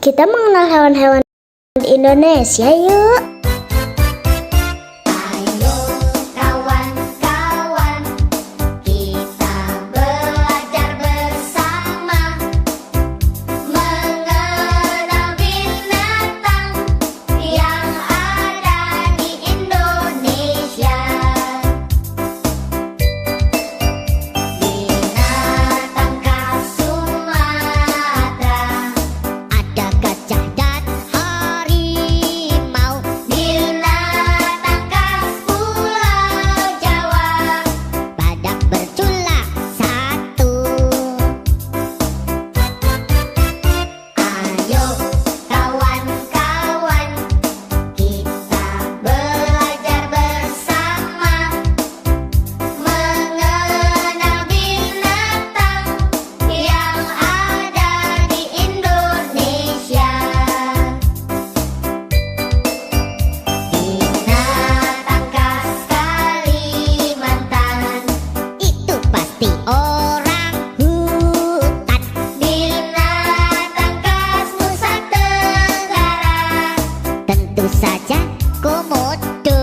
Kita mengenal hewan-hewan di Indonesia yuk. Ayo kawan-kawan, kita belajar bersama mengenal binatang yang ada di Indonesia. Binatang khas Sumatera, ada gajah dan harimau. Binatang khas Pulau Jawa, badak bercula satu. Ayo kawan-kawan, kita belajar bersama mengenal binatang yang ada di Indonesia. Binatang khas Kalimantan, itu pasti orang hutan. Binatang khas Nusa Tenggara, tentu saja komodo.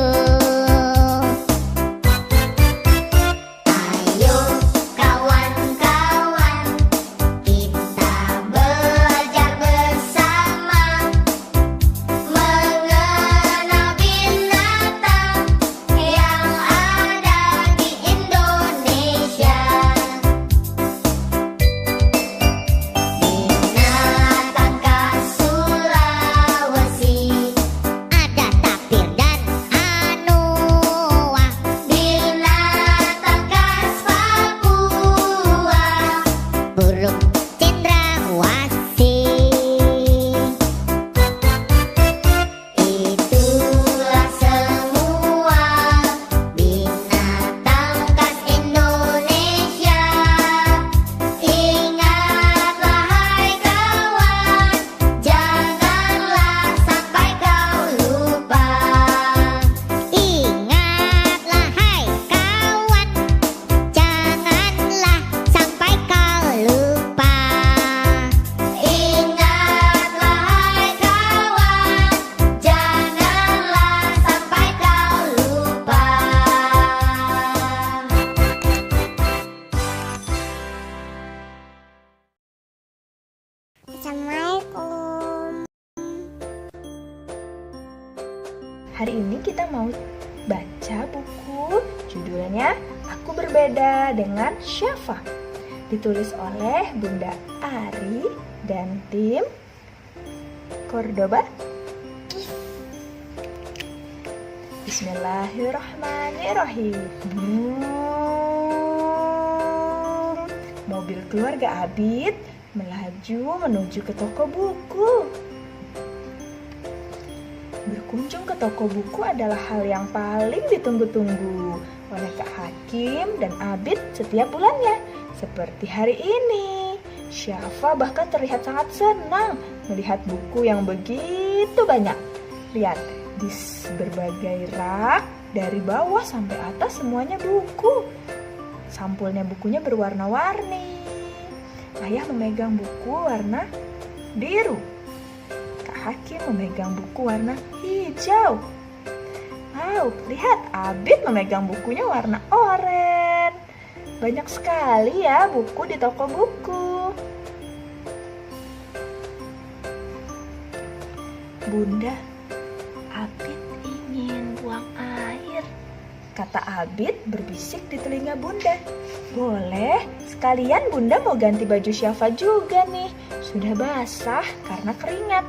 Ayo kawan-kawan, kita belajar bersama mengenal binatang yang ada di Indonesia. Binatang khas Sulawesi, ada tapir dan anoa. Binatang khas Papua, burung cendrawasih. Itulah semua binatang khas Indonesia. Ingatlah hai kawan, janganlah sampai kau lupa. Ingatlah hai kawan, janganlah sampai kau lupa. Ingatlah hai kawan, janganlah sampai kau lupa. Assalamualaikum. Hari ini kita mau baca buku judulnya Aku Berbeda dengan Syafa. Ditulis oleh Bunda Ari dan tim Cordoba. Bismillahirrahmanirrahim. Mobil keluarga Abid melaju menuju ke toko buku. Berkunjung ke toko buku adalah hal yang paling ditunggu-tunggu oleh Kak Hakim dan Abid setiap bulannya. Seperti hari ini, Syafa bahkan terlihat sangat senang melihat buku yang begitu banyak. Lihat, di berbagai rak, dari bawah sampai atas semuanya buku. Sampulnya bukunya berwarna-warni. Ayah memegang buku warna biru. Kak Hakim memegang buku warna hijau. Wow, lihat, Abid memegang bukunya warna oranye. Banyak sekali ya buku di toko buku. Bunda, Abid ingin buang air, kata Abid berbisik di telinga Bunda. Boleh, sekalian Bunda mau ganti baju Syafa juga nih. Sudah basah karena keringat,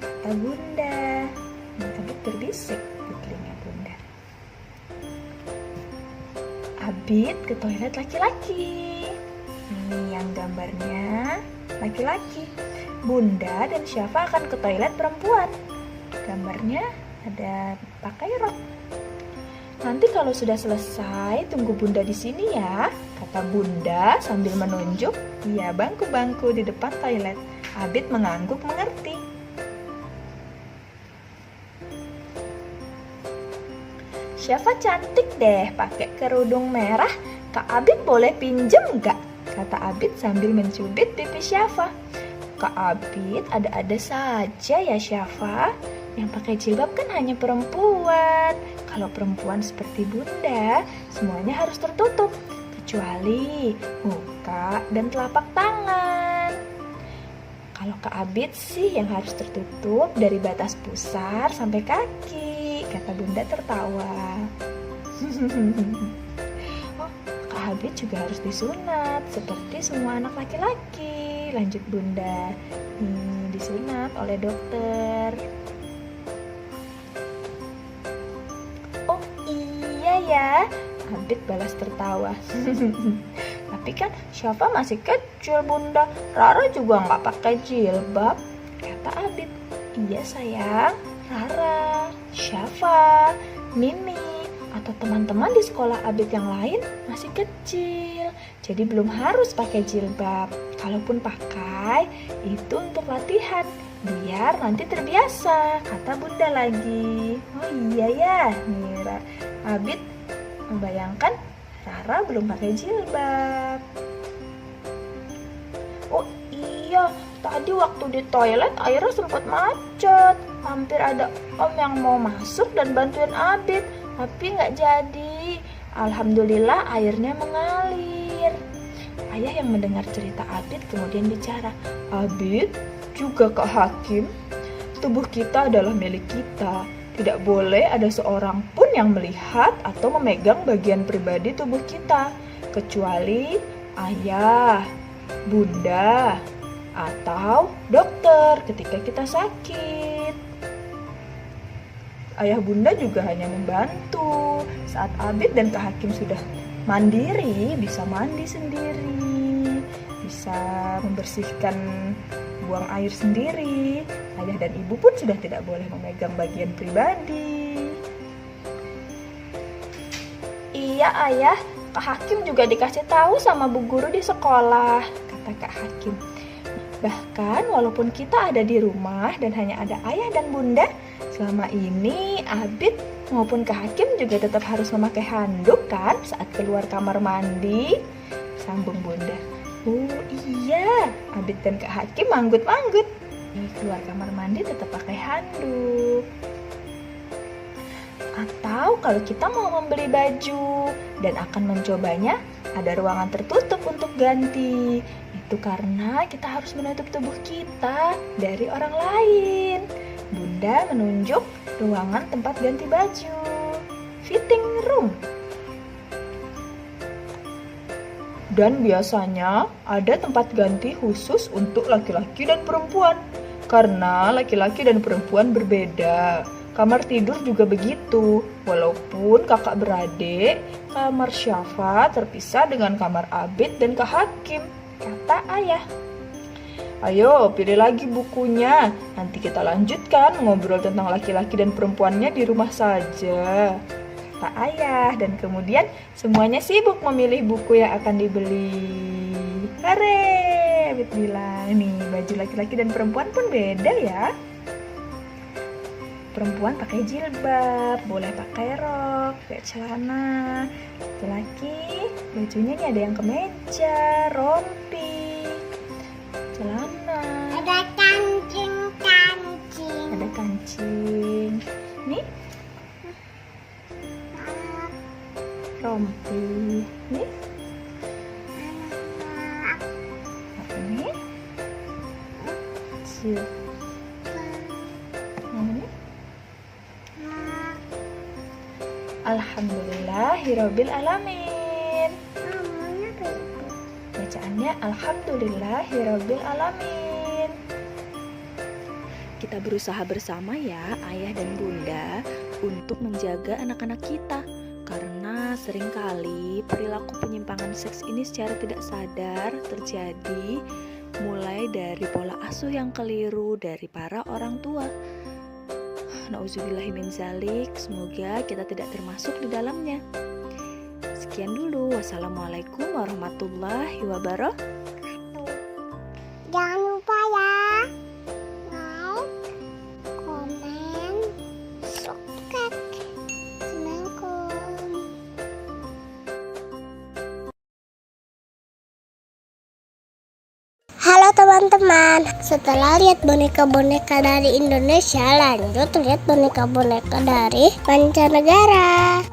kata Bunda. Abid berbisik di telinga Bunda. Abid ke toilet laki-laki. Ini yang gambarnya laki-laki. Bunda dan Syafa akan ke toilet perempuan. Gambarnya ada pakai rok. Nanti kalau sudah selesai, tunggu Bunda di sini ya, kata Bunda sambil menunjuk bangku-bangku di depan toilet. Abid mengangguk mengerti. Syafa cantik deh pakai kerudung merah. Kak Abid boleh pinjem nggak? Kata Abid sambil mencubit pipi Syafa. Kak Abid ada-ada saja ya Syafa. Yang pakai jilbab kan hanya perempuan. Kalau perempuan seperti Bunda, semuanya harus tertutup. Kecuali muka dan telapak tangan. Kalau Kak Abid sih yang harus tertutup dari batas pusar sampai kaki, kata Bunda tertawa. Oh, Kak Abid juga harus disunat seperti semua anak laki-laki, lanjut Bunda. Disunat oleh dokter. Oh iya ya, Abid balas tertawa. Tapi kan Syafa masih kecil Bunda, Rara juga nggak pakai jilbab, kata Abid. Iya sayang, Rara, Syafa, Mimi, atau teman-teman di sekolah Abid yang lain masih kecil, jadi belum harus pakai jilbab. Kalaupun pakai, itu untuk latihan, biar nanti terbiasa, kata Bunda lagi. Oh iya ya, Mira. Abid membayangkan Rara belum pakai jilbab. Oh iya, tadi waktu di toilet airnya sempat macet. Hampir ada om yang mau masuk dan bantuin Abid, tapi nggak jadi. Alhamdulillah airnya mengalir. Ayah yang mendengar cerita Abid kemudian bicara, Abid, juga Kak Hakim, tubuh kita adalah milik kita. Tidak boleh ada seorang pun yang melihat atau memegang bagian pribadi tubuh kita, kecuali ayah, bunda, atau dokter ketika kita sakit. Ayah bunda juga hanya membantu. Saat Abid dan Kak Hakim sudah mandiri, bisa mandi sendiri, bisa membersihkan buang air sendiri, ayah dan ibu pun sudah tidak boleh memegang bagian pribadi. Iya ayah, Kak Hakim juga dikasih tahu sama bu guru di sekolah, kata Kak Hakim. Bahkan walaupun kita ada di rumah dan hanya ada ayah dan bunda, selama ini Abid maupun Kak Hakim juga tetap harus memakai handuk kan saat keluar kamar mandi, sambung bunda. Oh iya, Abid dan Kak Hakim manggut-manggut. Keluar kamar mandi tetap pakai handuk. Atau kalau kita mau membeli baju dan akan mencobanya, ada ruangan tertutup untuk ganti. Itu karena kita harus menutup tubuh kita dari orang lain. Bunda menunjuk ruangan tempat ganti baju, fitting room. Dan biasanya ada tempat ganti khusus untuk laki-laki dan perempuan. Karena laki-laki dan perempuan berbeda. Kamar tidur juga begitu. Walaupun kakak beradik, kamar Syafa terpisah dengan kamar Abid dan Kak Hakim, kata ayah. Ayo pilih lagi bukunya. Nanti kita lanjutkan ngobrol tentang laki-laki dan perempuannya di rumah saja, kata ayah. Dan kemudian semuanya sibuk memilih buku yang akan dibeli. Hore, Abid bilang, nih baju laki-laki dan perempuan pun beda ya. Perempuan pakai jilbab, boleh pakai rok, pakai celana. Laki-laki bajunya nih ada yang kemeja, rompi, celana. Ada kancing. Ada kancing. Nih rompi. Nih. Ini. Yang ini. Alhamdulillahirabbil alamin. Bacaannya Alhamdulillahirabbil alamin. Kita berusaha bersama ya, ayah dan bunda, untuk menjaga anak-anak kita. Karena seringkali perilaku penyimpangan seks ini secara tidak sadar terjadi mulai dari pola asuh yang keliru dari para orang tua. Nauzubillahi min zalik, semoga kita tidak termasuk di dalamnya. Sekian dulu, wassalamualaikum warahmatullahi wabarakatuh. Jangan lupa ya, like, komen, subscribe. Assalamualaikum. Halo teman-teman. teman-teman, setelah lihat boneka-boneka dari Indonesia, lanjut lihat boneka-boneka dari mancanegara.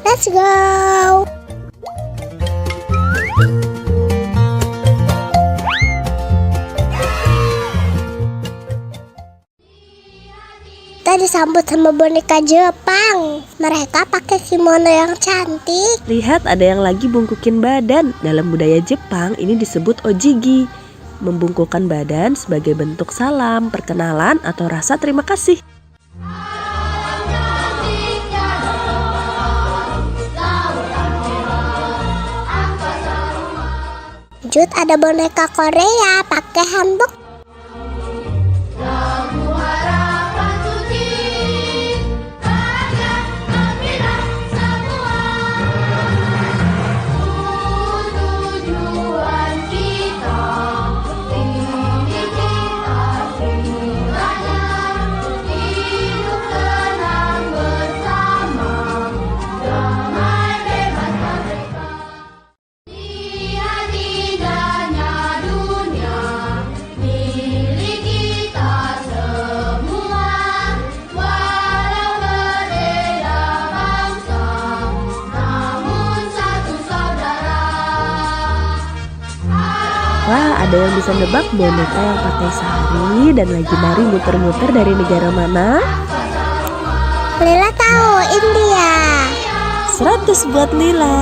Let's go! Kita disambut sama boneka Jepang. Mereka pakai kimono yang cantik. Lihat, ada yang lagi bungkukin badan. Dalam budaya Jepang ini disebut ojigi. Membungkukkan badan sebagai bentuk salam, perkenalan, atau rasa terima kasih. Lanjut ada boneka Korea pakai hanbok. Wah, ada yang bisa nebak boneka yang pakai sari dan lagi nari muter-muter dari negara mana? Lila tahu, India. 100 buat Lila.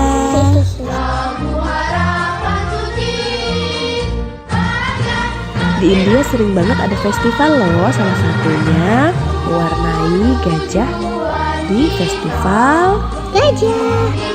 Di India sering banget ada festival loh, salah satunya mewarnai gajah di festival Gajah.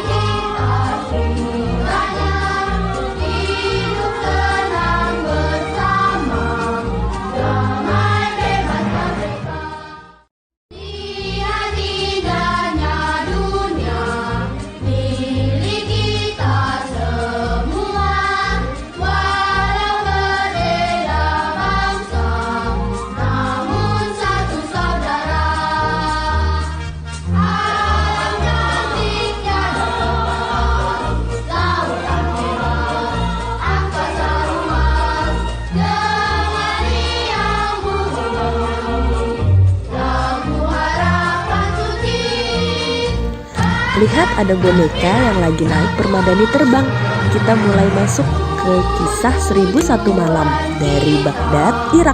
Lihat, ada boneka yang lagi naik permadani terbang. Kita mulai masuk ke kisah 1001 malam dari Baghdad, Irak.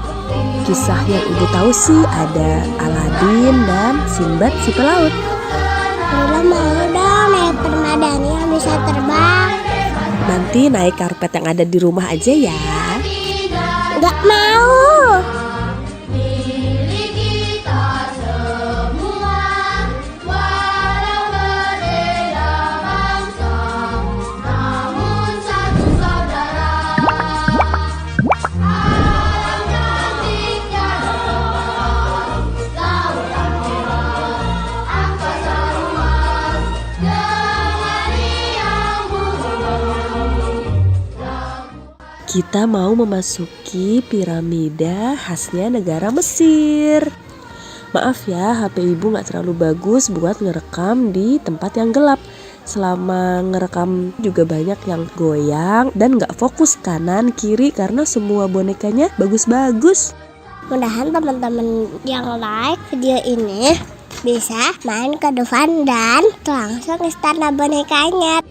Kisah yang ibu tahu sih ada Aladin dan Sinbad si pelaut. Lila mau dong naik permadani yang bisa terbang. Nanti naik karpet yang ada di rumah aja ya. Gak mau. Kita mau memasuki piramida khasnya negara Mesir. Maaf ya, HP ibu gak terlalu bagus buat ngerekam di tempat yang gelap. Selama ngerekam juga banyak yang goyang dan gak fokus kanan kiri karena semua bonekanya bagus-bagus. Mudahan teman-teman yang like video ini bisa main ke Dufan dan langsung istana bonekanya.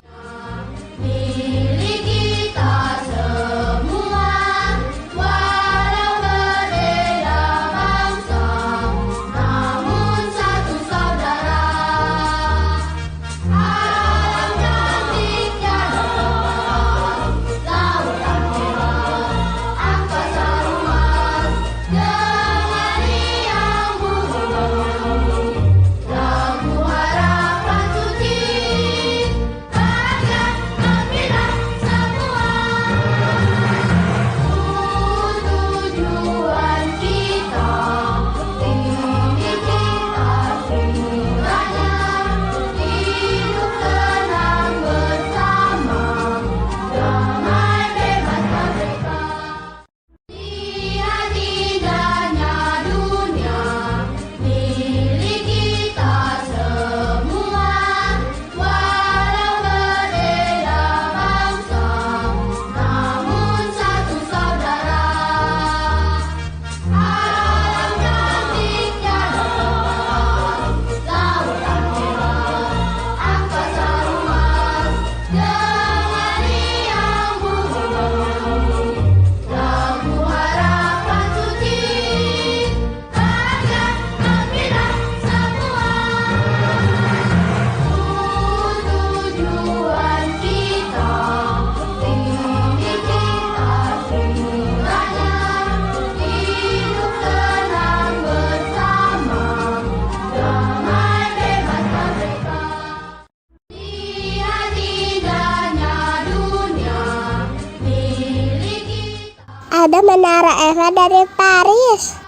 ada menara Eiffel dari Paris.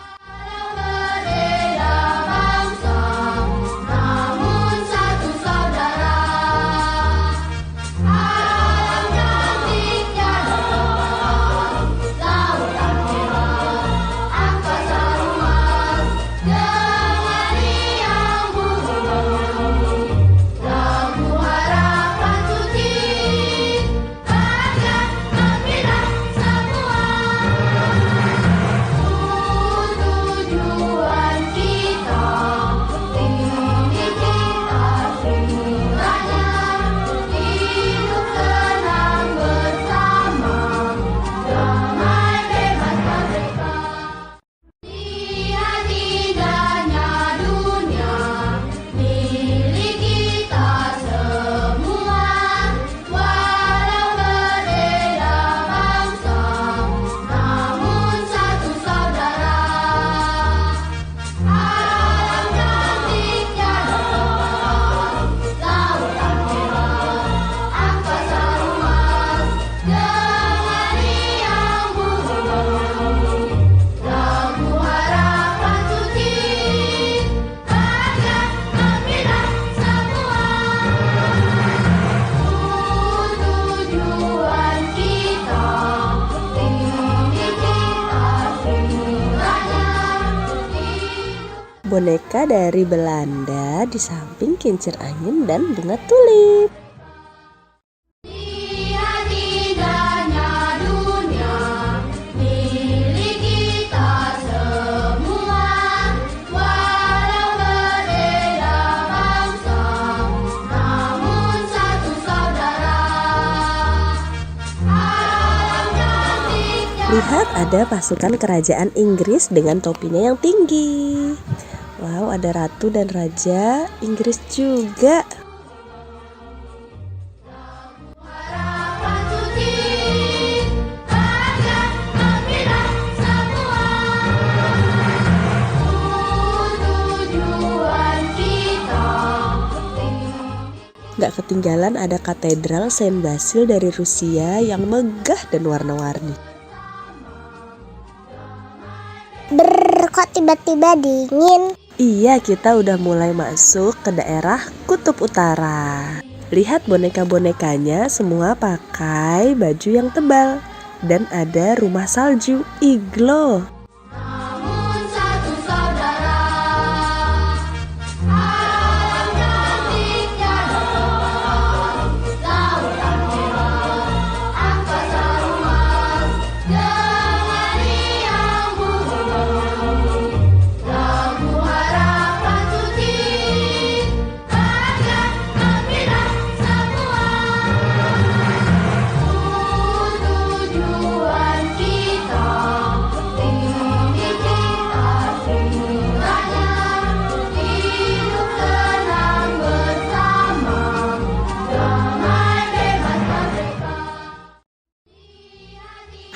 Boneka dari Belanda di samping kincir angin dan bunga tulip. Lihat, ada pasukan kerajaan Inggris dengan topinya yang tinggi. Wow, ada ratu dan raja Inggris juga. Gak ketinggalan ada katedral Saint Basil dari Rusia yang megah dan warna-warni. Kok tiba-tiba dingin? Iya, kita udah mulai masuk ke daerah Kutub Utara. Lihat boneka-bonekanya semua pakai baju yang tebal. Dan ada rumah salju, iglo.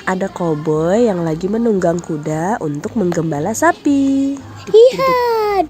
Ada koboi yang lagi menunggang kuda untuk menggembala sapi. Lihat.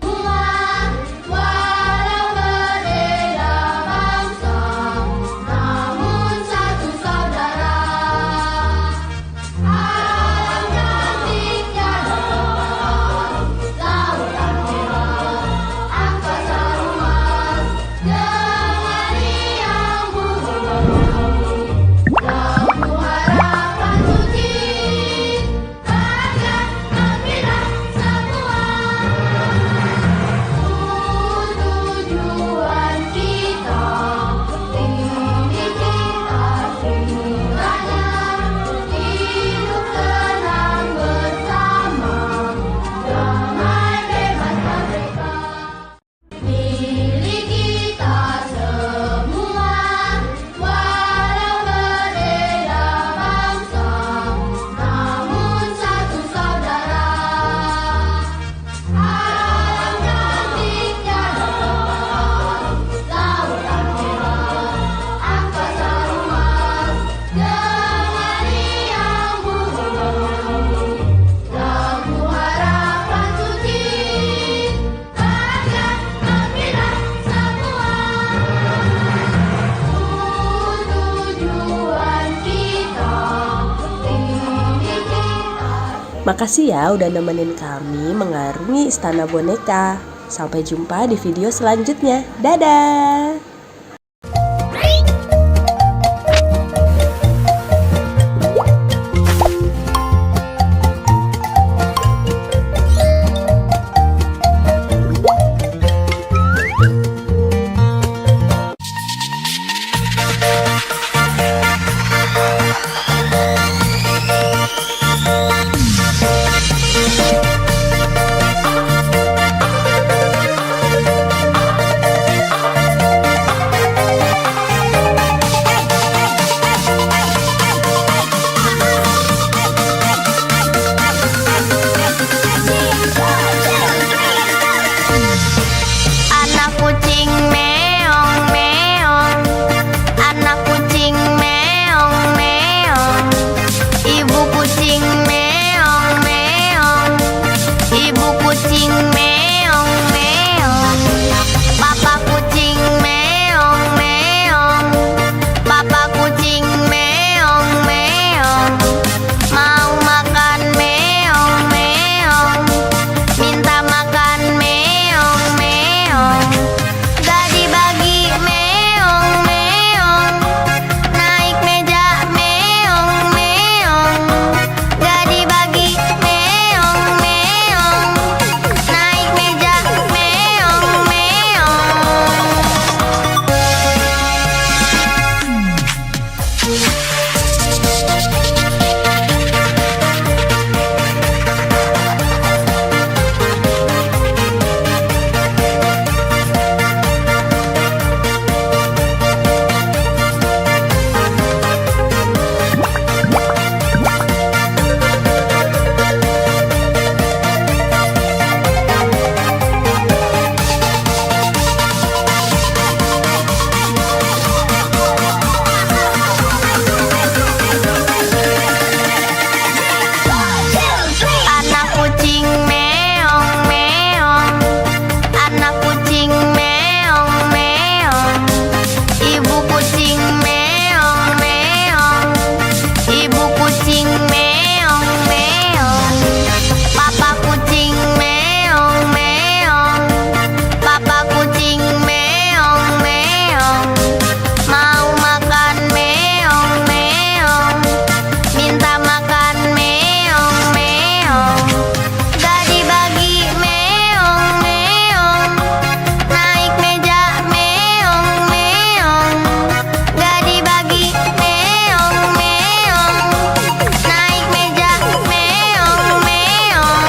Makasih ya udah nemenin kami mengarungi istana boneka. Sampai jumpa di video selanjutnya. Dadah! Anak kucing meong meong, anak kucing meong meong, ibu kucing meong meong, ibu kucing meong meong, papa kucing meong meong, papa kucing meong meong, mau makan meong meong, minta makan meong meong, gak dibagi meong meong, naik meja meong meong, gak dibagi meong meong, naik meja meong meong. Anak kucing meong meong, anak kucing meong meong, ibu kucing meong meong, ibu kucing meong meong, papa kucing meong meong, papa kucing meong meong, mau makan meong meong, minta makan meong meong, gak dibagi meong meong, naik meja meong meong, gak dibagi meong meong, naik meja meong meong.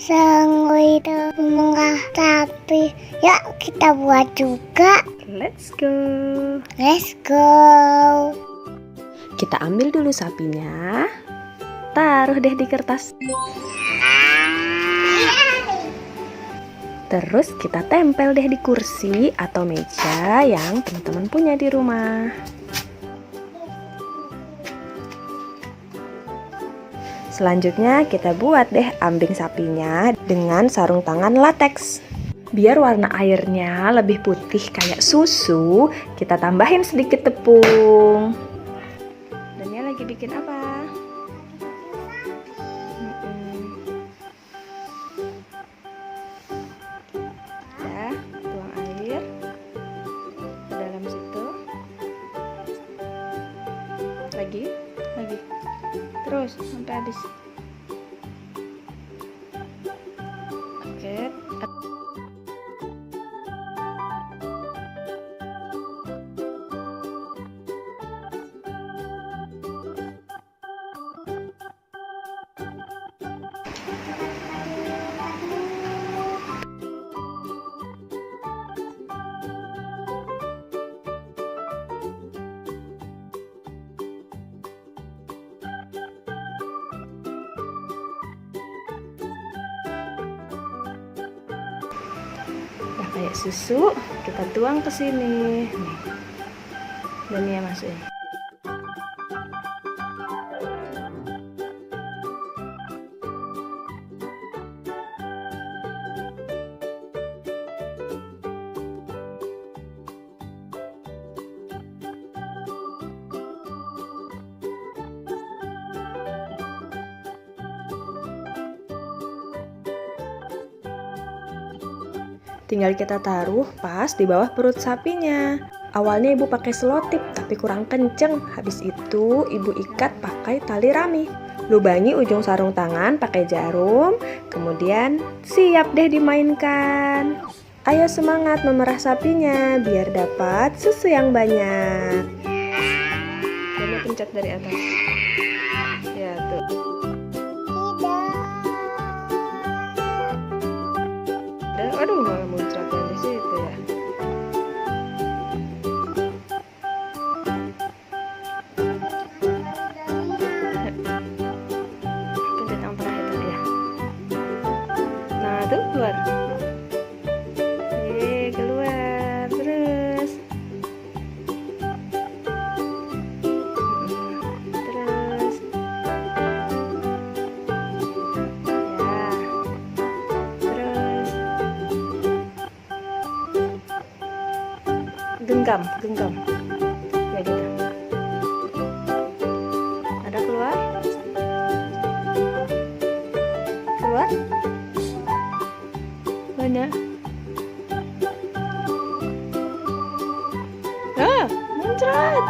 Sanggup itu menggah tapi yuk kita buat juga. Let's go. Let's go. Kita ambil dulu sapinya. Taruh deh di kertas. Terus kita tempel deh di kursi atau meja yang teman-teman punya di rumah. Selanjutnya kita buat deh ambing sapinya dengan sarung tangan lateks. Biar warna airnya lebih putih kayak susu, kita tambahin sedikit tepung. Dania lagi bikin apa? Ya, tuang air ke dalam situ. Lagi. Terus sampai habis. Oke. Kayak susu, kita tuang ke sini. Nih. Dania masukin. Tinggal kita taruh pas di bawah perut sapinya. Awalnya ibu pakai selotip tapi kurang kenceng. Habis itu ibu ikat pakai tali rami. Lubangi ujung sarung tangan pakai jarum. Kemudian siap deh dimainkan. Ayo semangat memerah sapinya biar dapat susu yang banyak. Coba pencet dari atas. Ya tuh. Aduh, malah muncrat di situ ya. Pencet yang terakhir tadi ya. Nah, tuh keluar. Keluar terus. Terus. Ya. Terus. Genggam ya gitu. Ada keluar mana muncrat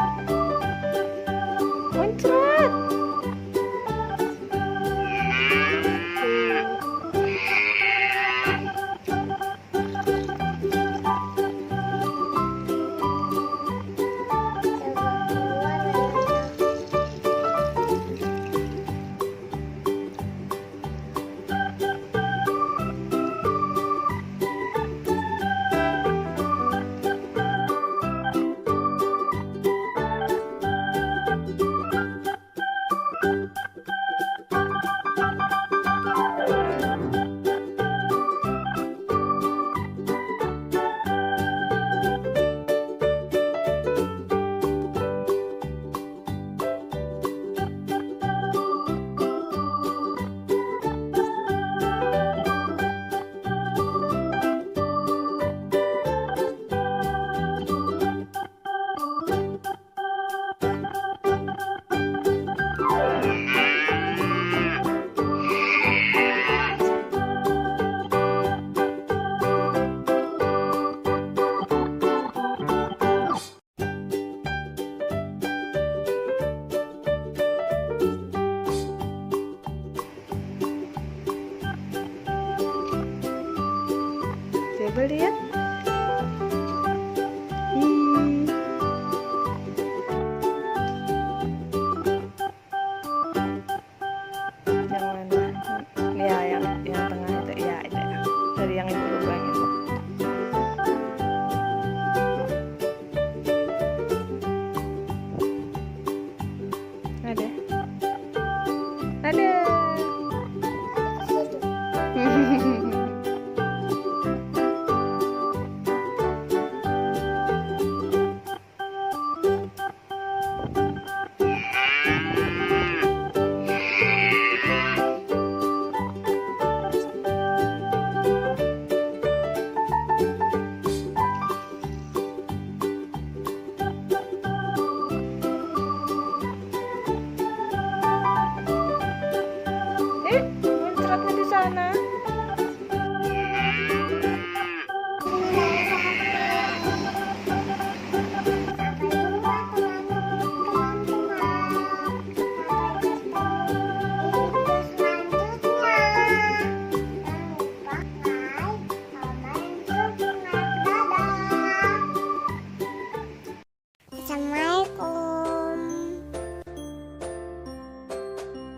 coba lihat. Yang mana? Ya, yang tengah itu. Ya, ada. Dari yang ibu lubangin. Ada. Muncratnya di sana. Assalamualaikum.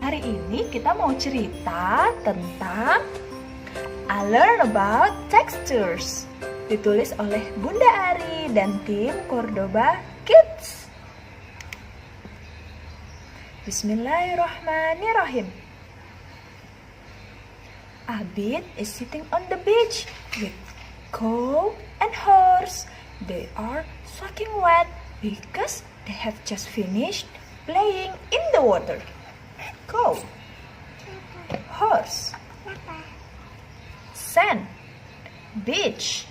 Hari ini kita mau cerita tentang I Learn About Textures. Ditulis oleh Bunda Ari dan tim Cordoba Kids. Bismillahirrahmanirrahim. Abid is sitting on the beach with cow and horse. They are soaking wet because they have just finished playing in the water. Cow, horse, sand, beach.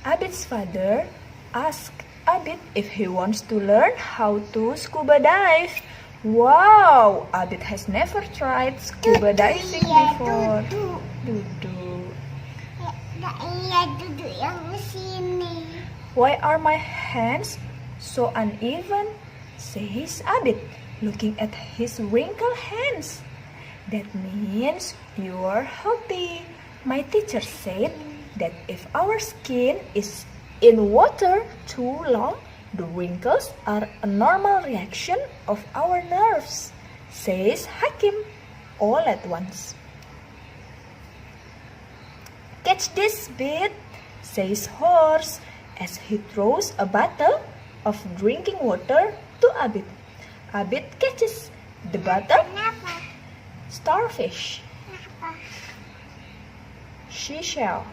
Abid's father asked Abid if he wants to learn how to scuba dive. Wow, Abid has never tried scuba diving before. Duduk. Iya duduk yang sini. Why are my hands so uneven? Says Abid, looking at his wrinkled hands. That means you are healthy. My teacher said that if our skin is in water too long, the wrinkles are a normal reaction of our nerves, says Hakim, all at once. Catch this bit, says Horse, as he throws a bottle of drinking water to Abid. Abid catches the bottle. Kenapa? Starfish, Kenapa? seashell,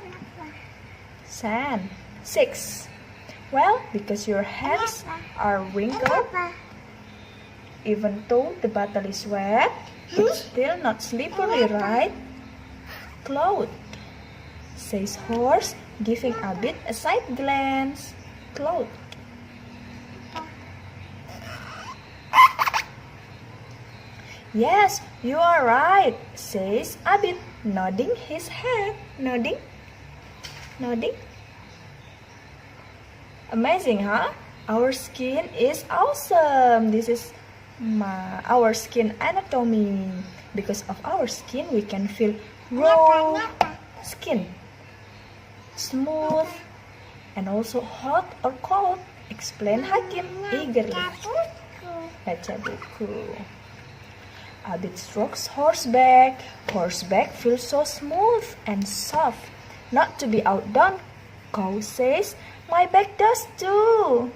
Kenapa? sand. 6. Well, because your hands are wrinkled, Kenapa? even though the bottle is wet, it's still not slippery, right? Cloud, says Horse, giving Abid a side glance. Cloud. Yes, you are right, says Abid, nodding his head. Nodding. Amazing, huh? Our skin is awesome. This is our skin anatomy. Because of our skin, we can feel raw skin, smooth, and also hot or cold, explained Hakim eagerly. Baca buku. Abid strokes horseback. Horseback feels so smooth and soft. Not to be outdone, Cow says, my back does too.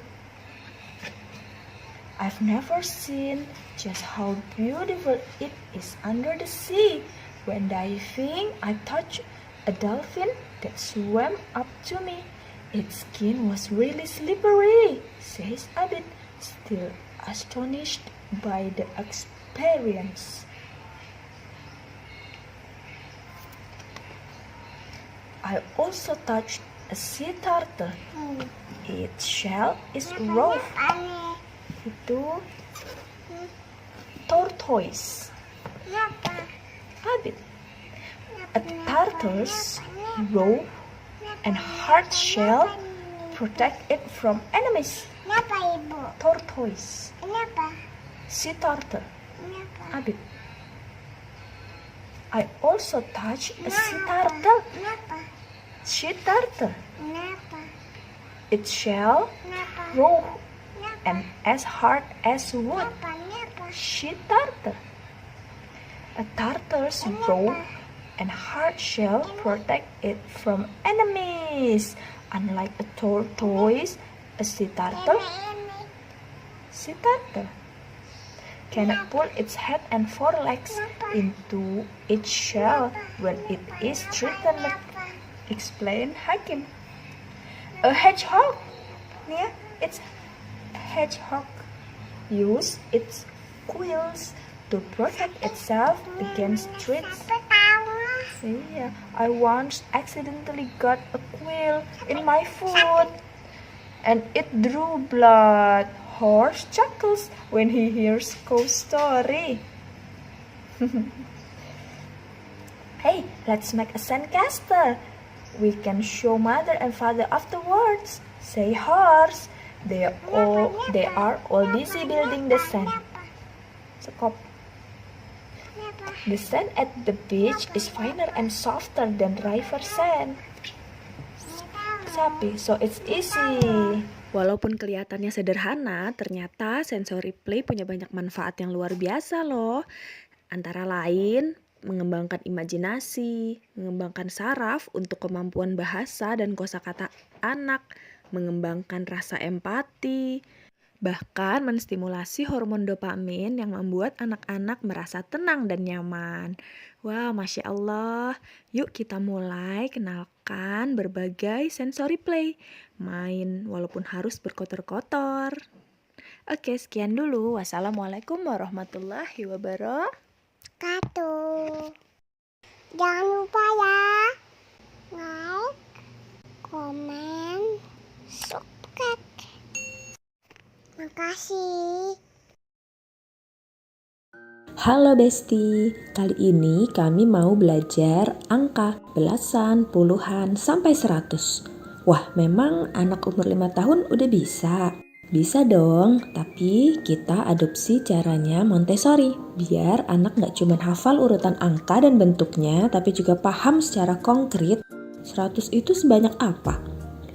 I've never seen just how beautiful it is under the sea. When diving, I touched a dolphin that swam up to me. Its skin was really slippery, says Abid, still astonished by the experience. I also touched a sea turtle. Its shell is rough. Itu tortoise. Abid. A turtle's rough and hard shell protect it from enemies. Kenapa ibu? Tortoise. Kenapa? Sea turtle. Kenapa? Abid. I also touched a sea turtle. Kenapa? Sea turtle. Kenapa? Its shell Kenapa? rough and as hard as wood. Kenapa? Sea turtle. A turtle's rough and hard shell protect it from enemies. Unlike a tortoise, a sea turtle cannot pull its head and forelegs into its shell when it is threatened, explained Hakim. A hedgehog, yeah, it's hedgehog, use its quills to protect itself against threats. Yeah, I once accidentally got a quill in my foot and it drew blood. Horse chuckles when he hears Cow's story. Hey, let's make a sandcastle. We can show mother and father afterwards, say Horse. They are all busy building the sand. Sekop. The sand at the beach is finer and softer than river sand. Sapi, so it's easy. Walaupun kelihatannya sederhana, ternyata sensory play punya banyak manfaat yang luar biasa loh. Antara lain, mengembangkan imajinasi, mengembangkan saraf untuk kemampuan bahasa dan kosakata anak, mengembangkan rasa empati, bahkan menstimulasi hormon dopamin yang membuat anak-anak merasa tenang dan nyaman. Wah, Masya Allah. Yuk kita mulai kenalkan berbagai sensory play. Main walaupun harus berkotor-kotor. Oke, sekian dulu. Wassalamualaikum warahmatullahi wabarakatuh. Jangan lupa ya, like, komen, subscribe. Makasih. Halo Besti, kali ini kami mau belajar angka belasan, puluhan, sampai 100. Wah, memang anak umur 5 tahun udah bisa? Bisa dong, tapi kita adopsi caranya Montessori. Biar anak gak cuma hafal urutan angka dan bentuknya, tapi juga paham secara konkret 100 itu sebanyak apa?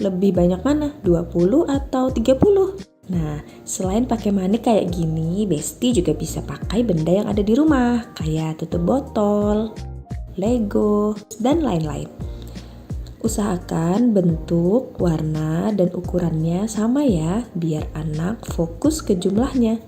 Lebih banyak mana? 20 atau 30? Nah, selain pakai manik kayak gini, Besti juga bisa pakai benda yang ada di rumah, kayak tutup botol, Lego, dan lain-lain. Usahakan bentuk, warna, dan ukurannya sama ya, biar anak fokus ke jumlahnya.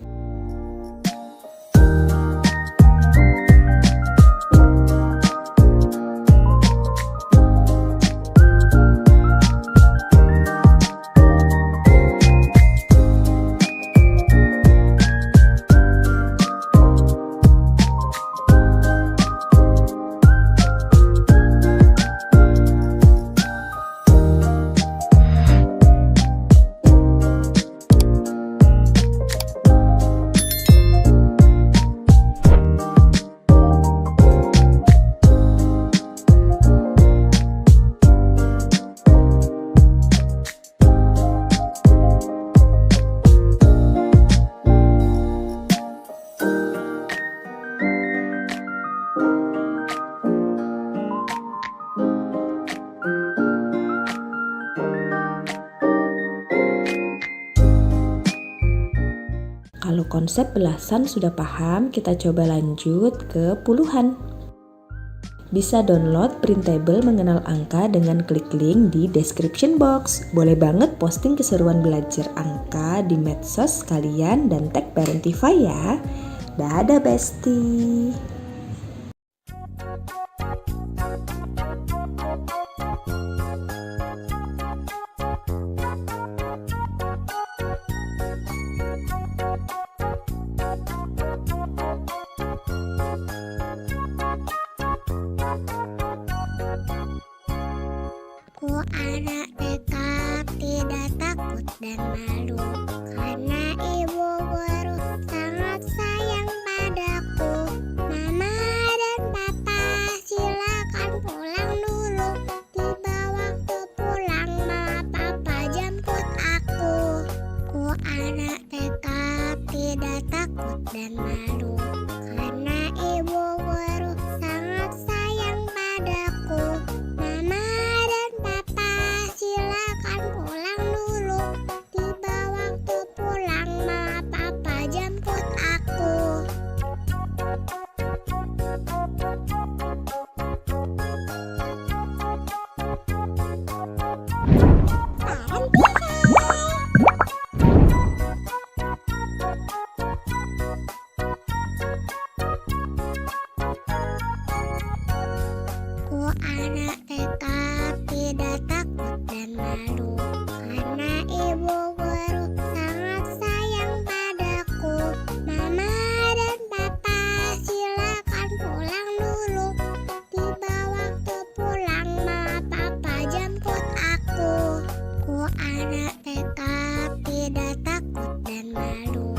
Kalau konsep belasan sudah paham, kita coba lanjut ke puluhan. Bisa download printable mengenal angka dengan klik link di description box. Boleh banget posting keseruan belajar angka di medsos kalian dan tag Parentify ya. Dadah Besti. Ku anak TK tidak takut dan malu, karena ibu guru sangat sayang padaku. Mama dan papa silakan pulang dulu, tiba waktu pulang mama papa jemput aku. Ku anak TK tidak takut dan malu, karena ibu guru sangat sayang padaku. Mama dan papa silakan pulang dulu, tiba waktu pulang mama papa jemput aku. Ku anak TK tidak takut dan malu, karena ibu guru sangat sayang padaku. Mama dan papa silakan pulang dulu, tiba waktu pulang mama papa jemput aku. Ku anak TK tidak takut dan malu,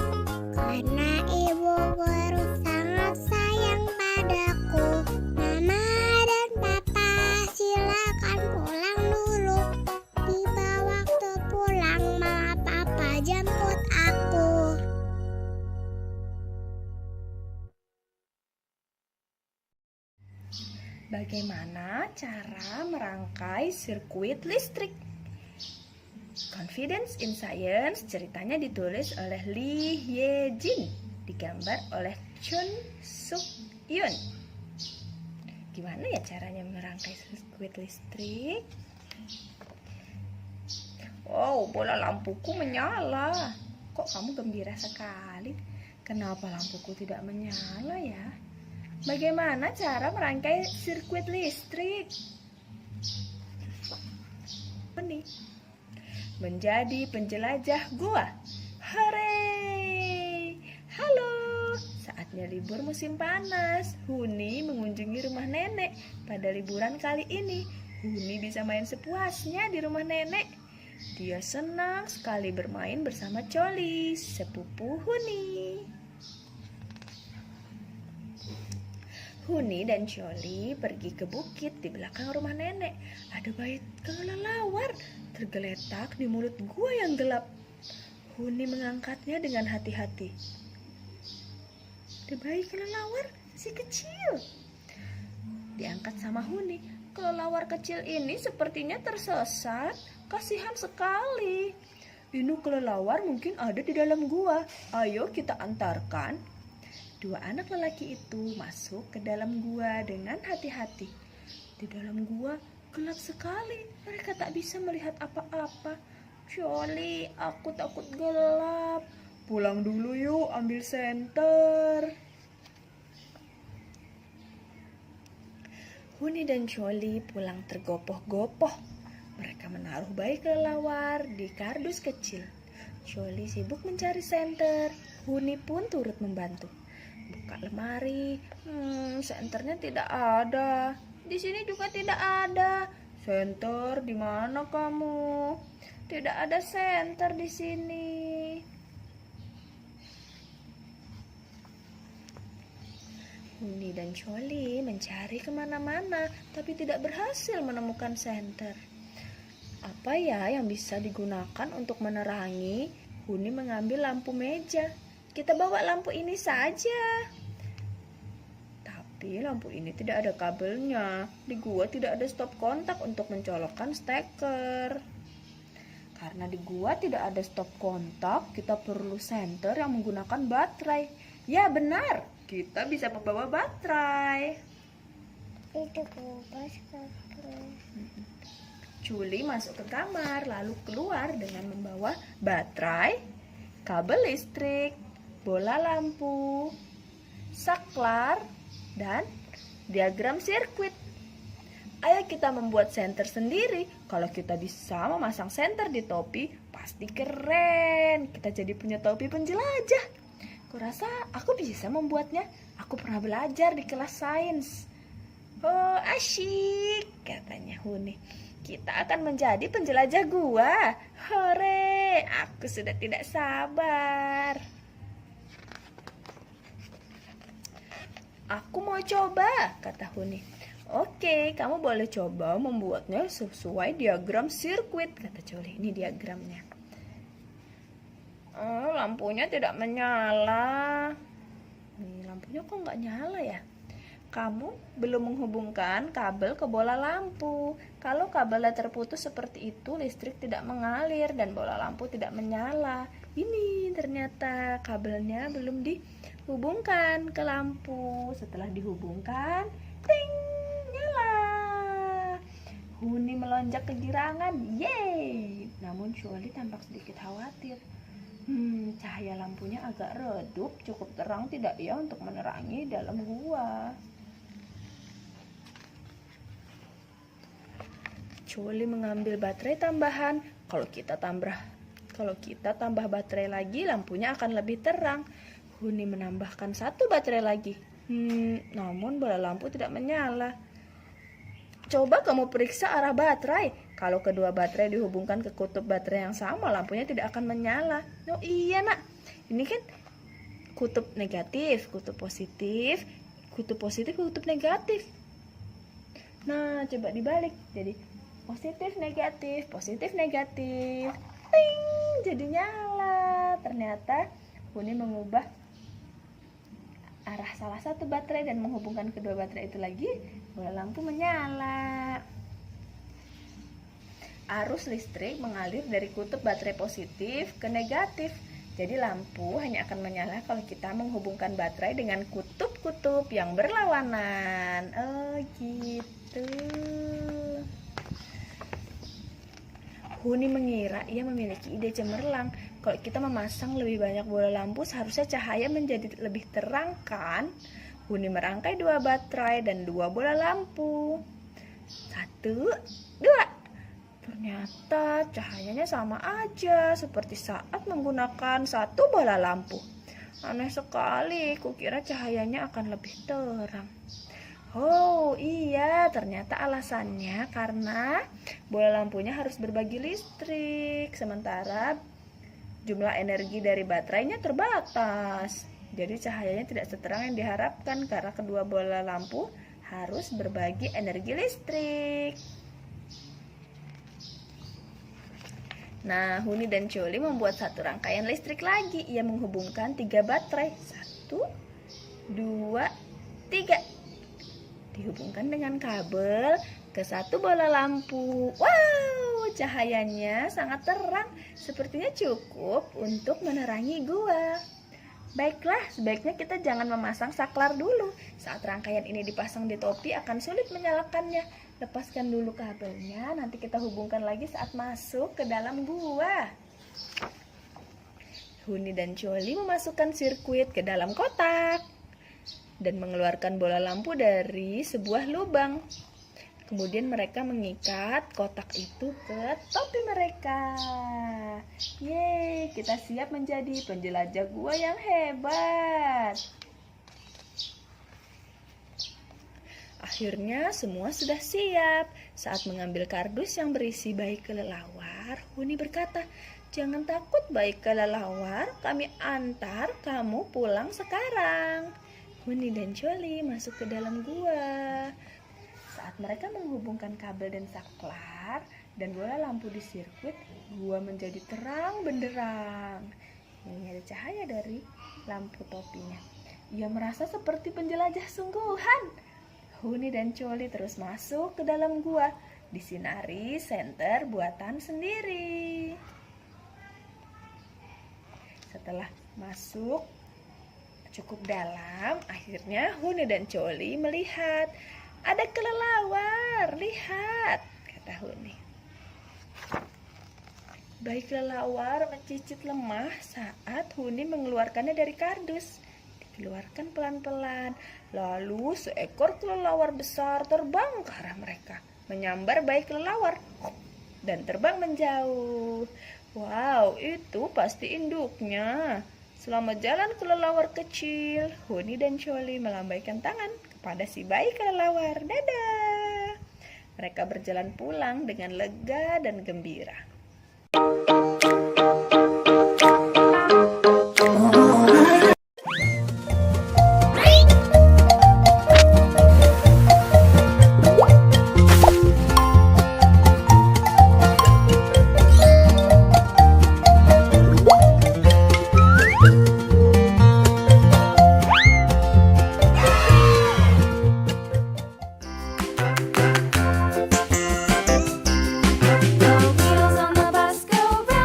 karena ibu guru sangat sayang padaku. Mama dan papa silakan pulang dulu, tiba waktu pulang mama papa jemput aku. Bagaimana cara merangkai sirkuit listrik? Confidence in Science ceritanya ditulis oleh Lee Ye-jin, digambar oleh Chun Suk Yun. Gimana ya caranya merangkai sirkuit listrik? Oh, bola lampuku menyala. Kok kamu gembira sekali? Kenapa lampuku tidak menyala ya? Bagaimana cara merangkai sirkuit listrik? Ini menjadi penjelajah gua. Hore! Halo! Saatnya libur musim panas. Huni mengunjungi rumah nenek. Pada liburan kali ini, Huni bisa main sepuasnya di rumah nenek. Dia senang sekali bermain bersama Coli, sepupu Huni. Huni dan Choli pergi ke bukit di belakang rumah nenek. Ada bayi kelelawar tergeletak di mulut gua yang gelap. Huni mengangkatnya dengan hati-hati. Ada bayi kelelawar si kecil. Diangkat sama Huni. Kelelawar kecil ini sepertinya tersesat. Kasihan sekali. Ini kelelawar mungkin ada di dalam gua. Ayo kita antarkan. Dua anak lelaki itu masuk ke dalam gua dengan hati-hati. Di dalam gua gelap sekali. Mereka tak bisa melihat apa-apa. Choli, aku takut gelap. Pulang dulu yuk, ambil senter. Huni dan Choli pulang tergopoh-gopoh. Mereka menaruh bayi kelelawar di kardus kecil. Choli sibuk mencari senter. Huni pun turut membantu. Buka lemari. Senternya tidak ada. Di sini juga tidak ada. Senter, di mana kamu? Tidak ada senter di sini. Huni dan Choli mencari kemana-mana, tapi tidak berhasil menemukan senter. Apa ya yang bisa digunakan untuk menerangi? Huni mengambil lampu meja. Kita bawa lampu ini saja. Tapi lampu ini tidak ada kabelnya. Di gua tidak ada stop kontak untuk mencolokkan steker. Karena di gua tidak ada stop kontak, kita perlu senter yang menggunakan baterai. Ya benar, kita bisa membawa baterai. Itu kulkas kakak. Choli masuk ke kamar lalu keluar dengan membawa baterai, kabel listrik, bola lampu, saklar, dan diagram sirkuit. Ayo kita membuat senter sendiri. Kalau kita bisa memasang senter di topi, pasti keren. Kita jadi punya topi penjelajah. Kurasa aku bisa membuatnya. Aku pernah belajar di kelas sains. Oh, asyik, katanya Huni. Kita akan menjadi penjelajah gua. Hore, aku sudah tidak sabar. Aku mau coba, kata Huni. Oke, kamu boleh coba membuatnya sesuai diagram sirkuit, kata Choli. Ini diagramnya. Oh, lampunya tidak menyala. Nih, lampunya kok nggak nyala ya? Kamu belum menghubungkan kabel ke bola lampu. Kalau kabelnya terputus seperti itu, listrik tidak mengalir dan bola lampu tidak menyala. Ini ternyata kabelnya belum dihubungkan ke lampu. Setelah dihubungkan, ting, nyala. Huni melonjak kegirangan, yeay. Namun Choli tampak sedikit khawatir. Cahaya lampunya agak redup, cukup terang tidak ya untuk menerangi dalam gua. Choli mengambil baterai tambahan. Kalau kita tambah baterai lagi, lampunya akan lebih terang. Huni menambahkan satu baterai lagi. Namun bola lampu tidak menyala. Coba kamu periksa arah baterai. Kalau kedua baterai dihubungkan ke kutub baterai yang sama, lampunya tidak akan menyala. Oh iya nak, ini kan kutub negatif, kutub positif, kutub negatif. Nah, coba dibalik. Jadi positif, negatif. Ting, jadi nyala. Ternyata Huni mengubah arah salah satu baterai dan menghubungkan kedua baterai itu lagi, bola lampu menyala. Arus listrik mengalir dari kutub baterai positif ke negatif. Jadi lampu hanya akan menyala kalau kita menghubungkan baterai dengan kutub-kutub yang berlawanan. Oh gitu. Huni mengira ia memiliki ide cemerlang. Kalau kita memasang lebih banyak bola lampu, seharusnya cahaya menjadi lebih terang kan? Huni merangkai 2 baterai dan 2 bola lampu. 1, 2. Ternyata cahayanya sama aja seperti saat menggunakan 1 bola lampu. Aneh sekali, kukira cahayanya akan lebih terang. Oh iya, ternyata alasannya karena bola lampunya harus berbagi listrik, sementara jumlah energi dari baterainya terbatas. Jadi cahayanya tidak seterang yang diharapkan karena kedua bola lampu harus berbagi energi listrik. Nah, Huni dan Choli membuat satu rangkaian listrik lagi. Ia menghubungkan 3 baterai. 1, 2, 3. Dihubungkan dengan kabel ke satu bola lampu. Wow, cahayanya sangat terang. Sepertinya cukup untuk menerangi gua. Baiklah, sebaiknya kita jangan memasang saklar dulu. Saat rangkaian ini dipasang di topi akan sulit menyalakannya. Lepaskan dulu kabelnya, nanti kita hubungkan lagi saat masuk ke dalam gua. Huni dan Choli memasukkan sirkuit ke dalam kotak dan mengeluarkan bola lampu dari sebuah lubang. Kemudian mereka mengikat kotak itu ke topi mereka. Yeay, kita siap menjadi penjelajah gua yang hebat. Akhirnya semua sudah siap. Saat mengambil kardus yang berisi bayi kelelawar, Huni berkata, "Jangan takut bayi kelelawar, kami antar kamu pulang sekarang." Huni dan Choli masuk ke dalam gua. Saat mereka menghubungkan kabel dan saklar dan bola lampu di sirkuit, gua menjadi terang benderang. Ini ada cahaya dari lampu topinya. Ia merasa seperti penjelajah sungguhan. Huni dan Choli terus masuk ke dalam gua, disinari senter buatan sendiri. Setelah masuk cukup dalam, akhirnya Huni dan Choli melihat ada kelelawar, lihat, kata Huni. Bayi kelelawar mencicit lemah saat Huni mengeluarkannya dari kardus. Dikeluarkan pelan-pelan, lalu seekor kelelawar besar terbang ke arah mereka, menyambar bayi kelelawar dan terbang menjauh. Wow, itu pasti induknya. Selamat jalan kelelawar kecil. Huni dan Choli melambaikan tangan kepada si bayi kelelawar. Dadah. Mereka berjalan pulang dengan lega dan gembira. The wheels on the bus go round.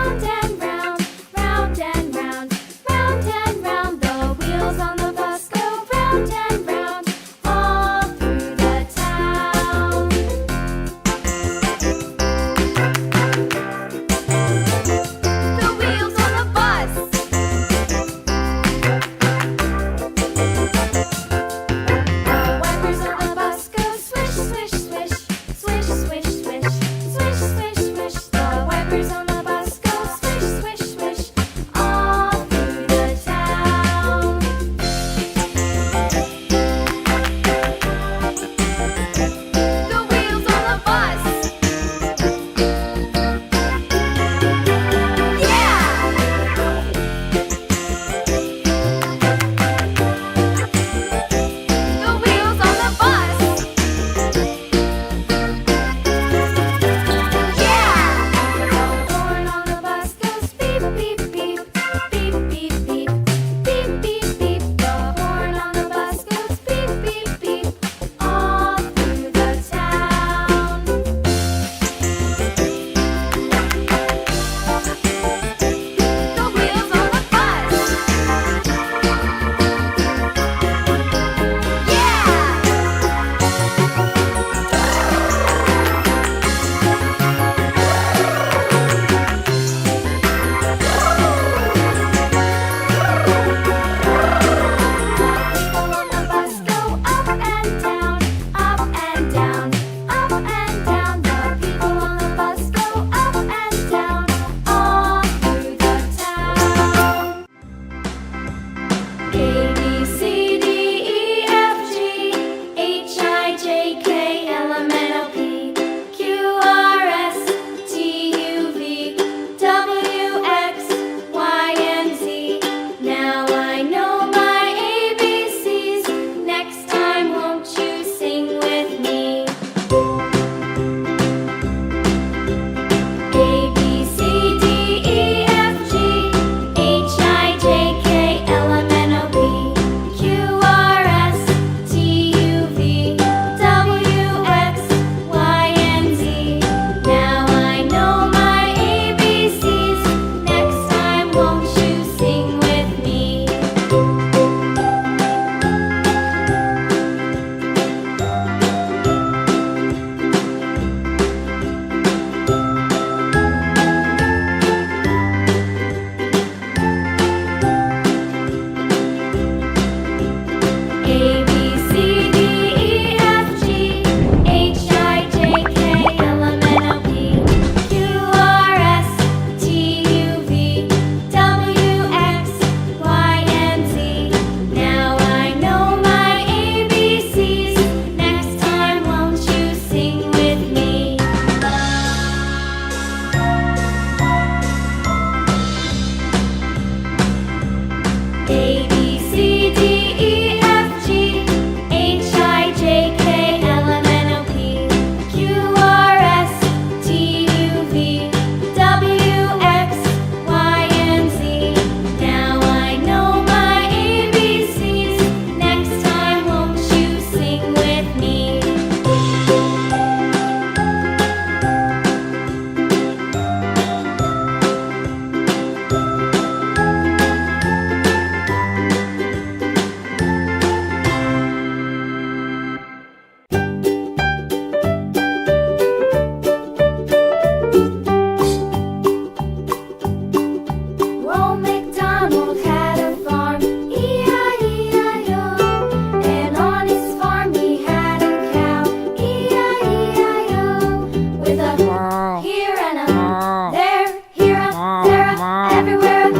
everywhere.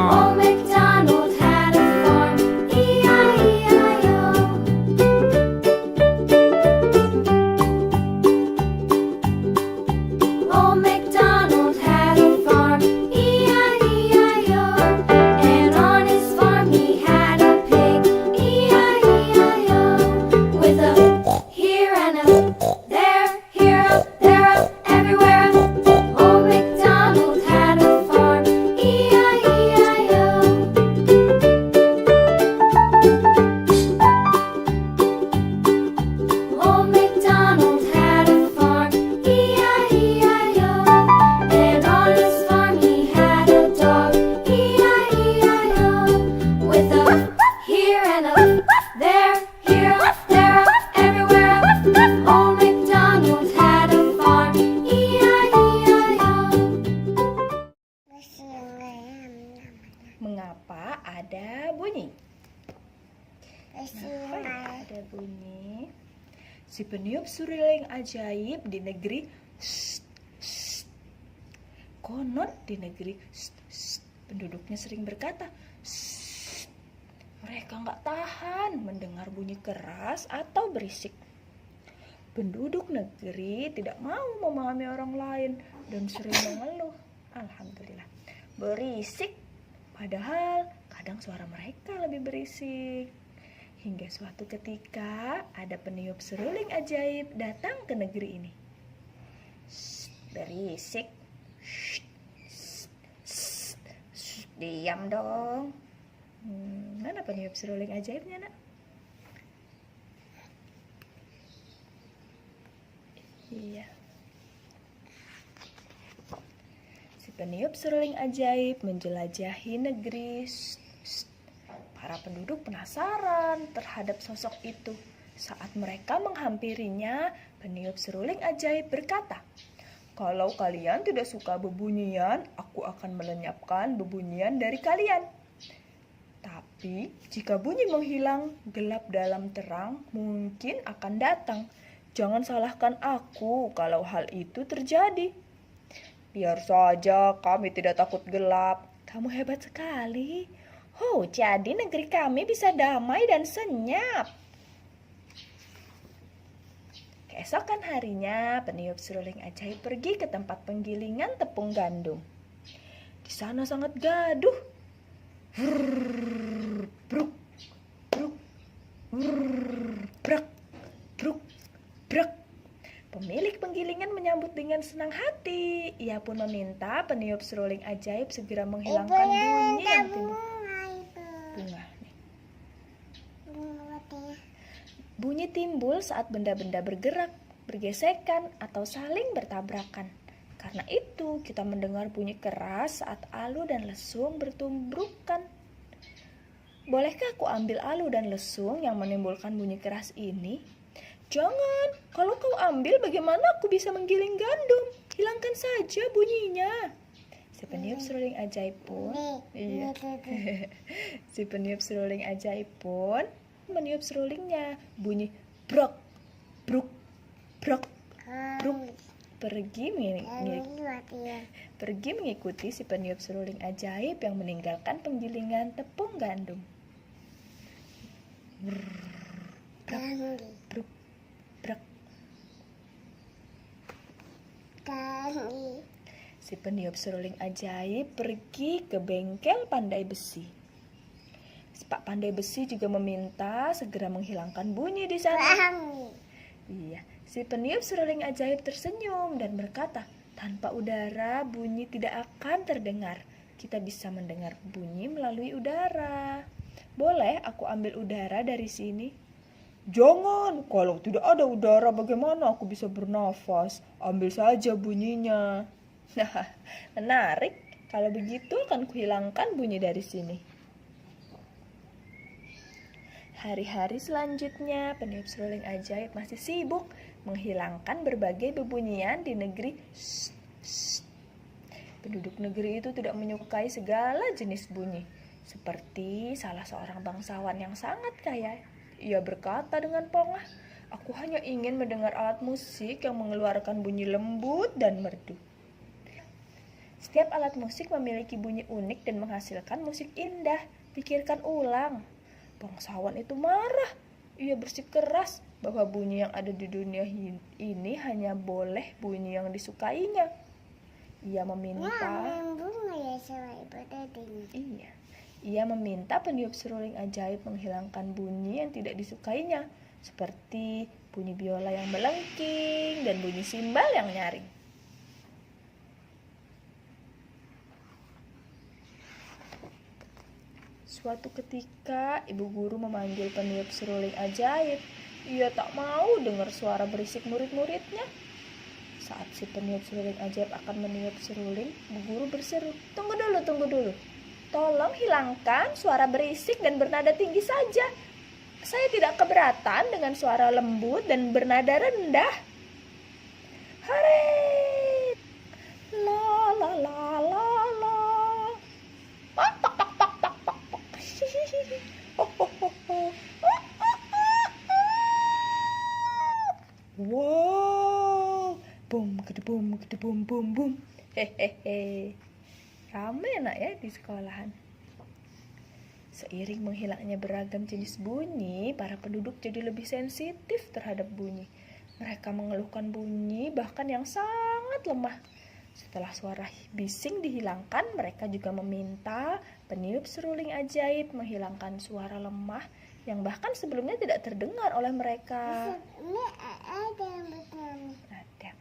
Old MacDonald had a farm, E-I-E-I-O. Old MacDonald had a farm, E-I-E-I-O. And on his farm he had a pig, E-I-E-I-O. With a here and a there, here, there, everywhere. Old MacDonald had a farm, E-I-E-I-O. Old MacDonald had a farm, E-I-E-I-O. And on his farm he had a dog, E-I-E-I-O. With a here and a there, here, there, everywhere. Old MacDonald had a farm, E-I-E-I-O. Mengapa ada bunyi? Mengapa ada bunyi? Si peniup suruling ajaib di negeri konon di negeri penduduknya sering berkata mereka nggak tahan mendengar bunyi keras atau berisik. Penduduk negeri tidak mau memahami orang lain dan sering mengeluh. Alhamdulillah, berisik. Padahal kadang suara mereka lebih berisik. Hingga suatu ketika ada peniup seruling ajaib datang ke negeri ini. Berisik. Diam dong. Mana peniup seruling ajaibnya, nak? Iya. Si peniup seruling ajaib menjelajahi negeri. Para penduduk penasaran terhadap sosok itu. Saat mereka menghampirinya, peniup seruling ajaib berkata, "Kalau kalian tidak suka bebunyian, aku akan melenyapkan bebunyian dari kalian. Tapi jika bunyi menghilang, gelap dalam terang mungkin akan datang. Jangan salahkan aku kalau hal itu terjadi." "Biar saja, kami tidak takut gelap." "Kamu hebat sekali. Oh, jadi negeri kami bisa damai dan senyap." Keesokan harinya, peniup seruling ajaib pergi ke tempat penggilingan tepung gandum. Di sana sangat gaduh. Bruk, bruk, bruk, bruk, bruk. Pemilik penggilingan menyambut dengan senang hati. Ia pun meminta peniup seruling ajaib segera menghilangkan bunyi yang timbul. Bunga. Bunyi timbul saat benda-benda bergerak, bergesekan, atau saling bertabrakan. Karena itu, kita mendengar bunyi keras saat alu dan lesung bertumbrukan. Bolehkah aku ambil alu dan lesung yang menimbulkan bunyi keras ini? Jangan, kalau kau ambil bagaimana aku bisa menggiling gandum? Hilangkan saja bunyinya. Si peniup seruling ajaib pun, si peniup seruling ajaib pun meniup serulingnya. Bunyi brok, bruk, brok, bruk. Pergi mengikuti si peniup seruling ajaib yang meninggalkan penggilingan tepung gandum. Brok, bruk, brok. Si peniup seruling ajaib pergi ke bengkel pandai besi. Pak pandai besi juga meminta segera menghilangkan bunyi di sana. Iya, si peniup seruling ajaib tersenyum dan berkata, "Tanpa udara bunyi tidak akan terdengar. Kita bisa mendengar bunyi melalui udara. Boleh aku ambil udara dari sini?" "Jangan, kalau tidak ada udara bagaimana aku bisa bernafas? Ambil saja bunyinya." Nah, menarik. Kalau begitu akan kuhilangkan bunyi dari sini. Hari-hari selanjutnya, peniup seruling ajaib masih sibuk menghilangkan berbagai bebunyian di negeri. Penduduk negeri itu tidak menyukai segala jenis bunyi. Seperti salah seorang bangsawan yang sangat kaya. Ia berkata dengan pongah, "Aku hanya ingin mendengar alat musik yang mengeluarkan bunyi lembut dan merdu." Setiap alat musik memiliki bunyi unik dan menghasilkan musik indah. Pikirkan ulang. Bangsawan itu marah. Ia bersikeras bahwa bunyi yang ada di dunia ini hanya boleh bunyi yang disukainya. Ia meminta Iya. Ia meminta peniup seruling ajaib menghilangkan bunyi yang tidak disukainya, seperti bunyi biola yang melengking dan bunyi simbal yang nyaring. Suatu ketika, ibu guru memanggil peniup seruling ajaib. Ia tak mau dengar suara berisik murid-muridnya. Saat si peniup seruling ajaib akan meniup seruling, ibu guru berseru, tunggu dulu. Tolong hilangkan suara berisik dan bernada tinggi saja. Saya tidak keberatan dengan suara lembut dan bernada rendah. Haret! La la la la la. Oh, tok tok tok tok tok tok. Oh, oh, oh, oh. Wow. Bum kedebum kedebum bum bum. Hehehe. Rame nak ya di sekolahan. Seiring menghilangnya beragam jenis bunyi, para penduduk jadi lebih sensitif terhadap bunyi. Mereka mengeluhkan bunyi bahkan yang sangat lemah. Setelah suara bising dihilangkan, mereka juga meminta peniup seruling ajaib menghilangkan suara lemah yang bahkan sebelumnya tidak terdengar oleh mereka. Ada.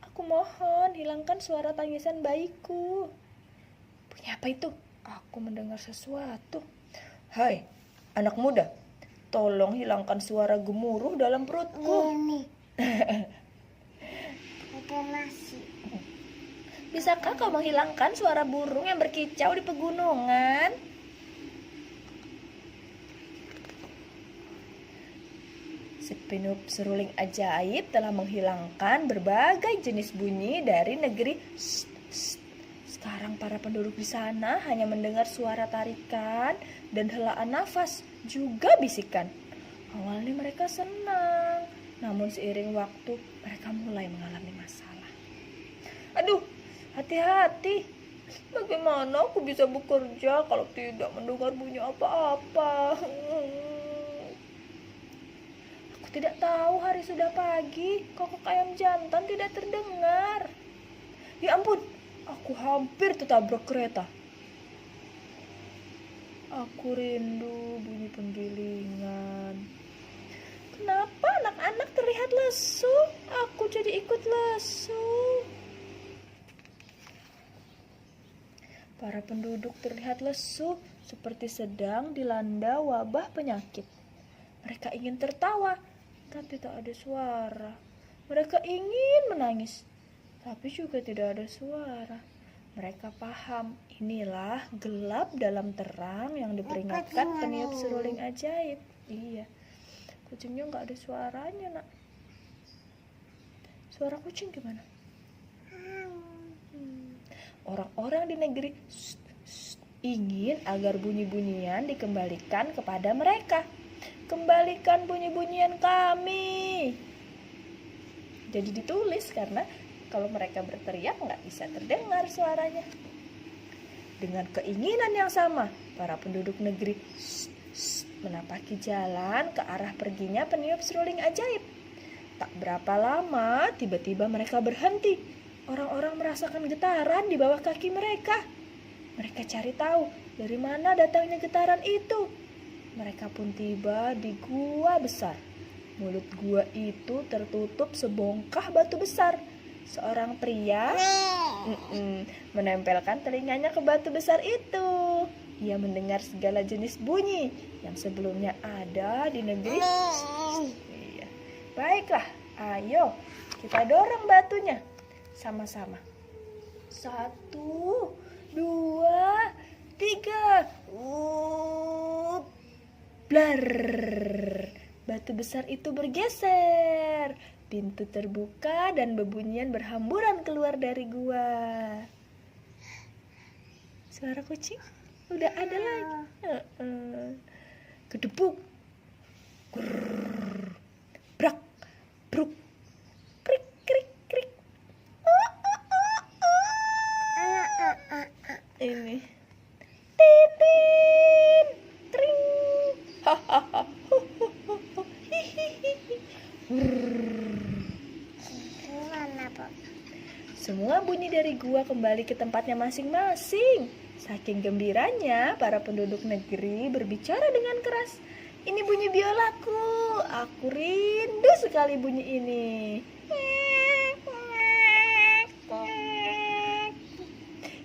Aku mohon hilangkan suara tangisan bayiku. Bunyi apa itu? Aku mendengar sesuatu. Hai, anak muda, tolong hilangkan suara gemuruh dalam perutku. Bisakah kau menghilangkan suara burung yang berkicau di pegunungan? Si peniup seruling ajaib telah menghilangkan berbagai jenis bunyi dari negeri. Sekarang para penduduk di sana hanya mendengar suara tarikan dan helaan nafas, juga bisikan. Awalnya mereka senang, namun seiring waktu mereka mulai mengalami masalah. Aduh, hati-hati. Bagaimana aku bisa bekerja kalau tidak mendengar bunyi apa-apa? Aku tidak tahu hari sudah pagi, kokok ayam jantan tidak terdengar. Ya ampun, aku hampir tertabrak kereta. Aku rindu bunyi penggilingan. Kenapa anak-anak terlihat lesu? Aku jadi ikut lesu. Para penduduk terlihat lesu seperti sedang dilanda wabah penyakit. Mereka ingin tertawa, tapi tak ada suara. Mereka ingin menangis, tapi juga tidak ada suara. Mereka paham, inilah gelap dalam terang yang diperingatkan peniup seruling ajaib. Iya, kucingnya nggak ada suaranya, nak. Suara kucing gimana? Orang-orang di negeri ingin agar bunyi-bunyian dikembalikan kepada mereka. Kembalikan bunyi-bunyian kami. Jadi ditulis karena kalau mereka berteriak nggak bisa terdengar suaranya. Dengan keinginan yang sama, para penduduk negeri menapaki jalan ke arah perginya peniup seruling ajaib. Tak berapa lama, tiba-tiba mereka berhenti. Orang-orang merasakan getaran di bawah kaki mereka. Mereka cari tahu dari mana datangnya getaran itu. Mereka pun tiba di gua besar. Mulut gua itu tertutup sebongkah batu besar. Seorang pria menempelkan telinganya ke batu besar itu. Ia mendengar segala jenis bunyi yang sebelumnya ada di negeri. Iya. Baiklah, ayo kita dorong batunya sama-sama. 1, 2, 3. Blar. Batu besar itu bergeser. Pintu terbuka dan bebunyian berhamburan keluar dari gua. Suara kucing udah ada lagi. Kedebuk. Grrr. Brak. Bruk. Krik krik krik. Ini. Titin. Tring. Hahaha. Gimana, Bu? Semua bunyi dari gua kembali ke tempatnya masing-masing. Saking gembiranya, para penduduk negeri berbicara dengan keras. Ini bunyi biolaku. Aku rindu sekali bunyi ini.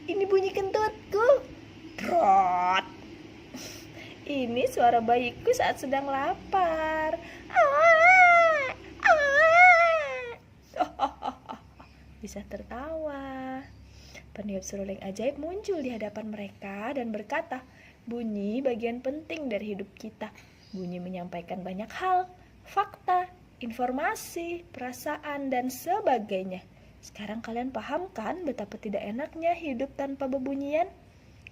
Ini bunyi kentutku. Trot. Ini suara bayiku saat sedang lapar. Bisa tertawa. Peniup seruling ajaib muncul di hadapan mereka dan berkata, bunyi bagian penting dari hidup kita. Bunyi menyampaikan banyak hal, fakta, informasi, perasaan, dan sebagainya. Sekarang kalian paham kan betapa tidak enaknya hidup tanpa bebunyian?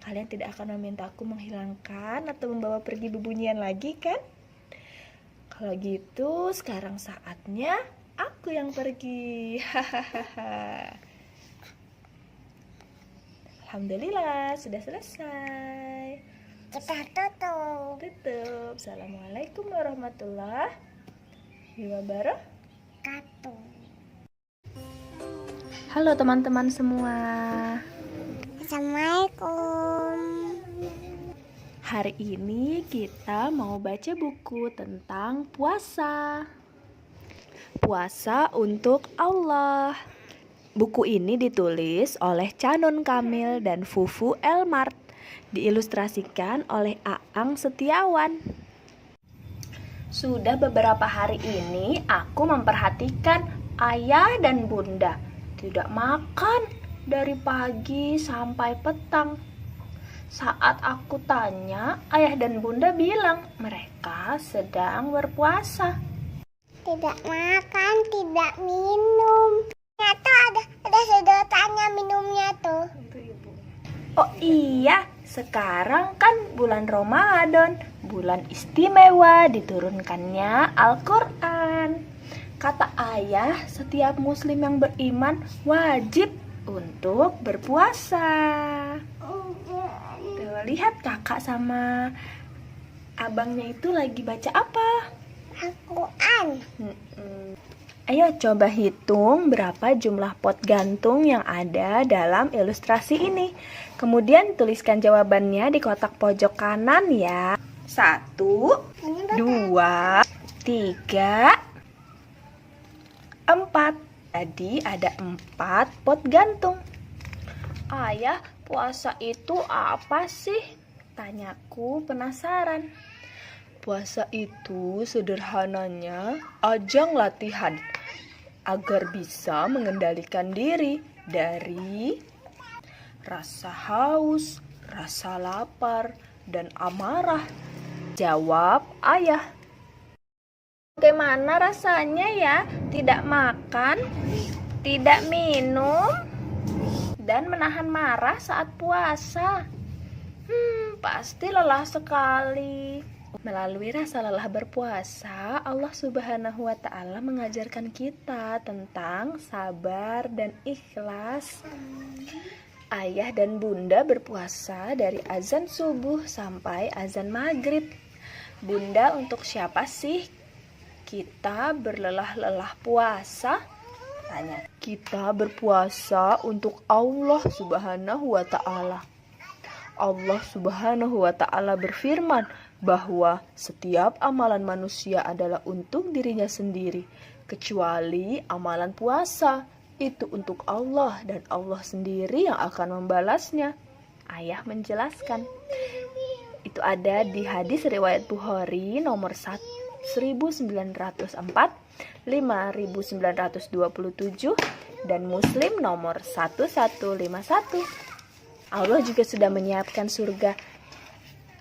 Kalian tidak akan memintaku menghilangkan atau membawa pergi bebunyian lagi kan? Kalau gitu sekarang saatnya aku yang pergi. Hahaha. Alhamdulillah sudah selesai. Kita tutup. Tutup. Assalamualaikum warahmatullahi wabarakatuh. Halo teman-teman semua. Assalamualaikum. Hari ini kita mau baca buku tentang puasa. Puasa untuk Allah. Buku ini ditulis oleh Canon Kamil dan Fufu Elmart. Diilustrasikan oleh Aang Setiawan. Sudah beberapa hari ini aku memperhatikan ayah dan bunda. Tidak makan dari pagi sampai petang. Saat aku tanya, ayah dan bunda bilang mereka sedang berpuasa. Tidak makan, tidak minum. Ternyata ada sedotannya minumnya tuh. Oh iya, sekarang kan bulan Ramadan, bulan istimewa diturunkannya Al-Quran. Kata ayah, setiap muslim yang beriman wajib untuk berpuasa. Tuh, lihat kakak sama abangnya itu lagi baca apa? Al-Quran. Ayo coba hitung berapa jumlah pot gantung yang ada dalam ilustrasi ini. Kemudian tuliskan jawabannya di kotak pojok kanan ya. 1, 2, 3, 4. Jadi ada 4 pot gantung. Ayah, puasa itu apa sih? Tanyaku penasaran. Puasa itu sederhananya ajang latihan agar bisa mengendalikan diri dari rasa haus, rasa lapar, dan amarah. Jawab ayah. Bagaimana rasanya ya tidak makan, tidak minum, dan menahan marah saat puasa? Pasti lelah sekali. Melalui rasa lelah berpuasa, Allah Subhanahu wa Ta'ala mengajarkan kita tentang sabar dan ikhlas. Ayah dan bunda berpuasa dari azan subuh sampai azan maghrib. Bunda, untuk siapa sih kita berlelah-lelah puasa? Tanya. Kita berpuasa untuk Allah Subhanahu wa Ta'ala. Allah Subhanahu wa Ta'ala berfirman bahwa setiap amalan manusia adalah untuk dirinya sendiri, kecuali amalan puasa. Itu untuk Allah dan Allah sendiri yang akan membalasnya. Ayah menjelaskan. Itu ada di hadis riwayat Bukhari nomor 1904, 5927, dan Muslim nomor 1151. Allah juga sudah menyiapkan surga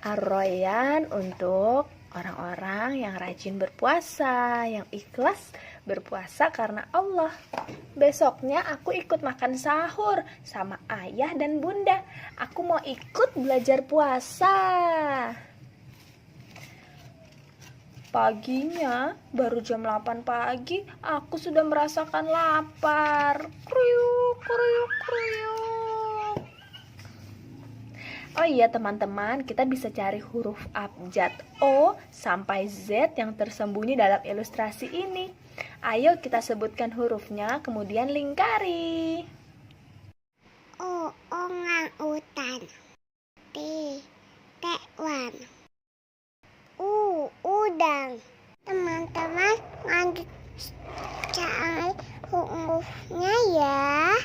Ar-Rayyan untuk orang-orang yang rajin berpuasa, yang ikhlas berpuasa karena Allah. Besoknya aku ikut makan sahur sama ayah dan bunda. Aku mau ikut belajar puasa. Paginya, baru jam 8 pagi, aku sudah merasakan lapar. Kriuk, kriuk, kriuk. Oh iya teman-teman, kita bisa cari huruf abjad O sampai Z yang tersembunyi dalam ilustrasi ini. Ayo kita sebutkan hurufnya, kemudian lingkari. O, orang-utan. T, tekwan. U, udang. Teman-teman, lanjut cari hurufnya ya.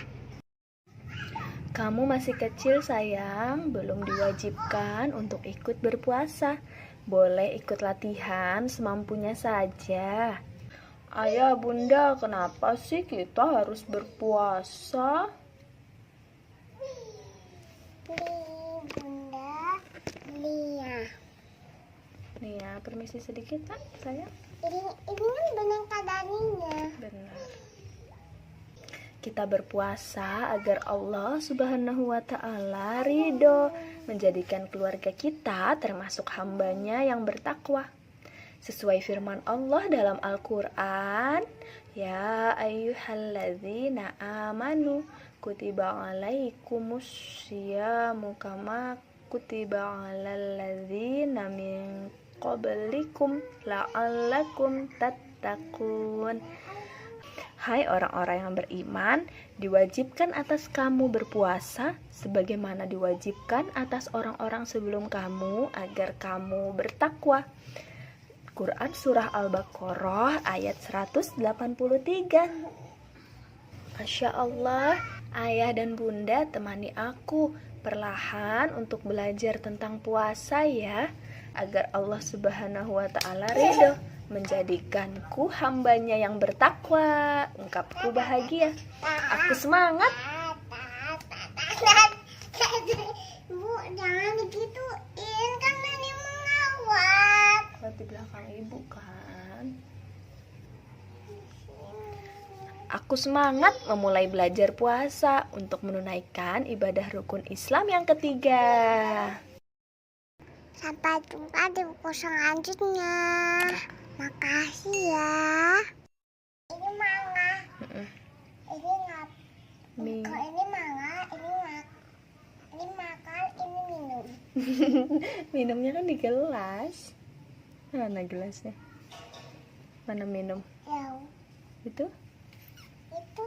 Kamu masih kecil sayang, belum diwajibkan untuk ikut berpuasa. Boleh ikut latihan semampunya saja. Ayah, bunda, kenapa sih kita harus berpuasa? Bunda, Lia. Nih ya, permisi sedikit kan sayang? Ini kan boneka daninya. Benar. Kita berpuasa agar Allah Subhanahu wa Ta'ala ridho, menjadikan keluarga kita termasuk hambanya yang bertakwa. Sesuai firman Allah dalam Al-Quran, ya ayyuhalladzina amanu kutiba alaikumus syiamu kama kutiba alal ladzina min qablikum la'allakum tattaqun. Hai orang-orang yang beriman, diwajibkan atas kamu berpuasa sebagaimana diwajibkan atas orang-orang sebelum kamu agar kamu bertakwa. Quran Surah Al-Baqarah ayat 183. Masya Allah, ayah dan bunda temani aku perlahan untuk belajar tentang puasa ya, agar Allah Subhanahu wa Ta'ala ridho, menjadikanku hambanya yang bertakwa. Ungkapku bahagia. Aku semangat. Bu, jangan digituin, kan Nani mengawat. Kalau di belakang ibu kan. Aku semangat memulai belajar puasa untuk menunaikan ibadah rukun Islam yang ketiga. Sampai jumpa di buku selanjutnya. Makasih ya. Ini manga. Ini ngap. Kalau ini manga, ini makan, ini minum. Minumnya kan di gelas. Mana gelasnya? Mana minum? Ya, Itu? itu.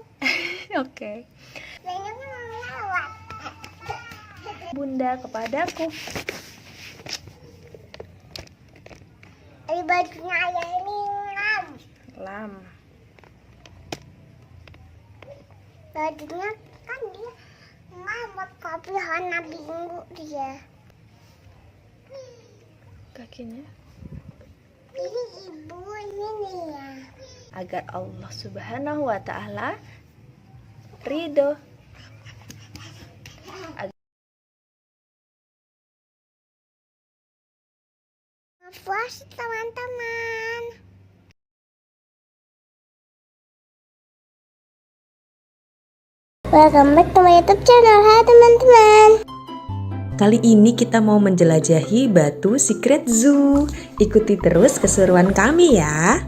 Oke. Banyak lewat. Bunda kepadaku. Ini bajunya ayah ini ngam. Lam. Bajunya kan dia ngamuk kopi warna biru dia. Kakinya. Ini ibu ini ya. Agar Allah Subhanahu wa Ta'ala ridho. Puas teman-teman. Welcome back to my YouTube channel. Hai teman-teman. Kali ini kita mau menjelajahi Batu Secret Zoo. Ikuti terus keseruan kami ya.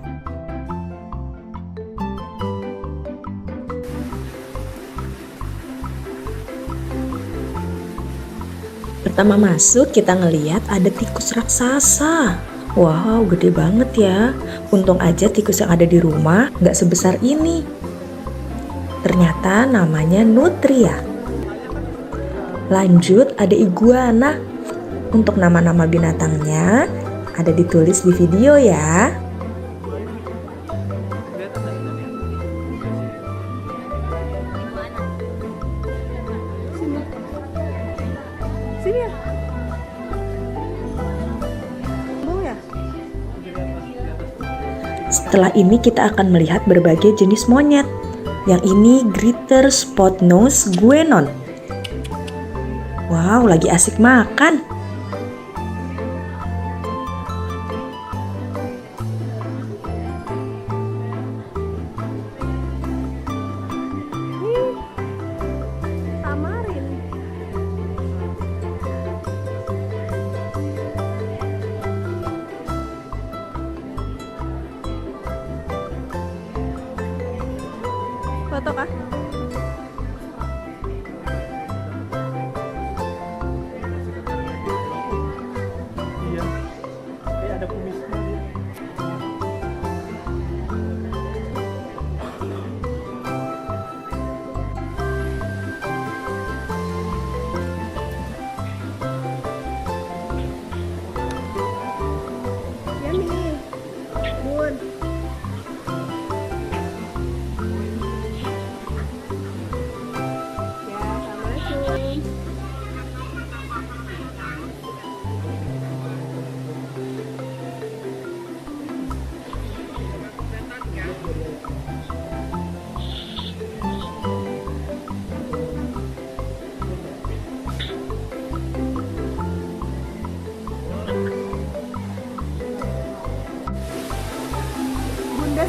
Pertama masuk kita ngeliat ada tikus raksasa. Wow, gede banget ya. Untung aja tikus yang ada di rumah gak sebesar ini. Ternyata namanya nutria. Lanjut ada iguana. Untuk nama-nama binatangnya ada ditulis di video ya. Setelah ini kita akan melihat berbagai jenis monyet. Yang ini Greater Spot Nose Guenon. Wow, lagi asik makan. Foto kah?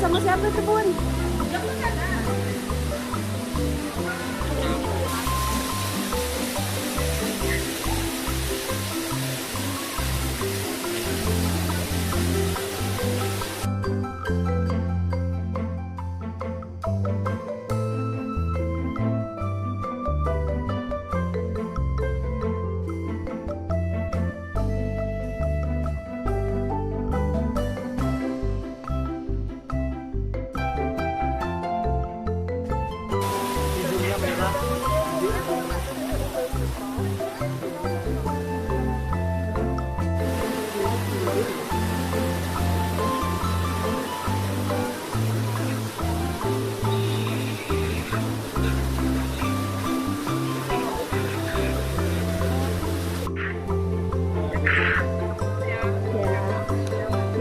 sama siapa itu, Bun?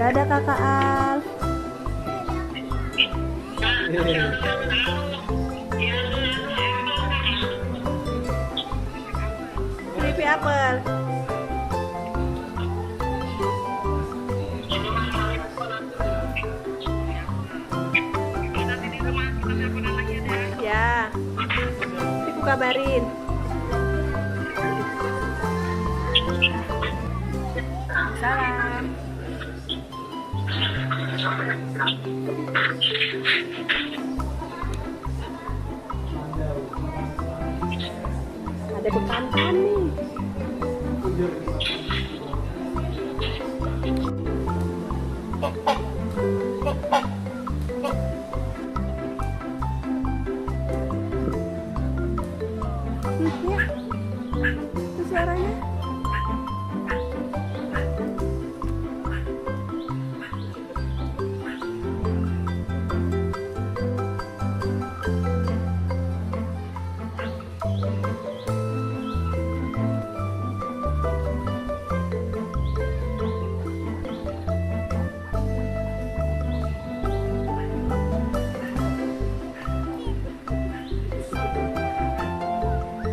Dadah Kakak Al. Creepy apple. Ya. Nanti aku kabarin. Salam. Ada bekantan nih. Itu suaranya.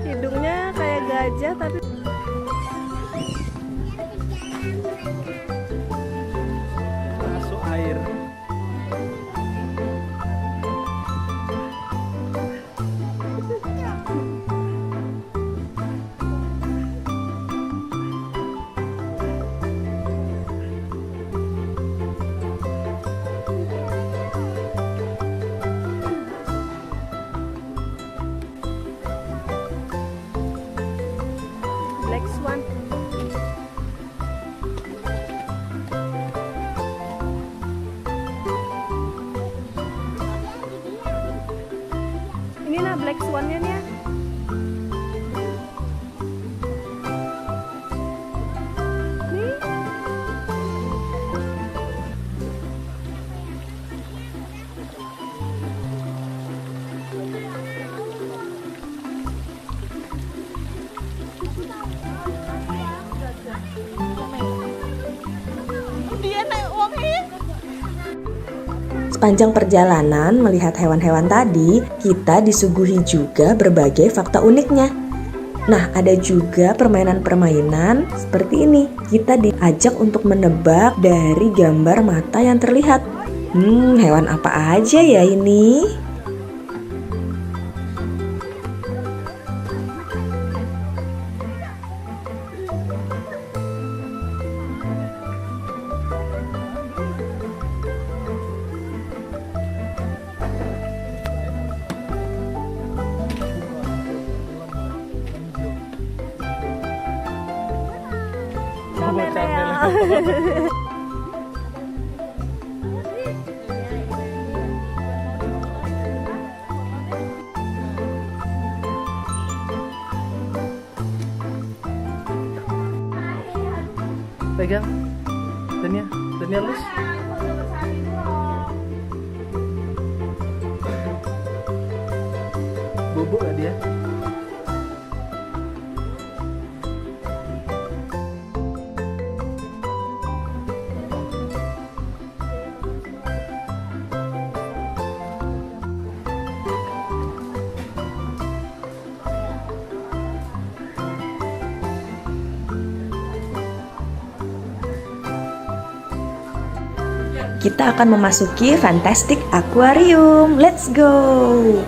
Hidungnya kayak gajah tapi masuk air. black swan. Ini nah black swan-nya nih ya. Nih. Sepanjang perjalanan melihat hewan-hewan tadi, kita disuguhi juga berbagai fakta uniknya. Nah, ada juga permainan-permainan seperti ini. Kita diajak untuk menebak dari gambar mata yang terlihat. Hewan apa aja ya ini? Pegang. Daniel lus. Bubuk gak dia? kita akan memasuki Fantastic Aquarium. Let's go!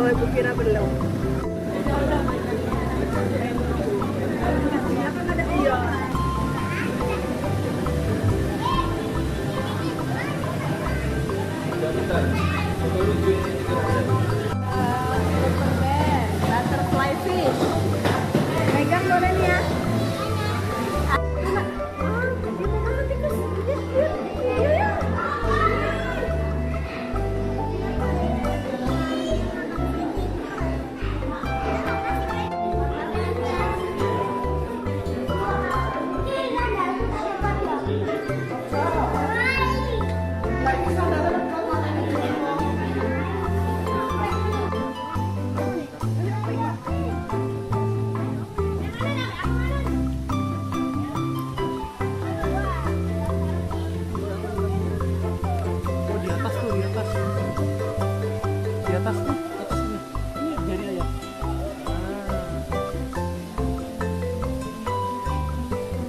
Oh, ibu kira belum. Butterfly fish. Pegang bonenya. Oh di atas tuh, di atas. Di atas tuh, atas ini. Ini jari ayam.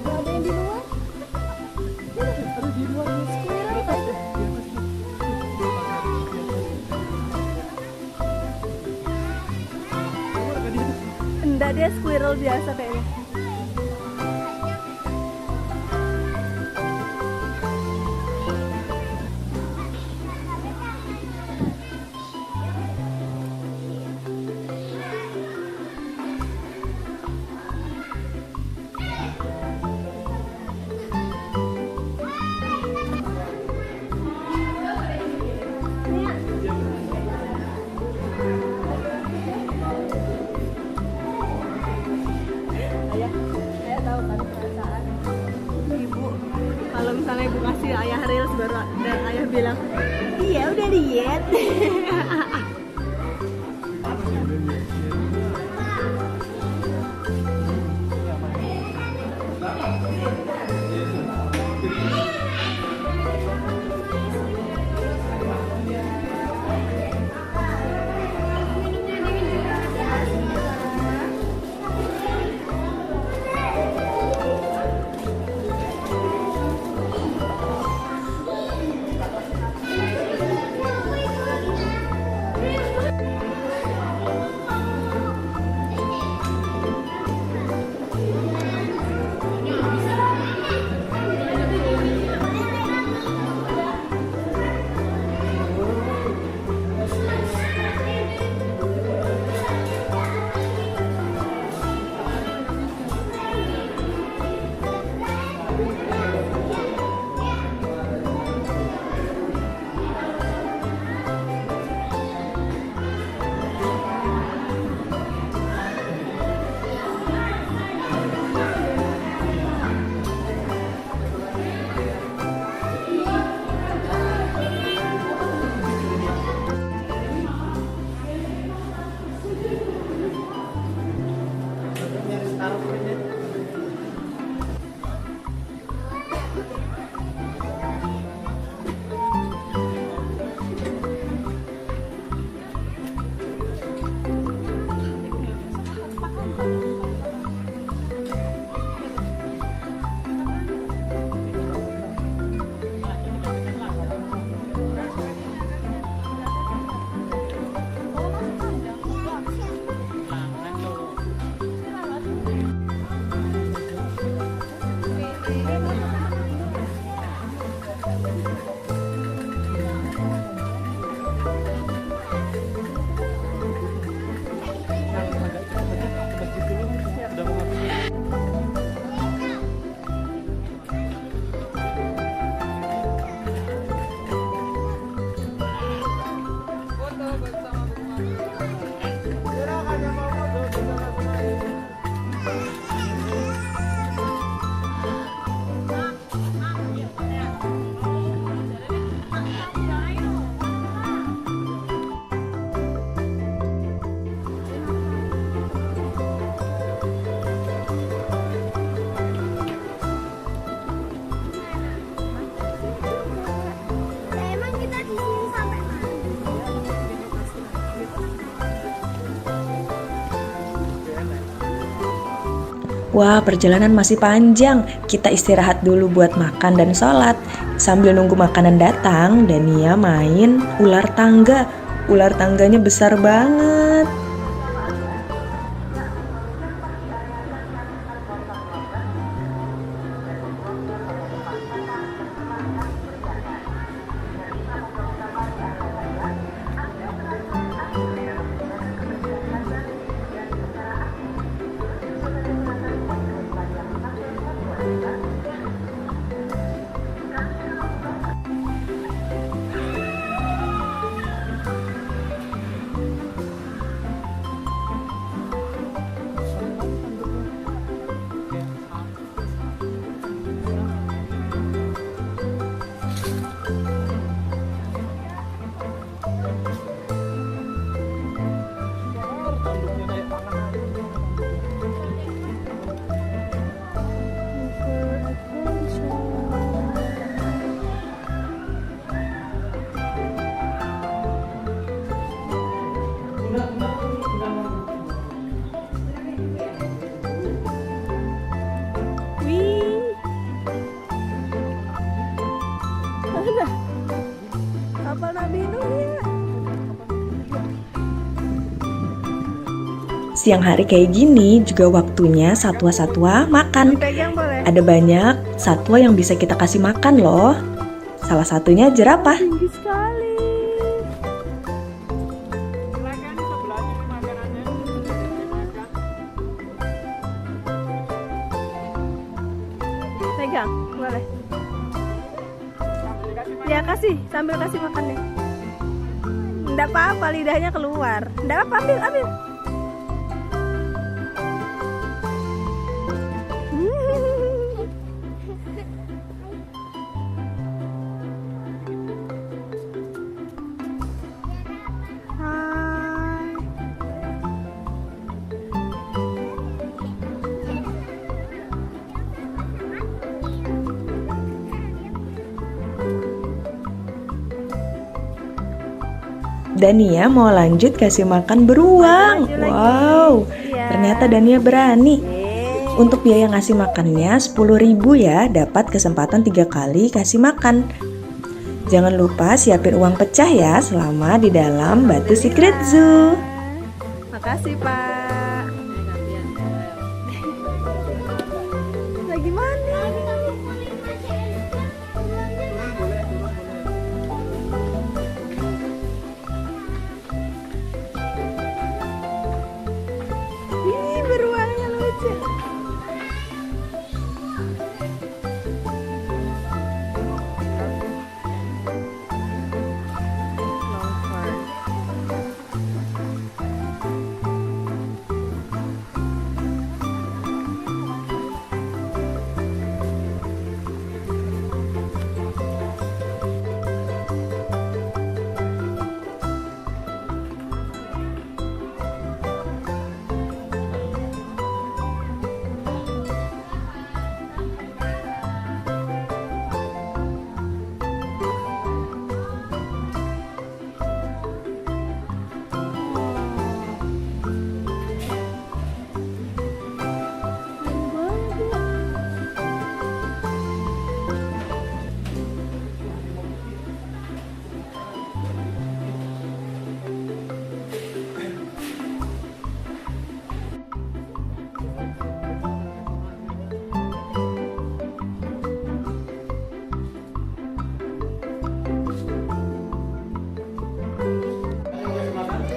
Ada yang di luar? Ada di luar. Di atas tuh, di atas tuh. Enggak, dia squirrel biasa kayaknya. Ayah tahu kan perasaan ibu kalau misalnya ibu ngasih ayah reels baru dan ayah bilang iya udah diet. Wah, perjalanan masih panjang. Kita istirahat dulu buat makan dan sholat. Sambil nunggu makanan datang, Dania main ular tangga. Ular tangganya besar banget. Siang hari kayak gini juga waktunya satwa-satwa makan. Ada banyak satwa yang bisa kita kasih makan loh. Salah satunya jerapah. Pegang, boleh. Ya kasih, sambil kasih makan deh. Nggak apa-apa, lidahnya keluar. Nggak apa, ambil. Dania mau lanjut kasih makan beruang. Wow, ternyata Dania berani. Untuk biaya ngasih makannya 10.000 ya, dapat kesempatan 3 kali kasih makan. Jangan lupa siapin uang pecah ya selama di dalam Batu Secret Zoo. Makasih Pak. Lagi mana? Ini beruangnya lucu.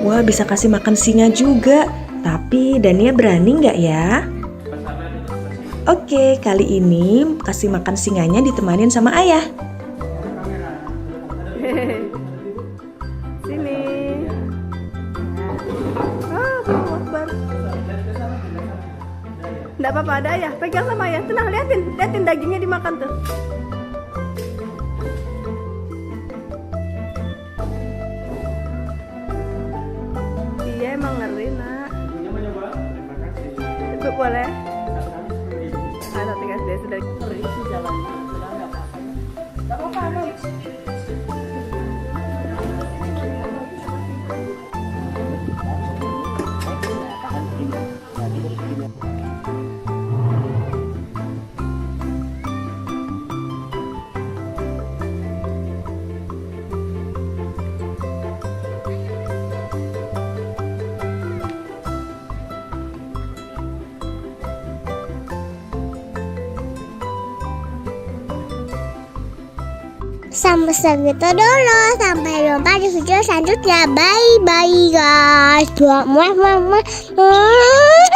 Wah, bisa kasih makan singa juga. Tapi Dania berani nggak ya? Oke, kali ini kasih makan singanya ditemanin sama ayah. Sini. Allahu Akbar. Nggak apa-apa, ada ayah. Pegang sama ayah. Tenang, liatin dagingnya dimakan tuh. Iya emang ngeri nak. Itu boleh. Ada tiga dia sudah berisi jalannya. Nggak apa-apa. Sampai segitu dulu. Sampai jumpa di video selanjutnya. Bye bye guys. Muah muah muah.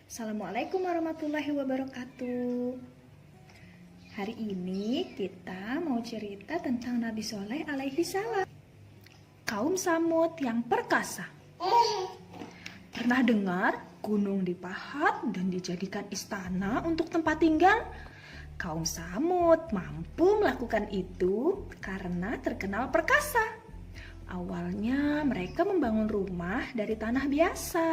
Assalamualaikum warahmatullahi wabarakatuh. Hari ini kita mau cerita tentang Nabi Soleh alaihi salam. Kaum Samud yang perkasa. Pernah dengar gunung dipahat dan dijadikan istana untuk tempat tinggal? Kaum Samud mampu melakukan itu karena terkenal perkasa. Awalnya mereka membangun rumah dari tanah biasa.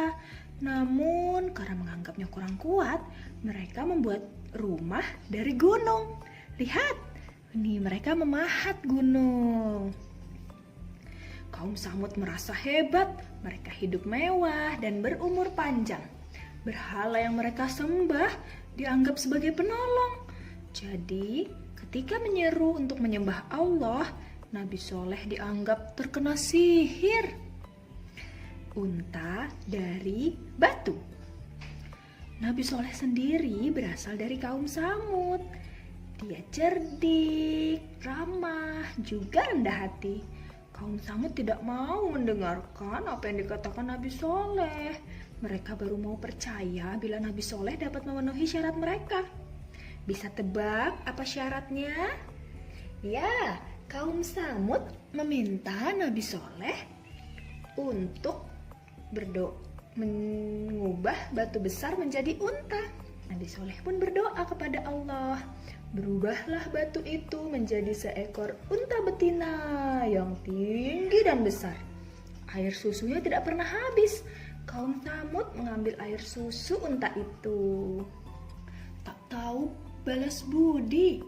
Namun karena menganggapnya kurang kuat, mereka membuat rumah dari gunung. Lihat, ini mereka memahat gunung. Kaum Samud merasa hebat, mereka hidup mewah dan berumur panjang. Berhala yang mereka sembah dianggap sebagai penolong. Jadi, ketika menyeru untuk menyembah Allah, Nabi Soleh dianggap terkena sihir. Unta dari batu. Nabi Soleh sendiri berasal dari kaum Samud. Dia cerdik, ramah, juga rendah hati. Kaum Samud tidak mau mendengarkan apa yang dikatakan Nabi Soleh. Mereka baru mau percaya bila Nabi Soleh dapat memenuhi syarat mereka. Bisa tebak apa syaratnya? Ya, kaum Samud meminta Nabi Soleh untuk mengubah batu besar menjadi unta. Nabi Soleh pun berdoa kepada Allah. Berubahlah batu itu menjadi seekor unta betina yang tinggi dan besar. Air susunya tidak pernah habis. Kaum Samud mengambil air susu unta itu. Tak tahu balas budi.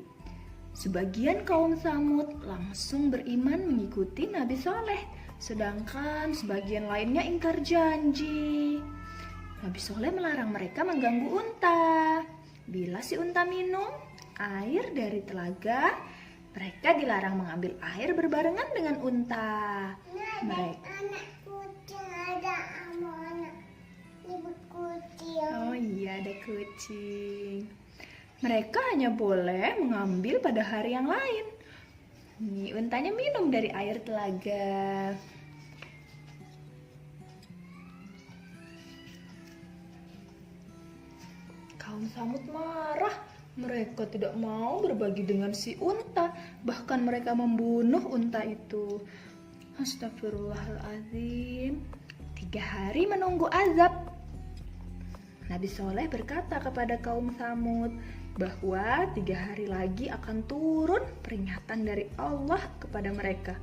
Sebagian kaum Samud langsung beriman mengikuti Nabi Soleh. Sedangkan sebagian lainnya ingkar janji. Nabi Soleh melarang mereka mengganggu unta. Bila si unta minum air dari telaga, mereka dilarang mengambil air berbarengan dengan unta. Anak kucing ada anak ibu kucing. Oh iya, ada kucing. Mereka hanya boleh mengambil pada hari yang lain. Nih, untanya minum dari air telaga. Kaum Samud marah. Mereka tidak mau berbagi dengan si unta. Bahkan mereka membunuh unta itu. Astagfirullahaladzim. 3 hari menunggu azab. Nabi Soleh berkata kepada kaum Samud bahwa 3 hari lagi akan turun peringatan dari Allah kepada mereka.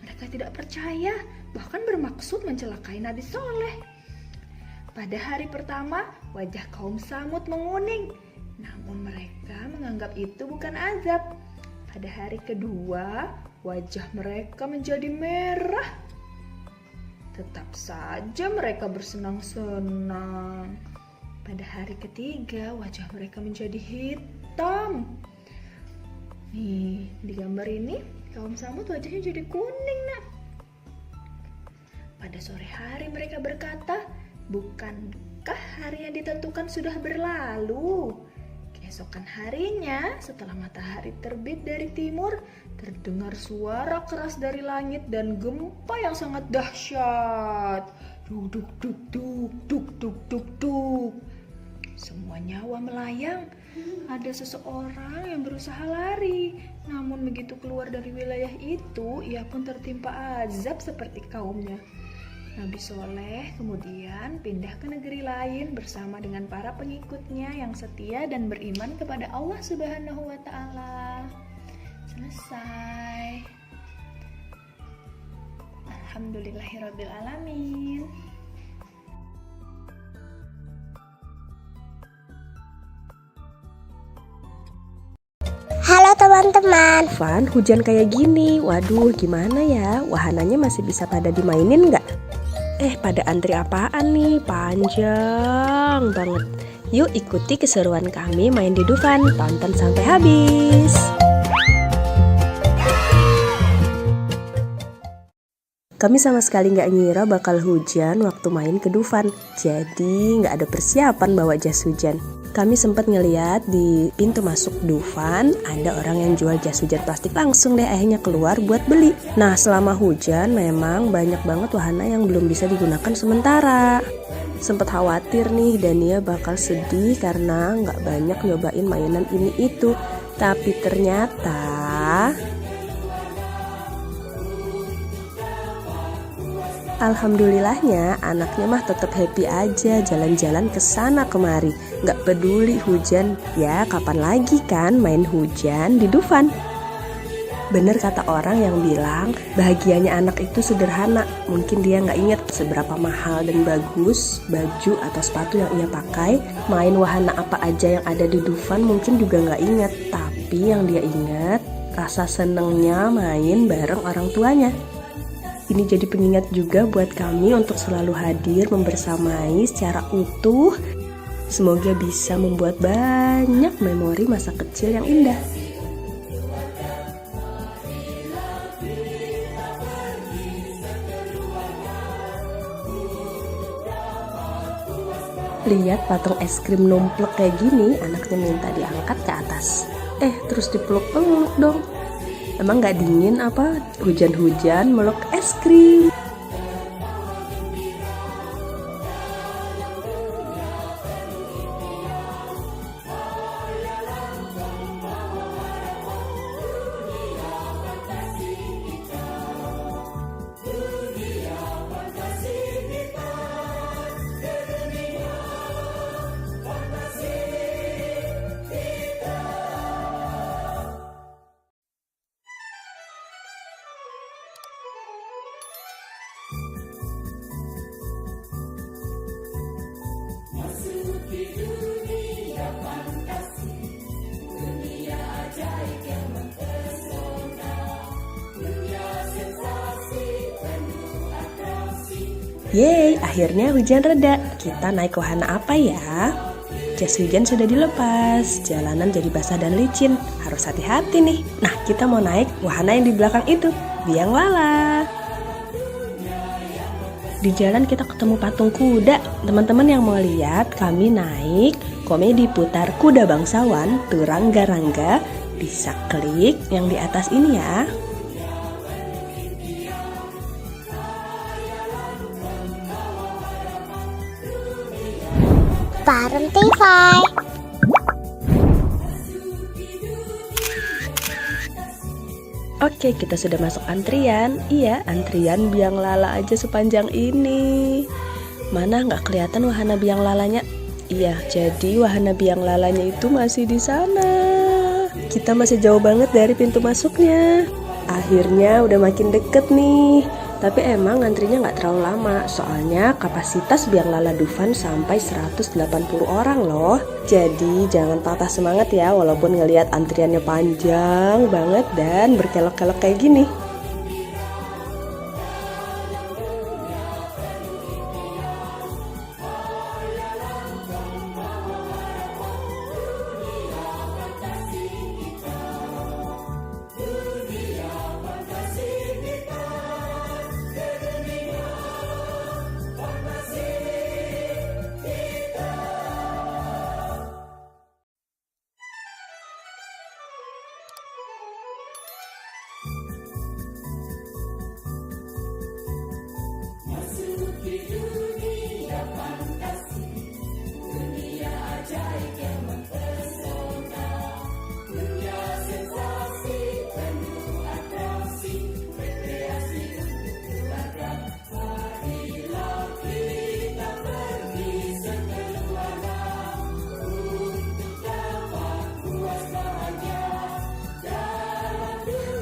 Mereka tidak percaya, bahkan bermaksud mencelakai Nabi Soleh. Pada hari pertama, wajah kaum Samud menguning, namun mereka menganggap itu bukan azab. Pada hari kedua, wajah mereka menjadi merah. Tetap saja mereka bersenang-senang. Pada hari ketiga, wajah mereka menjadi hitam. Nih, di gambar ini, kaum Samud wajahnya jadi kuning, nak. Pada sore hari mereka berkata, bukankah hari yang ditentukan sudah berlalu? Keesokan harinya, setelah matahari terbit dari timur, terdengar suara keras dari langit dan gempa yang sangat dahsyat. Duk duk duk duk duk duk duk duk. Semua nyawa melayang. Ada seseorang yang berusaha lari. Namun begitu keluar dari wilayah itu, ia pun tertimpa azab seperti kaumnya. Nabi Soleh kemudian pindah ke negeri lain bersama dengan para pengikutnya yang setia dan beriman kepada Allah Subhanahu wa Ta'ala. Selesai. Alhamdulillahirabbil alamin. Halo teman-teman. Van, hujan kayak gini, waduh gimana ya? Wahananya masih bisa pada dimainin nggak? Pada antri apaan nih? Panjang gampang banget. Yuk ikuti keseruan kami main di Dufan, tonton sampai habis. Kami sama sekali nggak ngira bakal hujan waktu main ke Dufan, jadi nggak ada persiapan bawa jas hujan. Kami sempat ngeliat di pintu masuk Dufan ada orang yang jual jas hujan plastik, langsung deh akhirnya keluar buat beli. Nah selama hujan memang banyak banget wahana yang belum bisa digunakan sementara. Sempet khawatir nih Dania bakal sedih karena nggak banyak nyobain mainan ini itu, tapi ternyata alhamdulillahnya anaknya mah tetap happy aja jalan-jalan ke sana kemari. Nggak peduli hujan, ya kapan lagi kan main hujan di Dufan. Bener kata orang yang bilang bahagianya anak itu sederhana. Mungkin dia nggak inget seberapa mahal dan bagus baju atau sepatu yang ia pakai. Main wahana apa aja yang ada di Dufan mungkin juga nggak inget. Tapi yang dia inget rasa senengnya main bareng orang tuanya. Ini jadi pengingat juga buat kami untuk selalu hadir membersamai secara utuh. Semoga bisa membuat banyak memori masa kecil yang indah. Lihat patung es krim numplek kayak gini, anaknya minta diangkat ke atas. Terus dipeluk-peluk dong. Emang gak dingin apa hujan-hujan meluk es krim? Yeay, akhirnya hujan reda. Kita naik wahana apa ya? Jas hujan sudah dilepas, jalanan jadi basah dan licin. Harus hati-hati nih. Nah, kita mau naik wahana yang di belakang itu, biang lala. Di jalan kita ketemu patung kuda. Teman-teman yang mau lihat, kami naik komedi putar kuda bangsawan Turangga-Rangga. Bisa klik yang di atas ini ya. Bareng TV. Oke, kita sudah masuk antrian. Iya, antrian biang lala aja sepanjang ini. Mana nggak kelihatan wahana biang lalanya? Iya, jadi wahana biang lalanya itu masih di sana. Kita masih jauh banget dari pintu masuknya. Akhirnya udah makin deket nih. Tapi emang antrinya nggak terlalu lama, soalnya kapasitas biang lala Dufan sampai 180 orang loh. Jadi jangan patah semangat ya, walaupun ngelihat antriannya panjang banget dan berkelok-kelok kayak gini.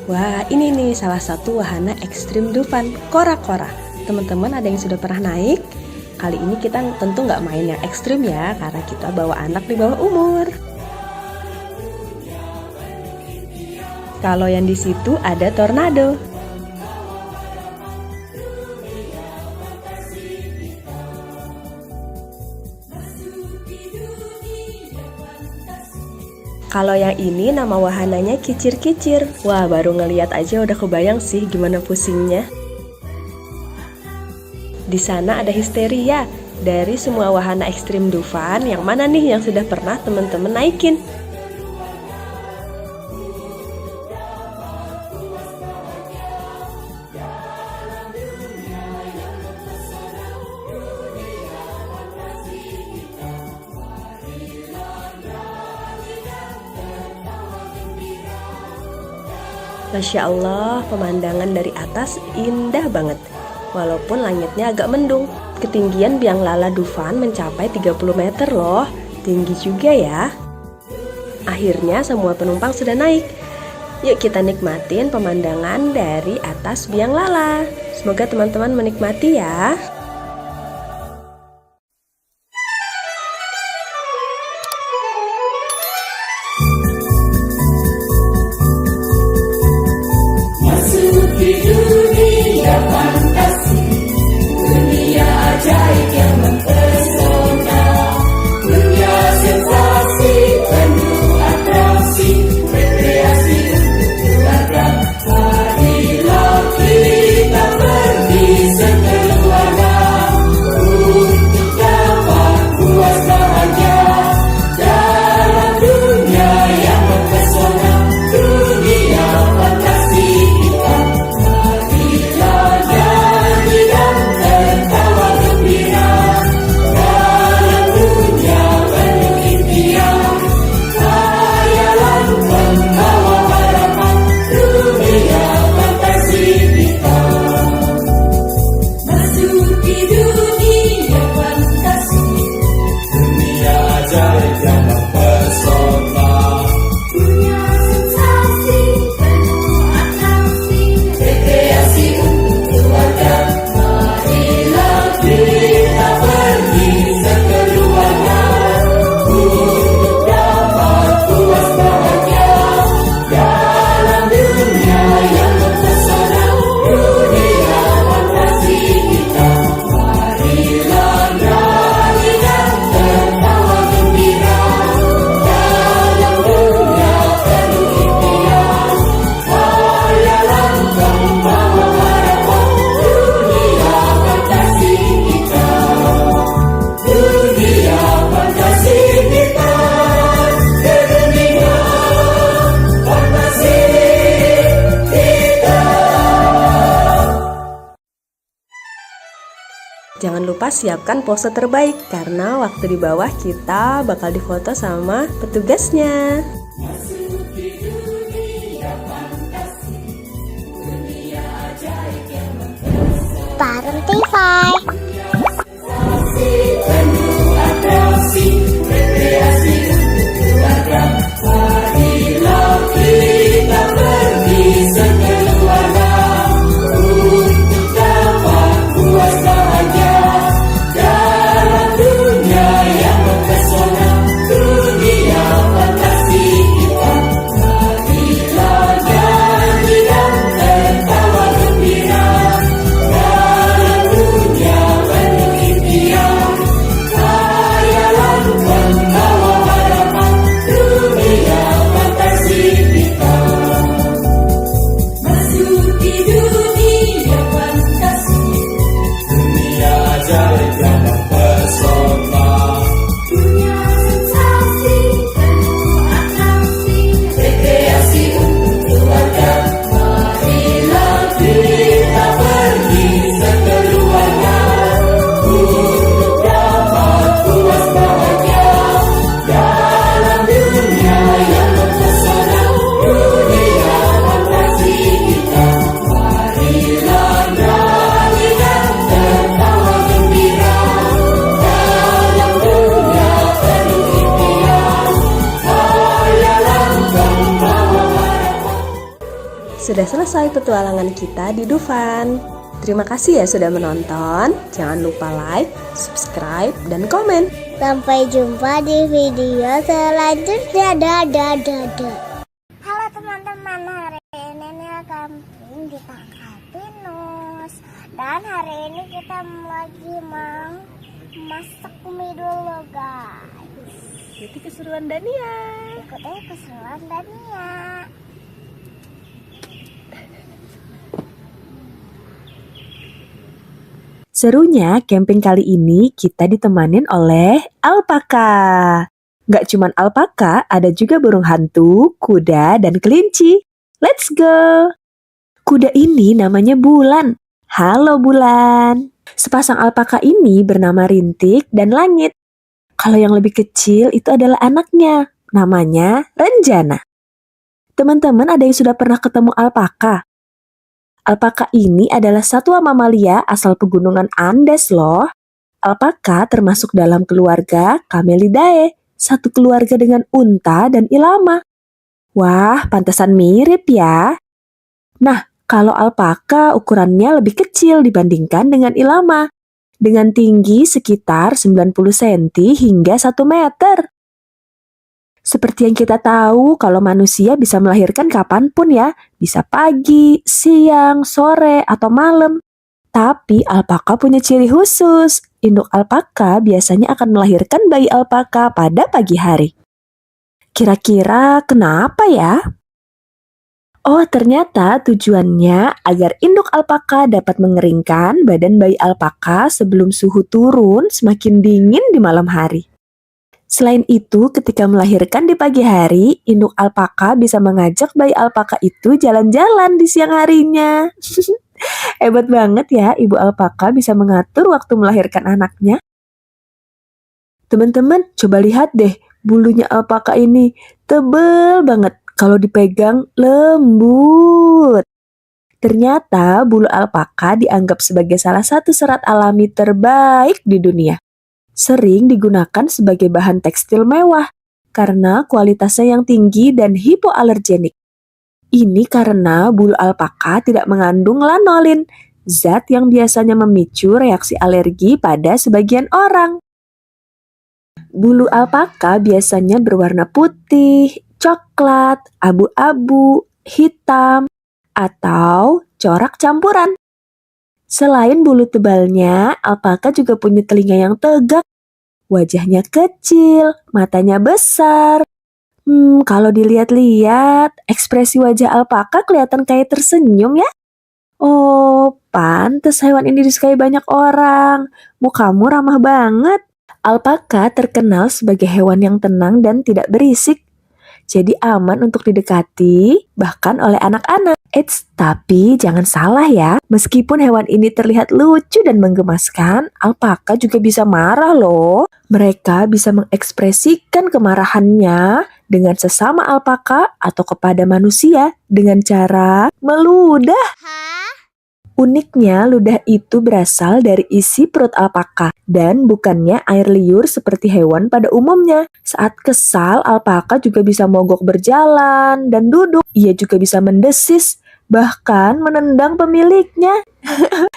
Wah, ini nih salah satu wahana ekstrim Dufan, kora-kora. Teman-teman ada yang sudah pernah naik? Kali ini kita tentu nggak main yang ekstrim ya, karena kita bawa anak di bawah umur. Kalau yang di situ ada tornado. Kalau yang ini nama wahananya kicir-kicir. Wah, baru ngeliat aja udah kebayang sih gimana pusingnya. Di sana ada histeria. Dari semua wahana ekstrim Dufan, yang mana nih yang sudah pernah teman-teman naikin? Masya Allah, pemandangan dari atas indah banget. Walaupun langitnya agak mendung. Ketinggian Biang Lala Dufan mencapai 30 meter loh. Tinggi juga ya. Akhirnya semua penumpang sudah naik. Yuk kita nikmatin pemandangan dari atas Biang Lala. Semoga teman-teman menikmati ya. Jangan lupa siapkan pose terbaik karena waktu di bawah kita bakal difoto sama petugasnya. Bareng TV. Sudah selesai petualangan kita di Dufan. Terima kasih ya sudah menonton. Jangan lupa like, subscribe, dan komen. Sampai jumpa di video selanjutnya. Dadah. Halo teman-teman, hari ini Nil Camping di Pangkal Pinus. Dan hari ini kita lagi mau masak mie dulu guys. Ikuti keseruan Dania. Ikuti keseruan Dania. Serunya, camping kali ini kita ditemanin oleh alpaka. Gak cuman alpaka, ada juga burung hantu, kuda, dan kelinci. Let's go! Kuda ini namanya Bulan. Halo Bulan. Sepasang alpaka ini bernama Rintik dan Langit. Kalau yang lebih kecil itu adalah anaknya, namanya Renjana. Teman-teman ada yang sudah pernah ketemu alpaka? Alpaka ini adalah satwa mamalia asal pegunungan Andes loh. Alpaka termasuk dalam keluarga Camelidae, satu keluarga dengan unta dan ilama. Wah, pantesan mirip ya. Nah, kalau alpaka ukurannya lebih kecil dibandingkan dengan ilama, dengan tinggi sekitar 90 cm hingga 1 meter. Seperti yang kita tahu, kalau manusia bisa melahirkan kapanpun ya, bisa pagi, siang, sore, atau malam. Tapi alpaka punya ciri khusus. Induk alpaka biasanya akan melahirkan bayi alpaka pada pagi hari. Kira-kira kenapa ya? Oh, ternyata tujuannya agar induk alpaka dapat mengeringkan badan bayi alpaka sebelum suhu turun semakin dingin di malam hari. Selain itu, ketika melahirkan di pagi hari, induk alpaka bisa mengajak bayi alpaka itu jalan-jalan di siang harinya. Hebat banget ya, ibu alpaka bisa mengatur waktu melahirkan anaknya. Teman-teman, coba lihat deh, bulunya alpaka ini tebal banget. Kalau dipegang, lembut. Ternyata bulu alpaka dianggap sebagai salah satu serat alami terbaik di dunia. Sering digunakan sebagai bahan tekstil mewah karena kualitasnya yang tinggi dan hipoalergenik. Ini karena bulu alpaka tidak mengandung lanolin, zat yang biasanya memicu reaksi alergi pada sebagian orang. Bulu alpaka biasanya berwarna putih, coklat, abu-abu, hitam, atau corak campuran. Selain bulu tebalnya, alpaka juga punya telinga yang tegak, wajahnya kecil, matanya besar. Kalau dilihat-lihat, ekspresi wajah alpaka kelihatan kayak tersenyum ya. Oh, pantes hewan ini disukai banyak orang. Mukamu ramah banget. Alpaka terkenal sebagai hewan yang tenang dan tidak berisik. Jadi aman untuk didekati, bahkan oleh anak-anak. Tapi jangan salah ya, meskipun hewan ini terlihat lucu dan menggemaskan, alpaka juga bisa marah loh. Mereka bisa mengekspresikan kemarahannya dengan sesama alpaka atau kepada manusia dengan cara meludah. Uniknya, ludah itu berasal dari isi perut alpaka dan bukannya air liur seperti hewan pada umumnya. Saat kesal, alpaka juga bisa mogok berjalan dan duduk. Ia juga bisa mendesis, bahkan menendang pemiliknya.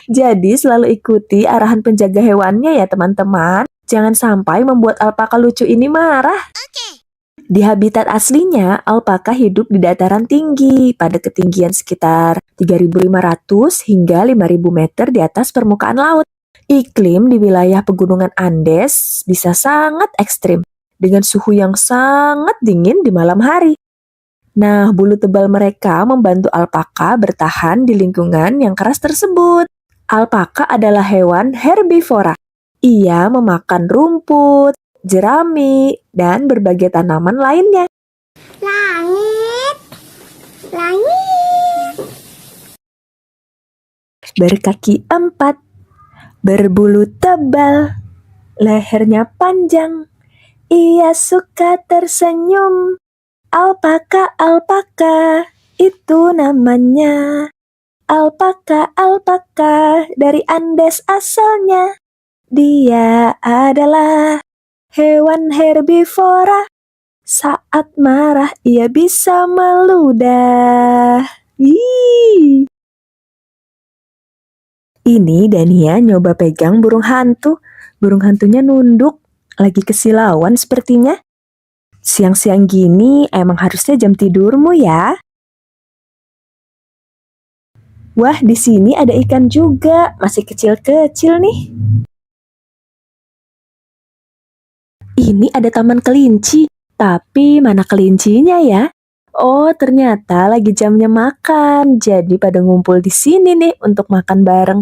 Jadi selalu ikuti arahan penjaga hewannya ya teman-teman. Jangan sampai membuat alpaka lucu ini marah. Di habitat aslinya, alpaka hidup di dataran tinggi pada ketinggian sekitar 3.500 hingga 5.000 meter di atas permukaan laut. Iklim di wilayah pegunungan Andes bisa sangat ekstrim, dengan suhu yang sangat dingin di malam hari. Nah, bulu tebal mereka membantu alpaka bertahan di lingkungan yang keras tersebut. Alpaka adalah hewan herbivora. Ia memakan rumput, jerami, dan berbagai tanaman lainnya. Langit, langit. Berkaki 4, berbulu tebal, lehernya panjang. Ia suka tersenyum. Alpaka, alpaka, itu namanya. Alpaka, alpaka, dari Andes asalnya. Dia adalah hewan herbivora. Saat marah ia bisa meludah. Ih. Ini Dania nyoba pegang burung hantu. Burung hantunya nunduk, lagi kesilauan sepertinya. Siang-siang gini emang harusnya jam tidurmu ya. Wah, di sini ada ikan juga, masih kecil-kecil nih. Ini ada taman kelinci, tapi mana kelincinya ya? Oh, ternyata lagi jamnya makan, jadi pada ngumpul di sini nih untuk makan bareng.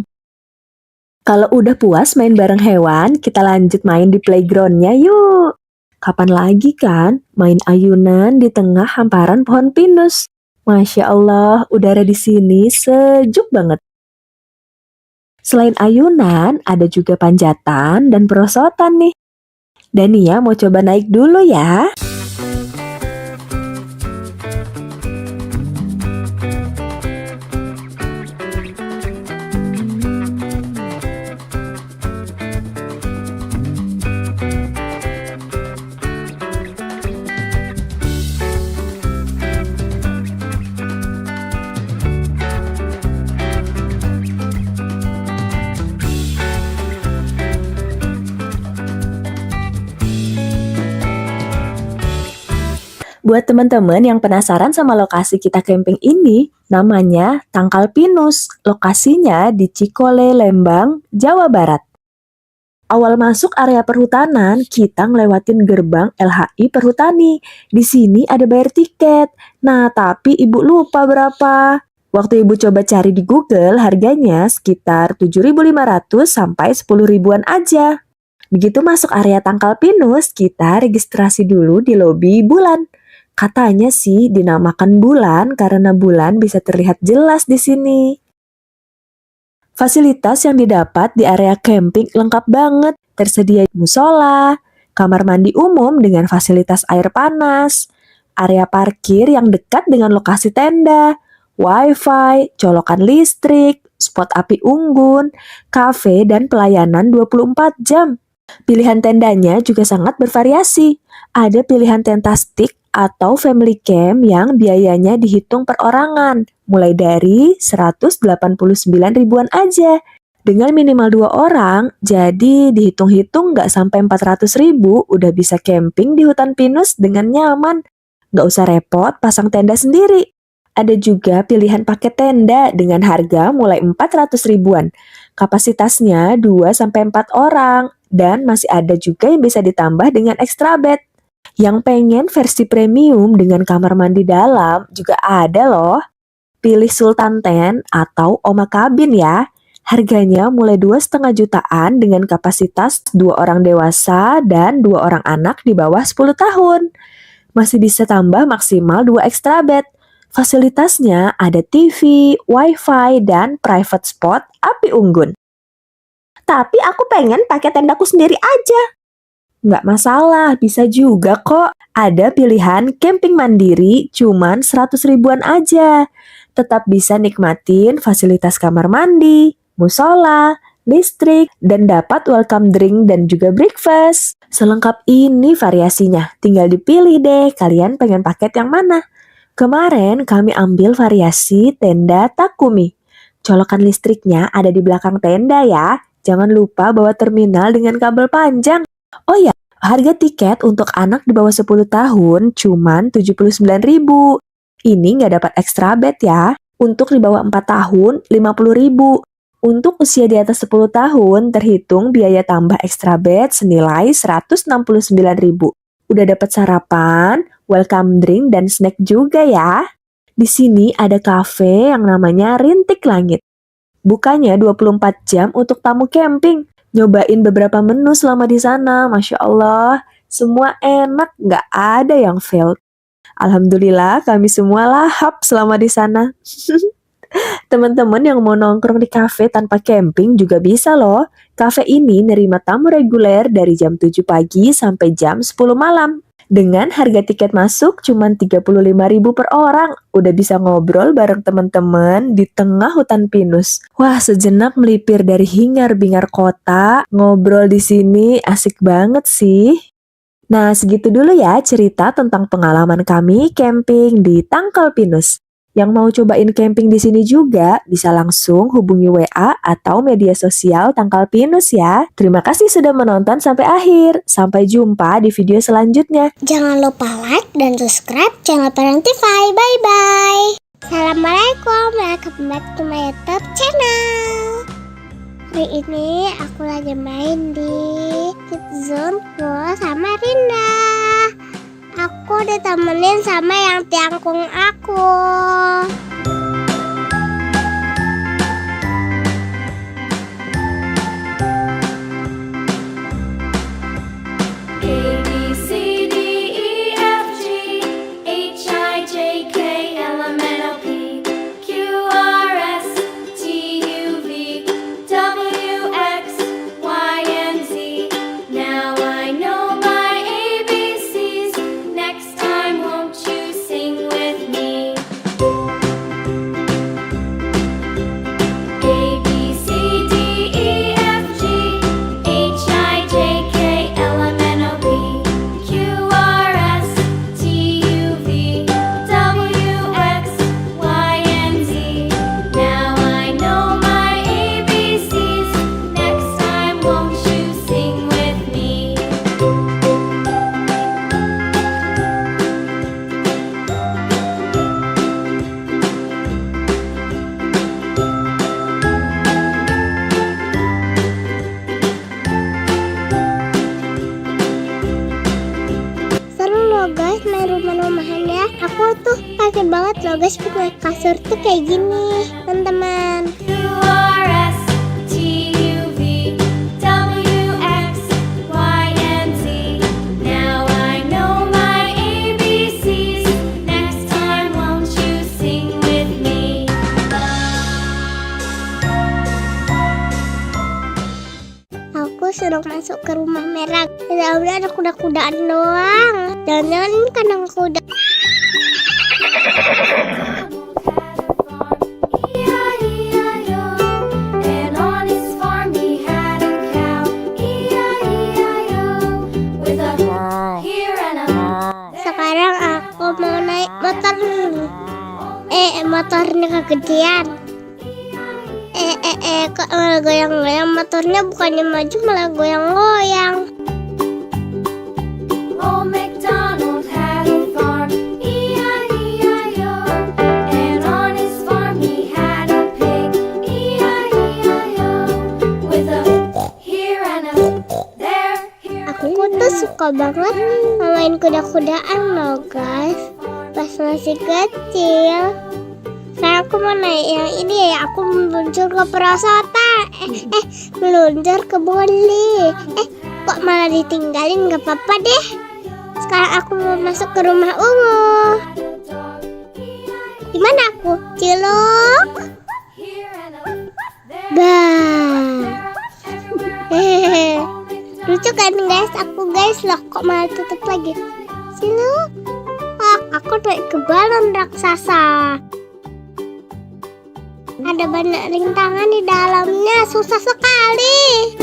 Kalau udah puas main bareng hewan, kita lanjut main di playgroundnya yuk. Kapan lagi kan main ayunan di tengah hamparan pohon pinus? Masya Allah, udara di sini sejuk banget. Selain ayunan, ada juga panjatan dan perosotan nih. Dania mau coba naik dulu ya. Buat teman-teman yang penasaran sama lokasi kita camping ini, namanya Tangkal Pinus. Lokasinya di Cikole, Lembang, Jawa Barat. Awal masuk area perhutanan, kita ngelewatin gerbang LHI Perhutani. Di sini ada bayar tiket. Nah, tapi ibu lupa berapa. Waktu ibu coba cari di Google, harganya sekitar 7.500 sampai 10 ribuan aja. Begitu masuk area Tangkal Pinus, kita registrasi dulu di lobi Bulan. Katanya sih dinamakan bulan karena bulan bisa terlihat jelas di sini. Fasilitas yang didapat di area camping lengkap banget. Tersedia musola, kamar mandi umum dengan fasilitas air panas, area parkir yang dekat dengan lokasi tenda, wifi, colokan listrik, spot api unggun, kafe dan pelayanan 24 jam. Pilihan tendanya juga sangat bervariasi. Ada pilihan tenda stick atau family camp yang biayanya dihitung perorangan, mulai dari 189 ribuan aja. Dengan minimal 2 orang, jadi dihitung-hitung nggak sampai 400 ribu udah bisa camping di hutan pinus dengan nyaman. Nggak usah repot pasang tenda sendiri. Ada juga pilihan paket tenda dengan harga mulai 400 ribuan. Kapasitasnya 2-4 orang, dan masih ada juga yang bisa ditambah dengan extra bed. Yang pengen versi premium dengan kamar mandi dalam juga ada loh. Pilih Sultan Tent atau Oma Cabin ya. Harganya mulai 2,5 jutaan dengan kapasitas 2 orang dewasa dan 2 orang anak di bawah 10 tahun. Masih bisa tambah maksimal 2 extra bed. Fasilitasnya ada TV, wifi, dan private spot api unggun. Tapi aku pengen pakai tendaku sendiri aja. Nggak masalah, bisa juga kok. Ada pilihan camping mandiri cuman 100 ribuan aja. Tetap bisa nikmatin fasilitas kamar mandi, musola, listrik, dan dapat welcome drink dan juga breakfast. Selengkap ini variasinya, tinggal dipilih deh kalian pengen paket yang mana. Kemarin kami ambil variasi tenda Takumi. Colokan listriknya ada di belakang tenda ya. Jangan lupa bawa terminal dengan kabel panjang. Oh ya, harga tiket untuk anak di bawah 10 tahun cuman 79.000. Ini nggak dapat extra bed ya. Untuk di bawah 4 tahun 50.000. Untuk usia di atas 10 tahun terhitung biaya tambah extra bed senilai 169.000. Udah dapat sarapan, welcome drink dan snack juga ya. Di sini ada cafe yang namanya Rintik Langit. Bukanya 24 jam untuk tamu camping. Nyobain beberapa menu selama di sana, Masya Allah. Semua enak, nggak ada yang failed. Alhamdulillah kami semua lahap selama di sana. Teman-teman yang mau nongkrong di kafe tanpa camping juga bisa loh. Kafe ini nerima tamu reguler dari jam 7 pagi sampai jam 10 malam. Dengan harga tiket masuk cuma 35.000 per orang, udah bisa ngobrol bareng teman-teman di tengah hutan pinus. Wah, sejenak melipir dari hingar-bingar kota, ngobrol di sini asik banget sih. Nah, segitu dulu ya cerita tentang pengalaman kami camping di Tangkal Pinus. Yang mau cobain camping di sini juga bisa langsung hubungi WA atau media sosial Tangkal Pinus ya. Terima kasih sudah menonton sampai akhir. Sampai jumpa di video selanjutnya. Jangan lupa like dan subscribe channel Parentify. Bye-bye. Assalamualaikum. Welcome back to my YouTube channel. Hari ini aku lagi main di Kids Zone sama Rinda. Aku ditemenin sama yang tiangkung aku. A B C D E F G H I J K L M N O P Q R S T U V W X Y and Z. Now I know my ABCs. Next time, won't you sing with me? A B C D E F G H I J K L M N O P Q R S T U V W X Y and Z. Now I know my ABCs. Next time, won't you sing with me? Seru loh guys main rumah-rumahan ya. Aku tuh kaget banget loh guys punya kasur tuh kayak gini teman-teman. Q R S T U V W X Y and Z. Now I know my ABCs. Next time, won't you sing with me? Aku suruh masuk ke rumah merah. Di dalamnya ada kuda-kudaan doang. Jangan-jangan ini kandang kuda. E-I-E-I-O. And on his farm he had a cow. E-I-E-I-O. With a here and a Sekarang aku mau naik motor. Motornya kegedean. Kok malah goyang-goyang, motornya bukannya maju malah goyang-goyang. Old MacDonald had a farm, E-I-E-I-O. And on his farm he had a pig, E-I-E-I-O. With a here and a there, here Aku tuh suka banget main kuda-kudaan loh guys. Pas masih kecil. Sekarang aku mau naik yang ini ya. Aku meluncur ke perosotan. Meluncur ke boli. Kok malah ditinggalin? Gak apa-apa deh. Sekarang aku mau masuk ke rumah ungu. Gimana aku? Cilok. here and a Bah. Hehehe. Lucu kan guys? Aku guys loh. Kok malah tutup lagi? Cilok. Aku naik ke balon raksasa. Ada banyak rintangan di dalamnya, susah sekali.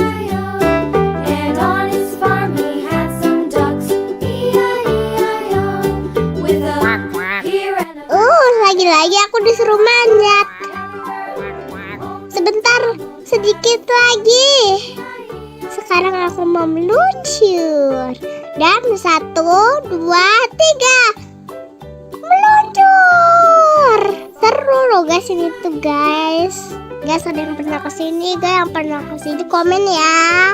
And on his farm he had some ducks, E-I-E-I-O. With a here and a Lagi-lagi aku disuruh manjat. Sebentar, sedikit lagi. Sekarang aku mau meluncur. Dan 1, 2, 3. Meluncur. Seru loh guys ini tuh guys. Guys ada yang pernah kesini, guys yang pernah kesini komen ya.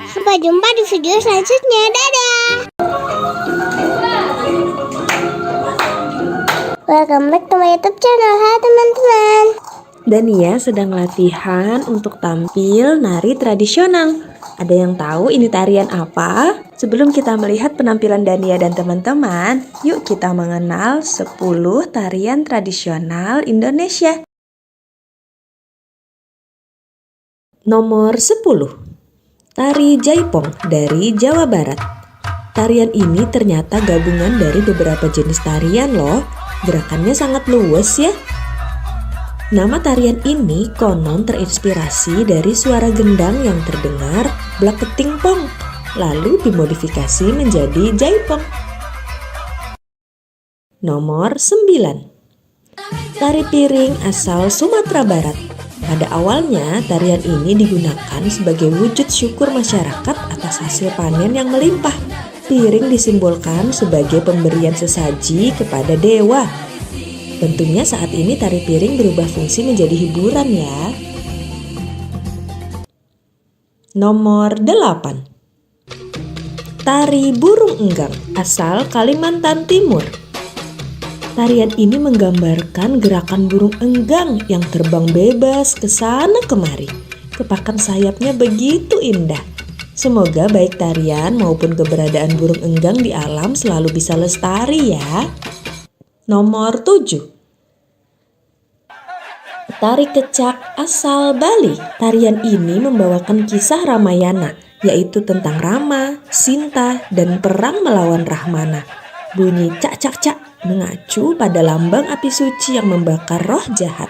Sampai jumpa di video selanjutnya. Dadah. Welcome back to my YouTube channel. Hai teman-teman. Dania sedang latihan untuk tampil nari tradisional. Ada yang tahu ini tarian apa? Sebelum kita melihat penampilan Dania dan teman-teman, yuk kita mengenal 10 tarian tradisional Indonesia. Nomor 10. Tari Jaipong dari Jawa Barat. Tarian ini ternyata gabungan dari beberapa jenis tarian loh. Gerakannya sangat luas ya. Nama tarian ini konon terinspirasi dari suara gendang yang terdengar blak keting pong, lalu dimodifikasi menjadi jaipong. Nomor 9. Tari piring asal Sumatera Barat. Pada awalnya, tarian ini digunakan sebagai wujud syukur masyarakat atas hasil panen yang melimpah. Piring disimbolkan sebagai pemberian sesaji kepada dewa. Tentunya saat ini tari piring berubah fungsi menjadi hiburan ya. Nomor 8. Tari burung enggang asal Kalimantan Timur. Tarian ini menggambarkan gerakan burung enggang yang terbang bebas ke sana kemari. Kepakan sayapnya begitu indah. Semoga baik tarian maupun keberadaan burung enggang di alam selalu bisa lestari ya. Nomor 7. Tari kecak asal Bali. Tarian ini membawakan kisah Ramayana, yaitu tentang Rama, Sinta, dan perang melawan Rahmana. Bunyi cak cak cak mengacu pada lambang api suci yang membakar roh jahat.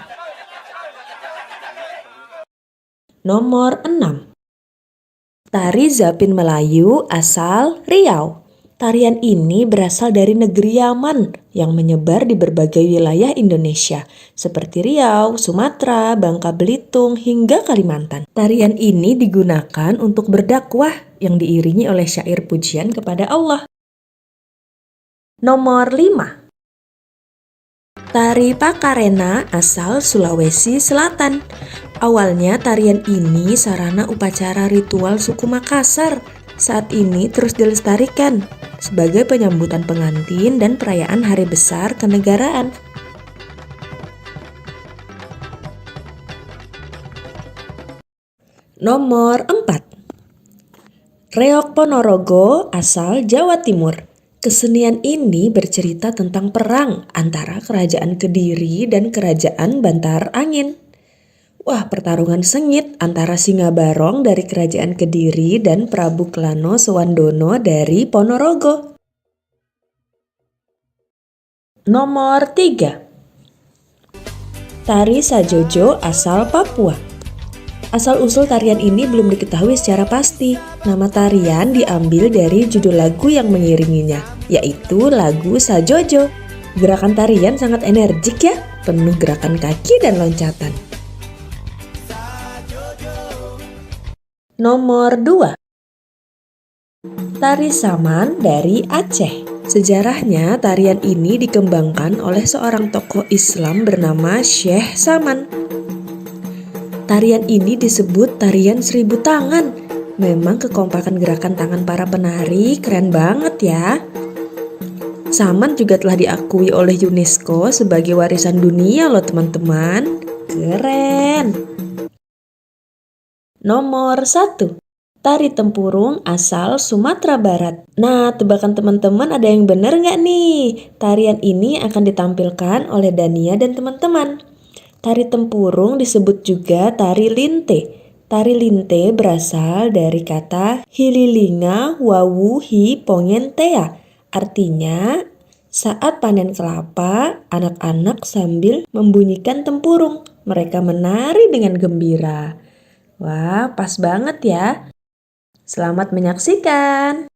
Nomor 6. Tari Zapin Melayu asal Riau. Tarian ini berasal dari negeri Yaman yang menyebar di berbagai wilayah Indonesia seperti Riau, Sumatera, Bangka Belitung, hingga Kalimantan. Tarian ini digunakan untuk berdakwah yang diiringi oleh syair pujian kepada Allah. Nomor 5. Tari Pakarena asal Sulawesi Selatan. Awalnya tarian ini sarana upacara ritual suku Makassar. Saat ini terus dilestarikan sebagai penyambutan pengantin dan perayaan hari besar kenegaraan. Nomor 4. Reok Ponorogo asal Jawa Timur. Kesenian ini bercerita tentang perang antara Kerajaan Kediri dan Kerajaan Bantar Angin. Wah, pertarungan sengit antara Singa Barong dari Kerajaan Kediri dan Prabu Klano Sewandono dari Ponorogo. Nomor 3. Tari Sajojo asal Papua. Asal-usul tarian ini belum diketahui secara pasti. Nama tarian diambil dari judul lagu yang mengiringinya, yaitu lagu Sajojo. Gerakan tarian sangat energik ya, penuh gerakan kaki dan loncatan. Nomor 2. Tari Saman dari Aceh. Sejarahnya tarian ini dikembangkan oleh seorang tokoh Islam bernama Syekh Saman. Tarian ini disebut tarian 1000 tangan. Memang kekompakan gerakan tangan para penari keren banget ya. Saman juga telah diakui oleh UNESCO sebagai warisan dunia loh teman-teman. Keren. Nomor 1. Tari Tempurung asal Sumatera Barat. Nah, tebakan teman-teman ada yang benar nggak nih? Tarian ini akan ditampilkan oleh Dania dan teman-teman. Tari Tempurung disebut juga tari linte. Tari linte berasal dari kata hililinga wawu hi pongentea. Artinya, saat panen kelapa, anak-anak sambil membunyikan tempurung. Mereka menari dengan gembira. Wah, pas banget ya. Selamat menyaksikan.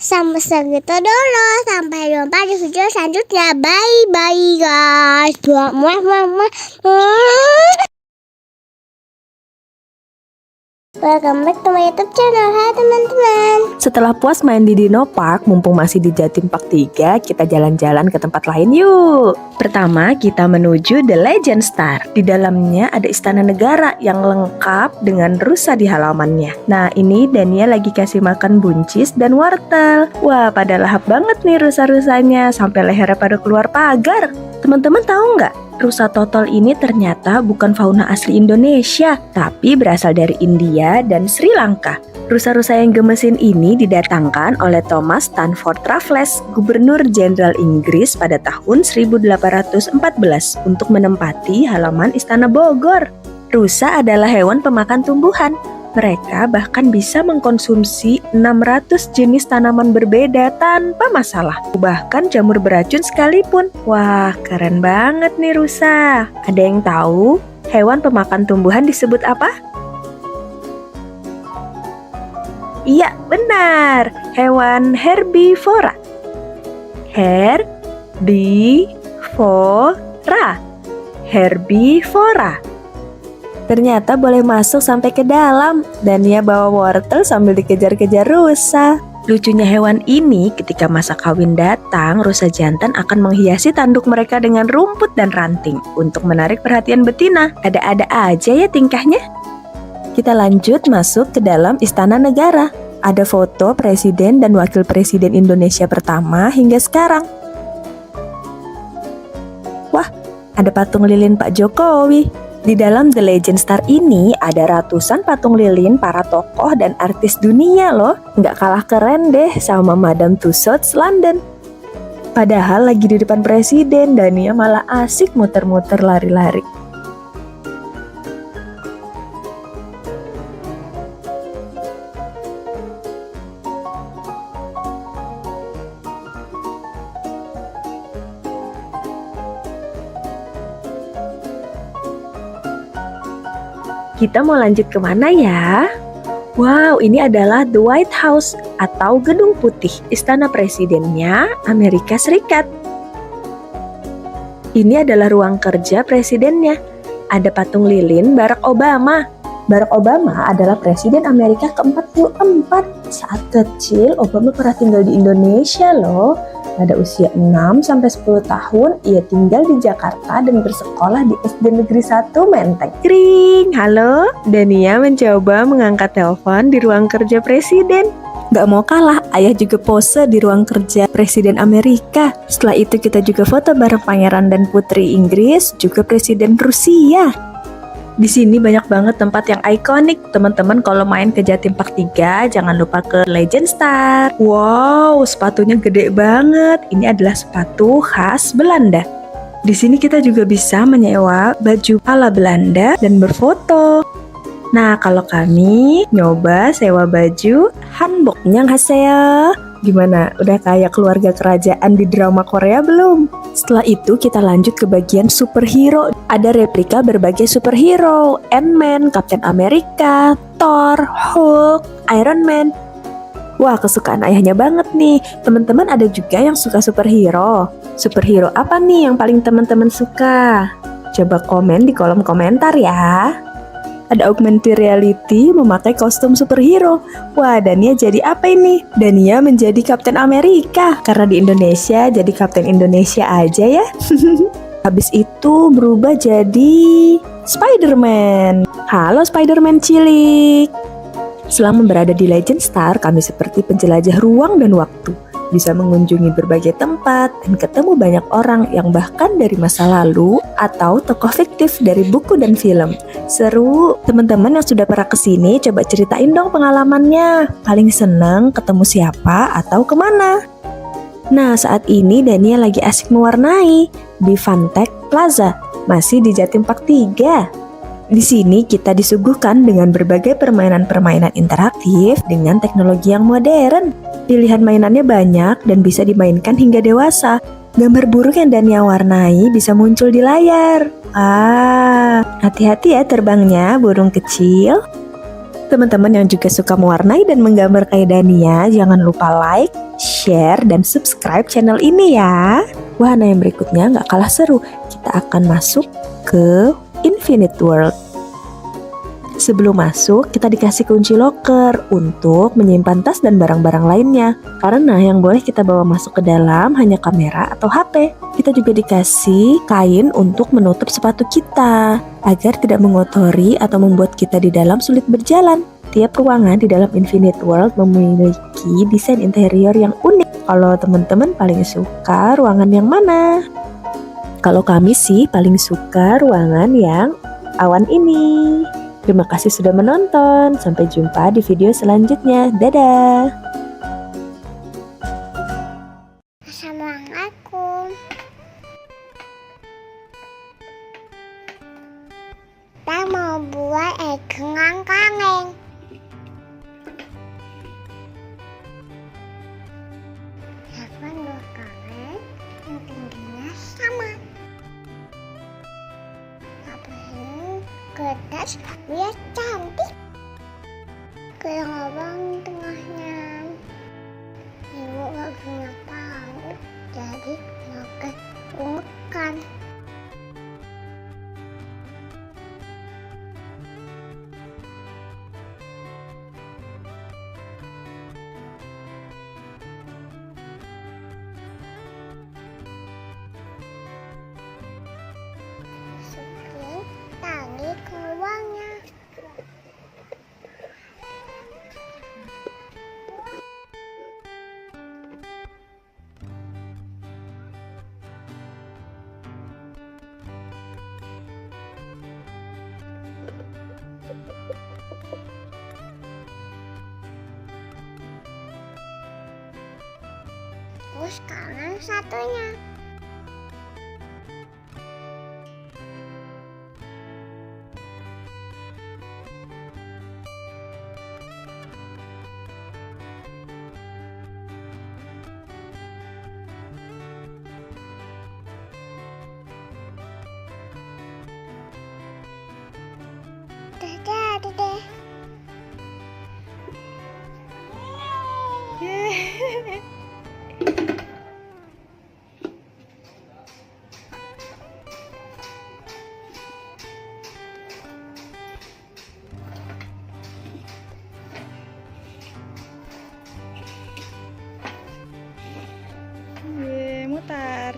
Sampai segitu dulu. Sampai jumpa di video selanjutnya. Bye bye guys. Welcome back to my YouTube channel. Hai teman-teman. Setelah puas main di Dino Park, mumpung masih di Jatim Park 3, kita jalan-jalan ke tempat lain yuk. Pertama, kita menuju The Legend Star. Di dalamnya ada istana negara yang lengkap dengan rusa di halamannya. Nah, ini Dania lagi kasih makan buncis dan wortel. Wah, pada lahap banget nih rusa-rusanya, sampai lehernya pada keluar pagar. Teman-teman tahu nggak? Rusa totol ini ternyata bukan fauna asli Indonesia, tapi berasal dari India dan Sri Lanka. Rusa-rusa yang gemesin ini didatangkan oleh Thomas Stanford Raffles, Gubernur Jenderal Inggris pada tahun 1814 untuk menempati halaman Istana Bogor. Rusa adalah hewan pemakan tumbuhan. Mereka bahkan bisa mengkonsumsi 600 jenis tanaman berbeda tanpa masalah. Bahkan jamur beracun sekalipun. Wah, keren banget nih rusa. Ada yang tahu hewan pemakan tumbuhan disebut apa? Iya, benar. Hewan herbivora. Herbivora. Herbivora. Ternyata boleh masuk sampai ke dalam. Dania bawa wortel sambil dikejar-kejar rusa. Lucunya hewan ini, ketika masa kawin datang, rusa jantan akan menghiasi tanduk mereka dengan rumput dan ranting untuk menarik perhatian betina. Ada-ada aja ya tingkahnya. Kita lanjut masuk ke dalam istana negara. Ada foto presiden dan wakil presiden Indonesia pertama hingga sekarang. Wah, ada patung lilin Pak Jokowi. Di dalam The Legend Star ini ada ratusan patung lilin para tokoh dan artis dunia loh. Nggak kalah keren deh sama Madame Tussauds London. Padahal lagi di depan presiden, Dania malah asik muter-muter lari-lari. Kita mau lanjut kemana ya? Wow, ini adalah The White House atau Gedung Putih, istana presidennya Amerika Serikat. Ini adalah ruang kerja presidennya. Ada patung lilin Barack Obama. Barack Obama adalah presiden Amerika ke-44. Saat kecil, Obama pernah tinggal di Indonesia loh. Pada usia 6-10 tahun, ia tinggal di Jakarta dan bersekolah di SD Negeri 1 Menteng. Kring, halo. Dania mencoba mengangkat telepon di ruang kerja presiden. Gak mau kalah, ayah juga pose di ruang kerja presiden Amerika. Setelah itu kita juga foto bareng pangeran dan putri Inggris, juga presiden Rusia. Di sini banyak banget tempat yang ikonik. Teman-teman kalau main ke Jatim Park 3, jangan lupa ke Legend Star. Wow, sepatunya gede banget. Ini adalah sepatu khas Belanda. Di sini kita juga bisa menyewa baju ala Belanda dan berfoto. Nah, kalau kami nyoba sewa baju hanbok annyeonghaseyo. Gimana? Udah kayak keluarga kerajaan di drama Korea belum? Setelah itu kita lanjut ke bagian superhero. Ada replika berbagai superhero, Ant-Man, Captain America, Thor, Hulk, Iron Man. Wah, kesukaan ayahnya banget nih. Teman-teman ada juga yang suka superhero. Superhero apa nih yang paling teman-teman suka? Coba komen di kolom komentar ya. Ada augmented reality memakai kostum superhero. Wah, Dania jadi apa ini? Dania menjadi Kapten Amerika. Karena di Indonesia, jadi Kapten Indonesia aja ya. Habis itu berubah jadi Spider-Man. Halo Spider-Man cilik. Selama berada di Legend Star, kami seperti penjelajah ruang dan waktu. Bisa mengunjungi berbagai tempat dan ketemu banyak orang yang bahkan dari masa lalu atau tokoh fiktif dari buku dan film. Seru, teman-teman yang sudah pernah kesini coba ceritain dong pengalamannya. Paling seneng ketemu siapa atau kemana? Nah, saat ini Dania lagi asik mewarnai di Fantech Plaza, masih di Jatim Park 3. Di sini kita disuguhkan dengan berbagai permainan-permainan interaktif dengan teknologi yang modern. Pilihan mainannya banyak dan bisa dimainkan hingga dewasa. Gambar burung yang Dania warnai bisa muncul di layar. Hati-hati ya terbangnya burung kecil. Teman-teman yang juga suka mewarnai dan menggambar kayak Dania, jangan lupa like, share, dan subscribe channel ini ya. Wahana yang berikutnya nggak kalah seru. Kita akan masuk ke Infinite World. Sebelum masuk, kita dikasih kunci loker untuk menyimpan tas dan barang-barang lainnya. Karena yang boleh kita bawa masuk ke dalam hanya kamera atau HP. Kita juga dikasih kain untuk menutup sepatu kita, agar tidak mengotori atau membuat kita di dalam sulit berjalan. Tiap ruangan di dalam Infinite World memiliki desain interior yang unik. Kalau teman-teman paling suka ruangan yang mana? Kalau kami sih paling suka ruangan yang awan ini. Terima kasih sudah menonton. Sampai jumpa di video selanjutnya. Dadah. Assalamualaikum. Kita mau buat kengang kangen. Siapkan dua kangen yang tingginya sama. Ngapain kertas biar cantik. Ke lubang tengahnya. Ibu gak punya palu, jadi pakai ungukan. Masukin tali ke lubangnya. Terus kanan satunya. Udah jadi deh. Mutar.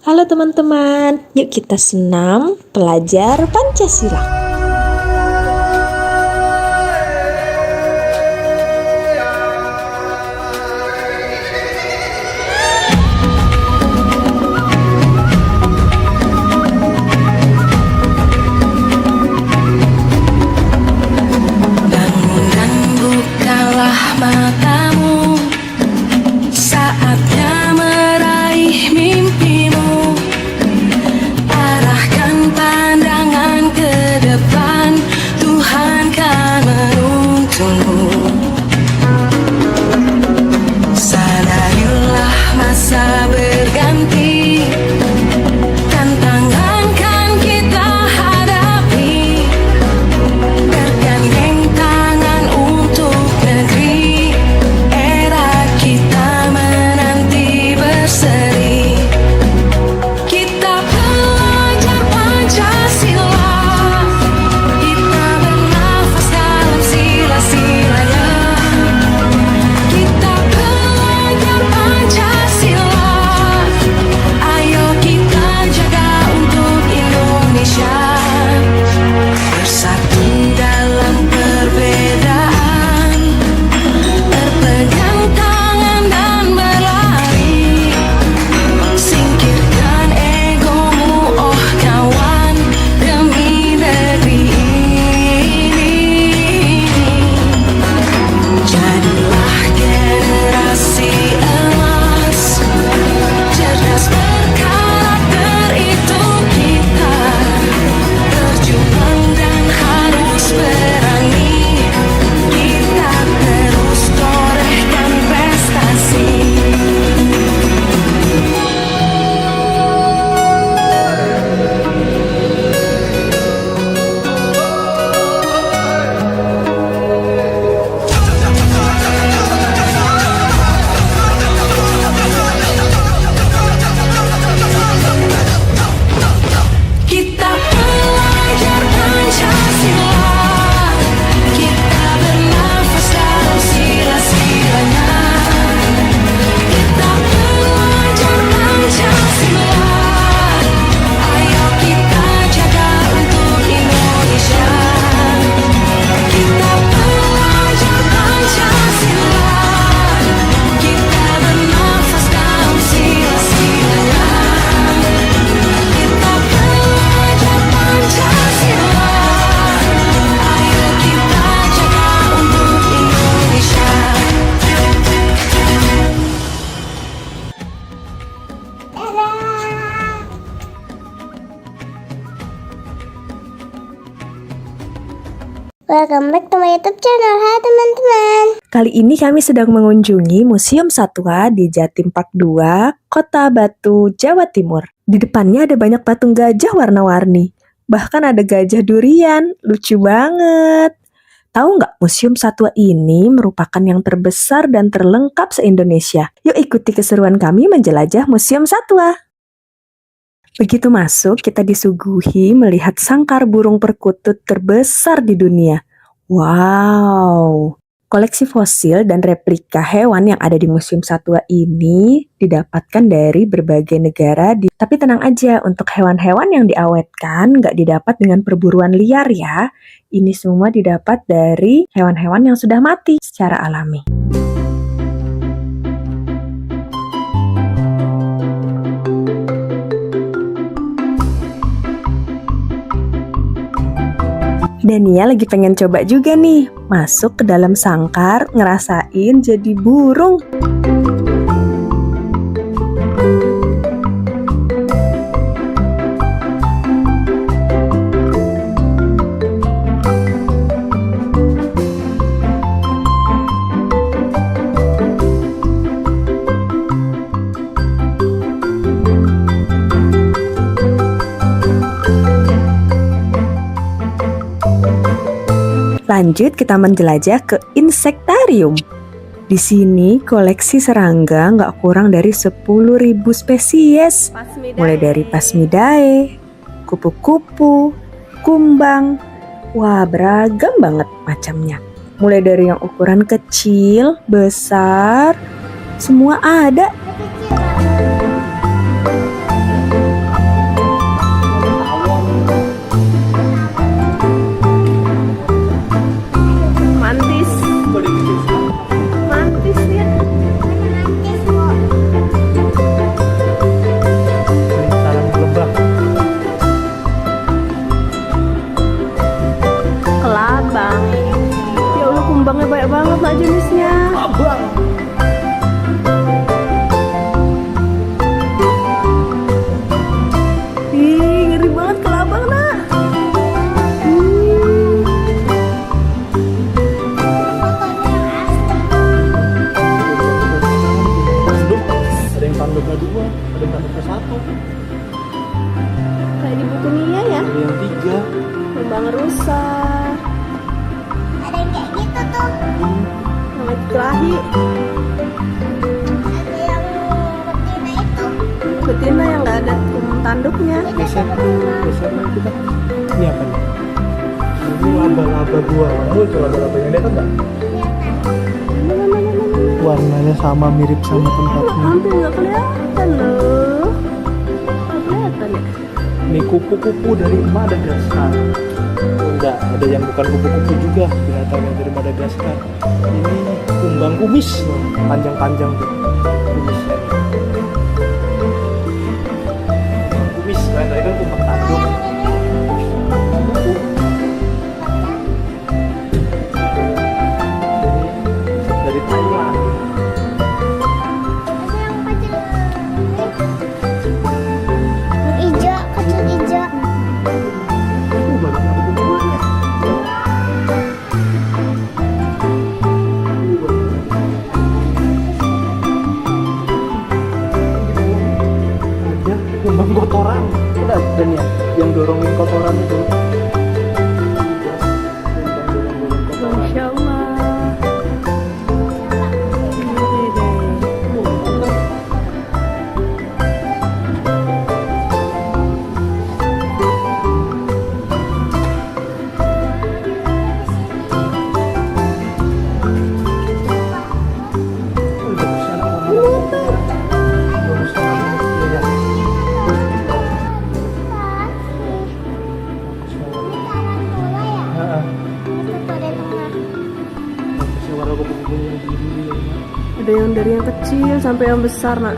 Halo teman-teman, yuk kita senam pelajar Pancasila. Matamu saatnya meraih mimpimu, arahkan pandangan ke depan, Tuhan kan menuntunmu. Sadarilah masa berganti, tantangan kan kita hadapi, bergandeng tangan untuk negeri, era kita menanti berseri. Kita pelajar Pancasila, kita bernafas dalam sila-silanya. Kita pelajar Pancasila, ayo kita jaga untuk Indonesia. Bersatu dalam perbedaan, berpegang tangan dan berlari. Singkirkan egomu, oh kawan, demi negeri ini. Jadilah generasi emas, cerdas berkarakter itu kita. Berjuang dan harus berani, kita terus torehkan prestasi. Kita pelajar Pancasila, kita bernafas dalam sila-silanya. Kita pelajar Pancasila, ayo kita jaga untuk Indonesia. Kita pelajar Pancasila, kita bernafas dalam sila-silanya. Kita pelajar Pancasila, ayo kita jaga untuk Indonesia. Welcome back to my YouTube channel. Hai teman-teman. Kali ini kami sedang mengunjungi Museum Satwa di Jatim Park 2, Kota Batu, Jawa Timur. Di depannya ada banyak patung gajah warna-warni. Bahkan ada gajah durian, lucu banget. Tahu nggak, Museum Satwa ini merupakan yang terbesar dan terlengkap se-Indonesia. Yuk ikuti keseruan kami menjelajah Museum Satwa. Begitu masuk, kita disuguhi melihat sangkar burung perkutut terbesar di dunia. Wow! Koleksi fosil dan replika hewan yang ada di Museum Satwa ini didapatkan dari berbagai negara. Tapi tenang aja, untuk hewan-hewan yang diawetkan nggak didapat dengan perburuan liar ya. Ini semua didapat dari hewan-hewan yang sudah mati secara alami. Dania lagi pengen coba juga nih, masuk ke dalam sangkar, ngerasain jadi burung. Lanjut kita menjelajah ke insektarium. Di sini koleksi serangga nggak kurang dari 10.000 spesies. Mulai dari Phasmidae, kupu-kupu, kumbang. Wah, beragam banget macamnya. Mulai dari yang ukuran kecil, besar, semua ada. rusa. Ada yang kayak gitu tuh. Sama kelahi. Ada yang betina itu. Betina yang nggak ada tanduknya. Geser kita. Ini apa nih? Ini laba-laba buah. Itu laba-laba yang lihat enggak? Warnanya sama, mirip sama tempatnya. Hampir nggak kelihatan loh. Nggak kelihatan ya. Ini kupu-kupu dari Madagaskar. Enggak, ada yang bukan kupu-kupu juga, binatang yang dari Madagaskar. Ini kumbang kumis, panjang-panjang tuh. Kumisnya. Kumis, kan tadi kan kumbang tanduk. Ini dari Thailand. Ada yang kecil. Hijau, kecil hijau. Banyak kupu-kupunya. Ada kumbang kotoran. Udah dan ya, yang dorongin kotoran itu. Masya Allah. Ini deh. Ada yang dari yang kecil sampai yang besar, nak.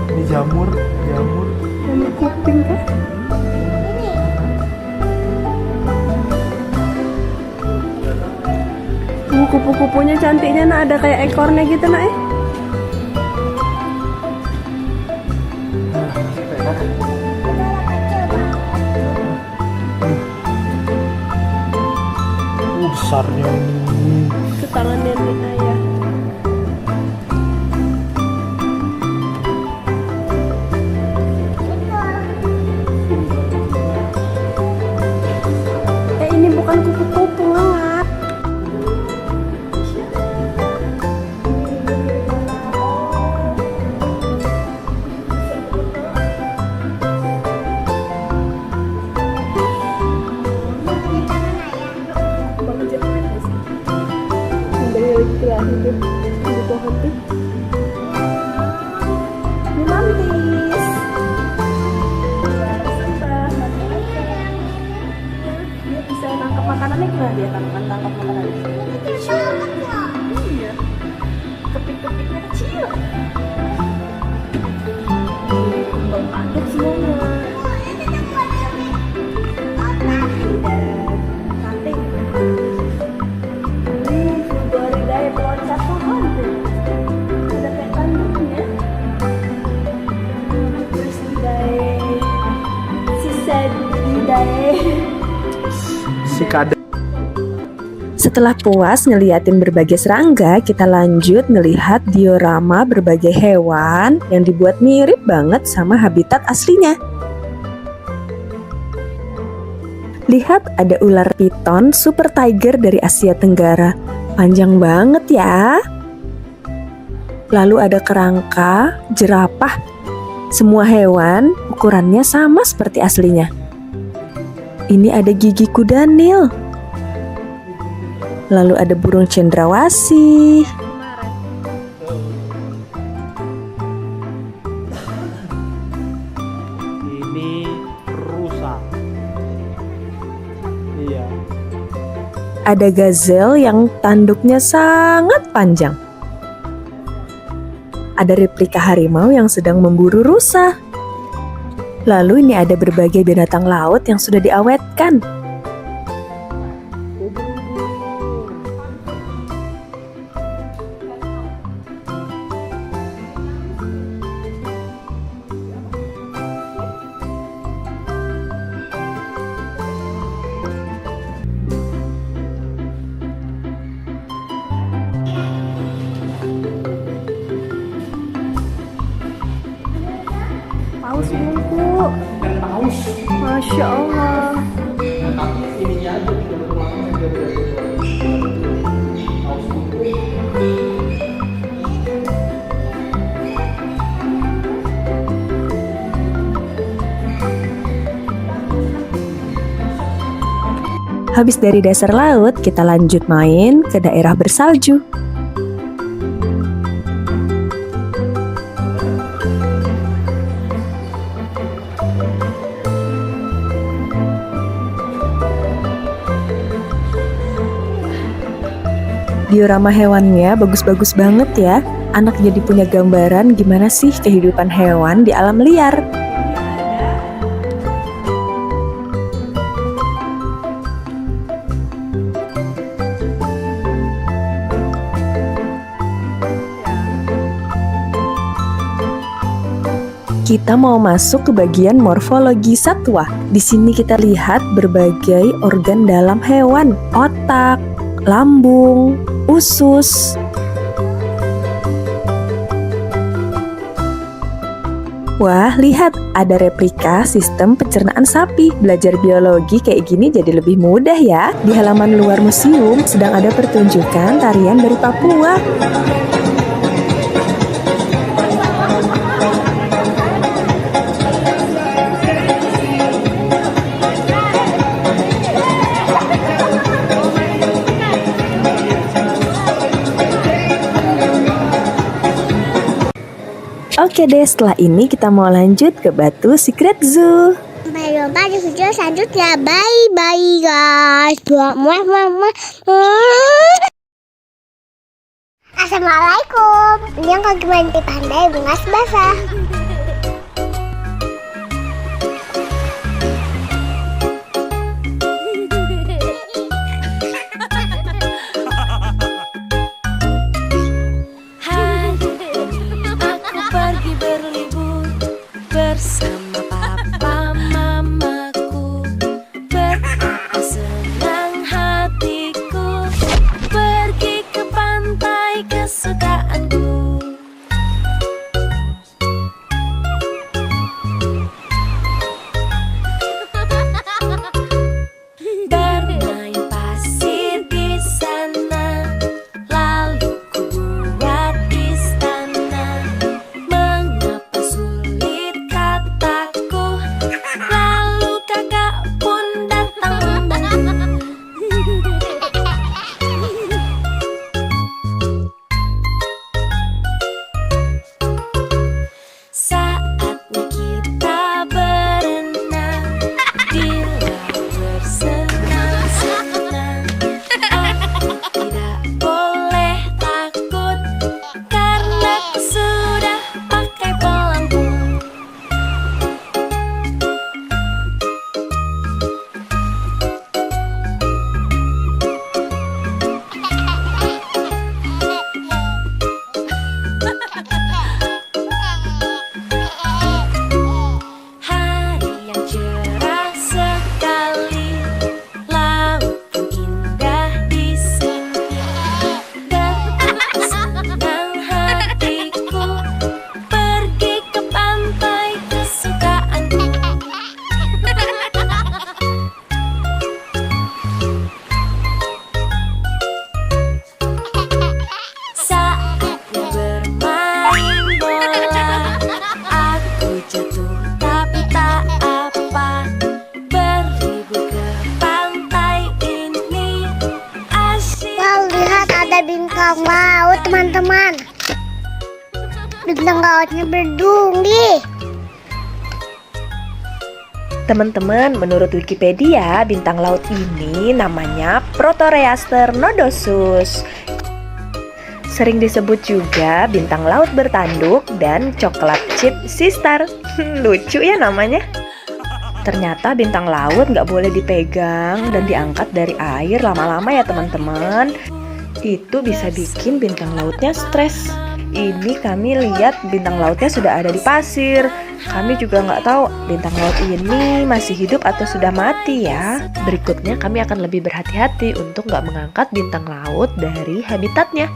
Ini jamur. Ini kuping kan? Kupu-kupunya cantiknya, nak, ada kayak ekornya gitu, nak. Besarnya ini. Ke tangannya Nina ya. Ini bukan kupu-kupu, ngat. Di pohon tuh. Ini mantis. Dia bisa nangkap makanannya, gimana dia tangkap makanannya? Iya. Kepik-kepiknya kecil. Kembang tanduk semuanya. Cantik. Dari peloncat pohon tuh. Ada kayak tanduknya. Terus Si kada. Setelah puas ngeliatin berbagai serangga, kita lanjut ngelihat diorama berbagai hewan yang dibuat mirip banget sama habitat aslinya. Lihat, ada ular piton super tiger dari Asia Tenggara. Panjang banget ya. Lalu ada kerangka, jerapah. Semua hewan ukurannya sama seperti aslinya. Ini ada gigi kuda Nil. Lalu ada burung cendrawasih. Ini rusa. Iya. Ada gazelle yang tanduknya sangat panjang. Ada replika harimau yang sedang memburu rusa. Lalu ini ada berbagai binatang laut yang sudah diawetkan. Paus bungku. Paus. Masya Allah. Tapi ininya aja tidak bermakna dia paus itu. Habis dari dasar laut, kita lanjut main ke daerah bersalju. Diorama hewannya bagus-bagus banget ya. Anak jadi punya gambaran gimana sih kehidupan hewan di alam liar. Kita mau masuk ke bagian morfologi satwa. Di sini kita lihat berbagai organ dalam hewan, otak, lambung, usus. Wah, lihat ada replika sistem pencernaan sapi. Belajar biologi kayak gini jadi lebih mudah ya. Di halaman luar museum sedang ada pertunjukan tarian dari Papua. Oke deh, setelah ini kita mau lanjut ke Batu Secret Zoo. Sampai jumpa di video selanjutnya. Bye guys. Assalamualaikum. Ini yang kaki main di pandai bunga basah. Pergi berlibur bersama papa mamaku, betapa senang hatiku pergi ke pantai kesukaanku. Bermain pasir di sana, lalu ku buat istana. Mengapa sulit kataku, lalu kakak pun datang membantu. Saatnya kita berenang di laut bersenang-senang. Aku tidak boleh takut karena aku sudah pakai pelampung. Hari yang cerah sekali, laut pun indah di sini. Betapa senang hatiku pergi ke pantai kesukaanku. Saatnya bermain bola, aku jatuh tapi tak apa. Berlibur ke pantai ini asyik. Wow, lihat ada bintang laut teman-teman. Bintang lautnya berduri. Teman-teman, menurut Wikipedia, bintang laut ini namanya Protereaster nodosus. Sering disebut juga bintang laut bertanduk dan coklat chip sistar. Lucu ya namanya. Ternyata bintang laut nggak boleh dipegang dan diangkat dari air lama-lama ya teman-teman. Itu bisa bikin bintang lautnya stres. Ini kami lihat bintang lautnya sudah ada di pasir. Kami juga nggak tahu bintang laut ini masih hidup atau sudah mati ya. Berikutnya kami akan lebih berhati-hati untuk nggak mengangkat bintang laut dari habitatnya.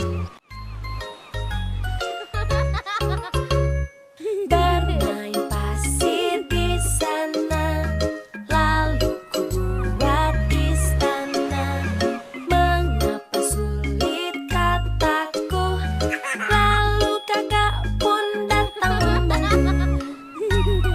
Bermain pasir di sana, lalu ku buat istana. Mengapa sulit kataku, lalu kakak pun datang membantu.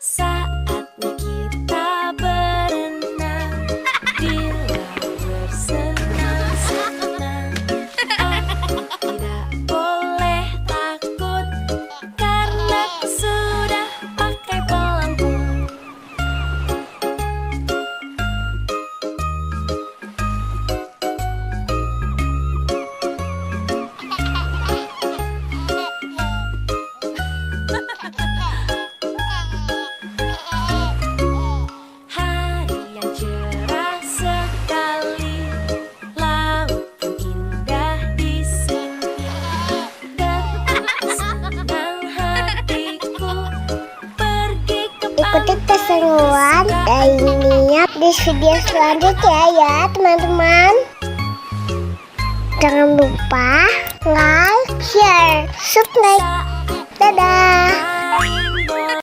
Saatnya kita berenang di laut bersenang-senang. Aku tidak boleh takut karena aku sudah pakai pelampung. Hari yang cerah sekali, laut pun indah di sini. Detik senang hatiku pergi ke Ikuti keseruan dan niat di video selanjutnya ya teman-teman. Jangan lupa like, share, subscribe. Dadah. Rainbow.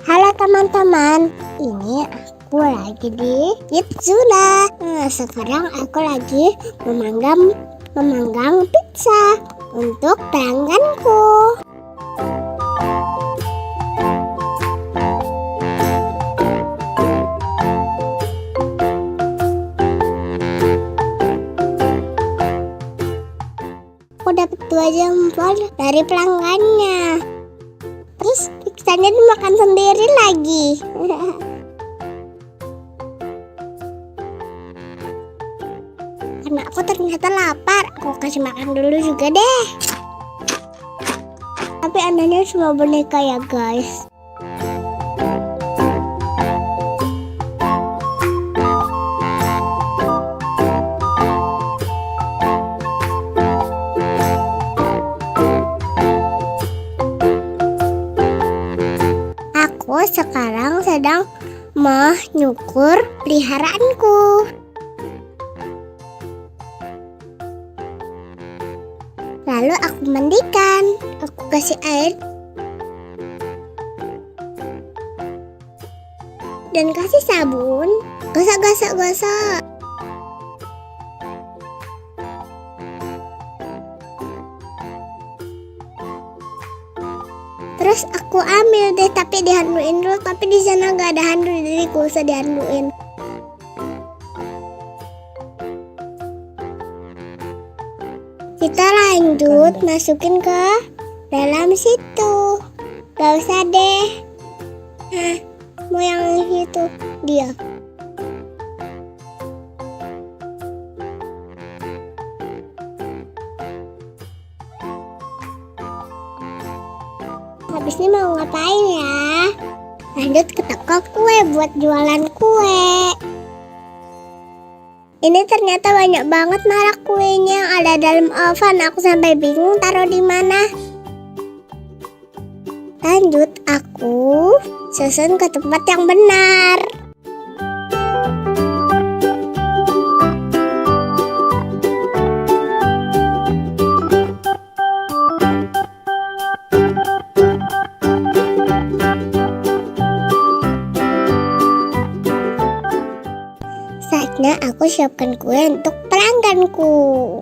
Halo teman-teman, ini aku lagi di Yitsuna. Nah, sekarang aku lagi memanggang pizza untuk pelangganku. Aku dapat 2 jempol dari pelanggannya. Terus pizzanya dimakan sendiri lagi. Karena aku ternyata lapar, aku kasih makan dulu juga deh. Tapi andanya cuma boneka ya guys. Aku sekarang sedang menyukur peliharaanku. Lalu aku mandikan, aku kasih air dan kasih sabun. Gosok. Terus aku ambil deh, tapi dihanduin dulu. Tapi di sana nggak ada handuk, jadi gak usah dihanduin. Kita lanjut masukin ke dalam situ. Gak usah deh. Nah, mau yang itu dia. Habis ini mau ngapain ya? Lanjut ke toko kue buat jualan kue. Ini ternyata banyak banget merek kuenya yang ada dalam oven. Aku sampai bingung taruh di mana. Lanjut aku susun ke tempat yang benar. Saatnya aku siapkan kue untuk pelangganku.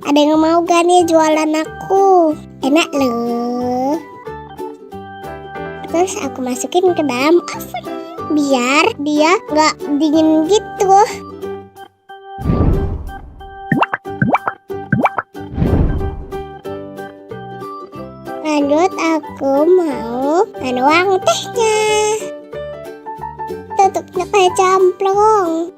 Ada yang mau gak nih jualan aku? Enak loh. Terus aku masukin ke dalam oven biar dia nggak dingin gitu. Lanjut aku mau menuang tehnya. Tutupnya kayak camplong.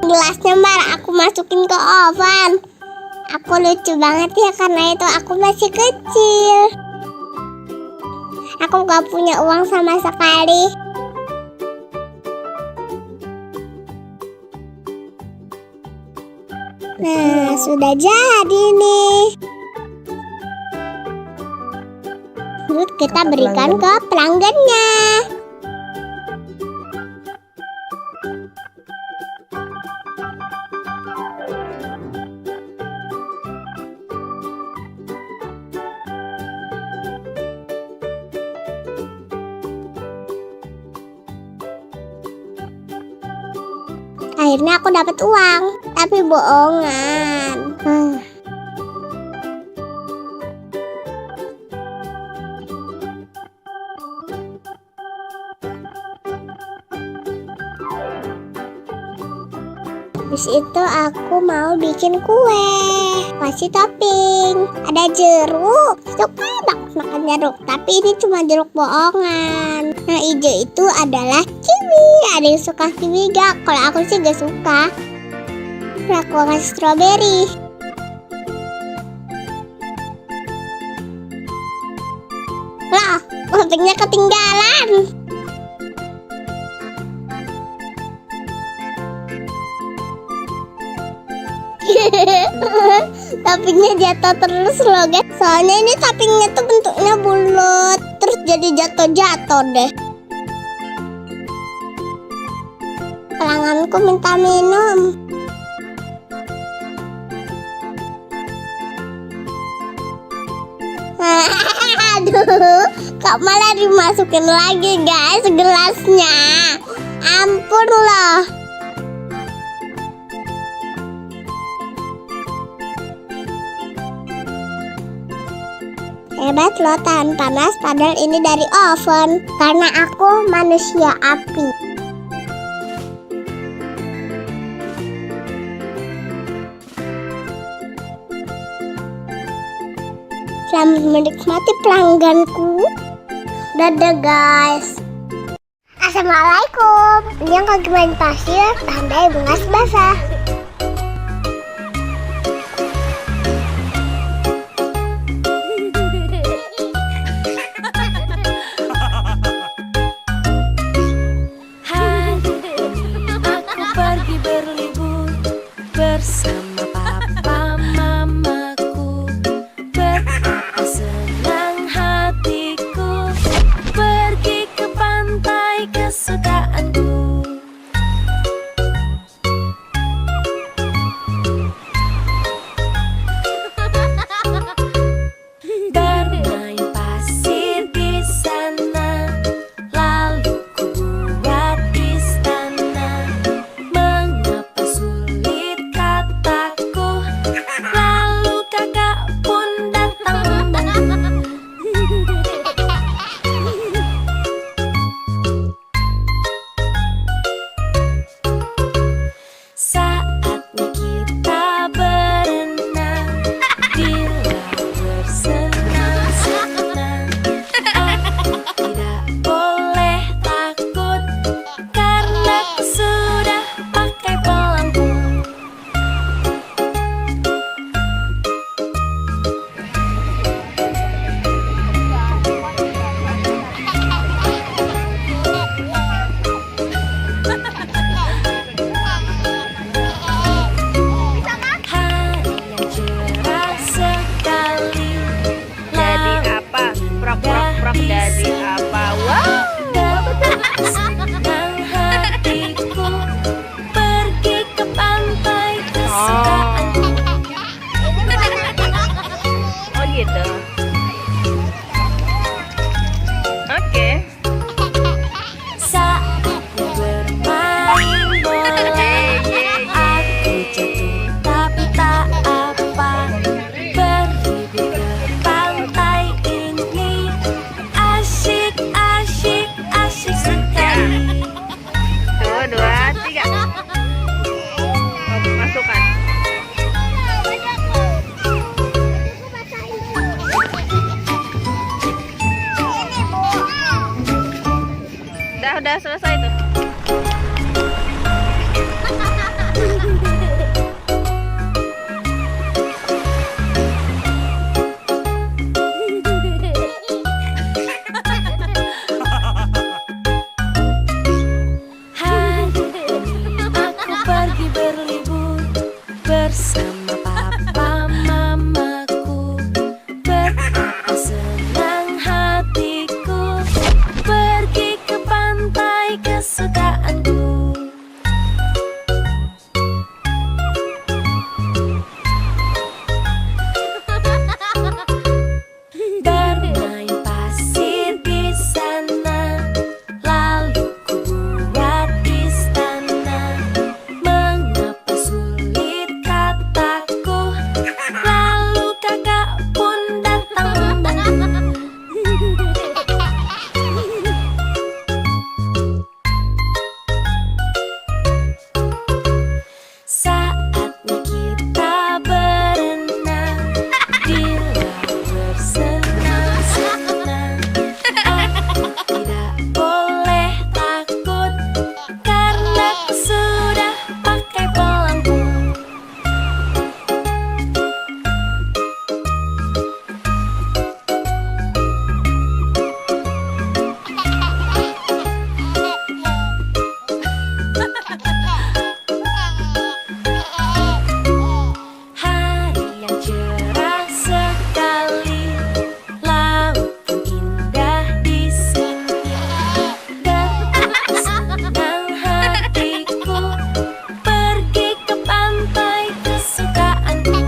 Gelasnya aku masukin ke oven. Aku lucu banget ya karena itu aku masih kecil. Aku gak punya uang sama sekali. Nah, sudah jadi nih. Terus kita berikan ke pelanggannya. Akhirnya aku dapat uang, tapi bohongan. Habis itu aku mau bikin kue, kasih topping. Ada jeruk, suka banget makan jeruk, tapi ini cuma jeruk bohongan. Yang hijau itu adalah kiwi. Ada yang suka kiwi gak? Kalau aku sih gak suka. Terus aku kasih strawberry. Lah, toppingnya ketinggalan. Toppingnya jatuh terus loh guys. Soalnya ini toppingnya tuh bentuknya bulat, terus jadi jatuh-jatuh deh. Pelangganku minta minum. Aduh, kok malah dimasukin lagi guys gelasnya. Ampun loh. Hebat loh tahan panas, padahal ini dari oven. Karena aku manusia api. Selamat menikmati pelangganku. Dadah guys. Assalamualaikum. Ini yang kaki main pasir, tandai bunga basah. Hai, aku pergi berlibur bersama papa mamaku. Betapa senang hatiku pergi ke pantai kesukaanku. Bermain pasir di sana, lalu ku buat istana. Mengapa sulit katakan udah selesai tuh. Aku pergi berlibur bersama papa mamaku. Betapa senang hatiku pergi ke pantai kesukaanku. Bermain pasir di sana, lalu ku buat istana. Mengapa sulit kataku, lalu kakak pun datang membantu. Saatnya kita berenang di laut bersenang-senang. Aku tidak boleh takut karena aku sudah pakai pelampung. Hari yang cerah sekali, laut pun indah di sini. Betapa senang hatiku pergi ke pantai kesukaanku.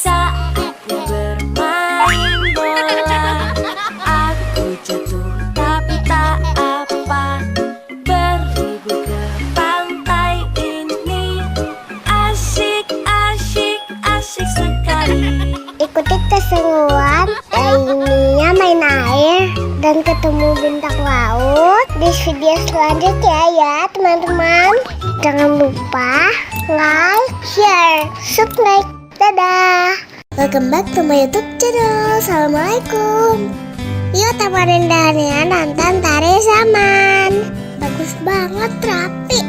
Saatnya bermain bola, aku jatuh tapi tak apa. Berlibur ke pantai ini asyik, asyik, asyik sekali. Ikuti keseruan lainnya main air dan ketemu bintang laut di video selanjutnya ya teman-teman. Jangan lupa like, share, subscribe. Dadah. Welcome back to my YouTube channel. Assalamualaikum. Yuk temanin Dania nonton Tari Zaman. Bagus banget, rapi.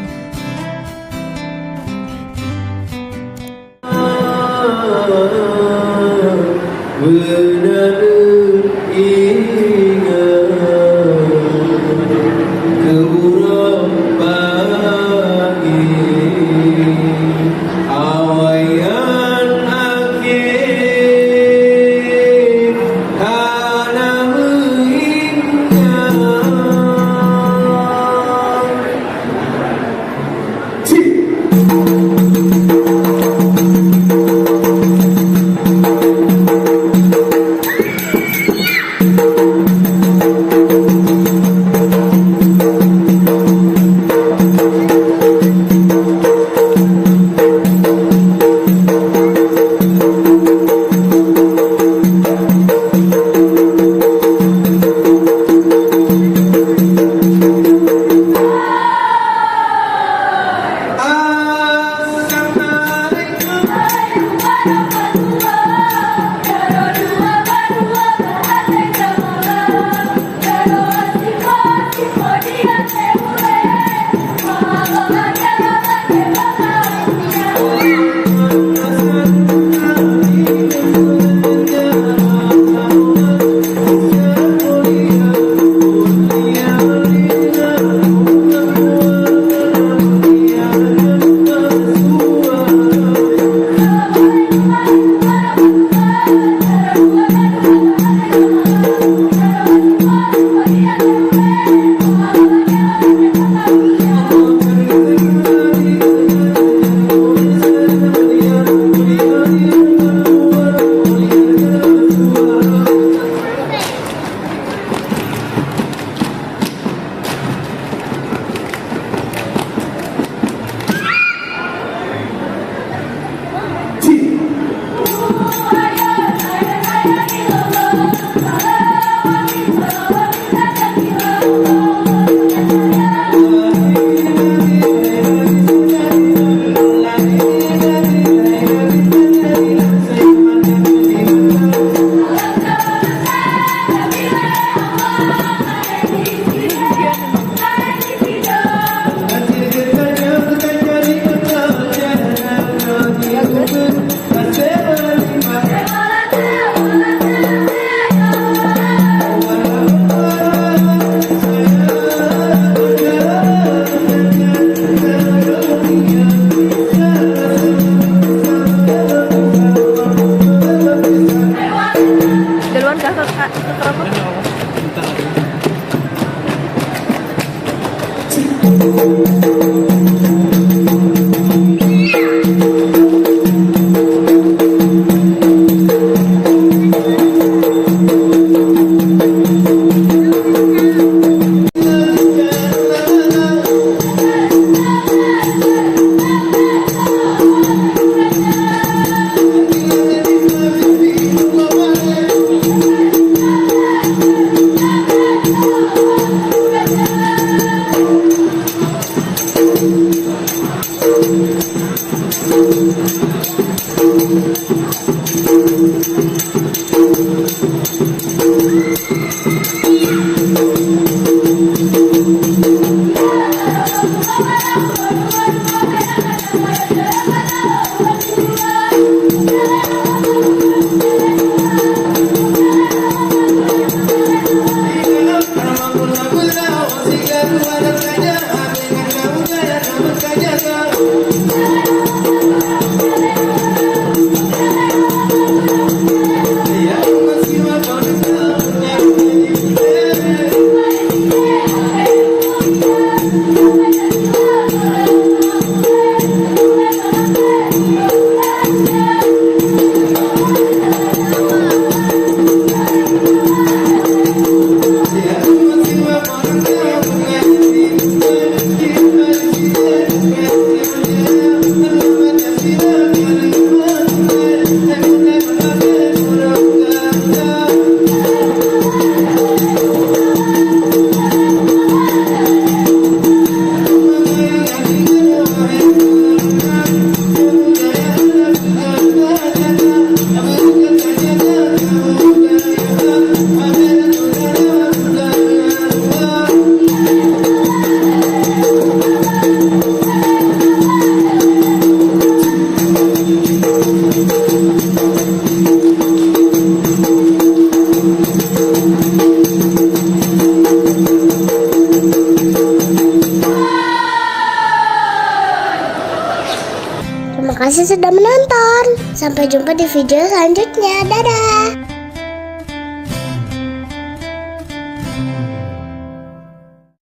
Terima kasih sudah menonton. Sampai jumpa di video selanjutnya. Dadah.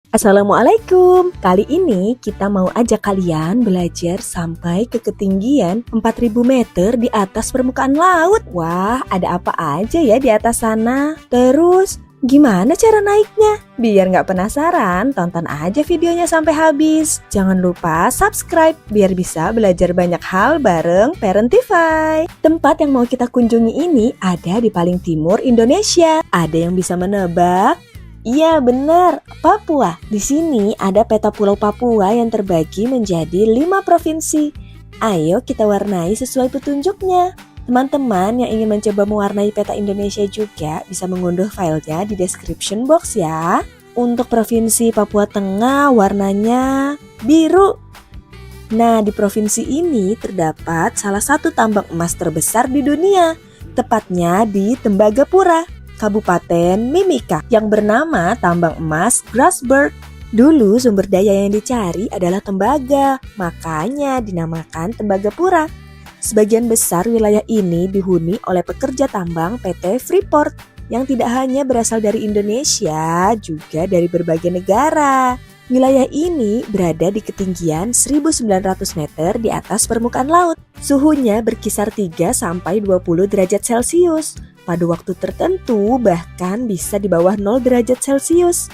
Assalamualaikum. Kali ini kita mau ajak kalian belajar sampai ke ketinggian 4000 meter di atas permukaan laut. Wah, ada apa aja ya di atas sana? Terus, gimana cara naiknya? Biar nggak penasaran, tonton aja videonya sampai habis. Jangan lupa subscribe biar bisa belajar banyak hal bareng Parentify. Tempat yang mau kita kunjungi ini ada di paling timur Indonesia. Ada yang bisa menebak? Iya benar, Papua. Di sini ada peta pulau Papua yang terbagi menjadi 5 provinsi. Ayo kita warnai sesuai petunjuknya. Teman-teman yang ingin mencoba mewarnai peta Indonesia juga bisa mengunduh filenya di description box ya. Untuk provinsi Papua Tengah warnanya biru. Nah, di provinsi ini terdapat salah satu tambang emas terbesar di dunia, tepatnya di Tembagapura, Kabupaten Mimika, yang bernama Tambang Emas Grasberg. Dulu sumber daya yang dicari adalah tembaga, makanya dinamakan Tembagapura. Sebagian besar wilayah ini dihuni oleh pekerja tambang PT Freeport yang tidak hanya berasal dari Indonesia, juga dari berbagai negara. Wilayah ini berada di ketinggian 1900 meter di atas permukaan laut. Suhunya berkisar 3-20 derajat Celcius. Pada waktu tertentu bahkan bisa di bawah 0 derajat Celcius.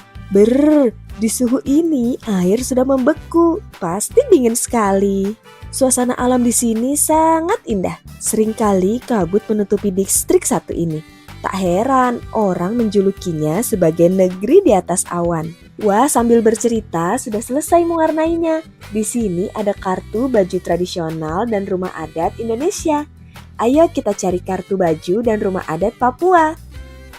Di suhu ini air sudah membeku, pasti dingin sekali. Suasana alam di sini sangat indah. Seringkali kabut menutupi distrik satu ini. Tak heran orang menjulukinya sebagai negeri di atas awan. Wah, sambil bercerita sudah selesai mewarnainya. Di sini ada kartu baju tradisional dan rumah adat Indonesia. Ayo kita cari kartu baju dan rumah adat Papua.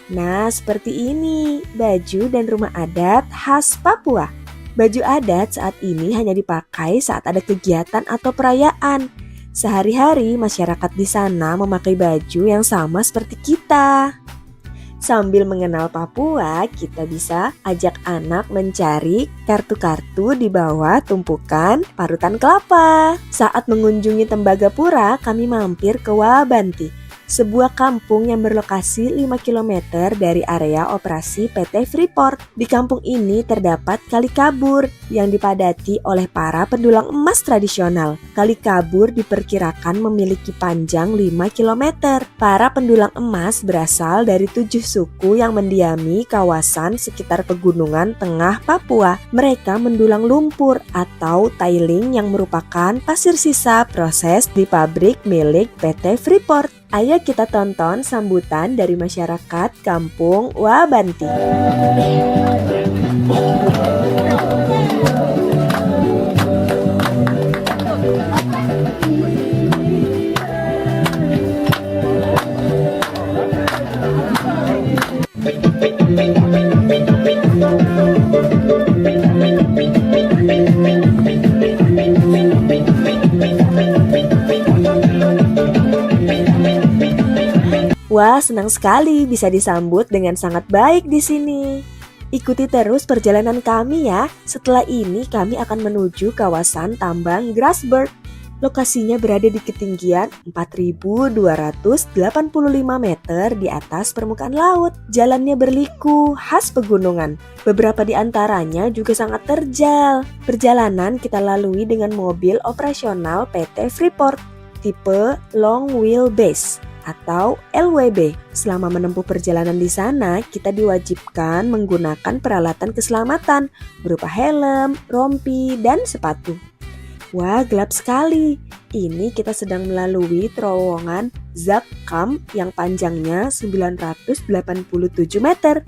Nah, seperti ini, baju dan rumah adat khas Papua. Baju adat saat ini hanya dipakai saat ada kegiatan atau perayaan. Sehari-hari masyarakat di sana memakai baju yang sama seperti kita. Sambil mengenal Papua, kita bisa ajak anak mencari kartu-kartu di bawah tumpukan parutan kelapa. Saat mengunjungi Tembagapura, kami mampir ke Wabanti. sebuah kampung yang berlokasi 5 km dari area operasi PT Freeport. Di kampung ini terdapat Kali Kabur yang dipadati oleh para pendulang emas tradisional. Kali Kabur diperkirakan memiliki panjang 5 km. Para pendulang emas berasal dari 7 suku yang mendiami kawasan sekitar pegunungan tengah Papua. Mereka mendulang lumpur atau tiling yang merupakan pasir sisa proses di pabrik milik PT Freeport. Ayo kita tonton sambutan dari masyarakat Kampung Wabanti. Wah, senang sekali bisa disambut dengan sangat baik di sini. Ikuti terus perjalanan kami ya. Setelah ini kami akan menuju kawasan tambang Grasberg. Lokasinya berada di ketinggian 4.285 meter di atas permukaan laut. Jalannya berliku, khas pegunungan. Beberapa di antaranya juga sangat terjal. Perjalanan kita lalui dengan mobil operasional PT Freeport, tipe Long Wheelbase atau LWB. Selama menempuh perjalanan di sana, kita diwajibkan menggunakan peralatan keselamatan berupa helm, rompi, dan sepatu. Wah, gelap sekali. Ini kita sedang melalui terowongan Zakkam yang panjangnya 987 meter.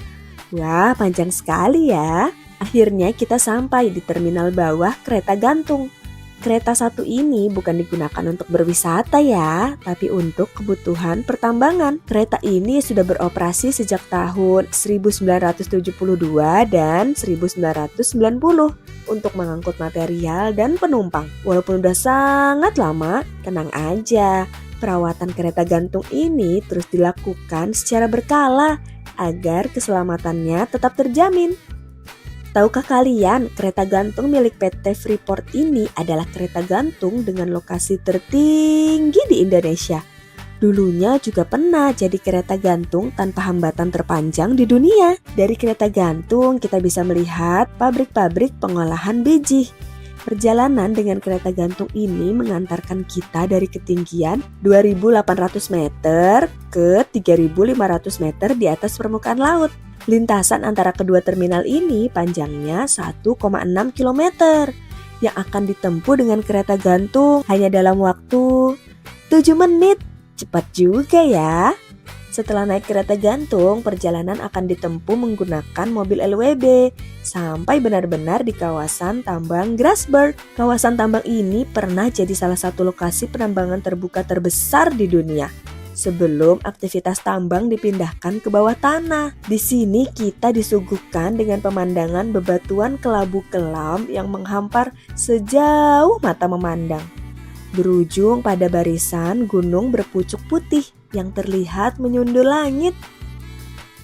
Wah, panjang sekali ya. Akhirnya kita sampai di terminal bawah kereta gantung. Kereta satu ini bukan digunakan untuk berwisata ya, tapi untuk kebutuhan pertambangan. Kereta ini sudah beroperasi sejak tahun 1972 dan 1990 untuk mengangkut material dan penumpang. Walaupun udah sangat lama, tenang aja. Perawatan kereta gantung ini terus dilakukan secara berkala agar keselamatannya tetap terjamin. Tahukah kalian, kereta gantung milik PT Freeport ini adalah kereta gantung dengan lokasi tertinggi di Indonesia. Dulunya juga pernah jadi kereta gantung tanpa hambatan terpanjang di dunia. Dari kereta gantung kita bisa melihat pabrik-pabrik pengolahan biji. Perjalanan dengan kereta gantung ini mengantarkan kita dari ketinggian 2.800 meter ke 3.500 meter di atas permukaan laut. Lintasan antara kedua terminal ini panjangnya 1,6 km yang akan ditempuh dengan kereta gantung hanya dalam waktu 7 menit. Cepat juga ya. Setelah naik kereta gantung, perjalanan akan ditempuh menggunakan mobil LWB sampai benar-benar di kawasan tambang Grasberg. Kawasan tambang ini pernah jadi salah satu lokasi penambangan terbuka terbesar di dunia sebelum aktivitas tambang dipindahkan ke bawah tanah. Di sini kita disuguhkan dengan pemandangan bebatuan kelabu kelam yang menghampar sejauh mata memandang. Berujung pada barisan gunung berpucuk putih yang terlihat menyundul langit.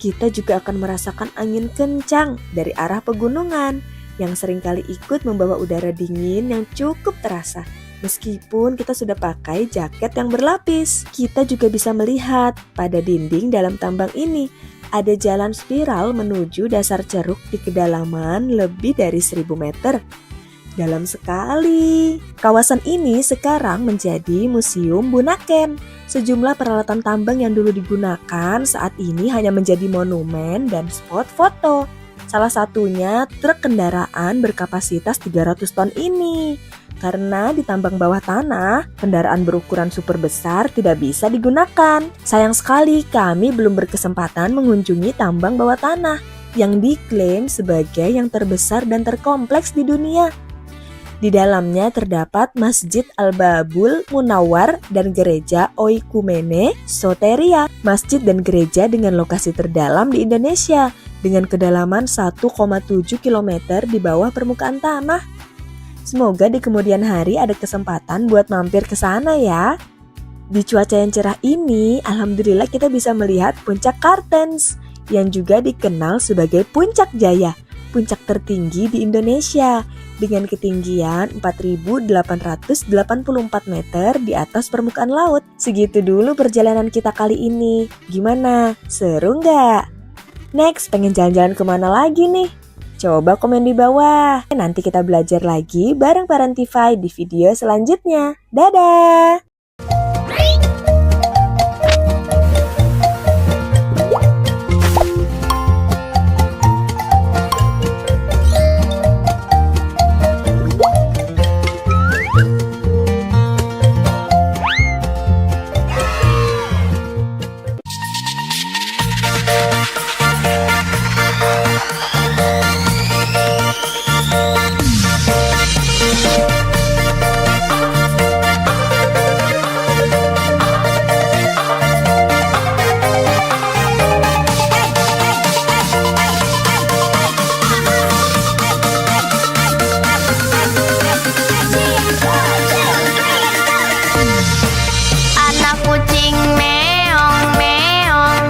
Kita juga akan merasakan angin kencang dari arah pegunungan yang seringkali ikut membawa udara dingin yang cukup terasa. Meskipun kita sudah pakai jaket yang berlapis, kita juga bisa melihat pada dinding dalam tambang ini ada jalan spiral menuju dasar ceruk di kedalaman lebih dari 1.000 meter. Dalam sekali. Kawasan ini sekarang menjadi Museum Bunaken. Sejumlah peralatan tambang yang dulu digunakan saat ini hanya menjadi monumen dan spot foto. Salah satunya truk kendaraan berkapasitas 300 ton ini. Karena di tambang bawah tanah, kendaraan berukuran super besar tidak bisa digunakan. Sayang sekali kami belum berkesempatan mengunjungi tambang bawah tanah yang diklaim sebagai yang terbesar dan terkompleks di dunia. Di dalamnya terdapat Masjid Al-Babul Munawwar dan Gereja Oikumene Soteria, masjid dan gereja dengan lokasi terdalam di Indonesia dengan kedalaman 1,7 km di bawah permukaan tanah. Semoga di kemudian hari ada kesempatan buat mampir ke sana ya. Di cuaca yang cerah ini, alhamdulillah kita bisa melihat puncak Kartens yang juga dikenal sebagai Puncak Jaya. puncak tertinggi di Indonesia dengan ketinggian 4.884 meter di atas permukaan laut. Segitu dulu perjalanan kita kali ini. Gimana? Seru nggak? Next, pengen jalan-jalan kemana lagi nih? Coba komen di bawah. Nanti kita belajar lagi bareng Parentify di video selanjutnya. Dadah! Anak kucing meong meong,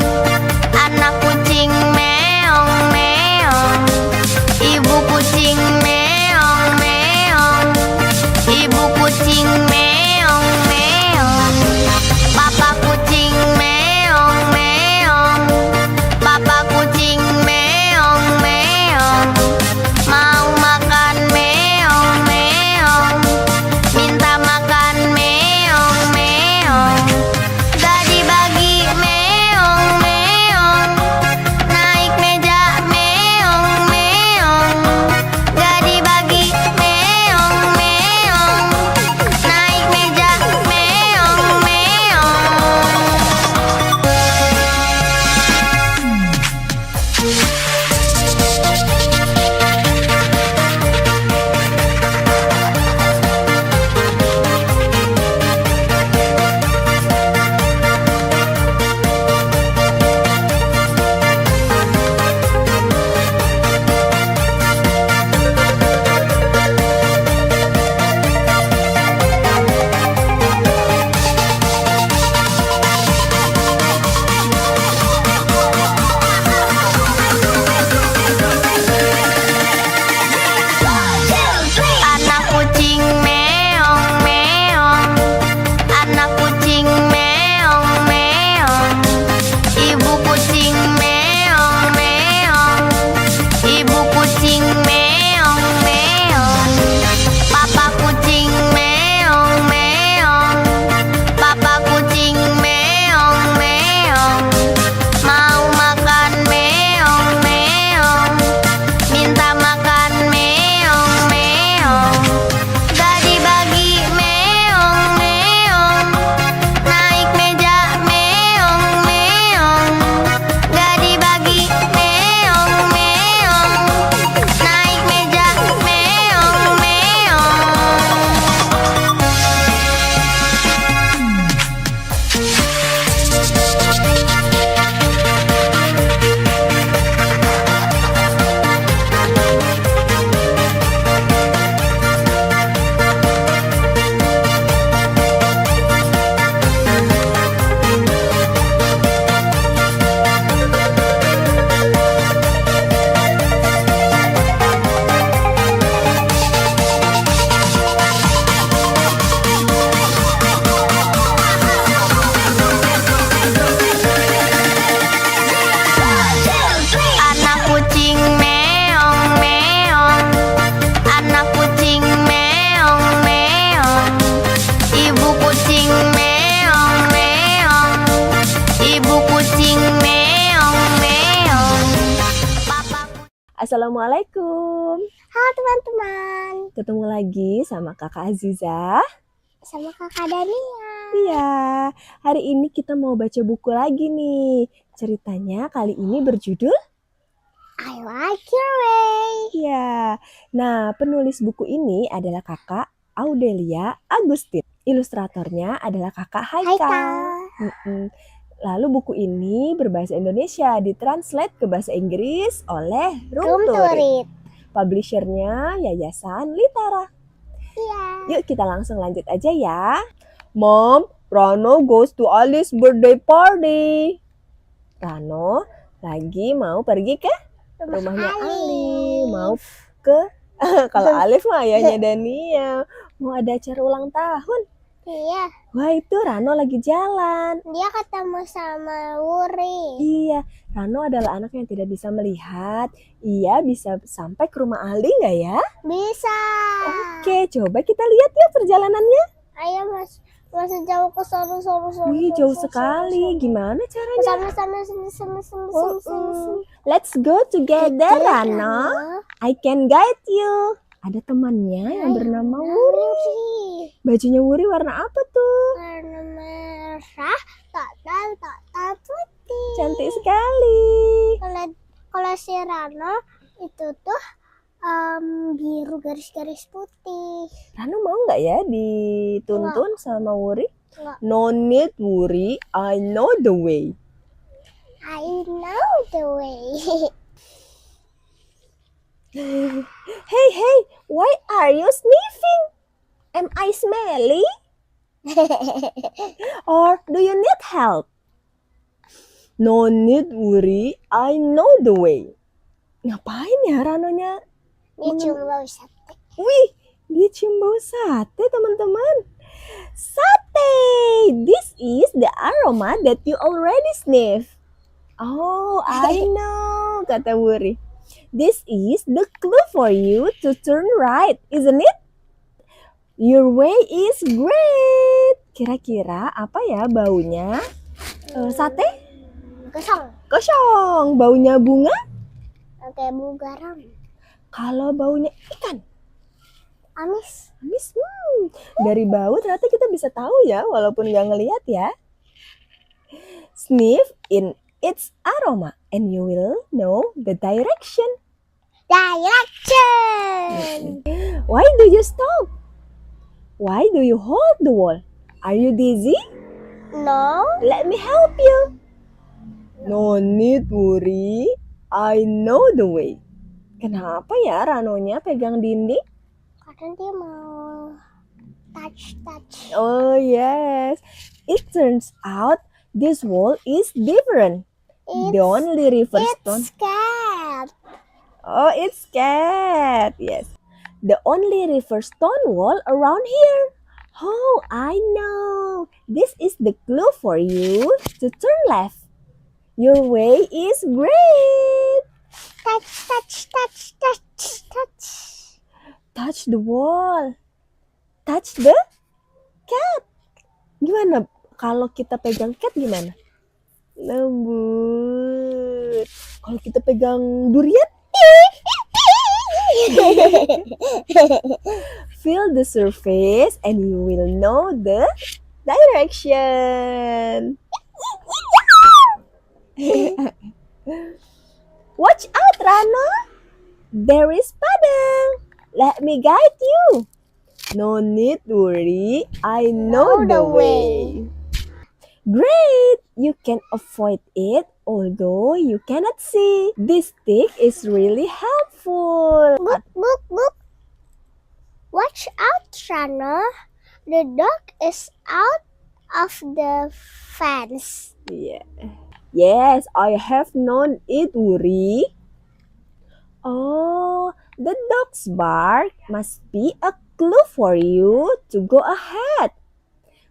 anak kucing meong meong, ibu kucing meong meong, ibu kucing meong meong, papa kucing meong meong, papa kucing meong meong, mau makan meong meong, minta makan meong meong, gak dibagi meong meong, naik meja meong meong, gak dibagi meong meong, naik meja meong meong. Anak kucing meong meong, anak kucing meong meong, ibu kucing meong meong, ibu kucing meong meong, papa kucing meong meong, papa kucing meong meong, mau makan meong meong, minta makan meong meong, gak dibagi meong meong, naik meja meong meong, gak dibagi meong meong, naik meja meong meong. Anak kucing meong meong, anak kucing meong meong, ibu kucing meong meong, ibu kucing meong meong, papa Assalamualaikum. Halo teman-teman, Ketemu lagi sama Kakak Aziza. sama kakak Dania. Iya, hari ini kita mau baca buku lagi nih. Ceritanya kali ini berjudul I like your way. Iya. Nah, penulis buku ini adalah Kakak Audelia Agustin. Ilustratornya adalah Kakak Haikal. Haikal. Mm-mm. Lalu buku ini berbahasa Indonesia ditranslate ke bahasa Inggris oleh Room to Room read. Publishernya Yayasan Litara. Iya. Yuk kita langsung lanjut aja ya. Mom, Rano goes to Alice's birthday party. Rano lagi mau pergi ke rumahnya Alif. Ali. Mau ke kalau Alif mah ayahnya Dania. Mau ada acara ulang tahun. Iya, Wah, itu Rano lagi jalan. dia ketemu sama Wuri. Iya, Rano adalah anak yang tidak bisa melihat. Ia bisa sampai ke rumah Ali nggak ya? Bisa. Oke, coba kita lihat ya perjalanannya. Ayo masih jauh ke sana. Wih, jauh sekali. Gimana caranya? Sana. Let's go together, Rano. I can guide you. Ada temannya yang bernama Wuri. Bajunya Wuri warna apa tuh? Warna merah, total putih. Cantik sekali. Kalau si Rano itu tuh biru garis-garis putih. Rano mau nggak ya dituntun sama Wuri? Nggak. No need, Wuri. I know the way. I know the way. Hey, why are you sniffing? Am I smelly? Or do you need help? No need, Wuri. I know the way. Ngapain ya Ranonya? Dia cuma bau sate. Wih, dia cium bau sate, teman-teman. Sate! This is the aroma that you already sniff. Oh, I know, kata Wuri. This is the clue for you to turn right, isn't it? Your way is great. Kira-kira apa ya baunya? Sate? Kosong. Baunya bunga? Kayak bau garam. Kalau baunya ikan? Amis. Dari bau ternyata kita bisa tahu ya, walaupun nggak ngelihat ya. Sniff in its aroma and you will know the direction. Why do you stop? Why do you hold the wall? Are you dizzy? No. Let me help you. No need, Wuri. I know the way. Kenapa ya Ranonya pegang dinding? Karena dia mau touch. Oh yes. It turns out this wall is different. The only river stone. It's cat. Oh, it's cat. Yes. The only river stone wall around here. Oh, I know. This is the clue for you to turn left. Your way is great. Touch. Touch the wall. Touch the cat. Gimana kalau kita pegang cat gimana? Lembut. Kalau kita pegang durian? Feel the surface and you will know the direction. Watch out, Rano. There is Padang. Let me guide you. No need to worry. I know the way. Great! You can avoid it although you cannot see. This stick is really helpful. Book. Watch out, Rano. The dog is out of the fence. Yeah. Yes, I have known it, Wuri. Oh, the dog's bark must be a clue for you to go ahead.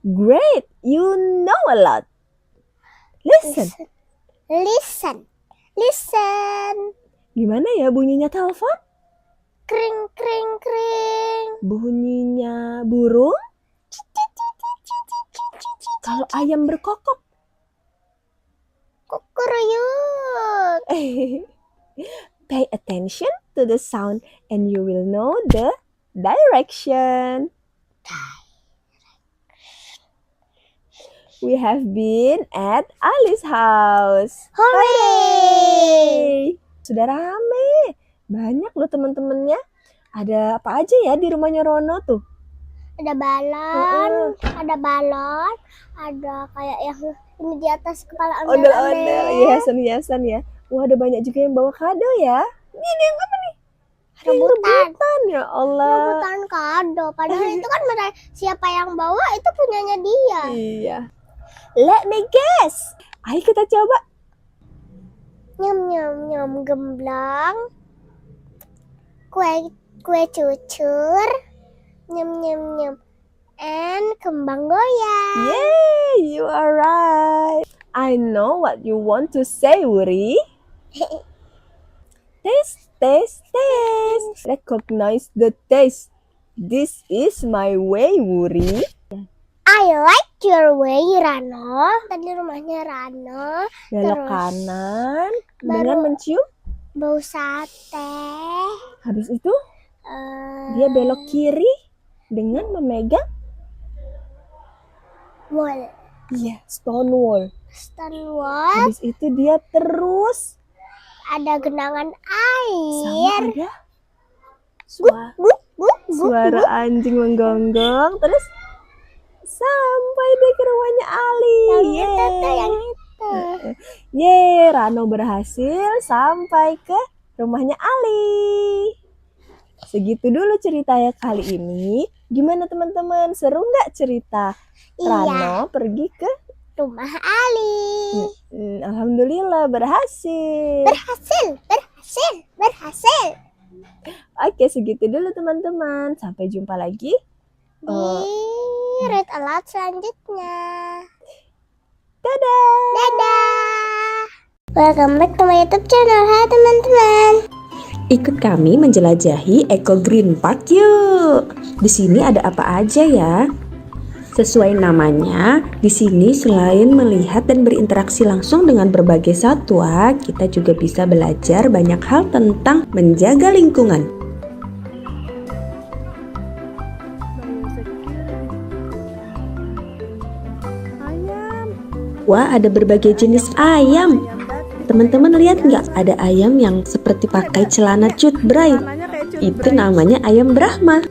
Great, you know a lot. Listen. Gimana ya bunyinya telepon? Kring. Bunyinya burung? Kalau ayam berkokok? Kukuruyuk. Pay attention to the sound and you will know the direction. We have been at Ali's house. Hooray! Sudah rame. Banyak loh teman-temannya. Ada apa aja ya di rumahnya Rono tuh? Ada balon, ada kayak yang ini di atas kepala Ondel-ondel, hiasan-hiasan ya. Wah, ada banyak juga yang bawa kado ya. Ini yang apa nih? Rebutan ya Allah. Rebutan kado. Padahal itu kan siapa yang bawa itu punyanya dia. Iya. Let me guess. Ayo kita coba. Nyam nyam nyam gemblang. Kue cucur. Nyam nyam nyam. And kembang goyang. Yay, you are right. I know what you want to say, Wuri. Taste, taste, taste. Recognize the taste. This is my way, Wuri. I like your way, Rano. Tadi rumahnya Rano. Belok Terus kanan baru- dengan mencium. Bau sate. Habis itu Eh, dia belok kiri dengan memegang wall. stone wall. Stonewall. Habis itu dia terus Ada genangan sama air. ada suara, Guk, guk, guk, suara guk. anjing menggonggong. Terus sampai deh ke rumahnya Ali. Yang itu tuh, yang itu. Yeay, Rano berhasil sampai ke rumahnya Ali. Segitu dulu ceritanya kali ini. Gimana teman-teman? Seru nggak cerita Iya, Rano pergi ke rumah Ali. Alhamdulillah berhasil. Berhasil. Oke, segitu dulu teman-teman. Sampai jumpa lagi. Di read aloud selanjutnya. Dadah. Dadah. Welcome back to my YouTube channel. Hai teman-teman. Ikut kami menjelajahi Eco Green Park yuk. Di sini ada apa aja ya? Sesuai namanya, di sini selain melihat dan berinteraksi langsung dengan berbagai satwa, kita juga bisa belajar banyak hal tentang menjaga lingkungan. Wah, ada berbagai jenis ayam. Teman-teman lihat nggak? Ada ayam yang seperti pakai celana cut bray. Itu namanya ayam Brahma.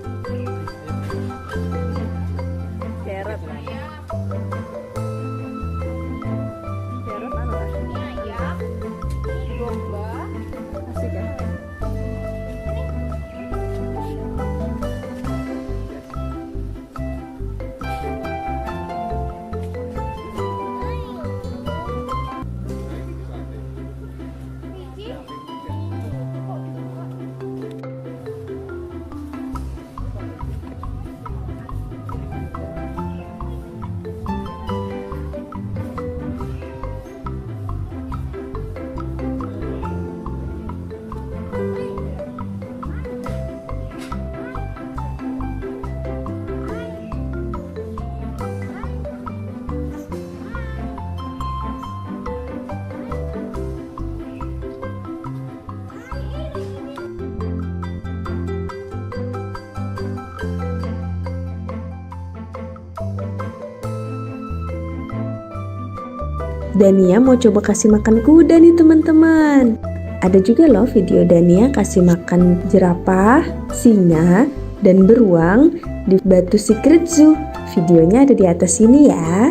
Dania mau coba kasih makan kuda nih teman-teman. Ada juga loh video Dania kasih makan jerapah, singa, dan beruang di Batu Secret Zoo. Videonya ada di atas sini ya.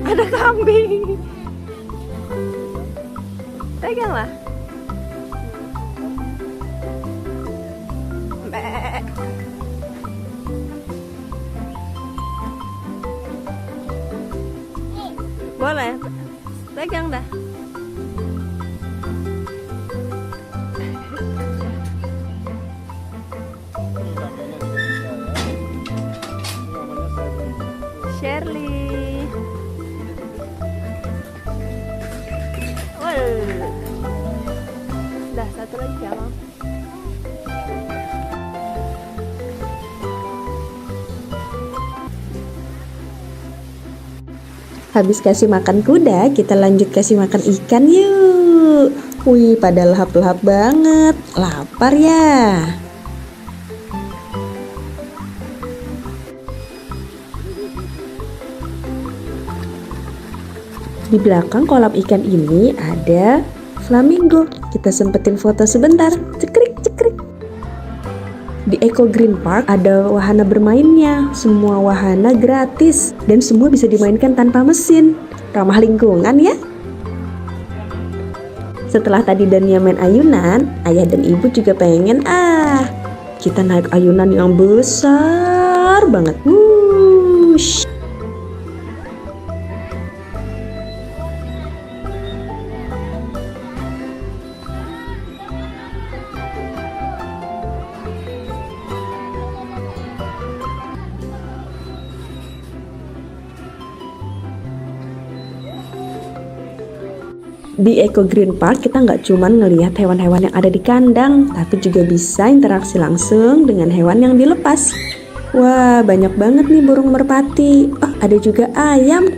Ada kambing. Peganglah. Mbak. Boleh. Pegang dah. Shirley. Dah, satu lagi ya, Mam. Habis kasih makan kuda, kita lanjut kasih makan ikan yuk. Wih, pada lahap-lahap banget. Lapar ya. Di belakang kolam ikan ini ada flamingo. Kita sempetin foto sebentar. Cekrik, cekrik. Di Eco Green Park ada wahana bermainnya. Semua wahana gratis dan semua bisa dimainkan tanpa mesin. ramah lingkungan ya. Setelah tadi Dania main ayunan, ayah dan ibu juga pengen kita naik ayunan yang besar banget. Wush. Di Eco Green Park kita nggak cuma ngelihat hewan-hewan yang ada di kandang, tapi juga bisa interaksi langsung dengan hewan yang dilepas. Wah, banyak banget nih burung merpati. Oh, ada juga ayam.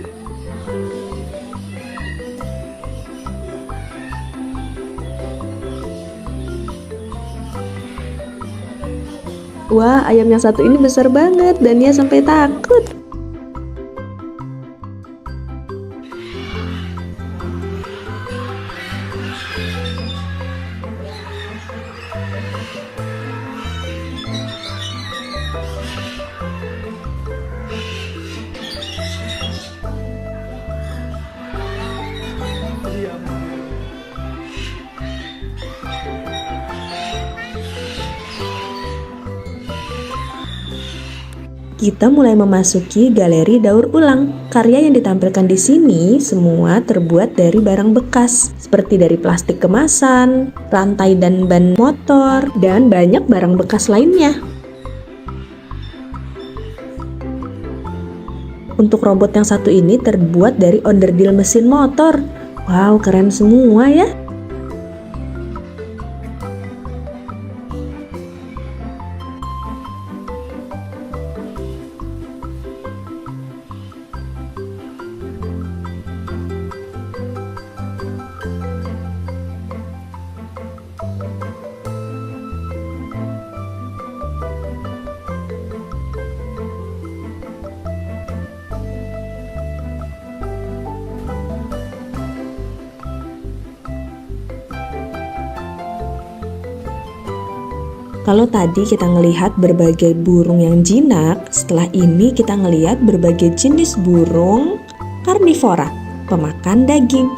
Wah, ayam yang satu ini besar banget dan dia sampai takut. Kita mulai memasuki galeri daur ulang. Karya yang ditampilkan di sini semua terbuat dari barang bekas, seperti dari plastik kemasan, rantai dan ban motor, dan banyak barang bekas lainnya. Untuk robot yang satu ini terbuat dari onderdil mesin motor. Wow, keren semua ya. Kalau tadi kita ngelihat berbagai burung yang jinak, setelah ini kita ngelihat berbagai jenis burung karnivora, pemakan daging.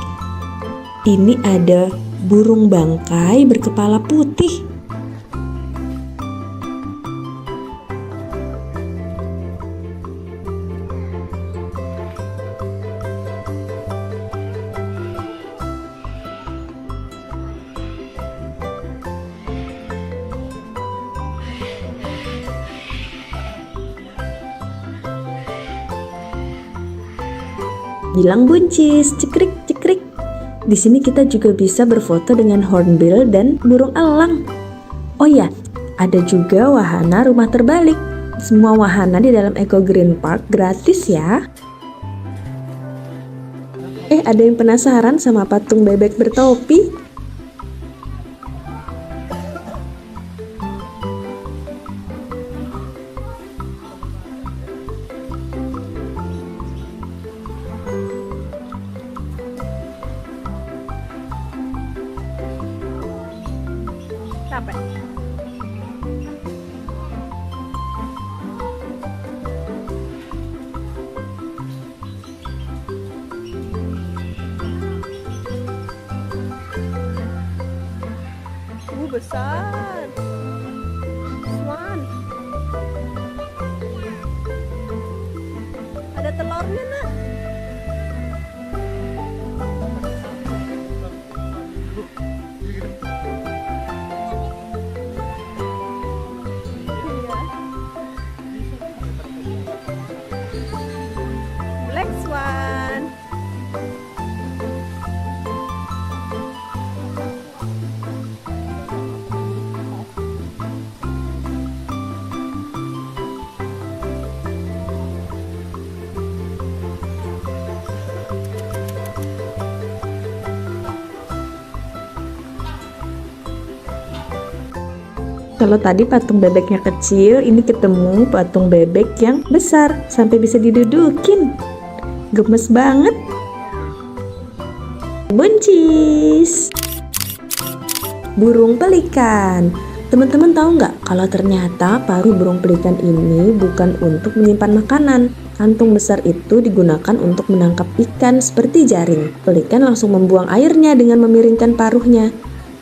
Ini ada burung bangkai berkepala putih. Bilang buncis, cekrik cekrik. Di sini kita juga bisa berfoto dengan hornbill dan burung elang. Oh ya, ada juga wahana rumah terbalik. Semua wahana di dalam Eco Green Park gratis ya. Ada yang penasaran sama patung bebek bertopi? Capek. Besar. Swan. Ada telurnya, Nak. Black swan. Kalau tadi patung bebeknya kecil, ini ketemu patung bebek yang besar sampai bisa didudukin. Gemes banget. Buncis. Burung pelikan. Teman-teman tahu nggak kalau ternyata paruh burung pelikan ini bukan untuk menyimpan makanan, Kantung besar itu digunakan untuk menangkap ikan seperti jaring. Pelikan langsung membuang airnya dengan memiringkan paruhnya.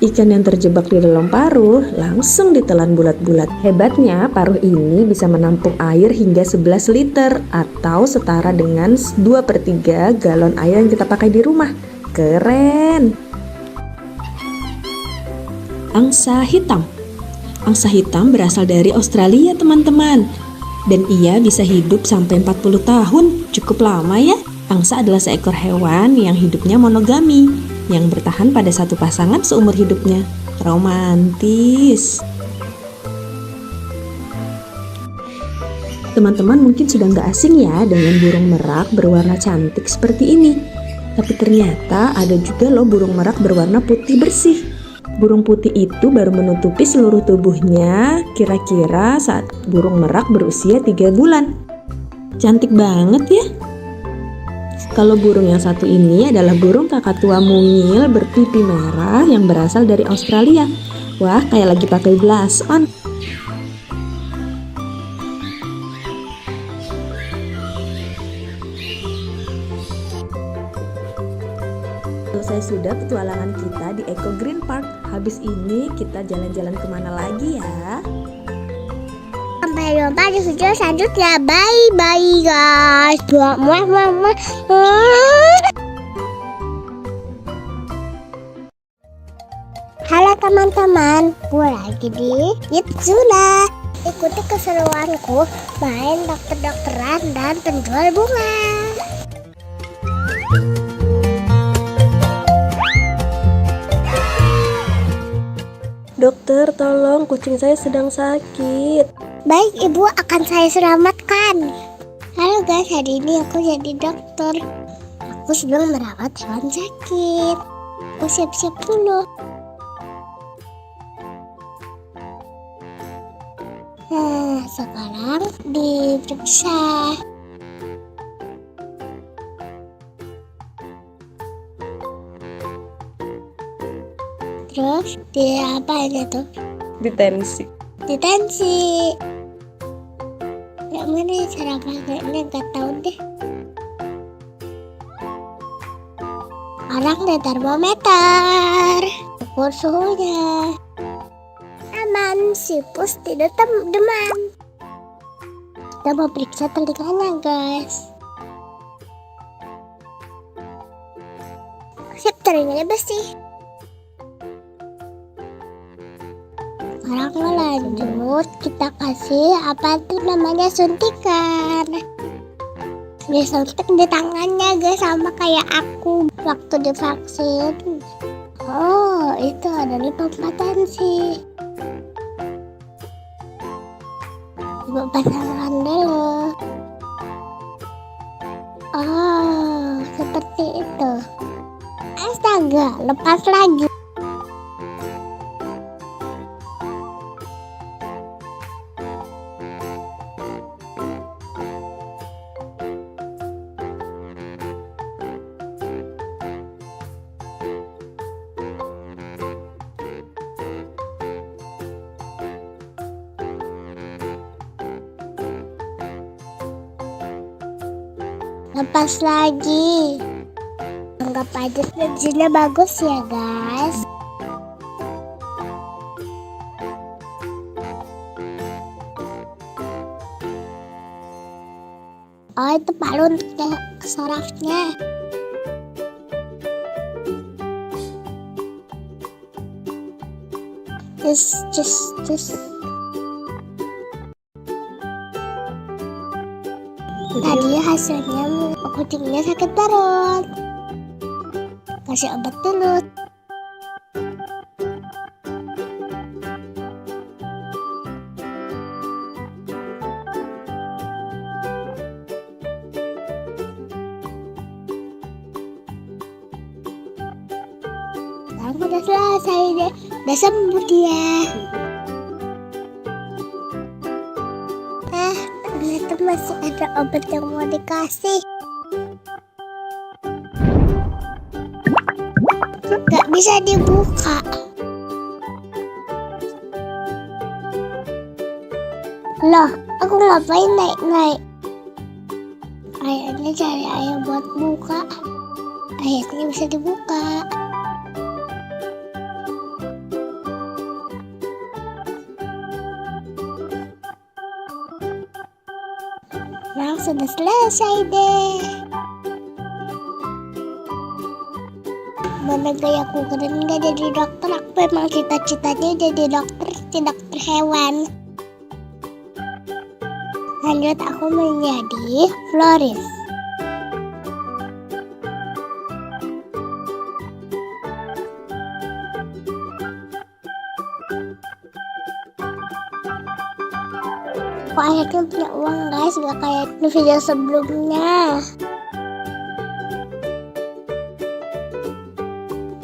Ikan yang terjebak di dalam paruh langsung ditelan bulat-bulat. Hebatnya, paruh ini bisa menampung air hingga 11 liter atau setara dengan 2/3 galon air yang kita pakai di rumah. Keren! Angsa hitam. Angsa hitam berasal dari Australia, teman-teman. Dan ia bisa hidup sampai 40 tahun. Cukup lama ya. Angsa adalah seekor hewan yang hidupnya monogami, yang bertahan pada satu pasangan seumur hidupnya. Romantis. Teman-teman mungkin sudah nggak asing ya dengan burung merak berwarna cantik seperti ini. Tapi ternyata ada juga loh burung merak berwarna putih bersih. Burung putih itu baru menutupi seluruh tubuhnya kira-kira saat burung merak berusia 3 bulan. Cantik banget ya. Kalau burung yang satu ini adalah burung kakatua mungil berpipi merah yang berasal dari Australia. Wah, kayak lagi pakai blush on. Selesai sudah petualangan kita di Eco Green Park. Habis ini kita jalan-jalan kemana lagi ya? Sampai jumpa di video selanjutnya. Bye guys. Halo teman-teman, gue lagi di Yitsula. Ikuti keseruanku main dokter-dokteran dan penjual bunga. Dokter, tolong kucing saya sedang sakit. Baik ibu, akan saya selamatkan. Halo guys, hari ini aku jadi dokter. Aku sedang merawat hewan sakit. Aku siap-siap dulu. Nah, sekarang diperiksa. Terus di apa ini tuh? Ditensi. Ditensi. Yang mana ya cara pakainya, gak tahu deh. Sekarang di termometer, ukur suhunya. Aman, sipus tidak demam. Kita mau periksa telinganya guys. Sip, telinganya bersih. Sekarang lanjut, kita kasih apa tuh namanya suntikan. Disuntik di tangannya guys, sama kayak aku waktu divaksin. Oh, itu adalah potensi. Ibu pasangkan dulu. Oh, seperti itu. Astaga, lepas lagi. Lepas lagi. Anggap aja hasilnya bagus ya guys. Oh, itu palu untuk sarafnya. Just. Tadi hasilnya kucingnya sakit perut. Kasih obat dulu. Sekarang udah selesai deh. Udah sembuh dia. Ternyata masih ada obat yang mau dikasih. Gak bisa dibuka. Loh, aku ngapain naik-naik? Kayaknya cari ayah buat buka. Akhirnya bisa dibuka. Nah, sudah selesai deh. Mana gayaku keren gak jadi dokter? Aku memang cita-citanya jadi dokter hewan. Lanjut aku menjadi florist. Kok akhirnya punya uang guys, gak kayak di video sebelumnya.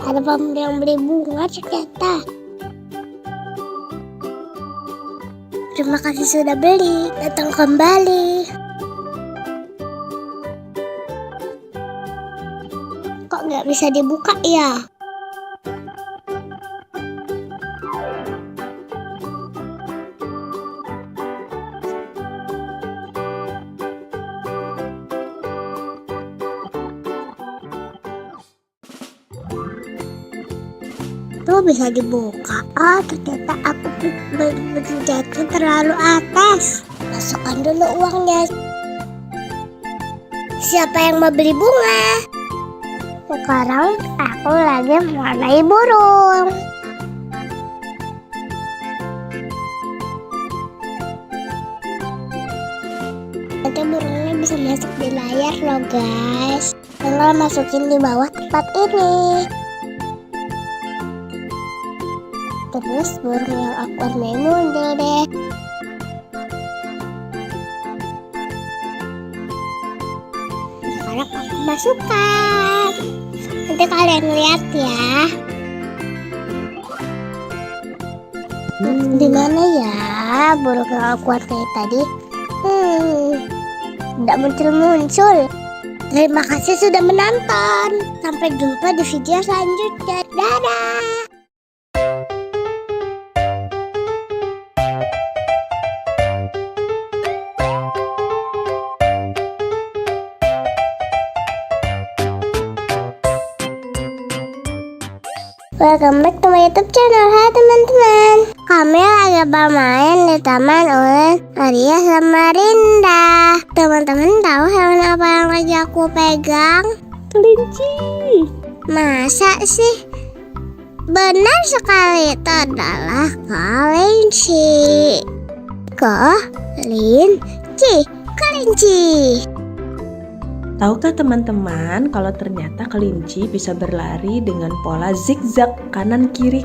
Ada pembeli yang beli bunga ternyata. Terima kasih sudah beli, datang kembali. Kok nggak bisa dibuka ya? Tuh bisa dibuka. Oh, ternyata aku berjatuh terlalu atas. Masukkan dulu uangnya. Siapa yang mau beli bunga? Sekarang aku lagi mewarnai burung. Nanti burungnya bisa masuk di layar loh guys. Tinggal masukin di bawah tempat ini. Terus burung yang aku warnai muncul deh. Sekarang aku masukkan. Nanti kalian lihat ya. Di mana ya burung yang aku warnai tadi? Tidak muncul-muncul. Terima kasih sudah menonton. Sampai jumpa di video selanjutnya. Dadah. Welcome back to my YouTube channel. Hai teman-teman, kami lagi bermain di taman oleh Arya sama Rinda. Teman-teman tahu hewan apa yang lagi aku pegang? Kelinci. Masa sih? Benar sekali, itu adalah kelinci. Kelinci. Tahukah teman-teman kalau ternyata kelinci bisa berlari dengan pola zigzag kanan kiri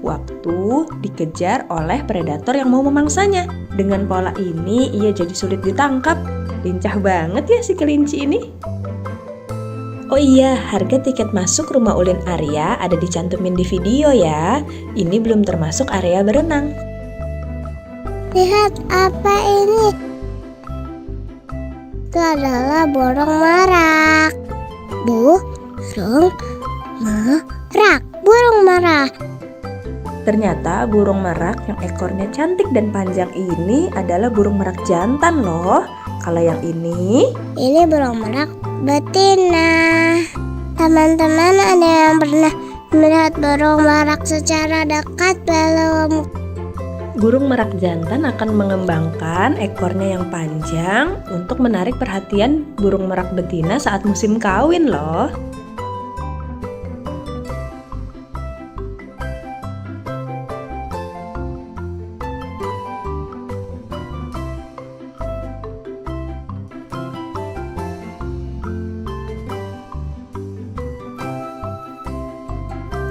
waktu dikejar oleh predator yang mau memangsanya. Dengan pola ini ia jadi sulit ditangkap. Lincah banget ya si kelinci ini. Oh iya, harga tiket masuk Rumah Ulin Arya ada dicantumin di video ya. Ini belum termasuk area berenang. Lihat apa ini? Itu adalah burung merak. Burung merak. Ternyata burung merak yang ekornya cantik dan panjang ini adalah burung merak jantan loh. Kalau yang ini burung merak betina. Teman-teman ada yang pernah melihat burung merak secara dekat belum? Burung merak jantan akan mengembangkan ekornya yang panjang untuk menarik perhatian burung merak betina saat musim kawin loh.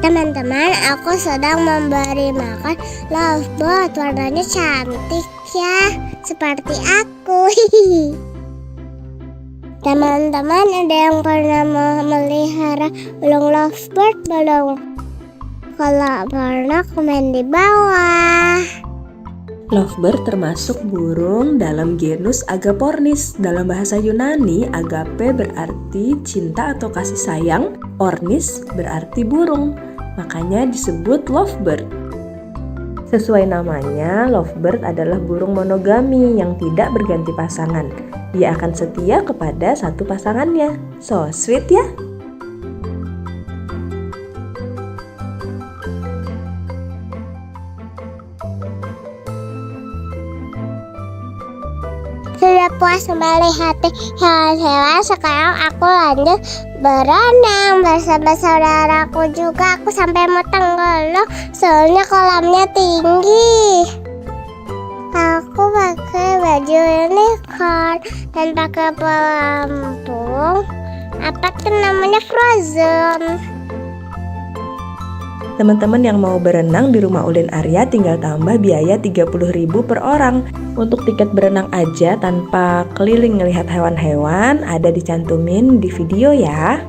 Teman-teman, aku sedang memberi makan lovebird. Warnanya cantik ya, seperti aku. Teman-teman, ada yang pernah memelihara burung lovebird belum? Kalau pernah, komen di bawah. Lovebird termasuk burung dalam genus Agapornis. Dalam bahasa Yunani, agape berarti cinta atau kasih sayang, ornis berarti burung. Makanya disebut lovebird. Sesuai namanya, lovebird adalah burung monogami yang tidak berganti pasangan. Dia akan setia kepada satu pasangannya. So sweet ya. Sudah puas melihat hewan-hewan, sekarang aku lanjut berenang bersama saudaraku juga. Aku sampai mau tenggelam soalnya kolamnya tinggi. Aku pakai baju unicorn dan pakai pelampung. Apa tuh namanya, Frozen. Teman-teman yang mau berenang di rumah Ulin Arya tinggal tambah biaya 30.000 per orang. Untuk tiket berenang aja tanpa keliling ngelihat hewan-hewan ada dicantumin di video ya.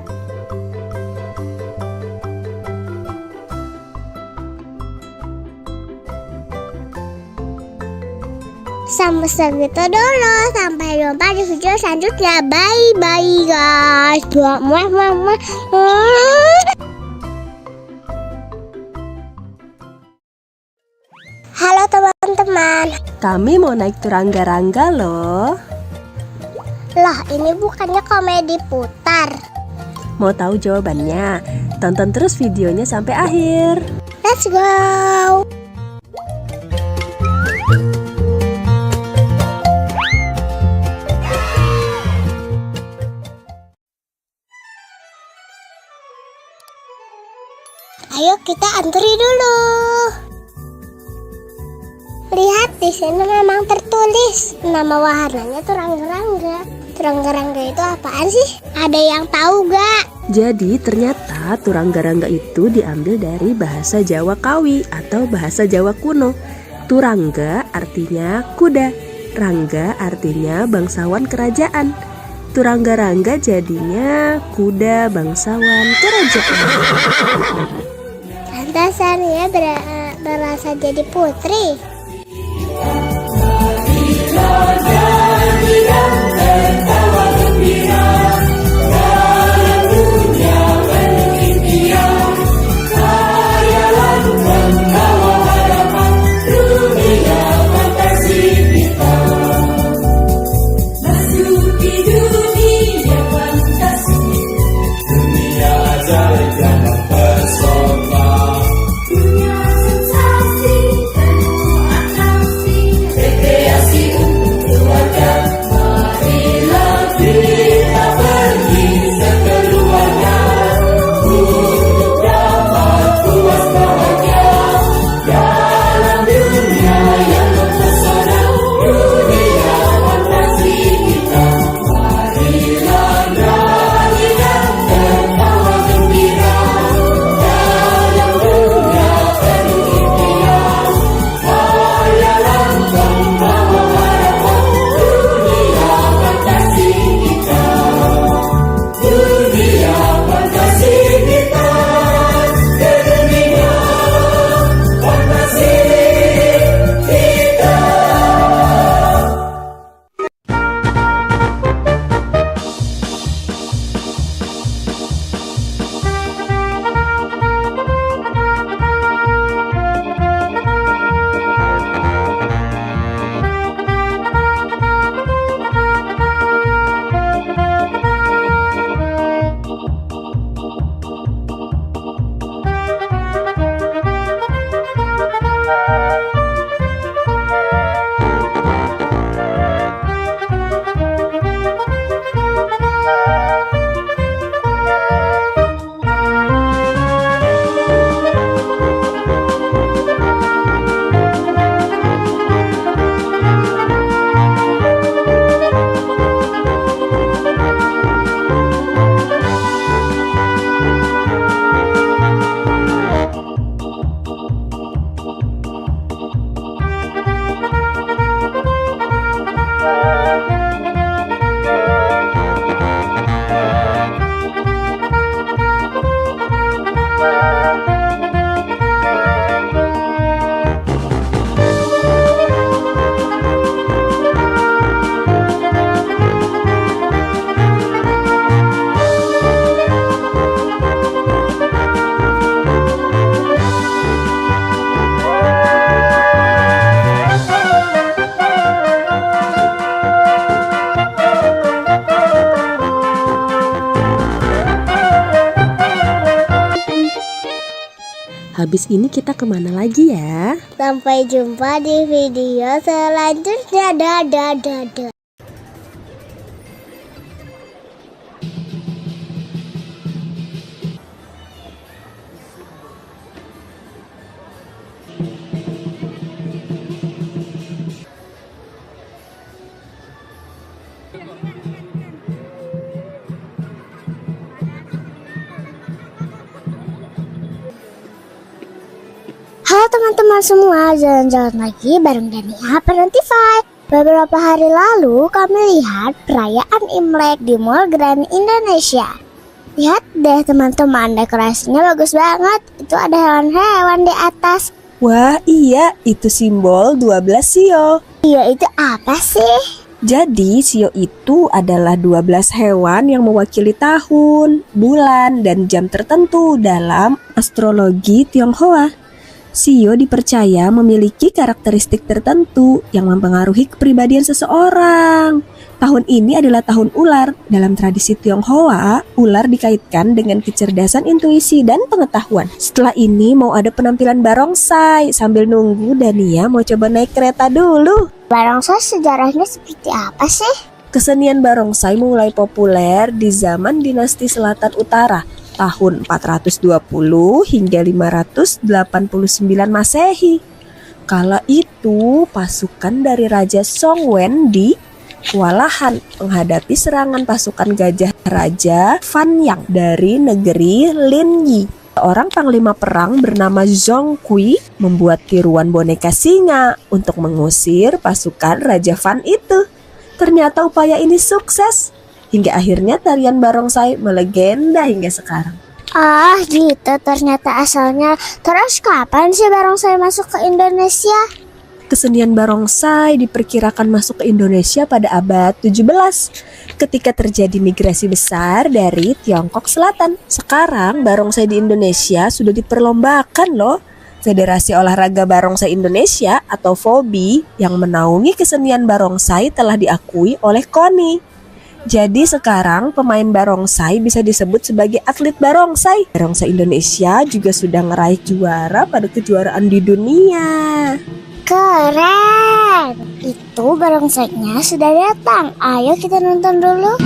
Sampai segitu dulu. Sampai jumpa di video selanjutnya. Bye bye guys. Muah muah muah. Halo teman-teman. Kami mau naik turangga-rangga loh. Lah, ini bukannya komedi putar. Mau tahu jawabannya? Tonton terus videonya sampai akhir. Let's go. Ayo kita antri dulu. Lihat di sini memang tertulis nama wahananya turangga-rangga. Turangga-rangga itu apaan sih? Ada yang tahu gak? Jadi ternyata turangga-rangga itu diambil dari bahasa Jawa Kawi atau bahasa Jawa kuno. Turangga artinya kuda, rangga artinya bangsawan kerajaan. Turangga-rangga jadinya kuda bangsawan kerajaan. Pantasannya berasa jadi putri. Habis ini kita kemana lagi ya? Sampai jumpa di video selanjutnya. Dadah, dadah. Halo teman-teman semua, jalan-jalan lagi bareng Dania Penantify. Beberapa hari lalu kami lihat perayaan Imlek di Mall Grand Indonesia. Lihat deh teman-teman, dekorasinya bagus banget. Itu ada hewan-hewan di atas. Wah iya, itu simbol 12 sio. Iya, itu apa sih? Jadi sio itu adalah 12 hewan yang mewakili tahun, bulan, dan jam tertentu dalam astrologi Tionghoa. Sio dipercaya memiliki karakteristik tertentu yang mempengaruhi kepribadian seseorang. Tahun ini adalah tahun ular. Dalam tradisi Tionghoa, ular dikaitkan dengan kecerdasan intuisi dan pengetahuan. Setelah ini mau ada penampilan barongsai. Sambil nunggu, Dania mau coba naik kereta dulu. Barongsai sejarahnya seperti apa sih? Kesenian barongsai mulai populer di zaman dinasti Selatan Utara tahun 420 hingga 589 Masehi. Kala itu pasukan dari Raja Songwen di kewalahan menghadapi serangan pasukan gajah Raja Fan Yang dari negeri Linyi. Seorang panglima perang bernama Zhong Kui membuat tiruan boneka singa untuk mengusir pasukan Raja Fan itu. Ternyata upaya ini sukses. Hingga akhirnya tarian barongsai melegenda hingga sekarang. Ah gitu ternyata asalnya. Terus kapan sih barongsai masuk ke Indonesia? Kesenian barongsai diperkirakan masuk ke Indonesia pada abad 17 ketika terjadi migrasi besar dari Tiongkok Selatan. Sekarang barongsai di Indonesia sudah diperlombakan loh. Federasi Olahraga Barongsai Indonesia atau FOBI yang menaungi kesenian barongsai telah diakui oleh KONI. Jadi sekarang pemain barongsai bisa disebut sebagai atlet barongsai. Barongsai Indonesia juga sudah meraih juara pada kejuaraan di dunia. Keren! Itu barongsainya sudah datang. Ayo kita nonton dulu.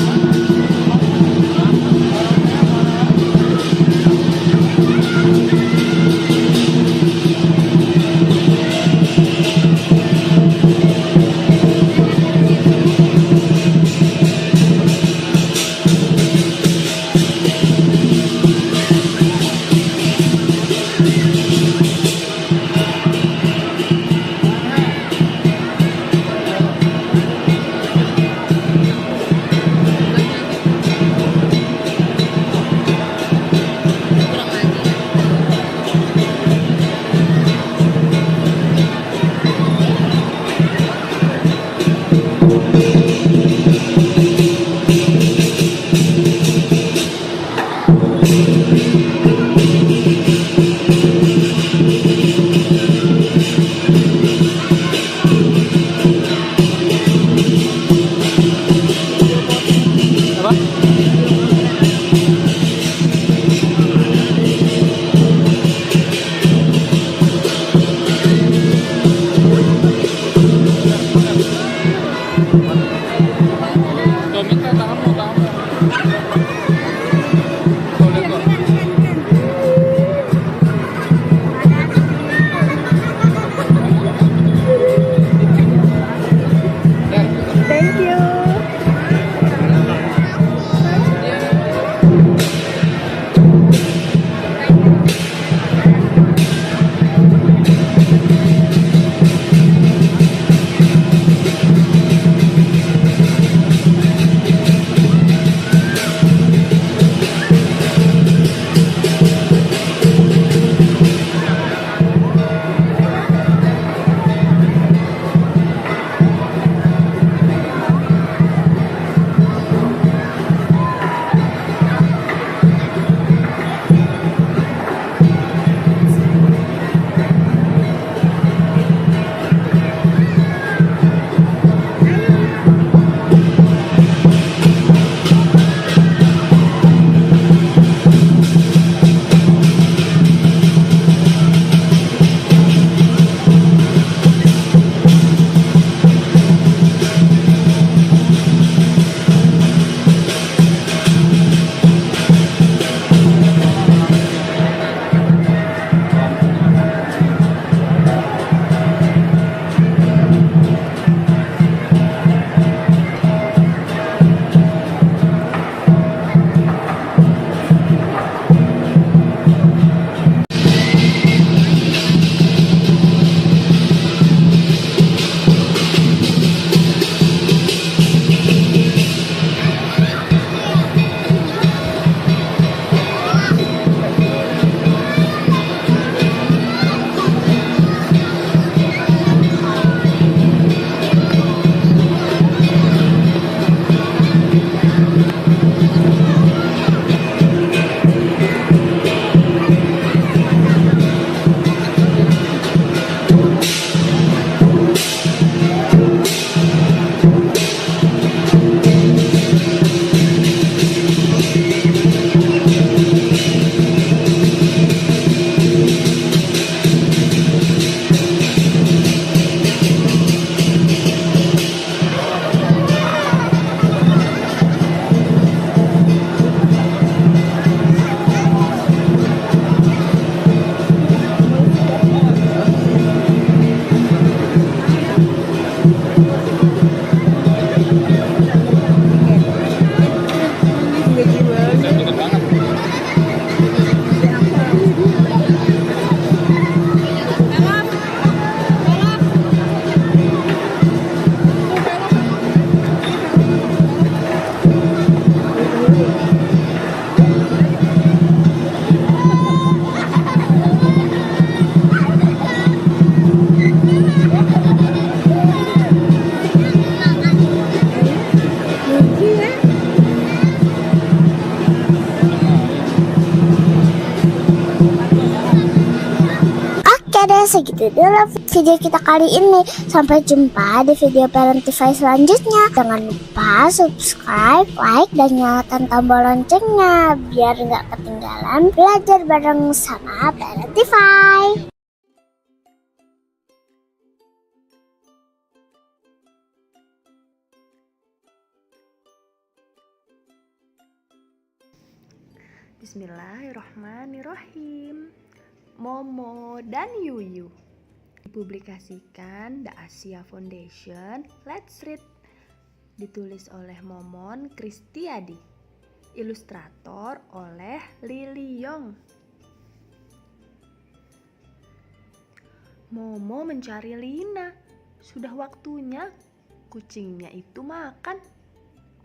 dulu video kita kali ini. Sampai jumpa di video Parentify selanjutnya. Jangan lupa subscribe, like, dan nyalakan tombol loncengnya biar nggak ketinggalan belajar bareng sama Parentify. Bismillahirrahmanirrahim. Momo dan Yuyu dipublikasikan The Asia Foundation. Let's read. Ditulis oleh Momon Kristiadi. Ilustrator oleh Lily Yong. Momo mencari Lina. Sudah waktunya kucingnya itu makan.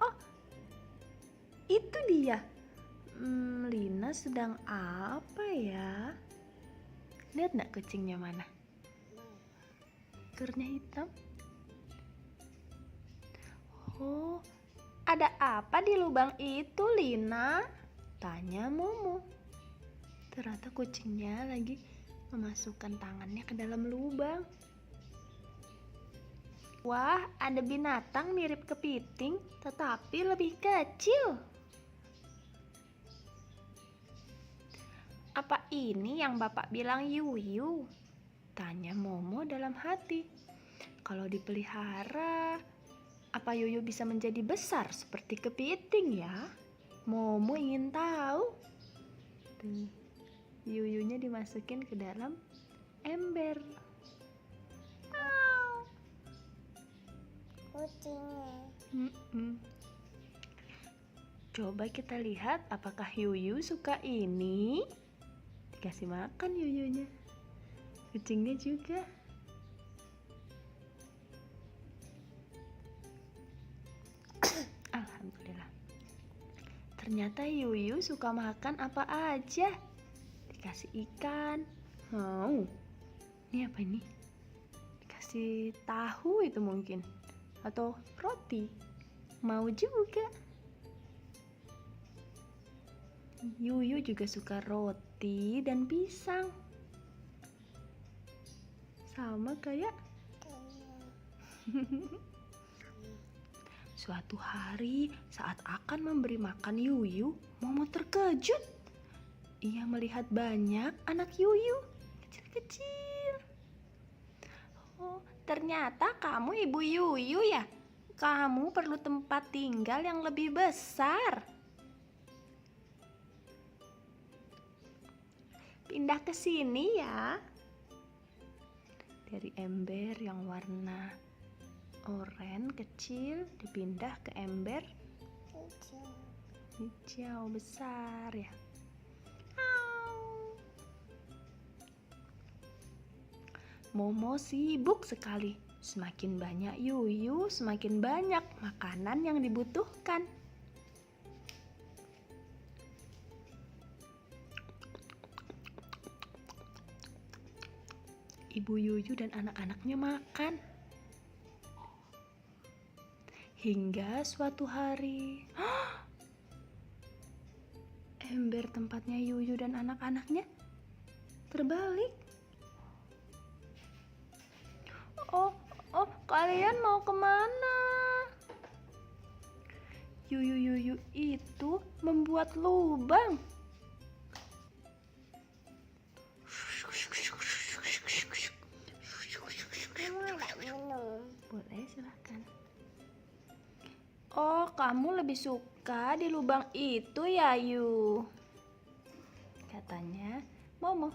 Oh, itu dia. Lina sedang apa ya? Lihat nggak kucingnya mana? Ekornya hitam. Oh, ada apa di lubang itu, Lina? Tanya Momo. Ternyata kucingnya lagi memasukkan tangannya ke dalam lubang. Wah, ada binatang mirip kepiting, tetapi lebih kecil. Apa ini yang Bapak bilang Yuyu? Tanya Momo dalam hati. Kalau dipelihara, apa Yuyu bisa menjadi besar seperti kepiting ya? Momo ingin tahu. Tuh, Yuyunya dimasukin ke dalam ember. Kucingnya. Coba kita lihat apakah Yuyu suka ini. Dikasih makan Yuyunya. Kucingnya juga. Alhamdulillah. Ternyata Yuyu suka makan apa aja. Dikasih ikan. Mau. Ini apa ini? Dikasih tahu itu mungkin. Atau roti. Mau juga. Yuyu juga suka roti dan pisang. Sama kayak suatu hari saat akan memberi makan Yuyu, Momo terkejut. Ia melihat banyak anak Yuyu kecil-kecil. Oh, ternyata kamu ibu Yuyu ya? Kamu perlu tempat tinggal yang lebih besar. Pindah ke sini ya. Dari ember yang warna oranye kecil dipindah ke ember hijau besar ya. Momo sibuk sekali. Semakin banyak Yuyu, semakin banyak makanan yang dibutuhkan. Ibu Yuyu dan anak-anaknya makan. Hingga suatu hari, ember tempatnya Yuyu dan anak-anaknya terbalik. Oh, kalian mau kemana? Yuyu itu membuat lubang. Boleh, silahkan. Oh, kamu lebih suka di lubang itu ya, Yu? Katanya Momo.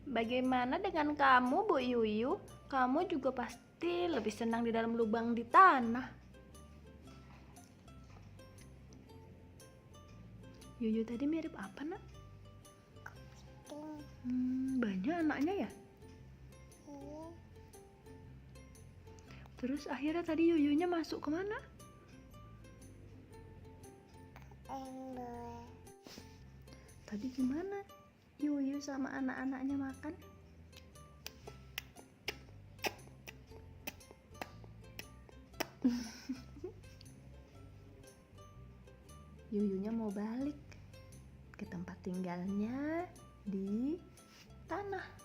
Bagaimana dengan kamu, Bu Yuyu? Kamu juga pasti lebih senang di dalam lubang di tanah. Yuyu tadi mirip apa, Nak? Banyak anaknya ya? Terus akhirnya tadi Yuyunya masuk kemana? Ember. Tadi gimana Yuyu sama anak-anaknya makan? Yuyunya mau balik ke tempat tinggalnya di tanah.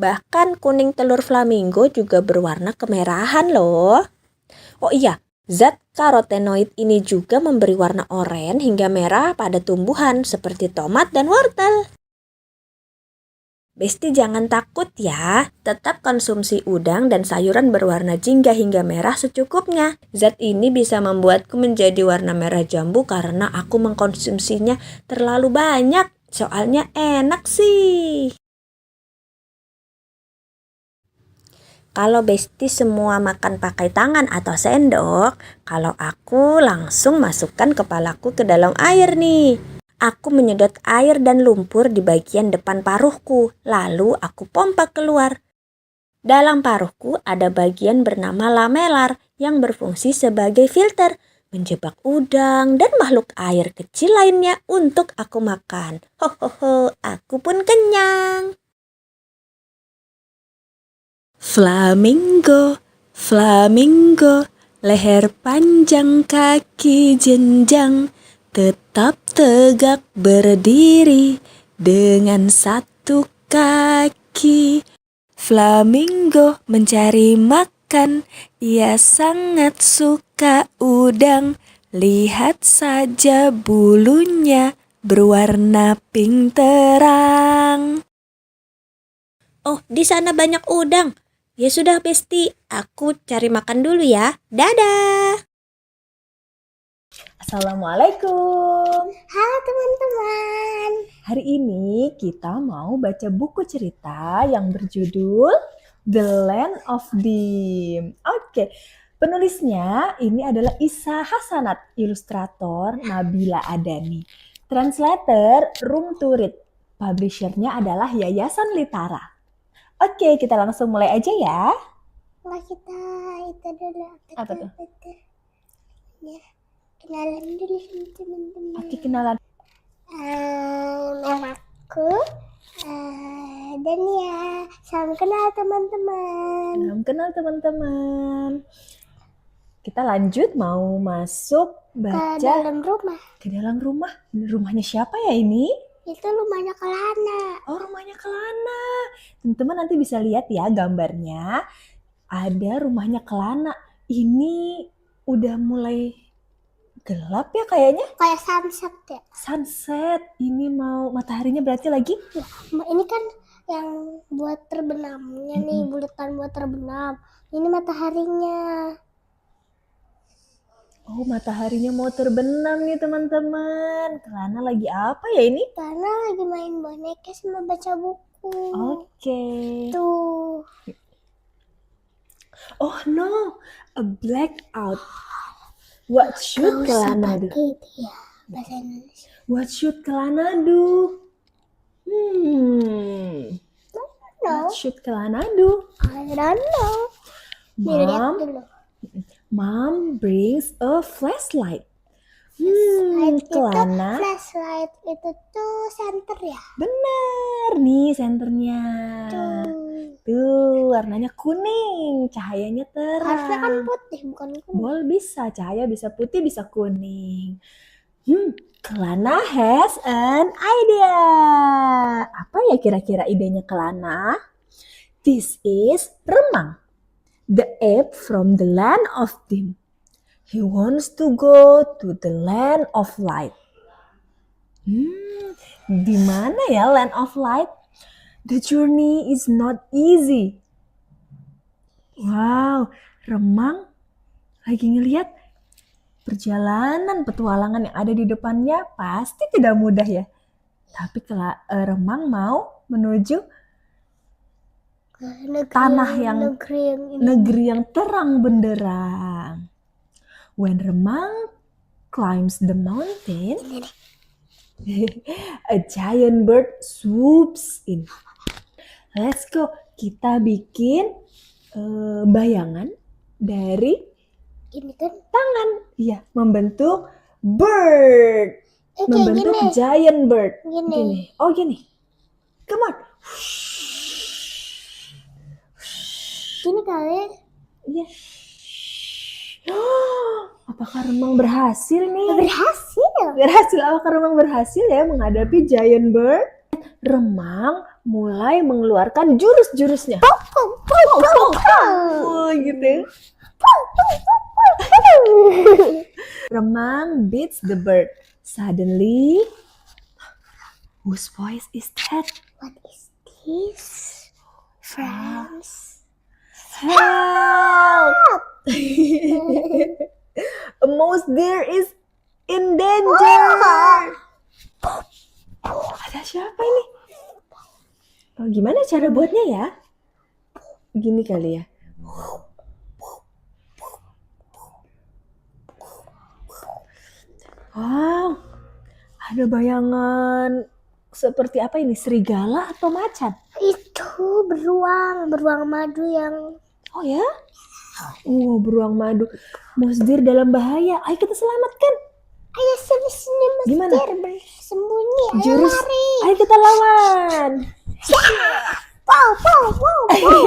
Bahkan kuning telur flamingo juga berwarna kemerahan loh. Oh iya, zat karotenoid ini juga memberi warna oranye hingga merah pada tumbuhan seperti tomat dan wortel. Besti jangan takut ya, tetap konsumsi udang dan sayuran berwarna jingga hingga merah secukupnya. Zat ini bisa membuatku menjadi warna merah jambu karena aku mengkonsumsinya terlalu banyak. Soalnya enak sih. Kalau Besti semua makan pakai tangan atau sendok, kalau aku langsung masukkan kepalaku ke dalam air nih. Aku menyedot air dan lumpur di bagian depan paruhku, lalu aku pompa keluar. Dalam paruhku ada bagian bernama lamelar yang berfungsi sebagai filter, menjebak udang dan makhluk air kecil lainnya untuk aku makan. Hohoho, aku pun kenyang. Flamingo, flamingo, leher panjang kaki jenjang, tetap tegak berdiri dengan satu kaki. Flamingo mencari makan, ia sangat suka udang. Lihat saja bulunya berwarna pink terang. Oh, di sana banyak udang. Ya sudah Besti, aku cari makan dulu ya. Dadah. Assalamualaikum. Halo teman-teman. Hari ini kita mau baca buku cerita yang berjudul The Land of Dim. Oke, penulisnya ini adalah Isa Hasanat, ilustrator Nabila Adani, translator Room to Read, publishernya adalah Yayasan Litara. Oke, kita langsung mulai aja ya. Nggak, kita itu dulu. Apa tuh? Ya, kenalan dulu sama teman-teman. Oke, kenalan. Namaku Dania. Salam kenal teman-teman. Salam kenal teman-teman. Kita lanjut mau masuk Ke baca dalam rumah. ke dalam rumah. Rumahnya siapa ya ini? Itu rumahnya Kelana. Oh, rumahnya Kelana. Teman-teman nanti bisa lihat ya gambarnya. Ada rumahnya Kelana. Ini udah mulai gelap ya kayaknya. Kayak sunset ya. Sunset. Ini mau mataharinya berarti lagi. Ini kan yang buat terbenamnya nih, bulatan buat terbenam. Ini mataharinya. Oh, mataharinya mau terbenam nih teman-teman. Kelana lagi apa ya ini? Karena lagi main boneka sama baca buku. Oke. Tuh. Oh no, a blackout. What should Kelana do? Gitu ya, bahasa Indonesia. What should Kelana do? No, What should Kelana do? I don't know. Dilihat Mom, dulu. Mom brings a flashlight. Kelana. Flashlight itu tuh center ya. Bener nih senternya. Tuh warnanya kuning, cahayanya Harusnya kan terang. putih, bukan kuning. Bol bisa, cahaya bisa putih, bisa kuning. Kelana has an idea. Apa ya kira-kira idenya Kelana? This is Remang, the ape from the land of Dim. He wants to go to the land of light. Di mana ya land of light? The journey is not easy. Wow, Remang lagi ngelihat perjalanan petualangan yang ada di depannya pasti tidak mudah ya. Tapi Remang mau menuju tanah yang negeri yang terang benderang. When Remang climbs the mountain, a giant bird swoops in. Let's go. Kita bikin bayangan dari Ini kan tangan. Iya, membentuk bird. kayak Membentuk gini. giant bird. Gini. Oh, gini. Come on. Gini kali. Iya. Apakah Remang berhasil nih? Berhasil. Apakah Remang berhasil ya menghadapi giant bird? Remang mulai mengeluarkan jurus-jurusnya. Oh, gitu. Remang beats the bird. Suddenly, whose voice is that? What is this? Friends. Help! A mouse deer is in danger. Ada siapa ini? Oh, gimana cara buatnya ya? Begini kali ya. Wow, ada bayangan seperti apa ini? Serigala atau macan? Itu beruang madu yang Oh ya? Oh, beruang madu. Mouse deer dalam bahaya. Ayo kita selamatkan. ayo sini Gimana? Mister bersembunyi. Ayo Jurus. lari. Ayo kita lawan. Wow, wow, wow, wow.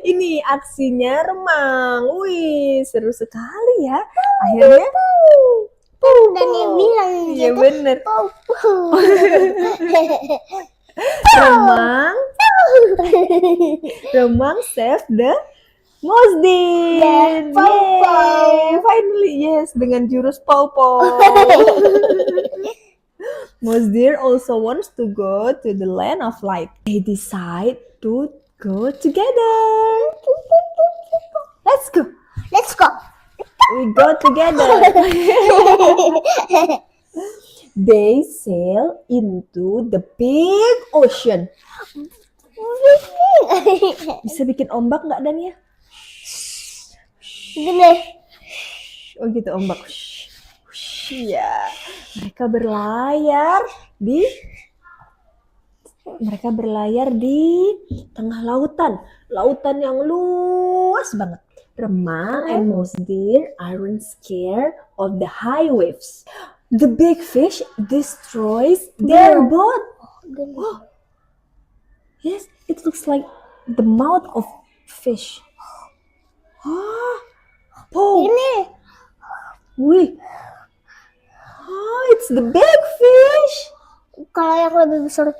Ini aksinya Remang. Wih, seru sekali ya. Akhirnya Dan yang bilang Iya gitu. bener. Wow, wow. Remang save the mouse deer. Paw Paw. Yay, finally yes dengan jurus Paw Paw. Mouse deer also wants to go to the land of light. They decide to go together. Let's go. Let's go. We go together. They sail into the big ocean. Bisa bikin ombak nggak Dan ya? Gini. Oh gitu ombak. Ya, mereka berlayar di tengah lautan yang luas banget. Remang and mouse deer aren't scared of the high waves. The big fish destroys their boat. Gini. Oh, yes, it looks like the mouth of fish. Oh, Ini. wih. Oh, it's the big fish. Kalau yang lebih besar.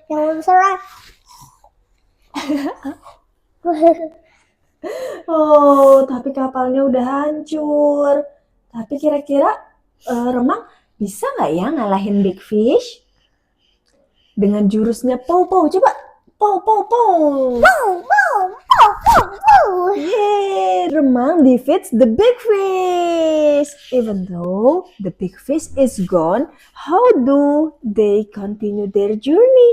Yang lebih besar. Oh, tapi kapalnya udah hancur. Tapi kira-kira Remang bisa nggak ya ngalahin big fish? Dengan jurusnya Paw Paw. Coba. Paw Paw Paw. Wow, wow, wow, wow, wow. Yay! Remang defeats the big fish. Even though the big fish is gone, how do they continue their journey?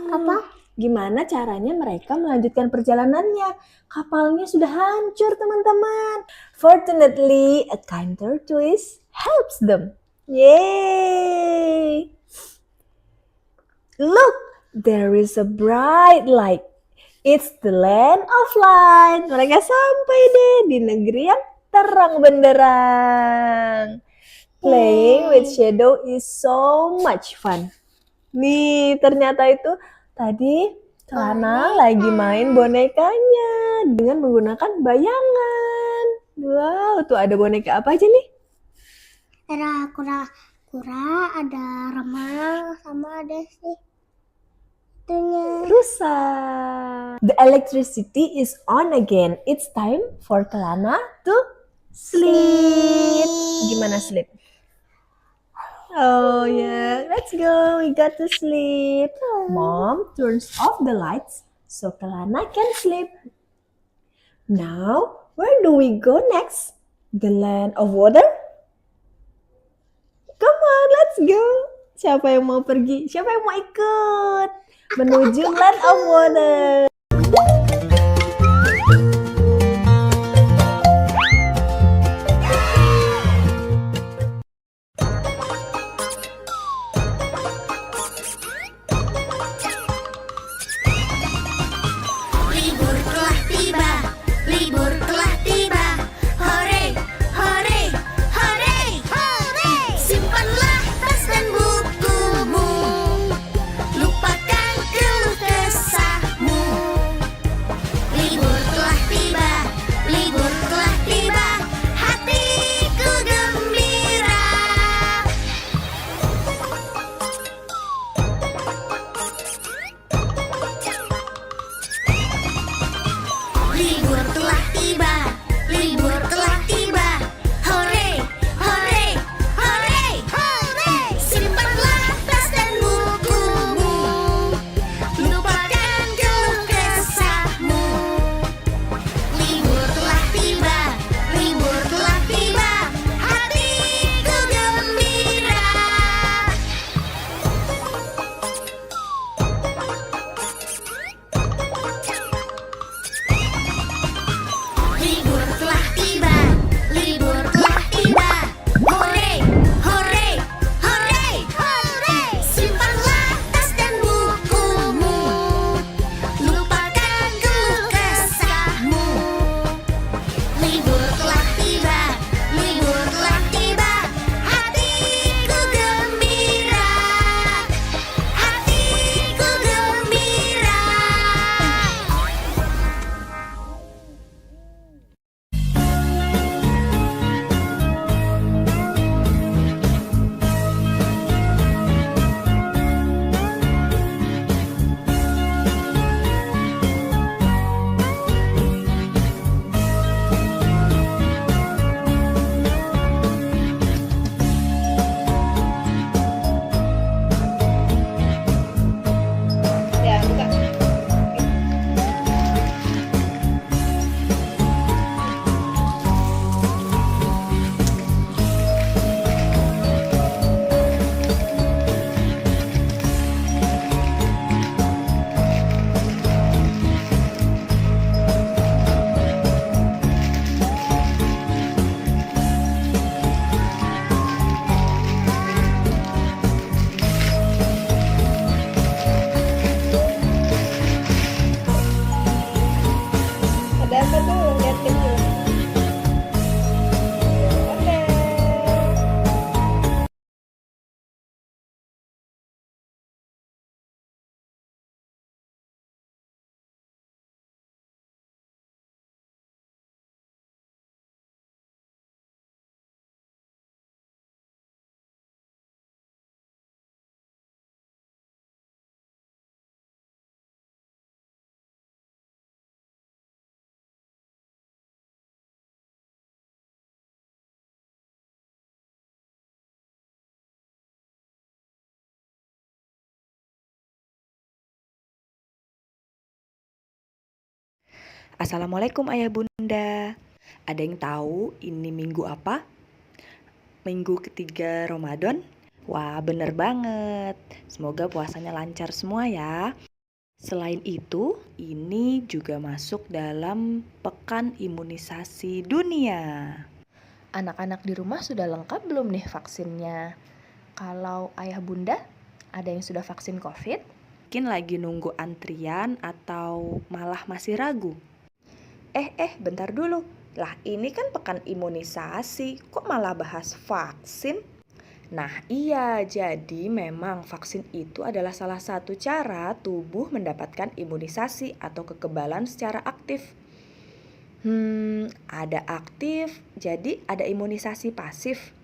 Apa? Gimana caranya mereka melanjutkan perjalanannya? Kapalnya sudah hancur, teman-teman. Fortunately, a kind tortoise helps them. Yay! Look, there is a bright light. It's the land of light. Mereka sampai deh di negeri yang terang benderang. Playing with shadow is so much fun. Nih, ternyata itu tadi Kelana lagi main bonekanya dengan menggunakan bayangan. Wow, tuh ada boneka apa aja nih? Ada kura-kura, ada remang, sama ada sih itunya. Rusa. The electricity is on again. It's time for Kelana to sleep. Gimana sleep? Oh yeah, let's go. We got to sleep. Mom turns off the lights so Kelana can sleep. Now, where do we go next? The land of water? Come on, let's go. Siapa yang mau pergi? Siapa yang mau ikut? Menuju land of water. Libur telah tiba, libur telah tiba. Hore, hore, hore, hore. Simpanlah tas dan bukumu, lupakan keluh kesahmu. Assalamualaikum ayah bunda. Ada yang tahu ini minggu apa? Minggu ketiga Ramadan? Wah, bener banget. Semoga puasanya lancar semua ya. Selain itu, ini juga masuk dalam pekan imunisasi dunia. Anak-anak di rumah sudah lengkap belum nih vaksinnya? Kalau ayah bunda, ada yang sudah vaksin COVID? Mungkin lagi nunggu antrian atau malah masih ragu? Bentar dulu. Lah ini kan pekan imunisasi, kok malah bahas vaksin? Nah iya, jadi memang vaksin itu adalah salah satu cara tubuh mendapatkan imunisasi atau kekebalan secara aktif. Ada aktif, jadi ada imunisasi pasif.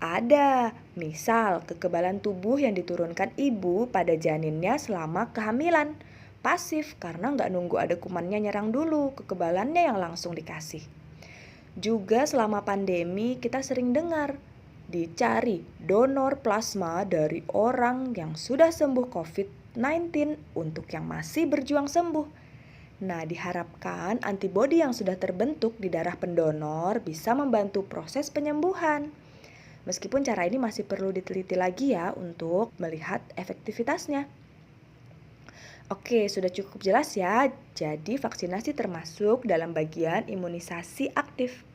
Ada, misal kekebalan tubuh yang diturunkan ibu pada janinnya selama kehamilan. Pasif karena nggak nunggu ada kumannya nyerang dulu, kekebalannya yang langsung dikasih. Juga selama pandemi kita sering dengar, dicari donor plasma dari orang yang sudah sembuh COVID-19 untuk yang masih berjuang sembuh. Nah, diharapkan antibodi yang sudah terbentuk di darah pendonor bisa membantu proses penyembuhan. Meskipun cara ini masih perlu diteliti lagi ya untuk melihat efektivitasnya. Oke, sudah cukup jelas ya. Jadi vaksinasi termasuk dalam bagian imunisasi aktif.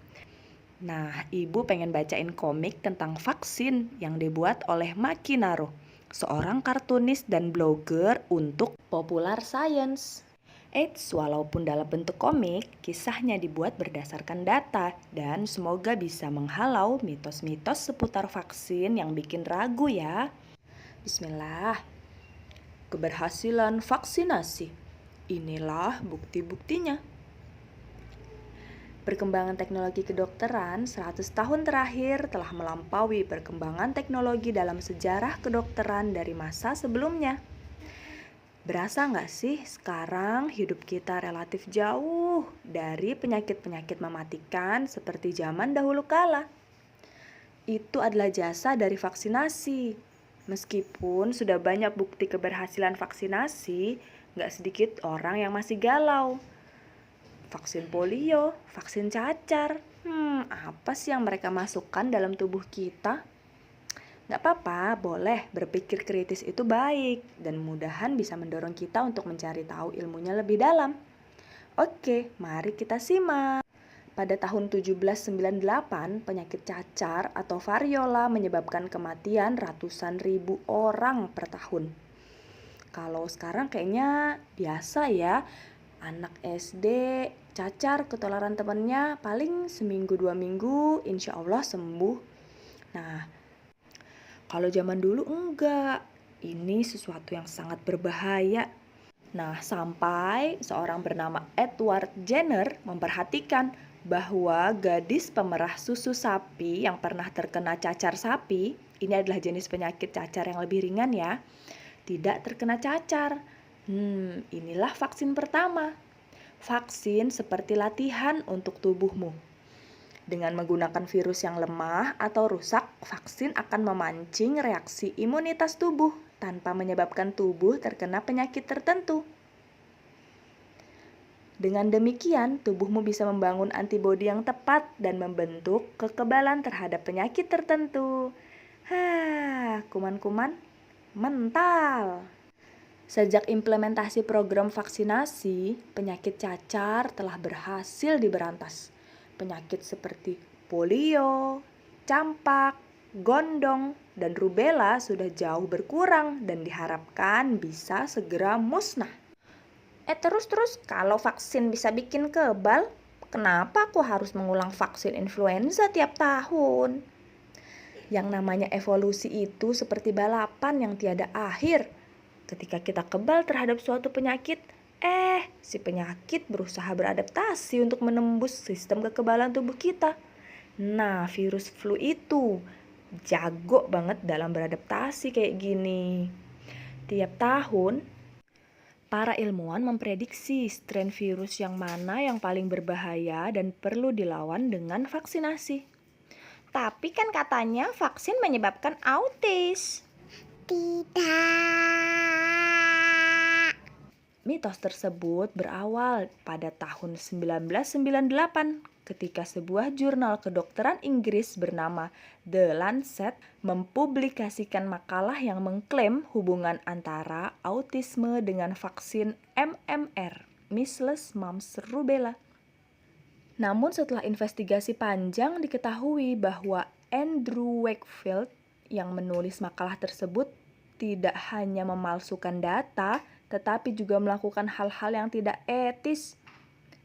Nah, ibu pengen bacain komik tentang vaksin yang dibuat oleh Maki Naro, seorang kartunis dan blogger untuk Popular Science. Walaupun dalam bentuk komik, kisahnya dibuat berdasarkan data dan semoga bisa menghalau mitos-mitos seputar vaksin yang bikin ragu ya. Bismillah. Keberhasilan vaksinasi. Inilah bukti-buktinya. Perkembangan teknologi kedokteran 100 tahun terakhir telah melampaui perkembangan teknologi dalam sejarah kedokteran dari masa sebelumnya. Berasa nggak sih sekarang hidup kita relatif jauh dari penyakit-penyakit mematikan seperti zaman dahulu kala? Itu adalah jasa dari vaksinasi. Meskipun sudah banyak bukti keberhasilan vaksinasi, nggak sedikit orang yang masih galau. Vaksin polio, vaksin cacar, apa sih yang mereka masukkan dalam tubuh kita? Nggak apa-apa, boleh berpikir kritis itu baik dan mudahan bisa mendorong kita untuk mencari tahu ilmunya lebih dalam. Oke, mari kita simak. Pada tahun 1798, penyakit cacar atau variola menyebabkan kematian ratusan ribu orang per tahun. Kalau sekarang kayaknya biasa ya, anak SD cacar ketularan temannya paling seminggu 2 minggu insya Allah sembuh. Nah, kalau zaman dulu enggak, ini sesuatu yang sangat berbahaya. Nah, sampai seorang bernama Edward Jenner memperhatikan bahwa gadis pemerah susu sapi yang pernah terkena cacar sapi, ini adalah jenis penyakit cacar yang lebih ringan ya, tidak terkena cacar. Inilah vaksin pertama. Vaksin seperti latihan untuk tubuhmu. Dengan menggunakan virus yang lemah atau rusak, vaksin akan memancing reaksi imunitas tubuh tanpa menyebabkan tubuh terkena penyakit tertentu. Dengan demikian, tubuhmu bisa membangun antibodi yang tepat dan membentuk kekebalan terhadap penyakit tertentu. Kuman-kuman mental. Sejak implementasi program vaksinasi, penyakit cacar telah berhasil diberantas. Penyakit seperti polio, campak, gondong, dan rubella sudah jauh berkurang dan diharapkan bisa segera musnah. Terus kalau vaksin bisa bikin kebal, kenapa aku harus mengulang vaksin influenza tiap tahun? Yang namanya evolusi itu seperti balapan yang tiada akhir. Ketika kita kebal terhadap suatu penyakit, si penyakit berusaha beradaptasi untuk menembus sistem kekebalan tubuh kita. Nah, virus flu itu jago banget dalam beradaptasi kayak gini. Tiap tahun, para ilmuwan memprediksi strain virus yang mana yang paling berbahaya dan perlu dilawan dengan vaksinasi. Tapi kan katanya vaksin menyebabkan autis. Tidak. Mitos tersebut berawal pada tahun 1998 ketika sebuah jurnal kedokteran Inggris bernama The Lancet mempublikasikan makalah yang mengklaim hubungan antara autisme dengan vaksin MMR, Measles, Mumps, Rubella. Namun setelah investigasi panjang diketahui bahwa Andrew Wakefield yang menulis makalah tersebut tidak hanya memalsukan data, tetapi juga melakukan hal-hal yang tidak etis.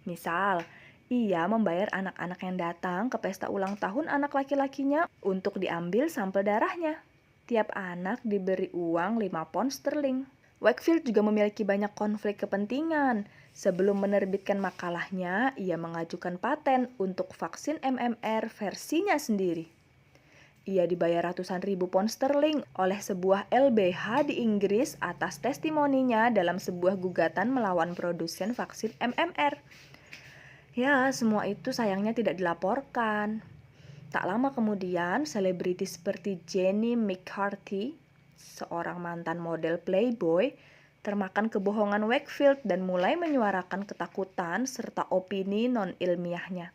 Misal, ia membayar anak-anak yang datang ke pesta ulang tahun anak laki-lakinya untuk diambil sampel darahnya. Tiap anak diberi uang 5 pound sterling. Wakefield juga memiliki banyak konflik kepentingan. Sebelum menerbitkan makalahnya, ia mengajukan paten untuk vaksin MMR versinya sendiri. Ia dibayar ratusan ribu pound sterling oleh sebuah LBH di Inggris atas testimoninya dalam sebuah gugatan melawan produsen vaksin MMR. Ya, semua itu sayangnya tidak dilaporkan. Tak lama kemudian, selebriti seperti Jenny McCarthy, seorang mantan model Playboy, termakan kebohongan Wakefield dan mulai menyuarakan ketakutan serta opini non-ilmiahnya.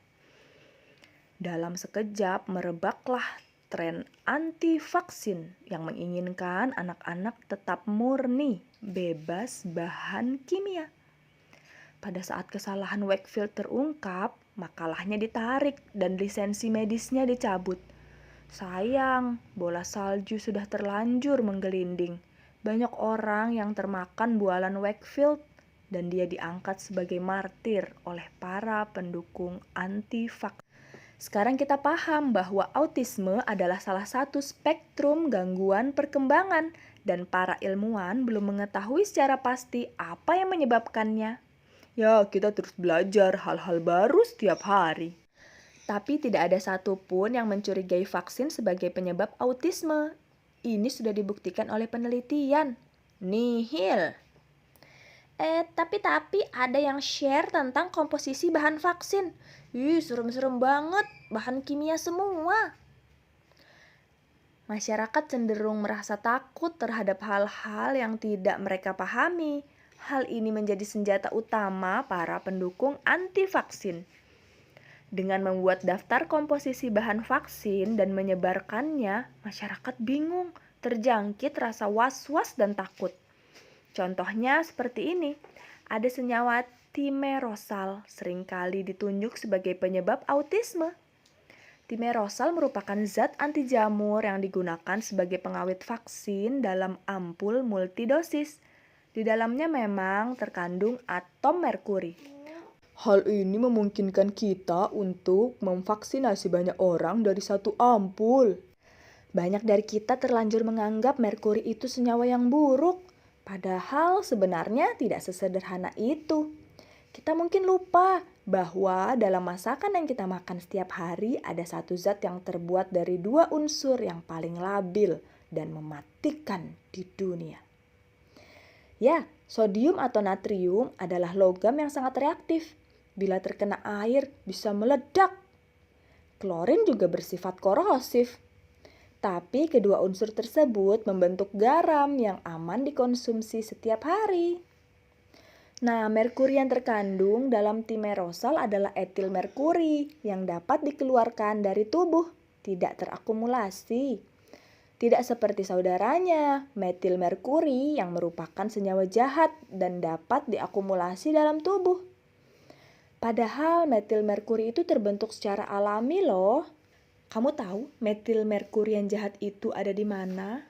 Dalam sekejap merebaklah tren anti-vaksin yang menginginkan anak-anak tetap murni, bebas bahan kimia. Pada saat kesalahan Wakefield terungkap, makalahnya ditarik dan lisensi medisnya dicabut. Sayang, bola salju sudah terlanjur menggelinding. Banyak orang yang termakan bualan Wakefield dan dia diangkat sebagai martir oleh para pendukung anti-vaksin. Sekarang kita paham bahwa autisme adalah salah satu spektrum gangguan perkembangan dan para ilmuwan belum mengetahui secara pasti apa yang menyebabkannya. Ya, kita terus belajar hal-hal baru setiap hari. Tapi tidak ada satupun yang mencurigai vaksin sebagai penyebab autisme. Ini sudah dibuktikan oleh penelitian. Nihil. Tapi ada yang share tentang komposisi bahan vaksin. Serem-serem banget, bahan kimia semua. Masyarakat cenderung merasa takut terhadap hal-hal yang tidak mereka pahami. Hal ini menjadi senjata utama para pendukung anti-vaksin. Dengan membuat daftar komposisi bahan vaksin dan menyebarkannya, masyarakat bingung, terjangkit rasa was-was dan takut. Contohnya seperti ini, ada senyawa timerosal seringkali ditunjuk sebagai penyebab autisme. Timerosal merupakan zat anti jamur yang digunakan sebagai pengawet vaksin dalam ampul multidosis. Di dalamnya memang terkandung atom merkuri. Hal ini memungkinkan kita untuk memvaksinasi banyak orang dari satu ampul. Banyak dari kita terlanjur menganggap merkuri itu senyawa yang buruk. Padahal sebenarnya tidak sesederhana itu. Kita mungkin lupa bahwa dalam masakan yang kita makan setiap hari ada satu zat yang terbuat dari 2 unsur yang paling labil dan mematikan di dunia. Ya, sodium atau natrium adalah logam yang sangat reaktif. Bila terkena air bisa meledak. Klorin juga bersifat korosif. Tapi kedua unsur tersebut membentuk garam yang aman dikonsumsi setiap hari. Nah, merkuri yang terkandung dalam timerosal adalah etil merkuri yang dapat dikeluarkan dari tubuh, tidak terakumulasi. Tidak seperti saudaranya, metil merkuri yang merupakan senyawa jahat dan dapat diakumulasi dalam tubuh. Padahal metil merkuri itu terbentuk secara alami loh. Kamu tahu metil merkuri yang jahat itu ada di mana?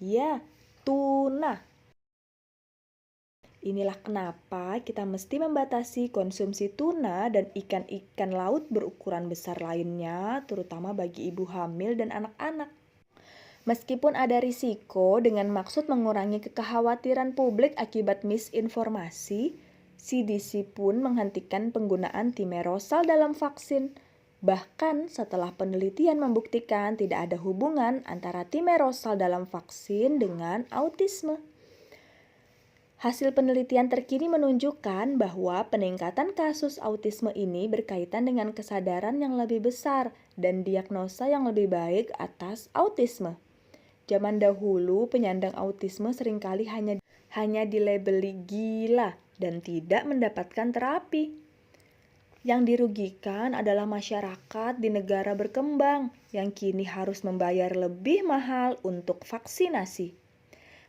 Ya, tuna. Inilah kenapa kita mesti membatasi konsumsi tuna dan ikan-ikan laut berukuran besar lainnya, terutama bagi ibu hamil dan anak-anak. Meskipun ada risiko dengan maksud mengurangi kekhawatiran publik akibat misinformasi, CDC pun menghentikan penggunaan timerosal dalam vaksin. Bahkan setelah penelitian membuktikan tidak ada hubungan antara timerosal dalam vaksin dengan autisme. Hasil penelitian terkini menunjukkan bahwa peningkatan kasus autisme ini berkaitan dengan kesadaran yang lebih besar dan diagnosa yang lebih baik atas autisme. Zaman dahulu penyandang autisme seringkali hanya hanya dilabeli gila dan tidak mendapatkan terapi. Yang dirugikan adalah masyarakat di negara berkembang yang kini harus membayar lebih mahal untuk vaksinasi.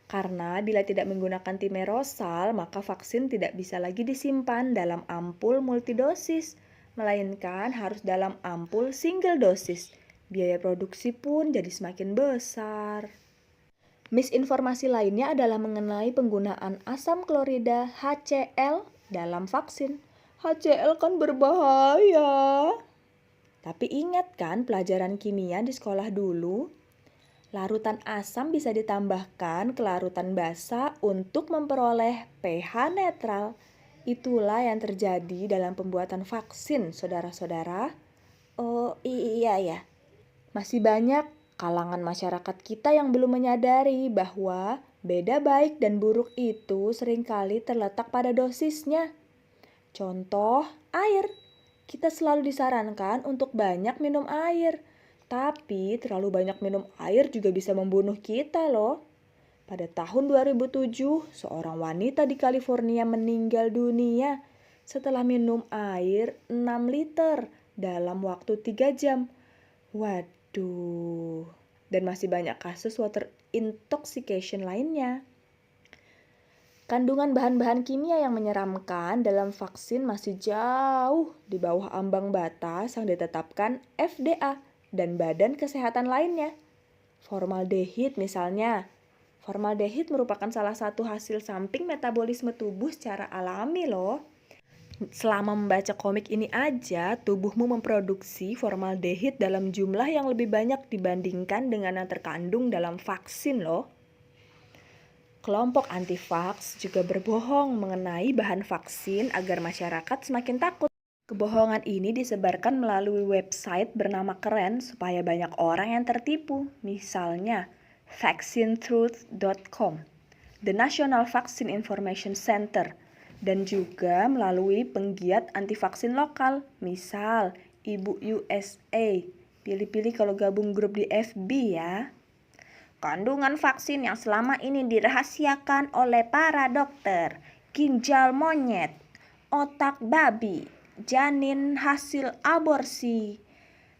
Karena bila tidak menggunakan timerosal, maka vaksin tidak bisa lagi disimpan dalam ampul multidosis, melainkan harus dalam ampul single dosis. Biaya produksi pun jadi semakin besar. Misinformasi lainnya adalah mengenai penggunaan asam klorida HCl dalam vaksin. HCl kan berbahaya. Tapi ingat kan pelajaran kimia di sekolah dulu? Larutan asam bisa ditambahkan ke larutan basa untuk memperoleh pH netral. Itulah yang terjadi dalam pembuatan vaksin, saudara-saudara. Oh iya ya. Masih banyak kalangan masyarakat kita yang belum menyadari bahwa beda baik dan buruk itu seringkali terletak pada dosisnya. Contoh, air. Kita selalu disarankan untuk banyak minum air. Tapi terlalu banyak minum air juga bisa membunuh kita loh. Pada tahun 2007, seorang wanita di California meninggal dunia setelah minum air 6 liter dalam waktu 3 jam. Waduh, dan masih banyak kasus water intoxication lainnya. Kandungan bahan-bahan kimia yang menyeramkan dalam vaksin masih jauh di bawah ambang batas yang ditetapkan FDA dan badan kesehatan lainnya. Formaldehid misalnya. Formaldehid merupakan salah satu hasil samping metabolisme tubuh secara alami loh. Selama membaca komik ini aja, tubuhmu memproduksi formaldehid dalam jumlah yang lebih banyak dibandingkan dengan yang terkandung dalam vaksin loh. Kelompok anti-vaks juga berbohong mengenai bahan vaksin agar masyarakat semakin takut. Kebohongan ini disebarkan melalui website bernama keren supaya banyak orang yang tertipu. Misalnya, vaccinetruth.com, The National Vaccine Information Center, dan juga melalui penggiat anti-vaksin lokal, misal Ibu USA. Pilih-pilih kalau gabung grup di FB ya. Kandungan vaksin yang selama ini dirahasiakan oleh para dokter, ginjal monyet, otak babi, janin hasil aborsi.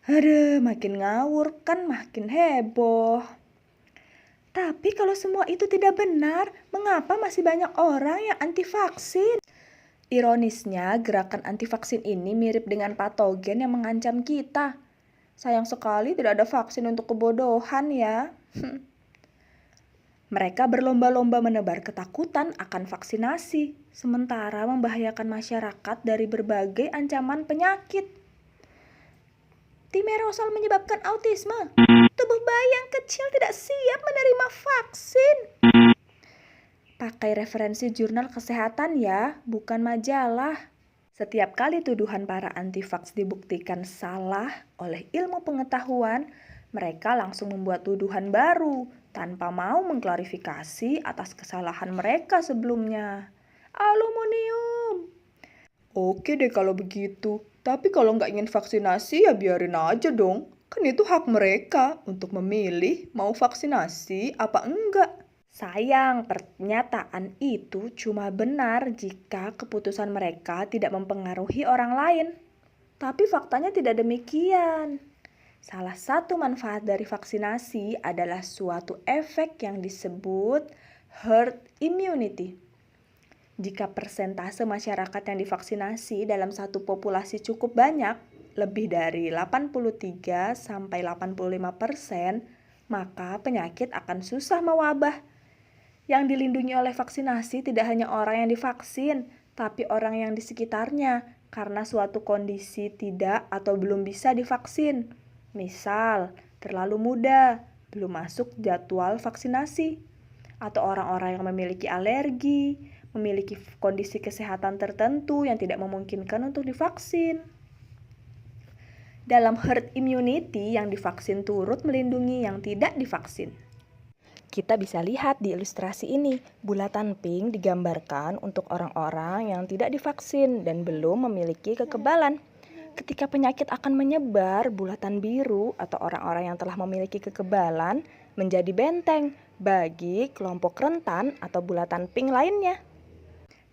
Aduh, makin ngawur kan makin heboh. Tapi kalau semua itu tidak benar, mengapa masih banyak orang yang anti vaksin? Ironisnya, gerakan anti vaksin ini mirip dengan patogen yang mengancam kita. Sayang sekali tidak ada vaksin untuk kebodohan ya. Mereka berlomba-lomba menebar ketakutan akan vaksinasi, sementara membahayakan masyarakat dari berbagai ancaman penyakit. Timerosal menyebabkan autisme. Tubuh bayi yang kecil tidak siap menerima vaksin. Pakai referensi jurnal kesehatan ya, bukan majalah. Setiap kali tuduhan para anti-vaks dibuktikan salah oleh ilmu pengetahuan, mereka langsung membuat tuduhan baru tanpa mau mengklarifikasi atas kesalahan mereka sebelumnya. Aluminium. Oke deh kalau begitu, tapi kalau nggak ingin vaksinasi ya biarin aja dong. Kan itu hak mereka untuk memilih mau vaksinasi apa enggak. Sayang, pernyataan itu cuma benar jika keputusan mereka tidak mempengaruhi orang lain. Tapi faktanya tidak demikian. Salah satu manfaat dari vaksinasi adalah suatu efek yang disebut herd immunity. Jika persentase masyarakat yang divaksinasi dalam satu populasi cukup banyak, lebih dari 83-85%, maka penyakit akan susah mewabah. Yang dilindungi oleh vaksinasi tidak hanya orang yang divaksin, tapi orang yang di sekitarnya karena suatu kondisi tidak atau belum bisa divaksin. Misal, terlalu muda, belum masuk jadwal vaksinasi, atau orang-orang yang memiliki alergi, memiliki kondisi kesehatan tertentu yang tidak memungkinkan untuk divaksin. Dalam herd immunity, yang divaksin turut melindungi yang tidak divaksin. Kita bisa lihat di ilustrasi ini, bulatan pink digambarkan untuk orang-orang yang tidak divaksin dan belum memiliki kekebalan. Ketika penyakit akan menyebar, bulatan biru atau orang-orang yang telah memiliki kekebalan menjadi benteng, bagi kelompok rentan atau bulatan pink lainnya.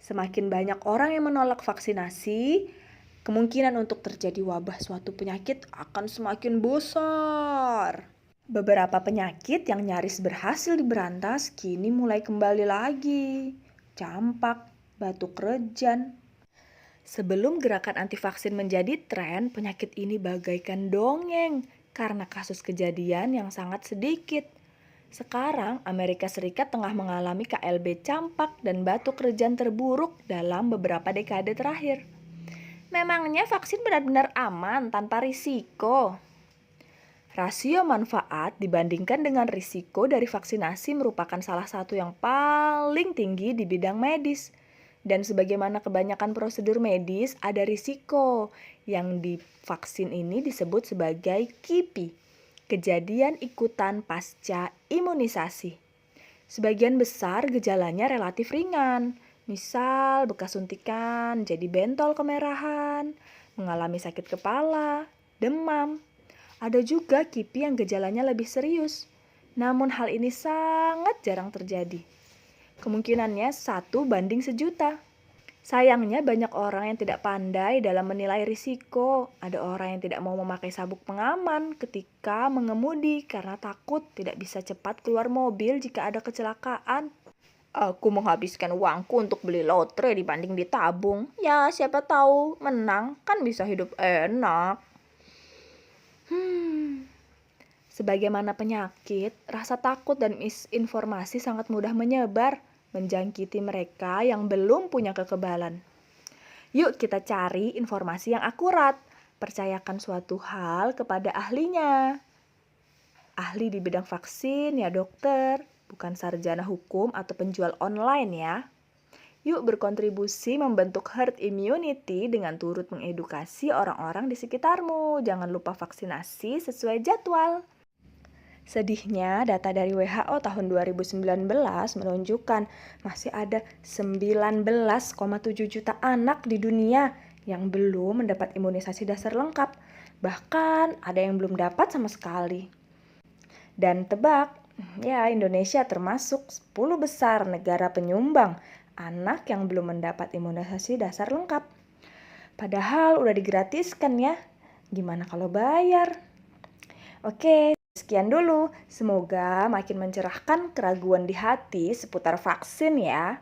Semakin banyak orang yang menolak vaksinasi, kemungkinan untuk terjadi wabah suatu penyakit akan semakin besar. Beberapa penyakit yang nyaris berhasil diberantas kini mulai kembali lagi. Campak, batuk rejan. Sebelum gerakan anti vaksin menjadi tren, penyakit ini bagaikan dongeng karena kasus kejadian yang sangat sedikit. Sekarang Amerika Serikat tengah mengalami KLB campak dan batuk rejan terburuk dalam beberapa dekade terakhir. Memangnya vaksin benar-benar aman tanpa risiko? Rasio manfaat dibandingkan dengan risiko dari vaksinasi merupakan salah satu yang paling tinggi di bidang medis. Dan sebagaimana kebanyakan prosedur medis, ada risiko yang di vaksin ini disebut sebagai KIPI, kejadian ikutan pasca imunisasi. Sebagian besar gejalanya relatif ringan, misal bekas suntikan jadi bentol kemerahan, mengalami sakit kepala, demam. Ada juga KIPI yang gejalanya lebih serius, namun hal ini sangat jarang terjadi. Kemungkinannya 1 banding 1.000.000. Sayangnya banyak orang yang tidak pandai dalam menilai risiko. Ada orang yang tidak mau memakai sabuk pengaman ketika mengemudi karena takut tidak bisa cepat keluar mobil jika ada kecelakaan. Aku menghabiskan uangku untuk beli lotre dibanding ditabung. Ya siapa tahu menang kan bisa hidup enak. Sebagaimana penyakit, rasa takut dan misinformasi sangat mudah menyebar, menjangkiti mereka yang belum punya kekebalan. Yuk kita cari informasi yang akurat, percayakan suatu hal kepada ahlinya. Ahli di bidang vaksin ya dokter, bukan sarjana hukum atau penjual online ya. Yuk berkontribusi membentuk herd immunity dengan turut mengedukasi orang-orang di sekitarmu. Jangan lupa vaksinasi sesuai jadwal. Sedihnya, data dari WHO tahun 2019 menunjukkan masih ada 19,7 juta anak di dunia yang belum mendapat imunisasi dasar lengkap. Bahkan ada yang belum dapat sama sekali. Dan tebak, ya Indonesia termasuk 10 besar negara penyumbang anak yang belum mendapat imunisasi dasar lengkap. Padahal udah digratiskan ya. Gimana kalau bayar? Oke. Sekian dulu, semoga makin mencerahkan keraguan di hati seputar vaksin ya.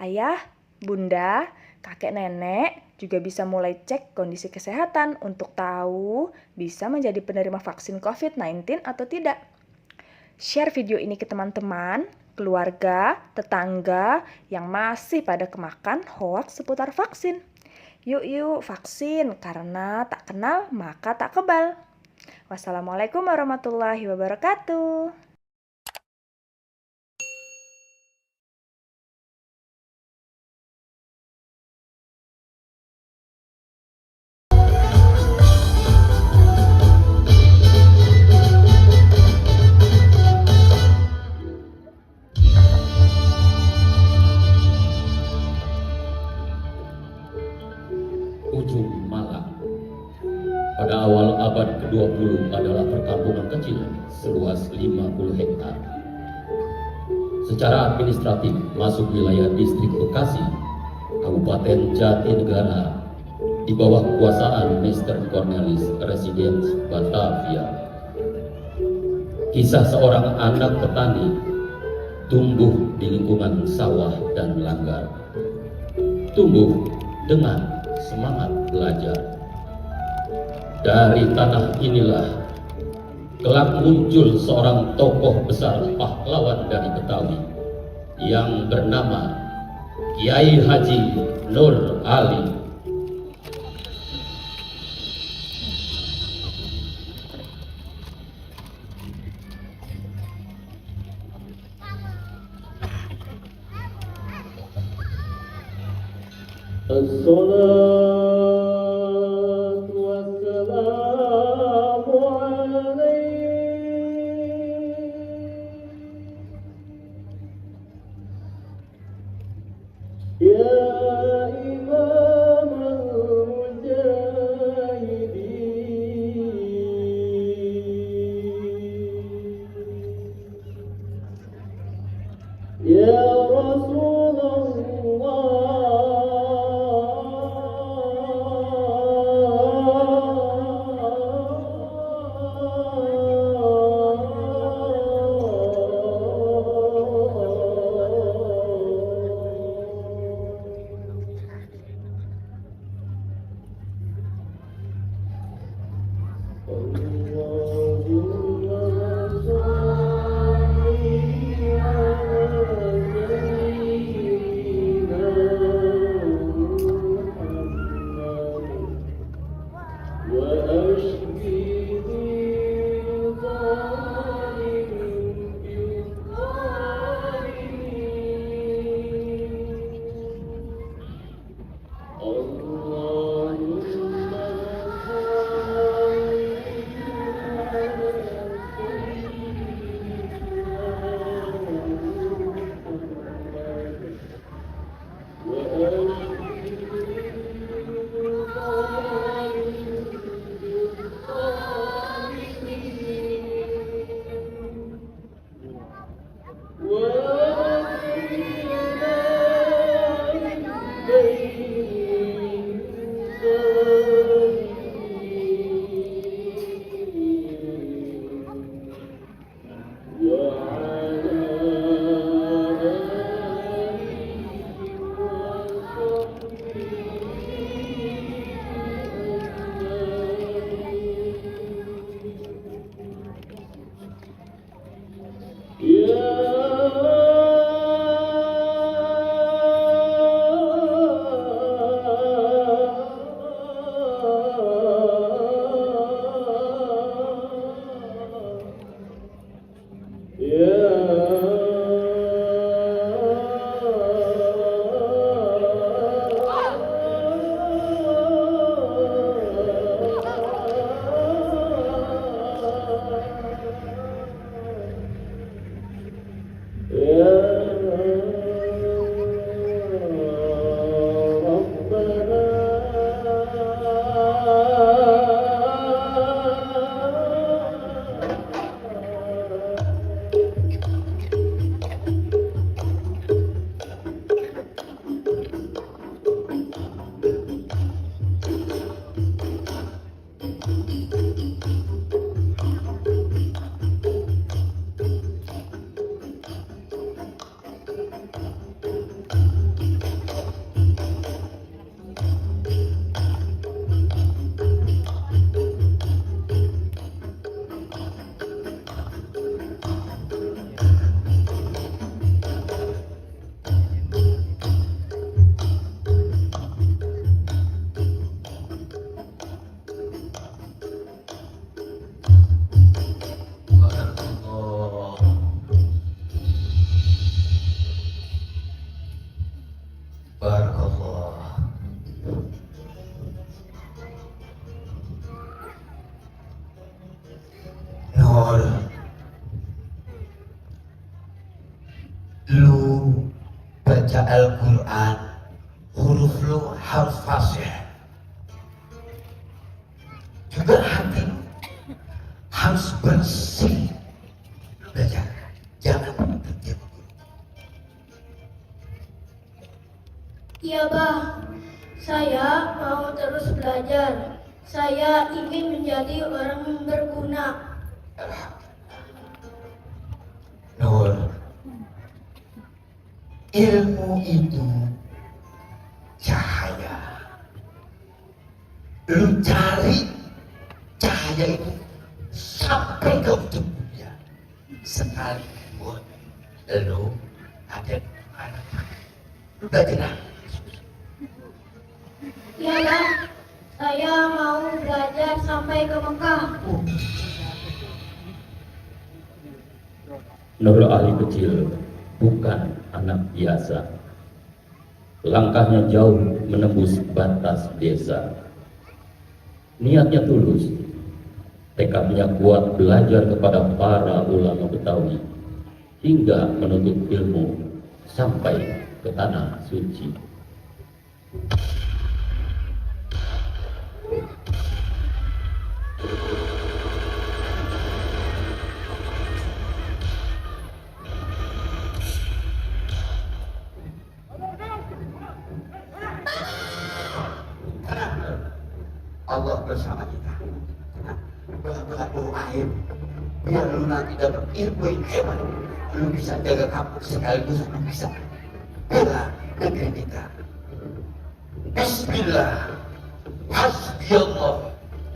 Ayah, bunda, kakek nenek juga bisa mulai cek kondisi kesehatan untuk tahu bisa menjadi penerima vaksin COVID-19 atau tidak. Share video ini ke teman-teman, keluarga, tetangga yang masih pada kemakan hoaks seputar vaksin. Yuk vaksin karena tak kenal maka tak kebal. Wassalamualaikum warahmatullahi wabarakatuh. Ujung Malang. Pada awal abad ke-20 adalah perkampungan kecil seluas 50 hektar. Secara administratif masuk wilayah distrik Bekasi, Kabupaten Jatinegara, di bawah kekuasaan Mr. Cornelis Residence Batavia. Kisah seorang anak petani tumbuh di lingkungan sawah dan langgar. Tumbuh dengan semangat belajar. Dari tanah inilah kelak muncul seorang tokoh besar pahlawan dari Betawi yang bernama Kiai Haji Nur Ali. Assalatu wassalamu alaik ya imam al-mujahidin. baca Al-Quran, huruf lu harus fasih. Juga hati harus bersih. Lu belajar, jangan tertipu. Iya, Bah. Saya mau terus belajar. Saya ingin menjadi orang yang berguna. Nur, ilmu itu cahaya. Lu cari cahaya itu sampai ke tubuhnya. Sekalipun lu ada di mana. Lu belajar. Iya, Bah. Saya mau belajar sampai ke Mekah. Nur Ali kecil bukan anak biasa. Langkahnya jauh menembus batas desa. Niatnya tulus, tekadnya kuat belajar kepada para ulama Betawi hingga menuntut ilmu sampai ke tanah suci. Allah bersama kita. Doa akhir biar lu nanti dapat ilmu yang hebat. Lu bisa jaga kampung sekaligus lu bisa bela negeri kita. Bismillah, hasbiyallah,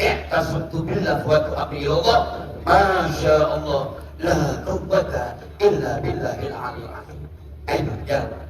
ihtasabtu billah wa tu'abiyallah, masya Allah, la quwwata illa billahil aliyyil azim. Ayo jalan.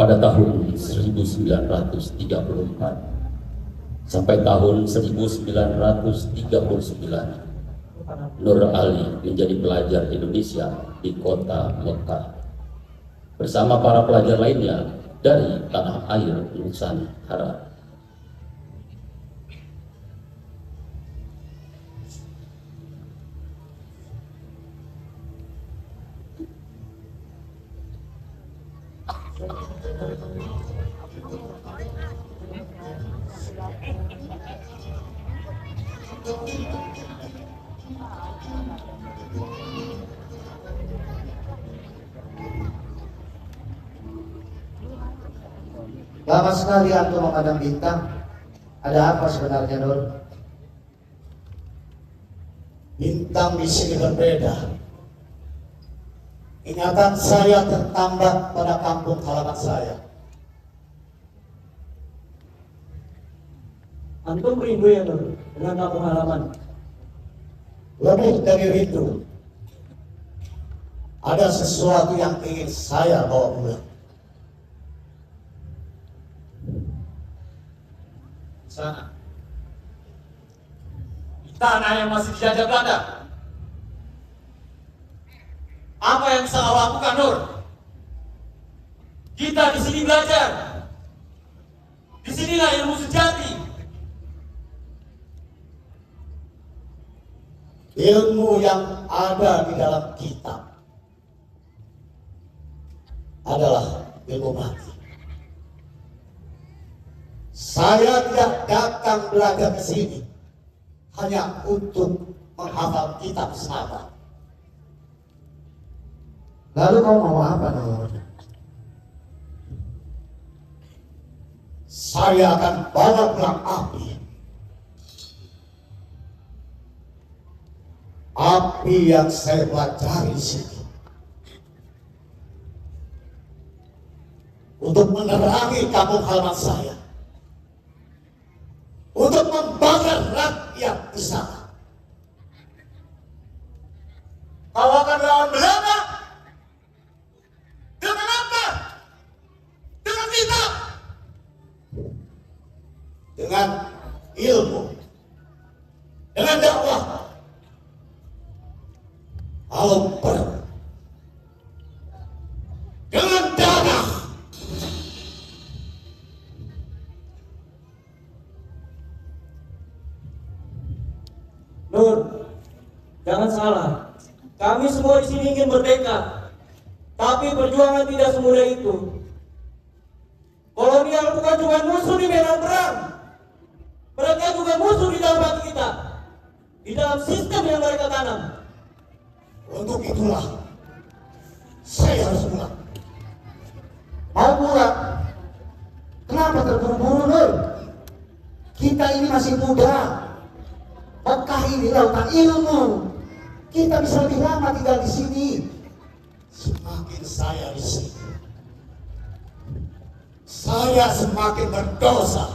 pada tahun 1934 sampai tahun 1939, Nur Ali menjadi pelajar Indonesia di kota Mekah bersama para pelajar lainnya dari tanah air Nusantara. Lama sekali antum memandang bintang. Ada apa sebenarnya, Nur? Bintang di sini berbeda. Ingatan saya tertambat pada kampung halaman saya. Antum rindu ya Nur dengan kampung halaman? Lebih dari rindu, ada sesuatu yang ingin saya bawa pulang. Sana, di tanah yang masih dijajah Belanda. Apa yang bisa kau lakukan, Nur? Kita di sini belajar. Di sinilah ilmu sejati. Ilmu yang ada di dalam kitab adalah ilmu mati. Saya tidak datang belajar ke sini hanya untuk menghafal kitab semata. Lalu kau mau apa, Nur? Saya akan bawa pulang api. Api yang saya pelajari di sini untuk menerangi kampung halaman saya, untuk membakar rakyat di sana. Kau akan lawan Belanda dengan apa? Dengan kitab, dengan ilmu, dengan dakwah. Kalau perlu dengan darah. Nur, jangan salah. Kami semua di sini ingin merdeka, tapi perjuangan tidak semudah itu. Kolonial bukan cuma musuh di medan perang, mereka juga musuh di dalam hati kita, di dalam sistem yang mereka tanam. Untuk itulah saya harus pulang. Mau pulang? Kenapa terburu-buru, Nur? Kita ini masih muda. Mekah ini lautan ilmu. Kita bisa lebih lama tinggal di sini. Semakin saya di sini, saya semakin berdosa.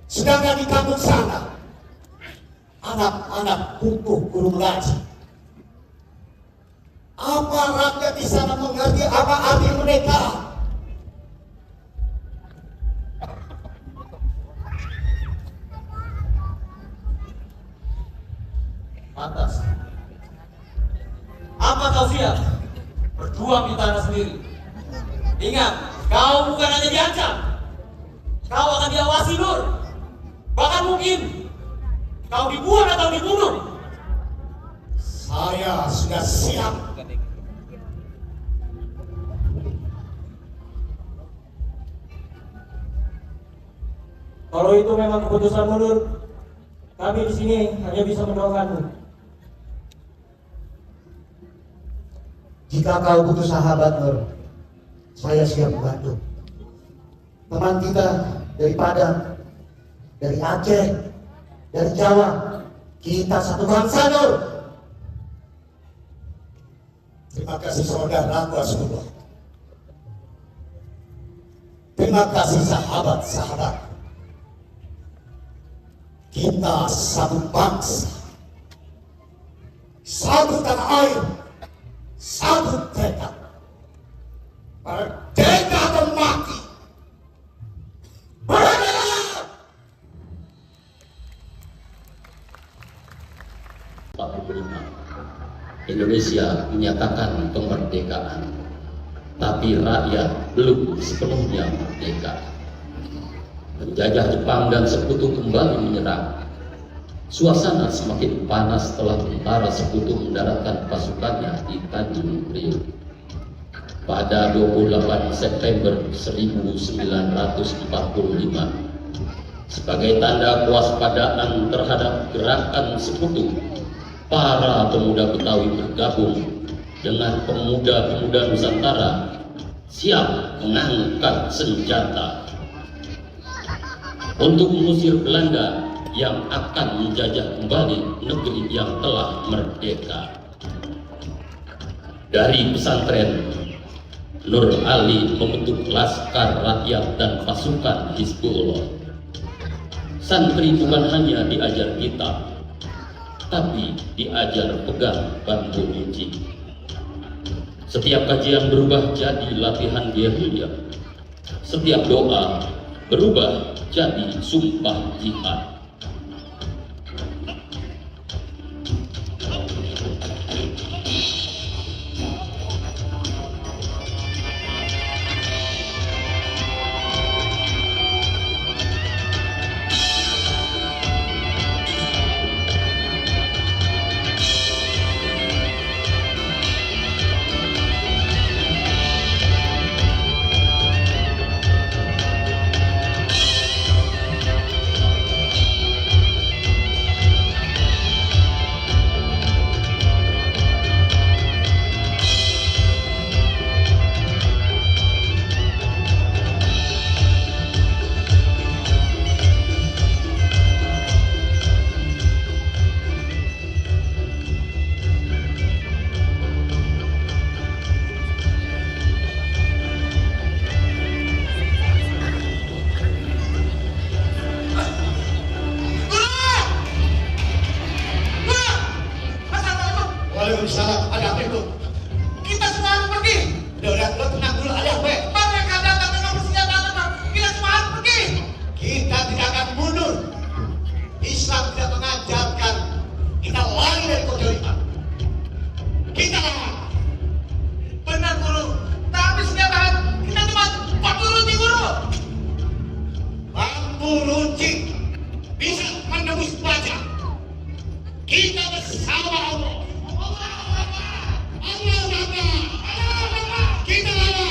Sedangkan di kampung sana, anak-anak butuh guru mengaji. Apa rakyat di sana mengerti apa arti mereka? Pantas. Apa kau siap berjuang di tanah sendiri? Ingat, kau bukan hanya diancam, kau akan diawasi, Nur. Bahkan mungkin kau dibuang atau dibunuh. Saya sudah siap. Kalau itu memang keputusan Nur, kami di sini hanya bisa mendoakanmu. Jika kau butuh sahabat, Nur, saya siap membantu. Teman kita dari Padang, dari Aceh, dari Jawa, kita satu bangsa, Nur. Terima kasih saudaraku Rasulullah. Terima kasih sahabat-sahabat. Kita satu bangsa, satu tanah air, satu tekad. Merdeka! Indonesia menyatakan kemerdekaan, tapi rakyat belum sepenuhnya merdeka. Penjajah Jepang dan sekutu kembali menyerang. Suasana semakin panas setelah tentara sekutu mendaratkan pasukannya di Tanjung Priok. Pada 28 September 1945, sebagai tanda kewaspadaan terhadap gerakan sekutu, para pemuda Betawi bergabung dengan pemuda-pemuda Nusantara siap mengangkat senjata untuk mengusir Belanda yang akan menjajah kembali negeri yang telah merdeka. Dari pesantren, Nur Ali membentuk Laskar Rakyat dan pasukan Hizbullah. Santri bukan hanya diajar kitab, tapi diajar pegang bambu runcing. Setiap kajian berubah jadi latihan gerilya. Setiap doa berubah jadi sumpah jihad. Waalaikumsalam, ada apa itu? Kita semua harus pergi. Udah, lo tenang dulu, ada apa? Mereka datang dengan bersenjata lengkap. Kita semua harus pergi. Kita tidak akan mundur. Islam tidak mengajarkan kita lari dari kejoliman. Kita benar guru, tapi senjata kita cuma bambu runcing guru. Bambu runcing bisa menembus baja. Kita bersama Allah. Kita lawan.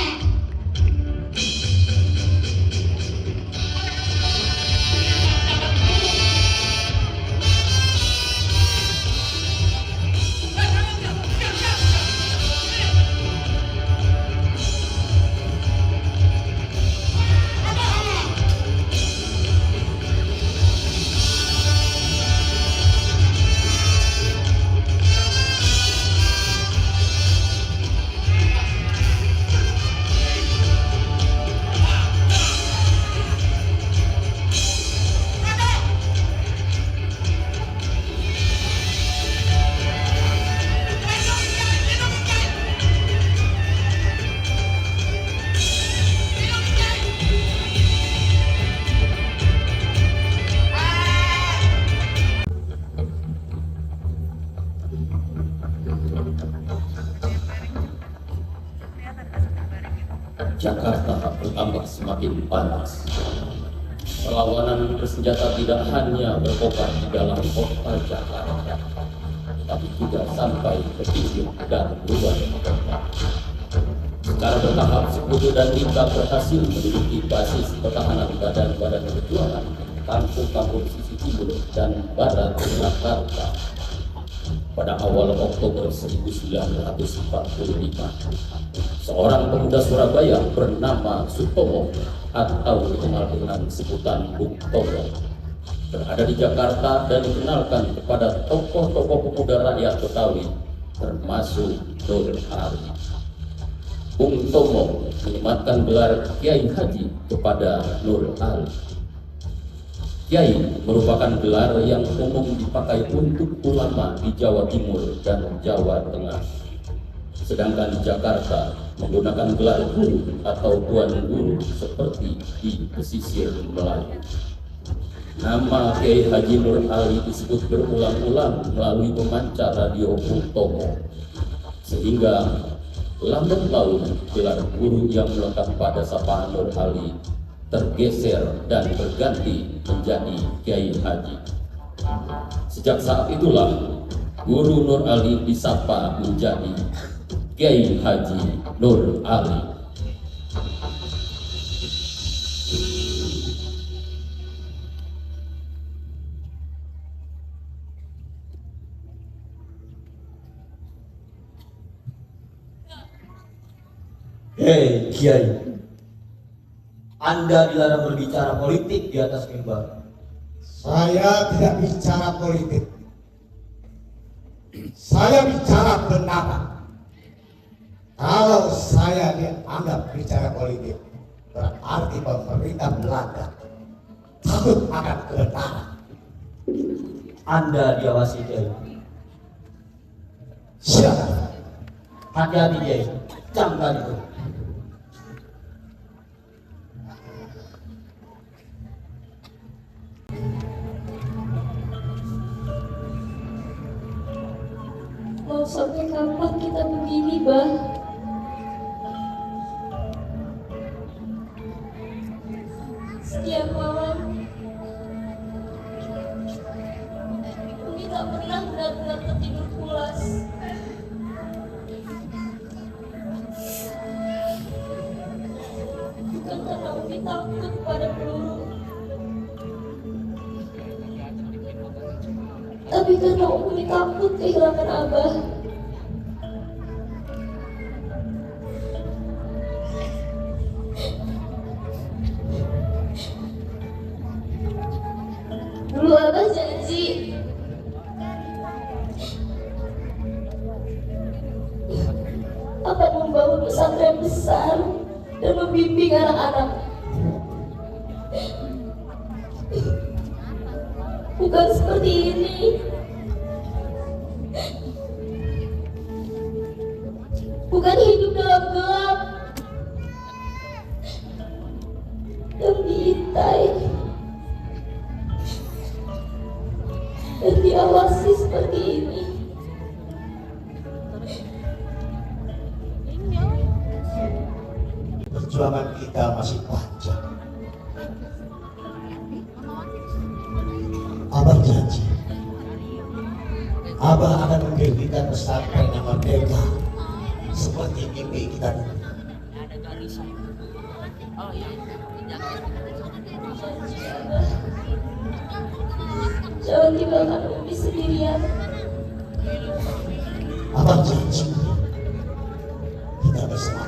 Jakarta bertambah semakin panas. Perlawanan bersenjata tidak hanya berkobar di dalam kota Jakarta, tapi juga sampai ke pinggir dan luar kota. Secara bertahap, Sekutu dan Rimba berhasil menduduki basis pertahanan badan-badan perjuangan kampung-kampung sisi timur dan barat Jakarta. Pada awal Oktober 1945, seorang pemuda Surabaya bernama Sutomo atau dikenal dengan sebutan Bung Tomo berada di Jakarta dan dikenalkan kepada tokoh-tokoh pemuda rakyat Betawi termasuk Nur Ali. Bung Tomo menyematkan gelar Kiai Haji kepada Nur Ali. Kiai merupakan gelar yang umum dipakai untuk ulama di Jawa Timur dan Jawa Tengah. Sedangkan Jakarta menggunakan gelar guru atau tuan guru seperti di pesisir Melayu. Nama Kiai Haji Nur Ali disebut berulang-ulang melalui pemancar radio Bung Tomo, sehingga lambat laun gelar guru yang melekat pada sapaan Nur Ali tergeser dan berganti menjadi Kiai Haji. Sejak saat itulah Guru Nur Ali disapa menjadi Kiai Haji Nur Ali. Hei Kiai, Anda dilarang berbicara politik di atas mimbar. Saya tidak bicara politik. Saya bicara kebenaran. Kalau saya dianggap bicara politik, berarti pemerintah Belanda takut akan kebenaran. Anda diawasi Kiai. Siapa? Hati-hati Kiai, camkan itu. Mau sampai kapan kita begini, Bah? Setiap malam Umi tak pernah benar-benar tertidur pulas. Bukan karena Umi takut pada peluru, tapi karena Umi takut kehilangan Abah. Dulu Abah janji akan membangun pesantren besar dan membimbing anak-anak. Bukan seperti ini. Bukan hidup dalam gelap dan diintai dan diawasi seperti ini. Perjuangan kita masih panjang. Abah janji, Abah akan mendirikan pesantren yang merdeka seperti mimpi kita dulu. Jangan tinggalkan Umi sendirian. Abah janji, kita bersama.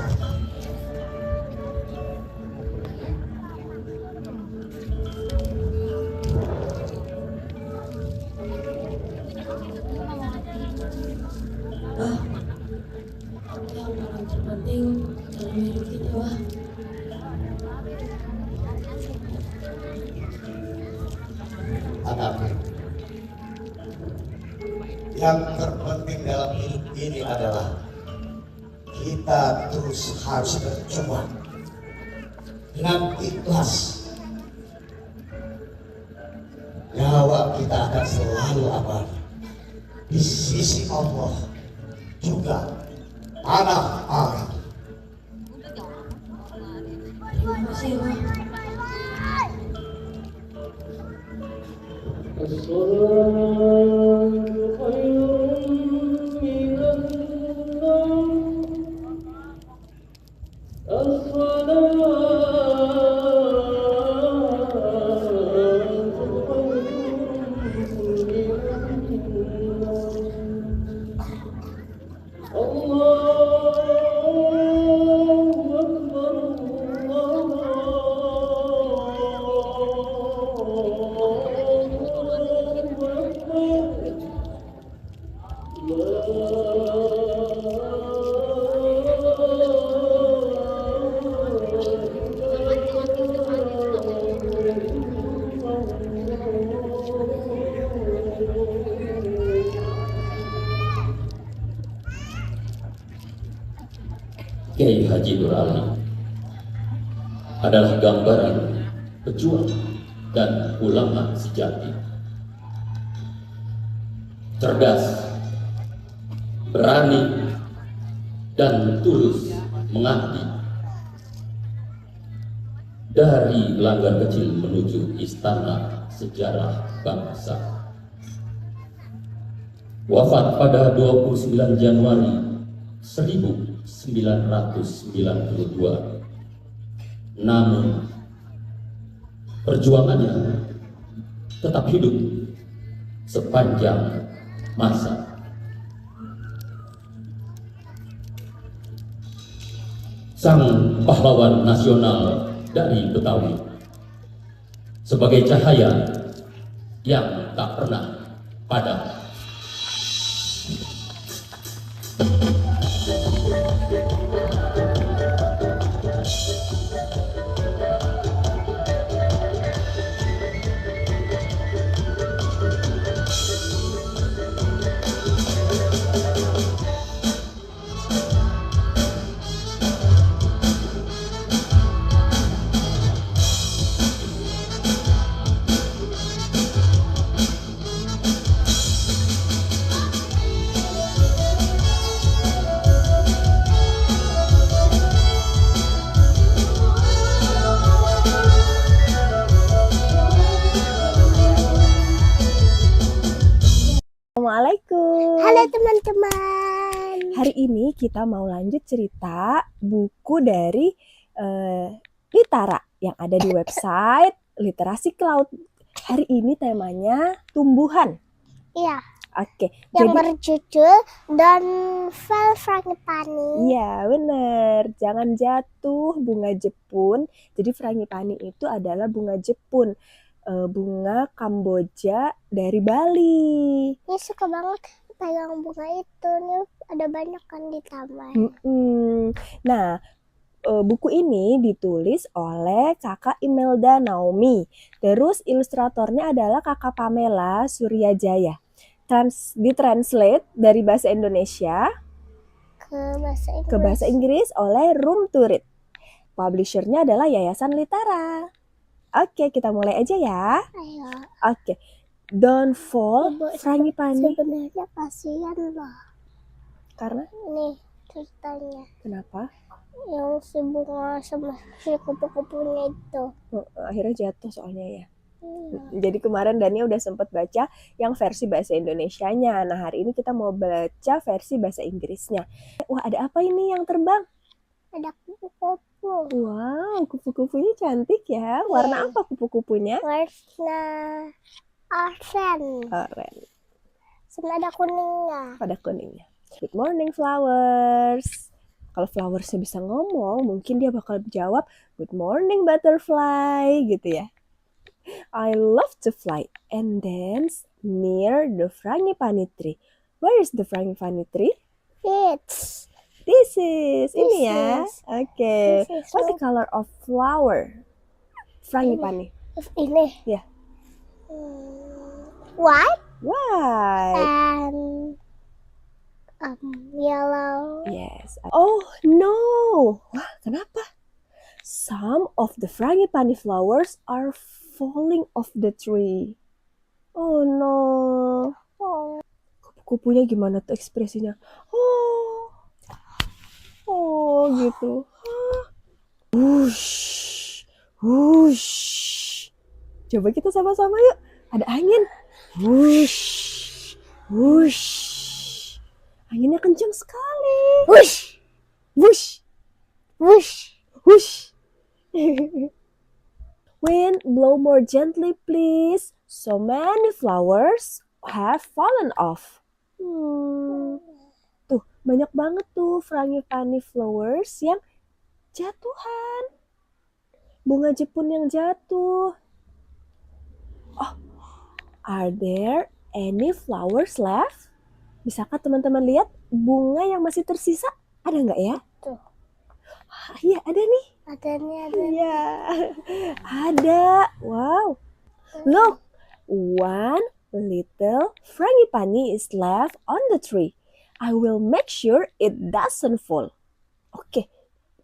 Yang paling terpenting dalam hidup kita, Wah. Anakku, yang terpenting dalam hidup ini adalah kita terus harus berjuang dengan ikhlas. Nyawa kita akan selalu abadi di sisi Allah, juga tanah air. Terima kasih, Wah. Kiai Haji Nur Ali adalah gambaran pejuang dan ulama sejati. Cerdas, berani, dan tulus mengabdi. Dari langgar kecil menuju istana sejarah bangsa. Wafat pada 29 Januari 1992. Namun perjuangannya tetap hidup sepanjang masa. Sang pahlawan nasional dari Betawi sebagai cahaya yang tak pernah padam. Assalamualaikum. Halo teman-teman. Hari ini kita mau lanjut cerita buku dari Litara yang ada di website Literasi Cloud. Hari ini temanya tumbuhan. Iya, Oke, yang jadi berjudul Donval Frangipani. iya bener, jangan jatuh bunga Jepun. Jadi frangipani itu adalah bunga Jepun, bunga Kamboja dari Bali. Ini suka banget pegang bunga itu. Nih ada banyak kan di taman. Nah, buku ini ditulis oleh kakak Imelda Naomi. Terus ilustratornya adalah kakak Pamela Suryajaya. Ditranslate dari bahasa Indonesia ke bahasa Inggris oleh Room to Read. Publishernya adalah Yayasan Litara. Oke, kita mulai aja ya. Ayo. Oke, Donval Frangipani. Sebenarnya kasihan loh. Karena Nih ceritanya. kenapa? Yang si bunga sama si kupu-kupunya itu. Akhirnya jatuh soalnya ya. Jadi kemarin Dania udah sempat baca yang versi bahasa Indonesianya. Nah, hari ini kita mau baca versi bahasa Inggrisnya. Wah, ada apa ini yang terbang? Ada kupu-kupu. Wow, kupu-kupunya cantik ya. Warna apa kupu-kupunya? Warna oranye. Oranye. Sama ada kuningnya. Pada kuningnya. Good morning flowers. Kalau flowersnya bisa ngomong, mungkin dia bakal jawab good morning butterfly gitu ya. I love to fly and dance near the frangipani tree. Where is the frangipani tree? It's This is ini ya. is. Oke. This is What's the color of flower? Frangipani. ini. Ya. White White. and yellow. Yes. Oh no. Wah, kenapa? Some of the frangipani flowers are falling off the tree. Oh no. Oh, Kupu-kupunya gimana tuh ekspresinya? Oh gitu. Wush, wush. Coba kita sama-sama yuk. Ada angin. Wush, wush. Anginnya kencang sekali. Wush, Wush, wush. wush. Wind, blow more gently, please. So many flowers have fallen off. Tuh, banyak banget tuh frangipani flowers yang jatuhan. Bunga Jepun yang jatuh. Oh, are there any flowers left? Bisakah teman-teman lihat bunga yang masih tersisa? Ada nggak ya? Tuh. Iya, ada nih. Ada. Iya, ada. Wow. Look, one little frangipani is left on the tree. I will make sure it doesn't fall. Oke,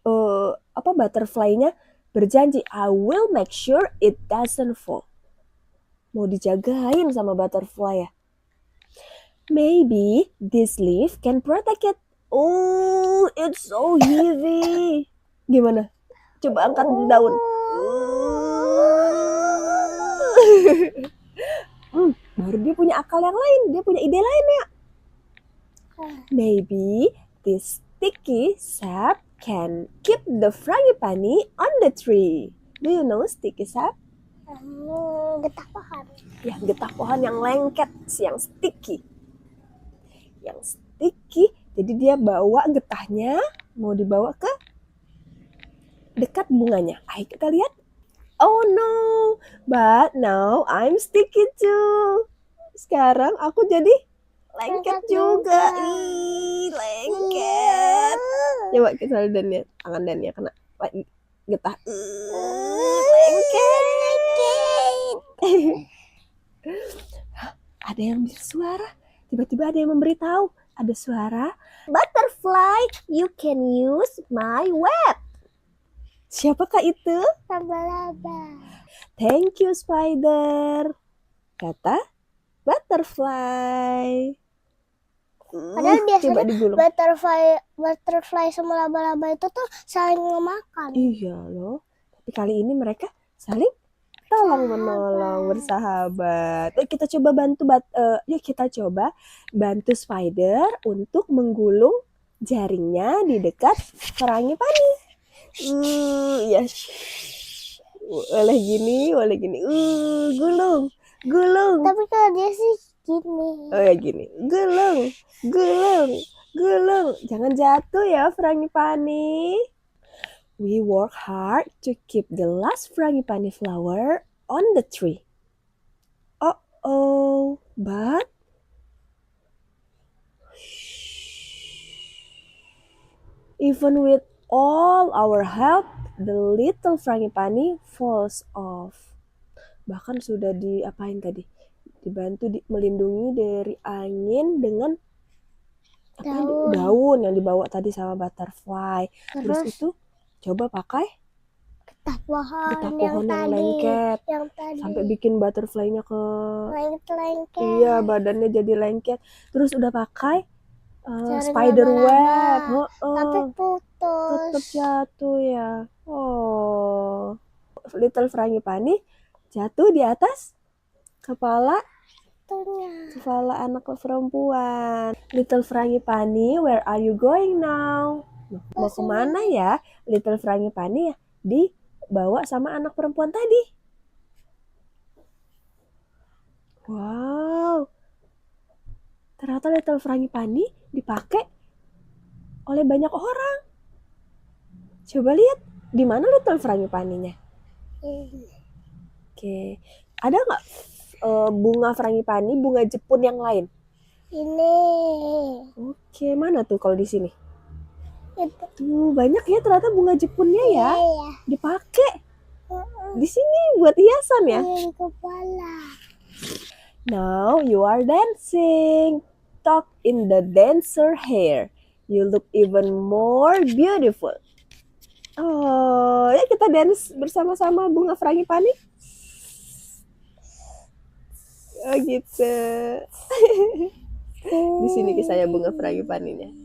butterfly-nya berjanji, I will make sure it doesn't fall. mau dijagain sama butterfly ya. Maybe this leaf can protect it. Oh, it's so heavy. Gimana? Coba angkat daun. Baru dia punya akal yang lain. Dia punya ide lain ya. Maybe this sticky sap can keep the frangipani on the tree. Do you know sticky sap? Getah pohon. Ya, getah pohon yang lengket, yang sticky. Yang sticky, jadi dia bawa getahnya, mau dibawa ke dekat bunganya. Ayo kita lihat. Oh no, but now I'm sticky too. Sekarang aku jadi lengket juga. Ih, lengket. Coba kita lihat ya, tangan Dan ya kena getah. Lengket. Ada yang bersuara. Tiba-tiba ada yang memberitahu. Ada suara. Butterfly, you can use my web. Siapakah itu? Laba-laba. Thank you, spider. Kata butterfly. Padahal biasanya digulung. butterfly sama laba-laba itu tuh saling memakan. Iya loh. Tapi kali ini mereka saling tolong menolong, bersahabat. Kita coba bantu spider untuk menggulung jaringnya di dekat frangipani. Ya. Boleh gini. Gulung. Tapi kalau dia sih gini. Oh ya gini. Gulung. Jangan jatuh ya frangipani. We work hard to keep the last frangipani flower on the tree. But even with all our help, the little frangipani falls off. Bahkan sudah diapain tadi? Dibantu melindungi dari angin dengan daun yang dibawa tadi sama butterfly. Terus itu coba pakai getah pohon yang lengket yang tadi sampai bikin butterfly-nya ke lengket. Iya, badannya jadi lengket. Terus udah pakai spider web. Tapi putus. Tetap jatuh ya. Little frangipani jatuh di atas kepala anak perempuan. Little frangipani, where are you going now? Mau kemana ya? Little frangipani ya dibawa sama anak perempuan tadi. Wow. Ternyata little frangipani dipakai oleh banyak orang. Coba lihat di mana little frangipaninya. Oke. Ada nggak bunga frangipani, bunga Jepun yang lain? Ini. Oke, mana tuh kalau di sini? Itu. Tuh banyak ya ternyata bunga Jepunnya ya. Iya. Dipakai di sini buat hiasan ya. Di kepala. Now you are dancing. Tuck in the dancer hair. You look even more beautiful. Oh, ya kita dance bersama-sama bunga frangipani. Oh gitu. Di sini kisahnya bunga frangipaninya.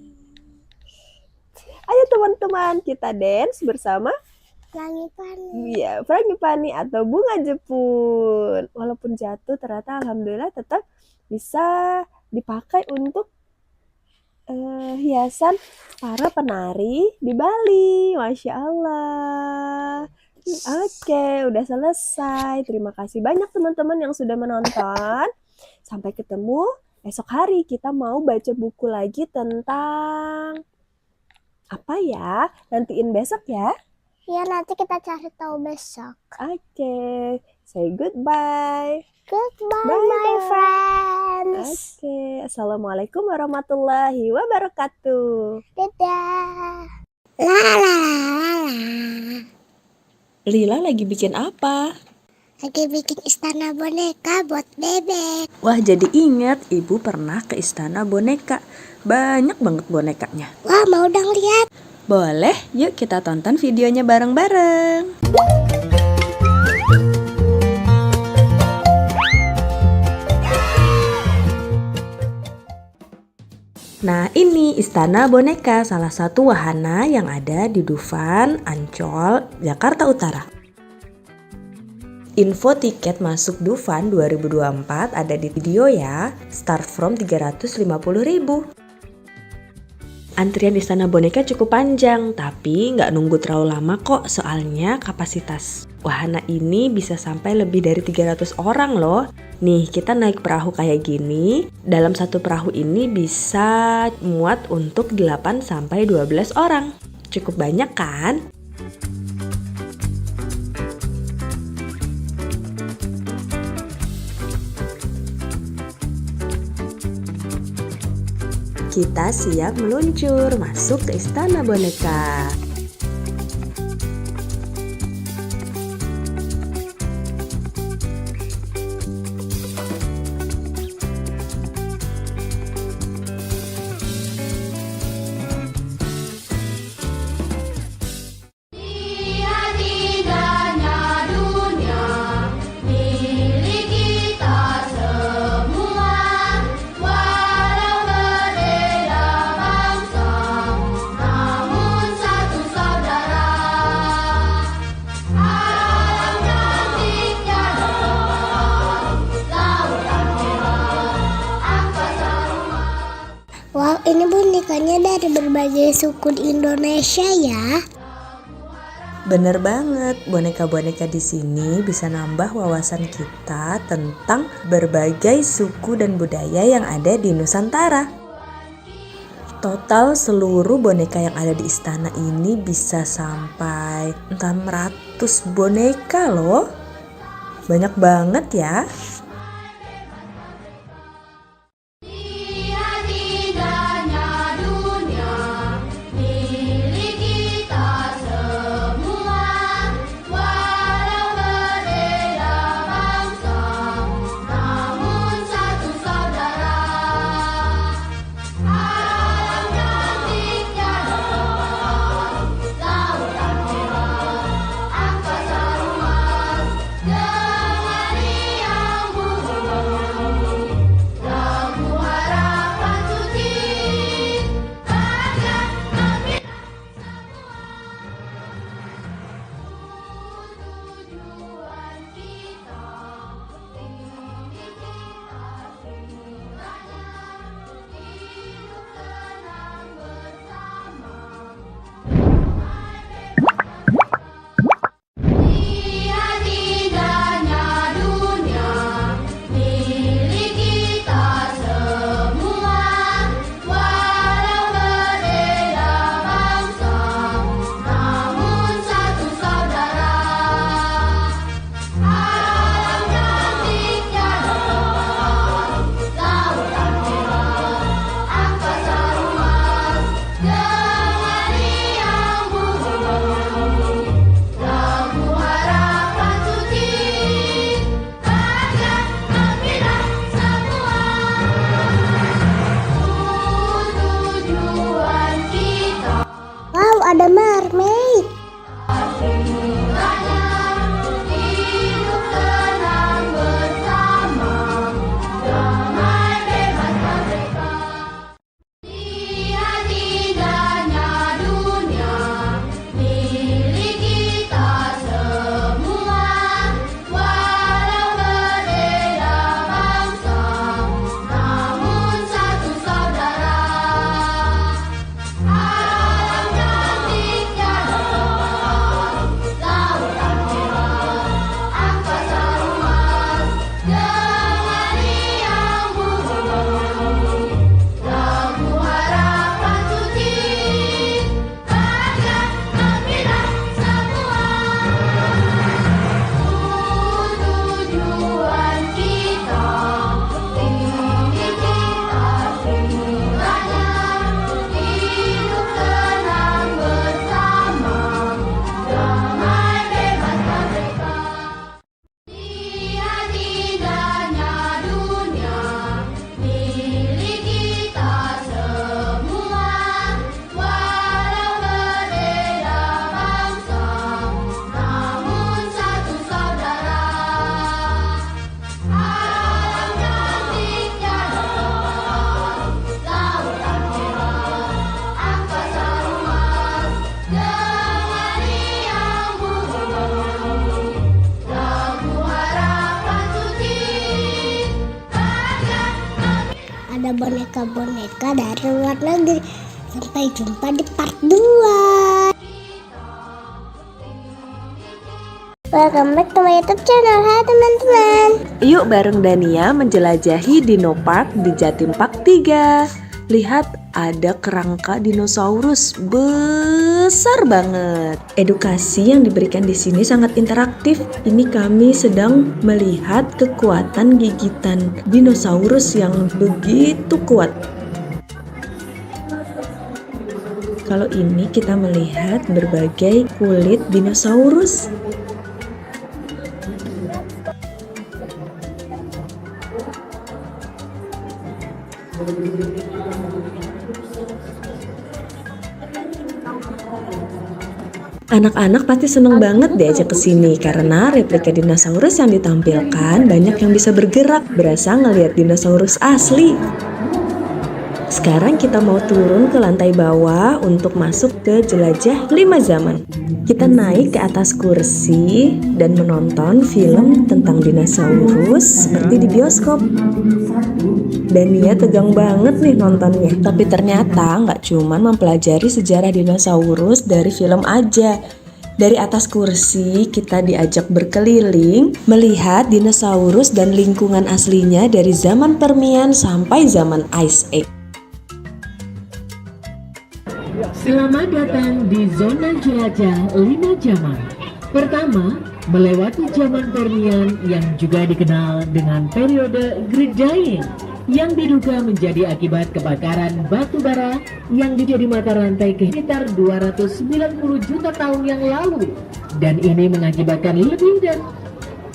Ayo teman-teman, kita dance bersama Frangipani. Iya, frangipani atau bunga Jepun. Walaupun jatuh, ternyata alhamdulillah tetap bisa dipakai untuk hiasan para penari di Bali. Masya Allah. Oke, udah selesai. Terima kasih banyak teman-teman yang sudah menonton. Sampai ketemu esok hari. Kita mau baca buku lagi tentang apa ya? Nantiin besok ya. Ya, nanti kita cari tahu besok. Oke, say goodbye. Goodbye, my friends. Oke, assalamualaikum warahmatullahi wabarakatuh. Dadah. La la la la. Lila lagi bikin apa? Lagi bikin istana boneka buat bebek. Wah, jadi ingat ibu pernah ke istana boneka. Banyak banget bonekanya. Wah, mau dong lihat. Boleh, yuk kita tonton videonya bareng-bareng. Nah, ini Istana Boneka, salah satu wahana yang ada di Dufan, Ancol, Jakarta Utara. Info tiket masuk Dufan 2024 ada di video ya, start from 350.000. Antrian Istana Boneka cukup panjang, tapi nggak nunggu terlalu lama kok, soalnya kapasitas wahana ini bisa sampai lebih dari 300 orang loh. Nih, kita naik perahu kayak gini, dalam satu perahu ini bisa muat untuk 8-12 orang. Cukup banyak kan? Kita siap meluncur masuk ke Istana Boneka. Lihat indahnya dunia, milik kita semua. Walau berbeda bangsa, namun satu saudara. Alam cantiknya dalam lautan merah, angkasa luas. Wow, ini bonekanya dari berbagai suku di Indonesia ya. Bener banget, boneka-boneka di sini bisa nambah wawasan kita tentang berbagai suku dan budaya yang ada di Nusantara. Total seluruh boneka yang ada di istana ini bisa sampai 600 boneka loh. Banyak banget ya. Lihat indahnya dunia, milik kita semua. Walau berbeda bangsa, namun satu saudara. Alam cantiknya dalam lautan merah, angkasa luas, dengan riang ada boneka-boneka dari luar negeri. Sampai jumpa di part 2. Welcome back to my YouTube channel. Hai teman-teman. Yuk bareng Dania menjelajahi Dino Park di Jatim Park 3. Lihat, ada kerangka dinosaurus besar banget. Edukasi yang diberikan di sini sangat interaktif. Ini kami sedang melihat kekuatan gigitan dinosaurus yang begitu kuat. Kalau ini kita melihat berbagai kulit dinosaurus. Anak-anak pasti seneng banget diajak ke sini karena replika dinosaurus yang ditampilkan banyak yang bisa bergerak, berasa ngelihat dinosaurus asli. Sekarang kita mau turun ke lantai bawah untuk masuk ke jelajah 5 zaman. Kita naik ke atas kursi dan menonton film tentang dinosaurus seperti di bioskop. Dania tegang banget nih nontonnya. Tapi ternyata nggak cuma mempelajari sejarah dinosaurus dari film aja. Dari atas kursi kita diajak berkeliling melihat dinosaurus dan lingkungan aslinya dari zaman Permian sampai zaman Ice Age. Selamat datang di zona jelajah 5 zaman. Pertama, melewati zaman Permian yang juga dikenal dengan periode Great Dying, yang diduga menjadi akibat kebakaran batu bara yang menjadi mata rantai ke sekitar 290 juta tahun yang lalu, dan ini mengakibatkan lebih dari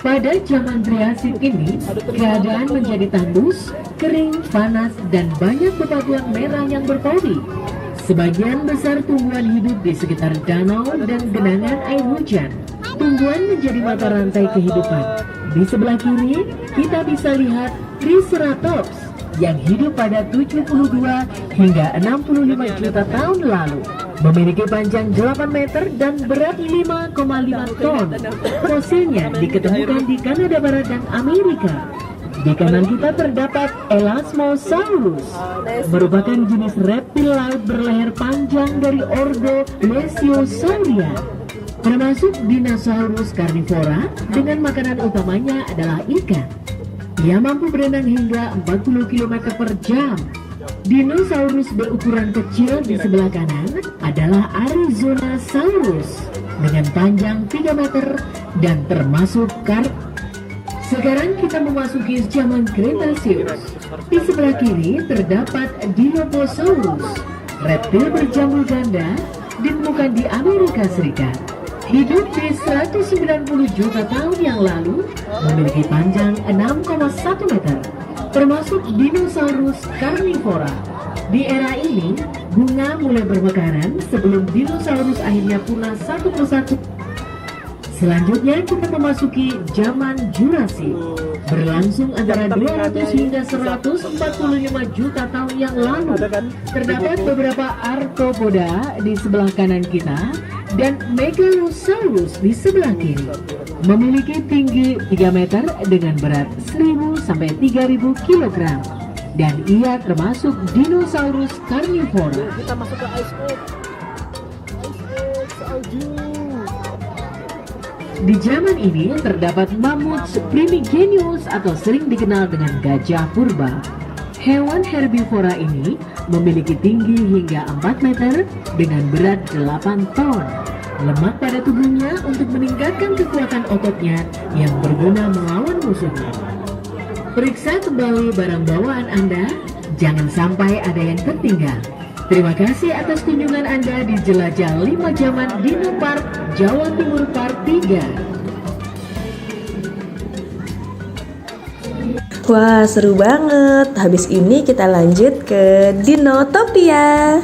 pada zaman Triasik ini, keadaan menjadi tandus, kering, panas, dan banyak bebatuan merah yang berpori. Sebagian besar tumbuhan hidup di sekitar danau dan genangan air hujan. Tumbuhan menjadi mata rantai kehidupan. Di sebelah kiri, kita bisa lihat Triceratops yang hidup pada 72 hingga 65 juta tahun lalu. Memiliki panjang 8 meter dan berat 5,5 ton. Fosilnya diketemukan di Kanada Barat dan Amerika. Di kanan kita terdapat Elasmosaurus, merupakan jenis reptil laut berleher panjang dari ordo Plesiosauria, termasuk dinosaurus karnivora dengan makanan utamanya adalah ikan. Ia mampu berenang hingga 40 km per jam. Dinosaurus berukuran kecil di sebelah kanan adalah Arizonasaurus dengan panjang 3 meter dan termasuk Sekarang kita memasuki zaman Kretasius. Di sebelah kiri terdapat Dilophosaurus, reptil berjambul ganda, ditemukan di Amerika Serikat. Hidup di 190 juta tahun yang lalu, memiliki panjang 6,1 meter, termasuk dinosaurus karnivora. Di era ini, bunga mulai bermekaran sebelum dinosaurus akhirnya punah satu persatu. Selanjutnya kita memasuki zaman Jurassic, berlangsung antara 200 hingga 145 juta tahun yang lalu. Terdapat beberapa arthropoda di sebelah kanan kita dan Megalosaurus di sebelah kiri. Memiliki tinggi 3 meter dengan berat 1000 sampai 3000 kg. Dan ia termasuk dinosaurus karnivora. Kita masuk ke Ice Age. Salju. Di zaman ini terdapat mamut primigenius atau sering dikenal dengan gajah purba. Hewan herbivora ini memiliki tinggi hingga 4 meter dengan berat 8 ton. Lemak pada tubuhnya untuk meningkatkan kekuatan ototnya yang berguna melawan musuhnya. Periksa kembali barang bawaan Anda, jangan sampai ada yang tertinggal. Terima kasih atas kunjungan Anda di Jelajah 5 Zaman Dino Park, Jawa Timur Part 3. Wah, seru banget. Habis ini kita lanjut ke Dinotopia.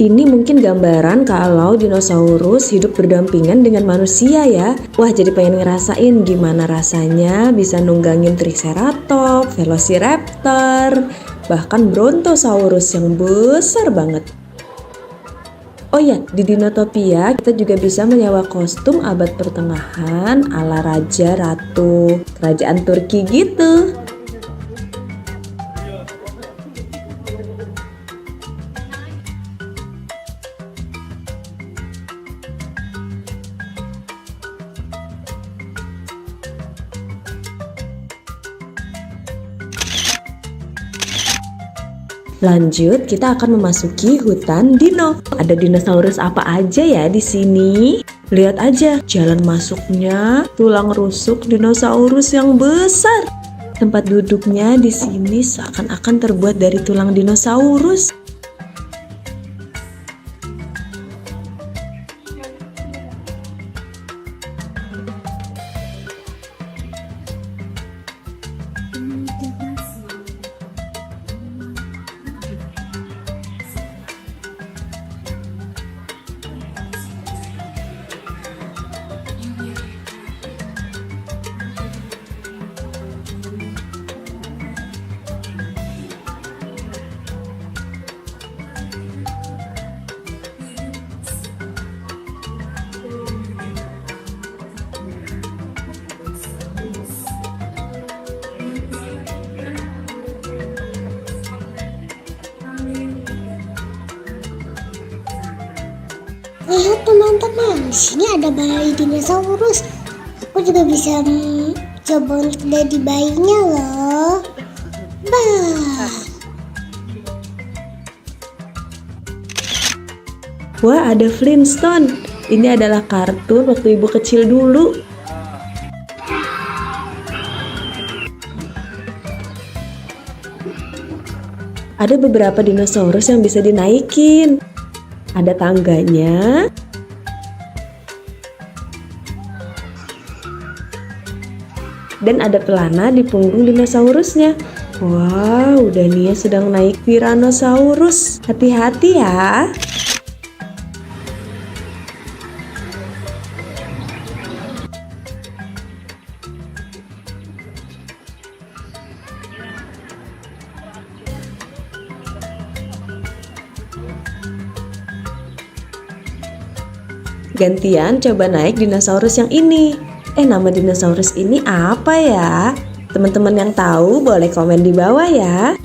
Ini mungkin gambaran kalau dinosaurus hidup berdampingan dengan manusia ya. Wah, jadi pengen ngerasain gimana rasanya bisa nunggangin Triceratops, Velociraptor, bahkan Brontosaurus yang besar banget. Oh ya, di Dinotopia kita juga bisa menyewa kostum abad pertengahan ala raja ratu kerajaan Turki gitu. Lanjut, kita akan memasuki hutan dino. Ada dinosaurus apa aja ya di sini? Lihat aja, jalan masuknya tulang rusuk dinosaurus yang besar. Tempat duduknya di sini seakan-akan terbuat dari tulang dinosaurus. Lihat teman-teman, di sini ada bayi dinosaurus. Aku juga bisa coba untuk jadi bayinya loh. Bah. Wah, ada Flintstone. Ini adalah kartun waktu ibu kecil dulu. Ada beberapa dinosaurus yang bisa dinaikin. Ada tangganya. Dan ada pelana di punggung dinosaurusnya. Wow, Dania sedang naik Tyrannosaurus. Hati-hati ya. Gantian coba naik dinosaurus yang ini. Nama dinosaurus ini apa ya? Teman-teman yang tahu boleh komen di bawah ya.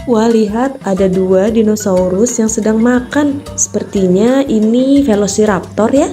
Wah, lihat ada 2 dinosaurus yang sedang makan. Sepertinya ini Velociraptor ya.